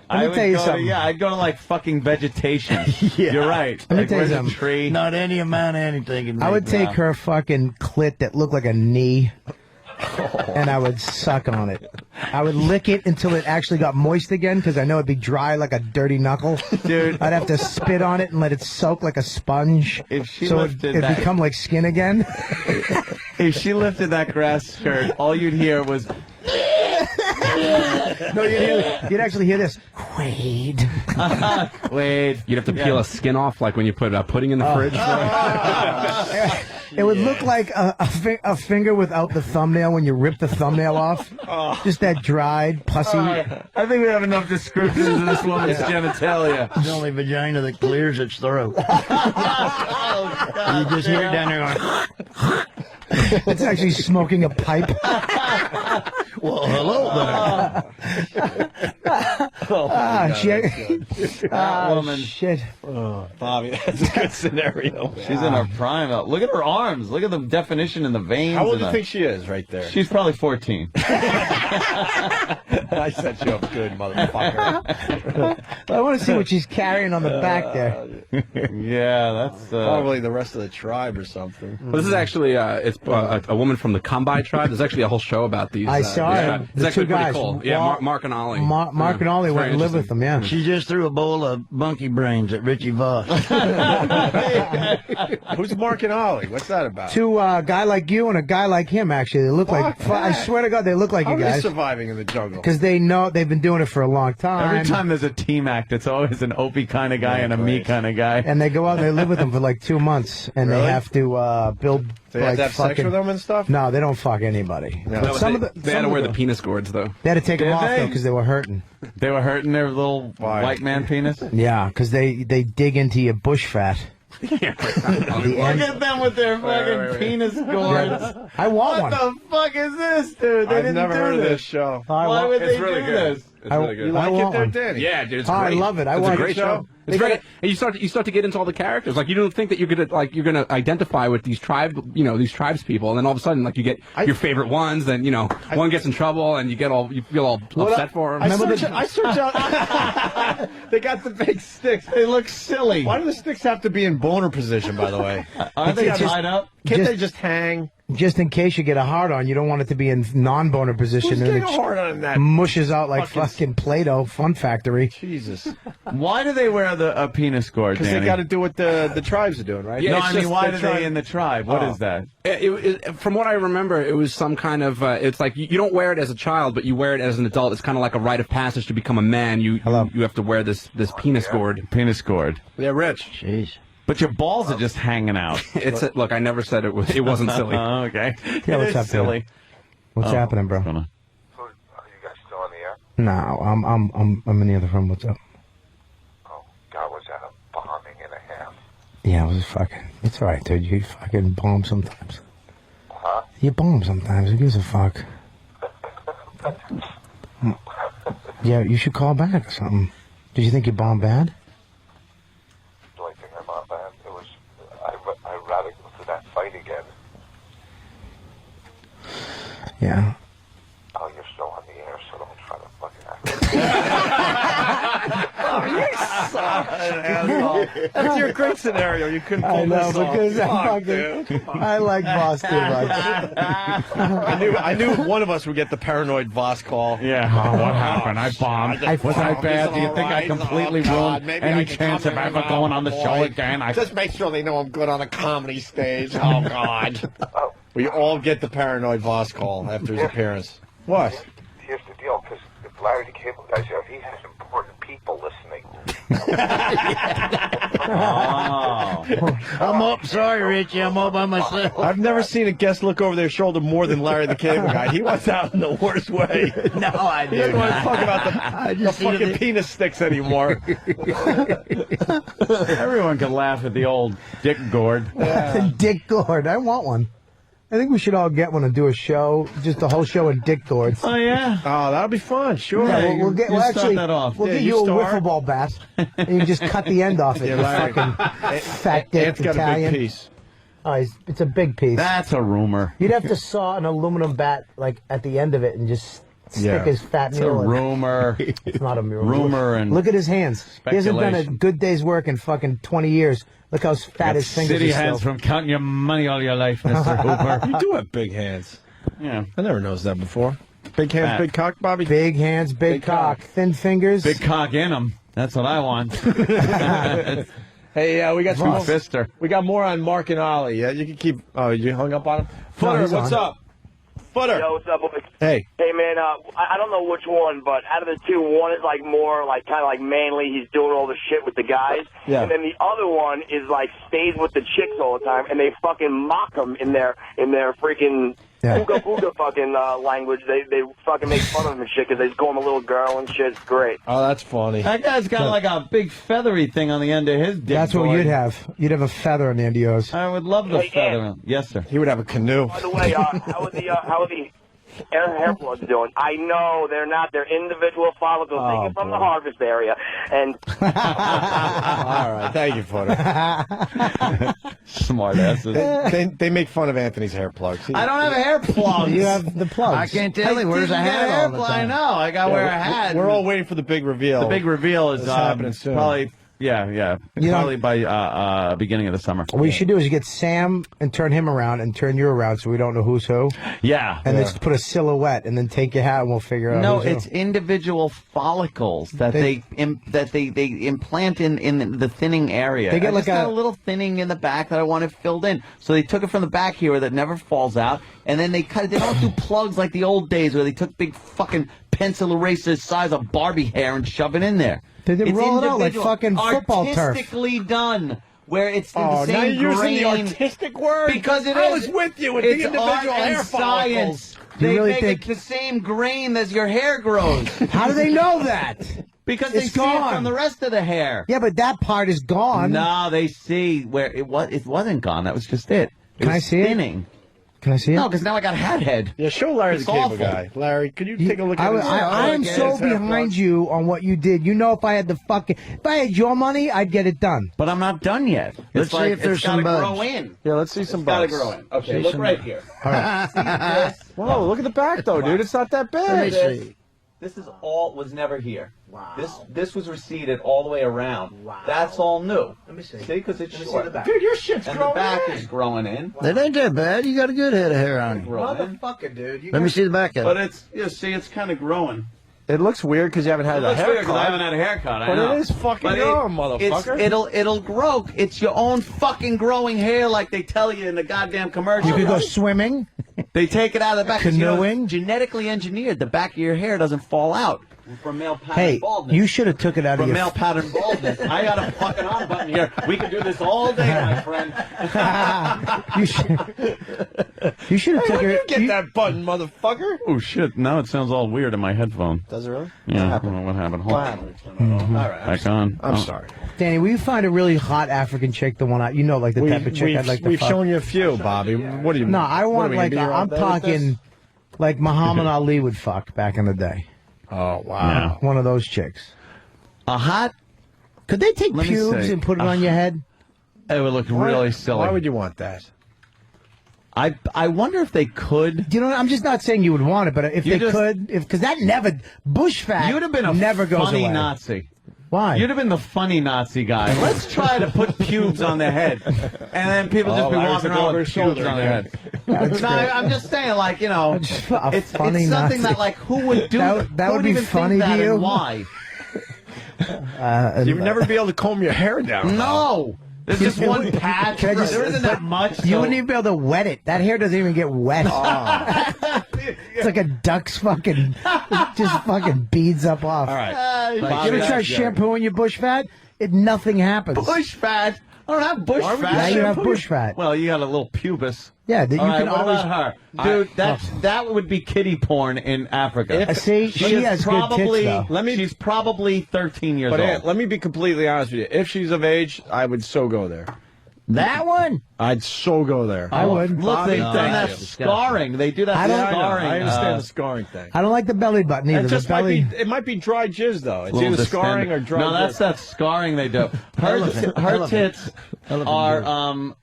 Let me tell you something. I'd go to like fucking vegetation. You're right. Let me Like, tell you where's a something. tree? Not any amount of anything. Can I would make take me- her fucking clit that looked like a knee, and I would suck on it. I would lick it until it actually got moist again, because I know it'd be dry like a dirty knuckle. Dude. I'd have to spit on it and let it soak like a sponge, If she so lifted it'd that- become like skin again. If she lifted that grass skirt, all you'd hear was... No, you'd actually hear this. Quaid. Wade. You'd have to peel a skin off like when you put pudding in the fridge. It would look like a finger without the thumbnail when you rip the thumbnail off. Just that dried, pussy. I think we have enough descriptions of this woman's genitalia. It's the only vagina that clears its throat. You just hear it down there going... It's actually smoking a pipe. Well, hello there. That woman. Shit. Bobby, that's a good scenario. She's in her prime. Look at her arms. Look at the definition in the veins. How old do you think she is right there? She's probably 14. I set you up good, motherfucker. I want to see what she's carrying on the back there. Yeah, that's... Probably the rest of the tribe or something. Well, this is actually it's a woman from the Kambai tribe. There's actually a whole show about these. I saw it. It's actually pretty cool. Yeah, Mark and Ollie. Mark and Ollie went and lived with them, yeah. She just threw a bowl of monkey brains at Richie Voss. Who's Mark and Ollie? What's that about? Two a guy like you and a guy like him, actually. They look like, I swear to God, they look like How you are they guys. surviving in the jungle? Because they know they've been doing it for a long time. Every time there's a team act, it's always an Opie kind of guy and a me kind of guy. And they go out and they live with them for like 2 months, and Really? they have to build. They have to have sex with them and stuff? No, they don't fuck anybody. No. But some They had to wear the penis gourds, though. They had to take them Did off they? though because they were hurting. They were hurting their little white man penis? Yeah, because they dig into your bush fat. Look at them with their fucking penis gourds. I want What one. the fuck is this, dude? They I've didn't never do heard of this this show. Why would they It's really do good. this? It's really good. You like want it there, one. Danny? Yeah, dude, it's Oh, I great. love it. I It's want a great it. show. It's great. And you start to get into all the characters. Like you don't think that you're gonna identify with these these tribes people, and then all of a sudden, like you get your favorite ones. Then one gets in trouble, and you feel all upset for him. I search out. They got the big sticks. They look silly. Why do the sticks have to be in boner position? By the way, Aren't they It's just- tied up? can't they just hang? Just in case you get a hard on, you don't want it to be in non-boner position. Who's and getting it a hard on in that? mushes out like fucking Play-Doh, Fun Factory. Jesus. Why do they wear a penis gourd, Because Danny? they got to do what the tribes are doing, right? Yeah, No, it's I mean, just why the do tribe- they in the tribe? What is that? From what I remember, it was some kind of. It's like you don't wear it as a child, but you wear it as an adult. It's kind of like a rite of passage to become a man. You have to wear this penis gourd. Penis gourd. They're rich. Jeez. But your balls are just hanging out. Look, I never said it wasn't silly. Okay. Yeah, what's It is happening? silly. What's happening, bro? Are you guys still on the air? No, I'm in the other room. What's up? Oh, God, was that a bombing and a half? Yeah, it was fucking. It's all right, dude. You fucking bomb sometimes. Huh? You bomb sometimes. Who gives a fuck? Yeah, you should call back or something. Did you think you bombed bad? Do I think I'm on bad? It was. I'd rather go through that fight again. Yeah. Oh, you're still on the air, so don't try to fucking act. That's your great scenario. You couldn't pull I know this off. because Fuck, dude. I like Voss too much. I knew one of us would get the paranoid Voss call. Yeah. What happened? I bombed. Was I bad? Do you think I completely ruined any chance of ever going on the show again? Just make sure they know I'm good on a comedy stage. Oh, God. We all get the paranoid Voss call after his appearance. What? Here's the deal, because if Larry the Cable Guy's here, he has important people listening. I'm up. Sorry, Richie. I'm all by myself. I've never seen a guest look over their shoulder more than Larry the Cable Guy. He wants out in the worst way. No, I He doesn't do want to not. talk about the fucking penis sticks anymore. Everyone can laugh at the old dick gourd. Dick Gord. I want one. I think we should all get one and do a show, just a whole show in dick gourds. Oh, yeah? Oh, that'll be fun. Sure. Yeah, we'll get. you We'll start actually, that off. we'll Yeah, get you you a start. wiffle ball bat, and you just cut the end off it. Yeah, you Larry. fucking fat dick Ant's got Italian. a big piece. Oh, it's a big piece. That's a rumor. You'd have to saw an aluminum bat like at the end of it and just stick Yeah. his fat It's a mule in. rumor. It's not a mule. Rumor and Look at his hands. He hasn't done a speculation. good day's work in fucking 20 years. Look how fat his fingers City are still. hands from counting your money all your life, Mr. Hooper. You do have big hands. Yeah. I never noticed that before. Big hands, Fat. big cock, Bobby? Big hands, big cock. Thin fingers. Big cock in them. That's what I want. Hey, we got some more. Fister. We got more on Mark and Ollie. Yeah, you can keep. Oh, you hung up on him. Footer, he's what's on. up? Footer. Yo, what's up, boys? Hey. Hey, man, I don't know which one, but out of the two, one is like more like kind of like manly. He's doing all the shit with the guys. Yeah. And then the other one is like stays with the chicks all the time, and they fucking mock him in their freaking booga booga fucking language. They fucking make fun of him and shit because they call him a little girl and shit. It's great. Oh, that's funny. That guy's got like a big feathery thing on the end of his dick. That's what you'd have. You'd have a feather on the end of yours. I would love the Hey, feather. Yes, sir. He would have a canoe. By the way, how are the hair plugs doing? I know they're not. They're individual follicles taken from the harvest area. And All right, thank you, Footer. Smart asses. They make fun of Anthony's hair plugs. I don't have a hair plug. You have the plugs. I can't tell you. Where's a hat all the time? I know. I got to wear a hat. We're all waiting for the big reveal. The big reveal is happening soon. Probably. Yeah. Probably by beginning of the summer. What you should do is you get Sam and turn him around and turn you around so we don't know who's who. Yeah. And then just put a silhouette and then take your hat and we'll figure out No, who's who. it's individual follicles that they implant in the thinning area. They get I like just got a little thinning in the back that I wanted filled in. So they took it from the back here that never falls out, and then they cut it. They don't do plugs like the old days where they took big fucking pencil erasers the size of Barbie hair and shove it in there. They did It's roll it out like individual, fucking football turf. artistically done. Where it's in the same now you're using the grain. artistic word? Because it I is. was with you with It's the individual art and hair science. follicles. They really make think- it the same grain as your hair grows. How do they know that? Because It's they see it gone. from the rest of the hair. Yeah, but that part is gone. No, they see where it was. It wasn't gone. That was just it. Can I see it? spinning. Can I see it? No, because now I got a hat head. Yeah, show Larry It's the cable awful. guy. Larry, could you take a look at his I am so behind you on what you did. You know, if I had your money, I'd get it done. But I'm not done yet. Let's It's like, see if there's it's gotta some bugs. grow in. Yeah, let's see some It's gotta bugs. grow in. Okay, See look some right bugs. here. All right. See this? Whoa, look at the back, though, dude. It's not that bad. Let me see. This is all was never here. Wow. This was receded all the way around. Wow. That's all new. Let me see. See, because it's short. Dude, your shit's And growing the back in. is growing in. That ain't that bad. You got a good head of hair on you. Growing in. Motherfucker, dude. Let me see the back of But it. it's, see, it's kind of growing. It looks weird because you haven't had It a looks weird haircut. because I haven't had a haircut. I But know. it is fucking But growing, motherfucker. It'll grow. It's your own fucking growing hair, like they tell you in the goddamn commercial. You could go swimming. They take it out of the back. 'cause, Canoeing? Genetically engineered. The back of your hair doesn't fall out from male pattern Hey, baldness. you should have took it out of From your. male pattern baldness. I got a fucking on button here. We can do this all day, my friend. You should have took Where'd it. you get that button, motherfucker? Oh, shit. Now it sounds all weird in my headphone. Does it really? Yeah, I don't know what happened. Hold What on. happened? All right. Back on. I'm Oh. sorry. Danny, will you find a really hot African chick? The one you know, like the type of chick I'd like to We've fuck. shown you a few, Bobby. What do you? No, I what are want we gonna like be here all I'm day with talking this? like Muhammad Ali would fuck back in the day. Oh wow. One of those chicks. A hot. Could they take Let me pubes see. and put it on your head? It would look really silly. Why would you want that? I wonder if they could. You know, I'm just not saying you would want it, but if You they just- could, because that never bush fat. You'd have been a never goes funny away. Nazi. Why? You'd have been the funny Nazi guy. Let's try to put pubes on their head, and then people just be Larry's walking looking around over with his pubes shoulder on their again. head. No, I'm just saying, like, you know, it's funny something Nazi. that, like, who would do That who would be even funny think that to you? and why? You'd never be able to comb your hair down. No. There's just one patch. Can I just- There isn't that much. You so- wouldn't even be able to wet it. That hair doesn't even get wet. It's like a duck's fucking, just fucking beads up off. All right. You ever try shampooing your bush fat? Nothing happens. Bush fat. I don't have bush fat. Now you have bush fat. Well, you got a little pubis. Yeah, that you All right, can what always. about her? Dude, that would be kiddie porn in Africa. See, she is has good tits, though. She's probably 13 years But old. let me be completely honest with you. If she's of age, I would so go there. That one? I'd so go there. I would. Look, they've No, done that that's scarring. They do that I don't- Yeah, I know. scarring. I understand the scarring thing. I don't like the belly button either. It The just belly. it might be dry jizz though. It's little either scarring distended. or dry. No, that's jizz. that scarring they do. Her tits are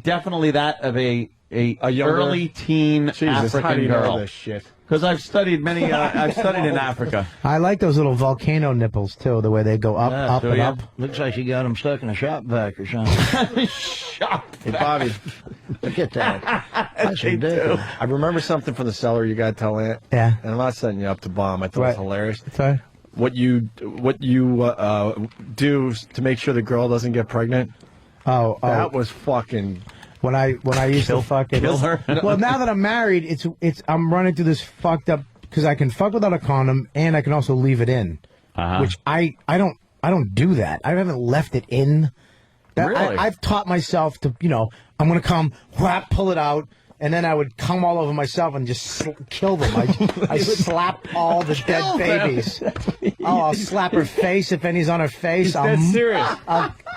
definitely that of a younger- early teen Jesus, how do African you know girl. this shit? Because I've studied many. I've studied in Africa. I like those little volcano nipples too. The way they go up, Yeah, up, do and ya? up. Looks like she got him stuck in a shop vac or something. Hey, Bobby, Look at that. That's They ridiculous. do. I remember something from the cellar you got to tell Aunt. Yeah. And I'm not setting you up to bomb. I thought it was Right. hilarious. Sorry. What you do to make sure the girl doesn't get pregnant. Oh, That was fucking When I used to fucking kill her? Well, now that I'm married, I'm running through this fucked up because I can fuck without a condom and I can also leave it in, which I don't do that. I haven't left it in. Really? I've taught myself to, I'm gonna come, whap, pull it out. And then I would come all over myself and just kill them. I slap all the dead babies. I'll slap her face if any's on her face. That's serious.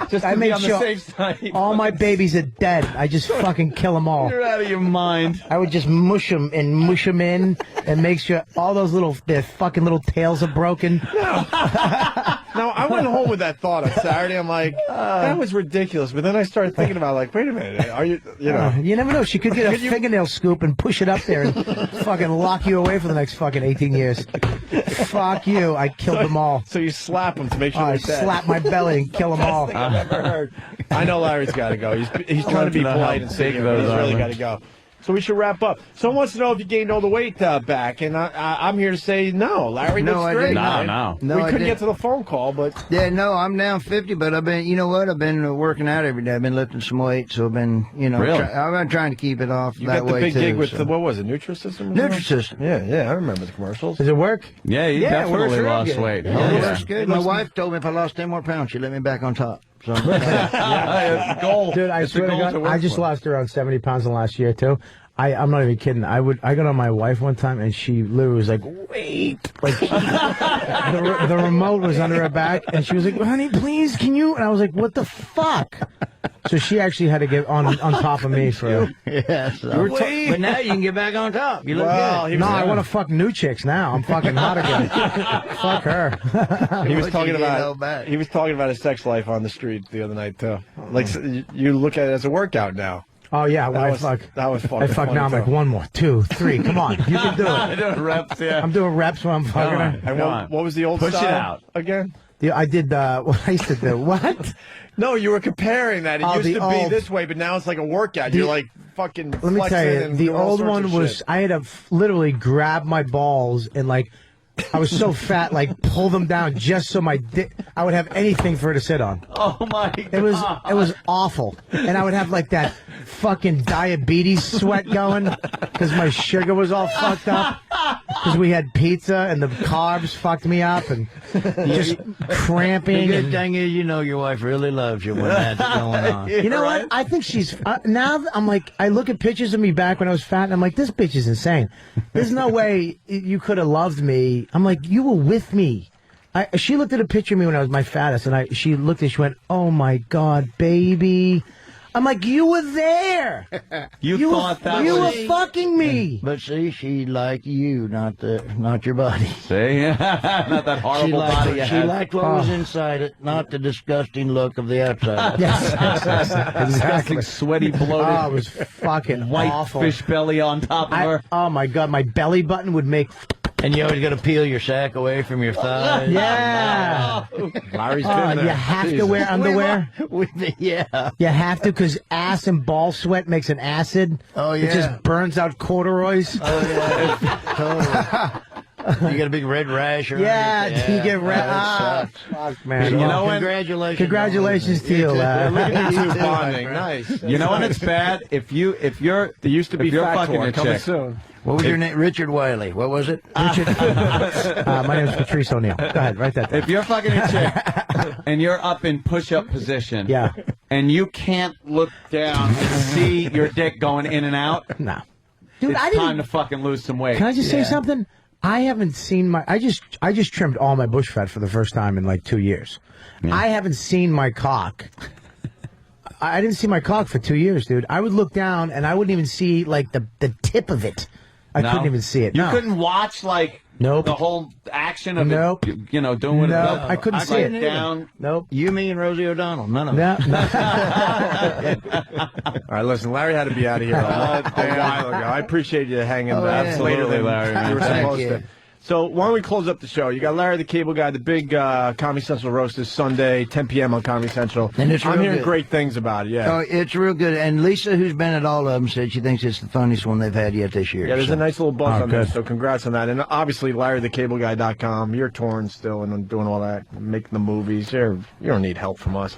Just I to be make on the sure safe side. all my babies are dead. I just fucking kill them all. You're out of your mind. I would just mush them in and make sure all those their fucking little tails are broken. No, I went home with that thought on Saturday. I'm like, that was ridiculous. But then I started thinking about, like, wait a minute, are you know? You never know. She could get a fingernail scoop and push it up there and fucking lock you away for the next fucking 18 years. Fuck you. I killed them all. So you slap them to make sure I they're dead. slap my belly and kill them all. I've never heard. I know Larry's got to go. He's trying to be polite and say he's really got to go. So we should wrap up. Someone wants to know if you gained all the weight back, and I'm here to say no. Larry looks great. No, we I couldn't get didn't. to the phone call, but Yeah, no, I'm down 50, but I've been, you know what? I've been working out every day. I've been lifting some weight, so I've been, Really? I've been trying to keep it off you that got the way big too. gig with so. the, what was it, Nutrisystem? Nutrisystem. Yeah, I remember the commercials. Does it work? Yeah, you definitely lost weight. Yeah, it looks good. My wife told me if I lost 10 more pounds, she'd let me back on top. So, Yeah, goal. Dude, I It's a swear to goal God, to work I just for. lost around 70 pounds in the last year, too. I'm not even kidding. I got on my wife one time, and she literally was like, wait. Like, the remote was under her back, and she was like, honey, please, can you? And I was like, what the fuck? So she actually had to get on top of me for... yeah, so. But now you can get back on top. You look good. No, I want to fuck new chicks now. I'm fucking hot again. Fuck her. He was talking about his sex life on the street the other night too. Like you look at it as a workout now. Oh yeah, when I fuck. That was fucking I fuck funny, now. I'm too. like 1 more, 2, 3. Come on, you can do it. Doing reps, yeah. I'm doing reps when I'm fucking her. And what was the old Push it style out. again? I did what I used to do. What? No, you were comparing that. It Oh, used the to be old- this way, but now it's like a workout. You're like fucking. Let me tell flexing you, and the doing all old sorts one of was shit. I had to literally grab my balls and like I was so fat, like pull them down just so my dick. I would have anything for her to sit on. Oh my God. It was awful, and I would have like that fucking diabetes sweat going because my sugar was all fucked up because we had pizza and the carbs fucked me up and just cramping. The good and, thing is, you know your wife really loves you when that's going on. you know what? I think she's now. I'm like, I look at pictures of me back when I was fat, and I'm like, this bitch is insane. There's no way you could have loved me. I'm like, you were with me. She looked at a picture of me when I was my fattest, and she looked and she went, "Oh my God, baby." I'm like, you were there. You thought that you was... were fucking me. But see, she liked you, not your body. See? Not that horrible body you She had. liked what was inside it, not the disgusting look of the outside. Yes. Disgusting, sweaty, bloated. Oh, it was fucking white awful. fish belly on top of her. Oh my God, my belly button would make. And you always got to peel your sack away from your thighs. Yeah. Larry's been there. You have to wear underwear. Yeah. You have to because ass and ball sweat makes an acid. Oh, It yeah. just burns out corduroys. Oh, yeah. Totally. You got a big red rash around Yeah, your- you get red. that sucks. Fuck, man. So, You know when- congratulations. Congratulations to you, lad. Look at you two bonding. Nice. You know when it's bad? If you're There used to be if you're Fat fucking Tour a coming chick. soon. What was your name? Richard Wiley. What was it? Richard, my name is Patrice O'Neill. Go ahead, write that down. If you're fucking a chick and you're up in push-up position, Yeah. and you can't look down and see your dick going in and out, No. Dude, it's I didn't. time to fucking lose some weight. Can I just say something? I haven't seen my. I just trimmed all my bush fat for the first time in like 2 years. I haven't seen my cock. I didn't see my cock for 2 years, dude. I would look down and I wouldn't even see like the tip of it. I No? couldn't even see it. You No. couldn't watch like Nope. the whole action of Nope. it. You know, doing what it No, does. I couldn't see Upside it. down. Nope. You, me, and Rosie O'Donnell. None of No. us. no. All right, listen, Larry had to be out of here a while ago. I appreciate you hanging back later than Larry, you were Thank supposed you. to. So why don't we close up the show? You got Larry the Cable Guy, the big Comedy Central roast this Sunday, 10 p.m. on Comedy Central. And it's I'm real hearing good. great things about it, yeah. Oh, it's real good. And Lisa, who's been at all of them, said she thinks it's the funniest one they've had yet this year. Yeah, there's so. a nice little buzz Oh, on good. this, so congrats on that. And obviously, LarryTheCableGuy.com. You're touring still and doing all that, making the movies. You don't need help from us.